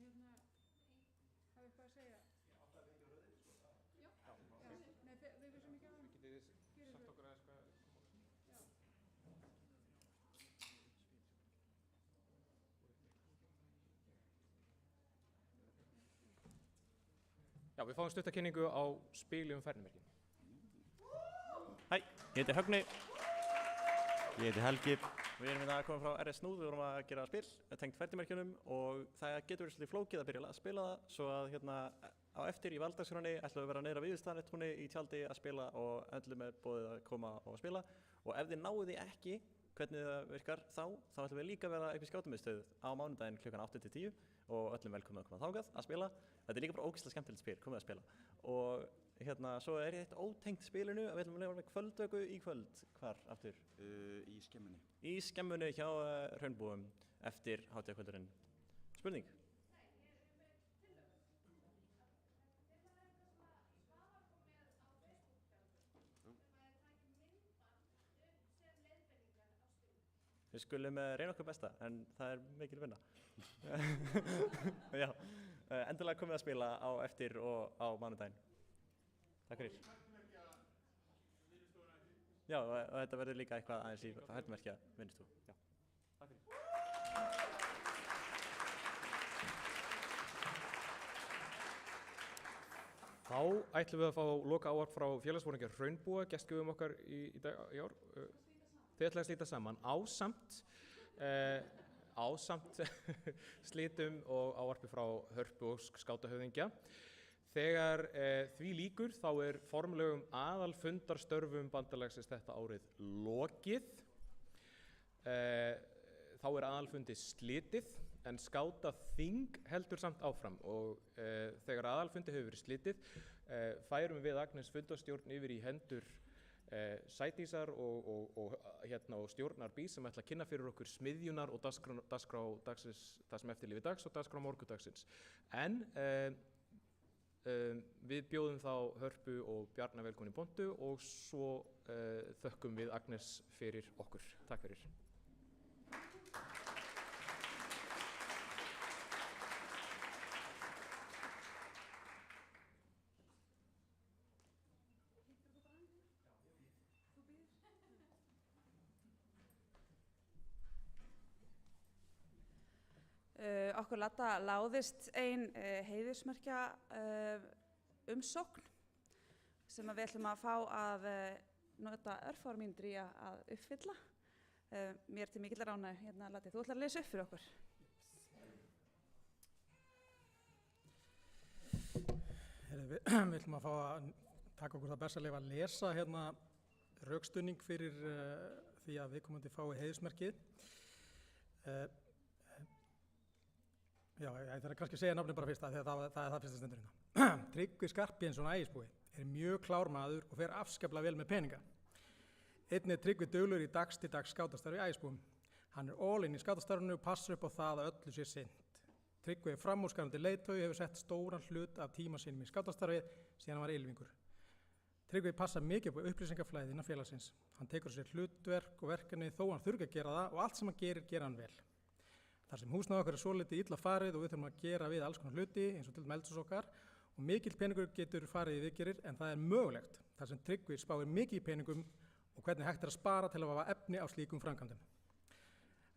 segja? Nei, við vissum ekki á það. Getið þið sagt okkur aðeins hvað... Já, við fáum stuttakynningu á spili færnimerkin. Hæ, ég heiti Högni. Ég heiti Helgi. Við erum hérna að koma frá RS Snúð, við vorum að gera spil, tengt færnimerkjunum og það getur verið svolítið flókið að byrja að spila það, svo að hérna á eftir í valdagsrunni ætlum við að vera neyra Víðistaðarnettrúnni í tjaldi að spila og öllum er boðið að koma og spila og ef þið náðu því ekki hvernig það virkar þá ætlum við líka að vera upp í skátumiðstöð á mánudaginn klukkan 8-10 og öllum velkomið að koma þangað að spila. Þetta er líka bara ógeðslega skemmtilegt spil, komið að spila. Og hérna, svo er eitt ótengt spilinu að við ætlum að lefa með kvöldvöku í kvöld. Hvar aftur? Í Skemmunni. Í Skemmunni hjá Hraunbúum eftir hátíðakvöldurinn. Spurning? Við skulum reyna okkur besta, en það er mikil vinna. Já, endilega komið að spila á eftir og á mánudaginn. Takk fyrir. Já, og þetta verður líka eitthvað aðeins í færnimerkja vinnustofu. Já, takk fyrir. Þá ætlum við að fá loka ávarp frá félagsforingja Hraunbúa, gestgjöfum okkar í ár. Þau ætla að slíta saman ásamt slítum og ávarpi frá Hörpu og skátahöfðingja. Þegar því lýkur þá er formlegum aðalfundarstörfum bandalagsins þetta árið lokið. Þá er aðalfundi slitið en skátaþing heldur samt áfram og þegar aðalfundi hefur verið slitið færum við Agnes fundarstjórn yfir í hendur Sædísar og stjórnar Bís sem ætla að kynna fyrir okkur smiðjunar og dagskrá dagsins, það sem eftir lífi dags og dagskrá morgudagsins. En við bjóðum þá Hörpu og Bjarna velkomin í pontu og svo þökkum við Agnes fyrir okkur. Takk fyrir. Okkur Ladda láðist ein heiðursmerkja umsókn sem við ætlum að fá að nota örfár mínútur í að uppfylla. Mér til mikillar ánægju hérna, Laddi, þú ætlar að lesa upp fyrir okkur. Við ætlum að fá að taka okkur það besta leif að lesa hérna rökstunning fyrir því að viðkomandi fái heiðursmerkið. Já, ég þarf kannski að segja nafnið bara fyrst að það er það fyrsta stendur hérna. Tryggvi Skarphéðinsson Ægisbúi er mjög klár maður og fer afskaplega vel með peninga. Einnig er Tryggvi duglegur í dags-til-dags skátastarfi í Ægisbúum. Hann er all-in í skátastarfinu og passar upp á það að öllu sé sinnt. Tryggvi er framúrskarandi leiðtogi og hefur sett stóran hlut af tíma sínum í skátastarfi síðan hann var ylfingur. Tryggvi passar mikið upp á upplýsingaflæði innan félagsins. Hann tekur sér hlutverk og verkefni þó hann þurfi að gera það og allt sem hann gerir hann vel. Þar sem húsnæði okkar er svolítið illa farið og við þurfum að gera við alls konar hluti eins og til dæmis eldhús okkar og mikill peningur getur farið í viðgerðir en það er mögulegt þar sem Tryggvi spáir mikið í peningum og hvernig hægt er að spara til að hafa efni á slíkum framkvæmdum.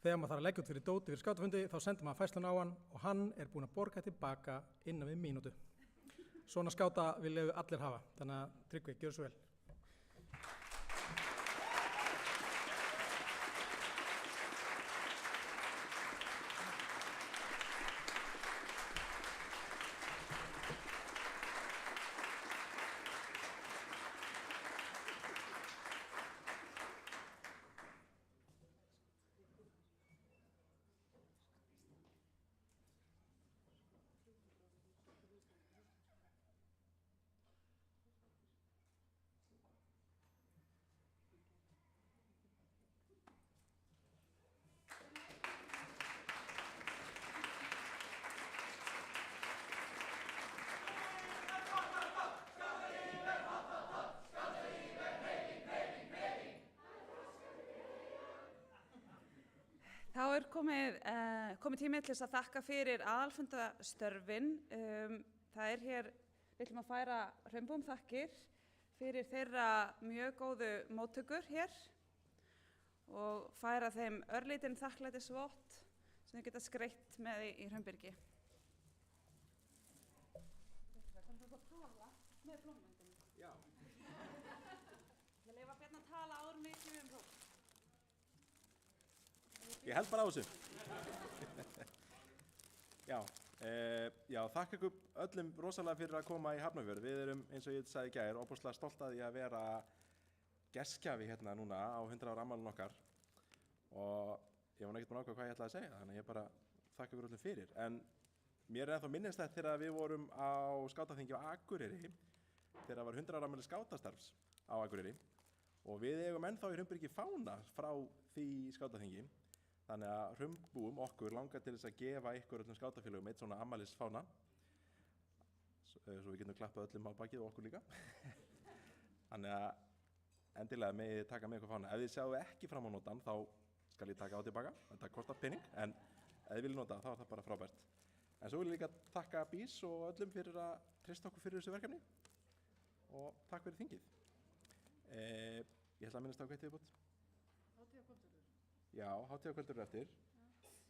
Þegar maður þarf að leggja út fyrir dóti fyrir skátafundi þá sendir maður færslun á hann og hann er búinn að borga tilbaka innan við mínútu. Svona skáta viljum við allir hafa, þannig að Tryggvi, gjörðu svo vel. Þá er komið tími til þess að þakka fyrir aðalfundastörfin. Það hér, við ætlum að færa Hraunbúum þakkir fyrir þeirra mjög góðu móttökur hér og færa þeim örlítinn þakklætisvott sem þau geta skreytt með í Hraunbyrgi. Með blómvendinum. Já. Ég leyfa Bjarna að tala áður en við gefum hróp. Ég held bara á þessu. Já, þakka ykkur öllum rosalega fyrir að koma í Hafnarfjörð. Við erum, eins og ég sagði í gær, ofboðslega stolt að því að vera gestgjafi hérna núna á 100 ára afmælinu okkar. Og ég var ekkert búinn að ákveða hvað ég ætlaði að segja, þannig að ég bara þakka ykkur öllum fyrir. En mér er ennþá minnisstætt þegar við vorum á skátaþingi á Akureyri, þegar var 100 ára afmæli skátastarfs á Akureyri. Og við eigum ennþá í Hraunbyrgi fána frá því skátaþingi. Þannig að Hraunbúum okkur langar til þess að gefa ykkur öllum skátafélögum eitt svona afmælisfána. Svo við getum klappað öllum á bakið og okkur líka. Þannig að endilega megið taka með ykkur fána. Ef þið sjáu ekki fram á notan þá skal ég taka á tilbaka. Þetta kostar pening, en ef þið viljið nota þá er það bara frábært. En svo vil ég líka þakka BÍS og öllum fyrir að treysta okkur fyrir þessu verkefni. Og takk fyrir þingið. Ég ætla að minnast á hvað þið bútt. Já, hátíðarkvöldur eftir.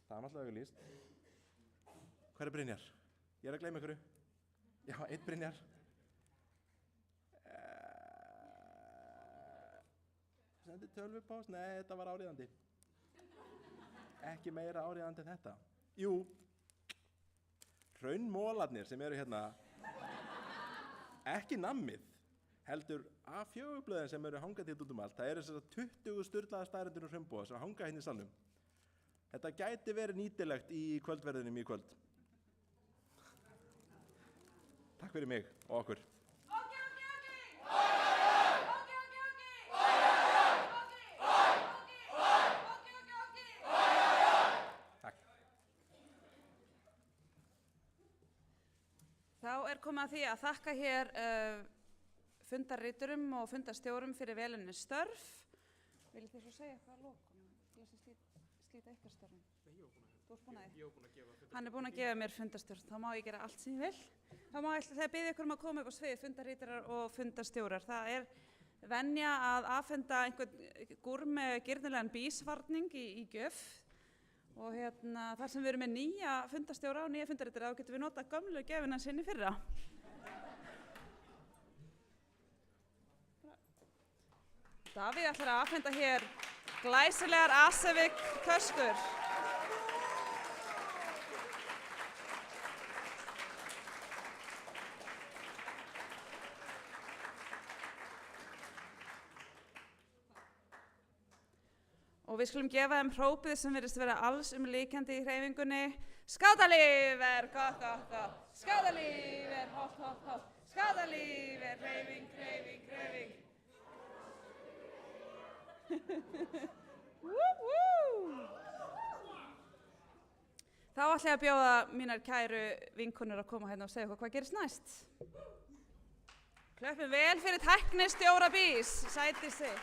Það náttúrulega auglýst. Hver Brynjar? Ég að gleyma ykkur. Já, einn Brynjar. Sendi tölvupóst? Nei, þetta var áríðandi. Ekki meira áríðandi en þetta. Jú, hraunmólarnir sem eru hérna, ekki nammið, heldur A4-blöðin sem eru hangandi út um allt. Það eru þessar 20 sturlaða staðreyndir úr Hraunbúa sem hanga hérna í salnum. Þetta gæti verið nýtilegt í kvöldverðinum í kvöld. Takk fyrir mig og okkur. Þá komið að því að þakka hér fundarriturum og fundarstjórum fyrir velunni störf. Viljið þið svo segja eitthvað að lokum? Ég sé slíta ykkar störfum. Þú ert búin að því? Hann búinn að gefa mér fundarstjórn. Þá má ég gera allt sem ég vil. Þá má þegar biðja ykkur að koma upp á svið, fundarriturar og fundarstjórar. Það venja að afhenda einhvern gúrme girnilegan BÍS-varning í gjöf. Og þar sem við erum með nýja fundarstjóra og nýja fundarriturar, þá getum við notað gömlu gjöfina sinni fyrra. Davíð ætlar að afhenda hér glæsilegar Asevík töskur. Og við skulum gefa þeim hrópið sem virðist vera alls líkjandi í hreyfingunni. Skátalíf gott, gott, gott. Skátalíf hopp, hopp, hopp. Skátalíf hreyfing, hreyfing, hreyfing. Þá ætla ég að bjóða mínar kæru vinkonur að koma hérna og segja hvað gerist næst. Klöppum vel fyrir tæknistjóra BÍS, sæti sig.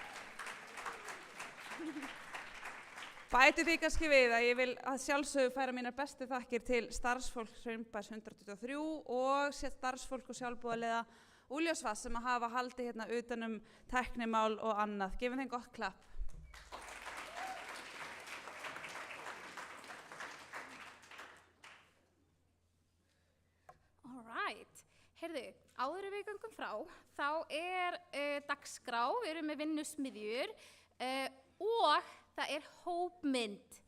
Bæti því kannski við að ég vil að sjálfsögðu færa mínar bestu þakkir til starfsfólk Hraunbæs 123 og starfsfólk og sjálfboðaliða Úlfarsvatns sem að hafa haldið hérna utanum tæknimál og annað. Gefum þeim gott klapp. Alright, heyrðu, áður en við göngum frá, þá dagskrá, við erum með vinnusmiðjur og það hópmynd.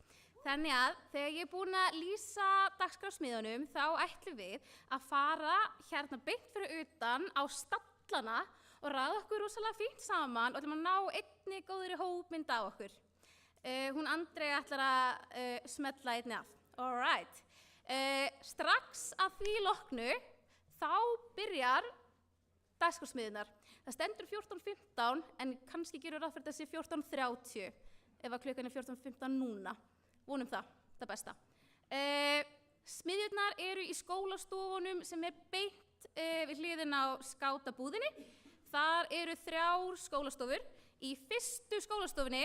Þannig að þegar ég búin að lýsa dagskrásmiðunum þá ætlum við að fara hérna beint fyrir utan á stallana og raða okkur rosalega fínt saman og ætlum að ná einni góðri hópmynd á okkur. Hún Andrea ætlar að smella einni af. Alright. Strax að því loknu þá byrjar dagskrásmiðunar. Það stendur 14:15 en kannski gerur ráð fyrir þessi 14:30 ef að klukkan 14:15 núna. Vonum það besta. Smiðjurnar eru í skólastofunum sem beint við hliðina á skátabúðinni. Þar eru 3 skólastofur. Í fyrstu skólastofunni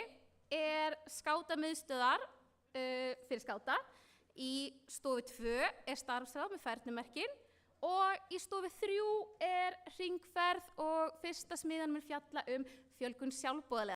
skátamiðstöðar fyrir skáta. Í stofu 2 starfsráð með færnimerkin og í stofu 3 er hringferð og fyrsta smiðan mun fjalla fjölgun sjálfboðaliða.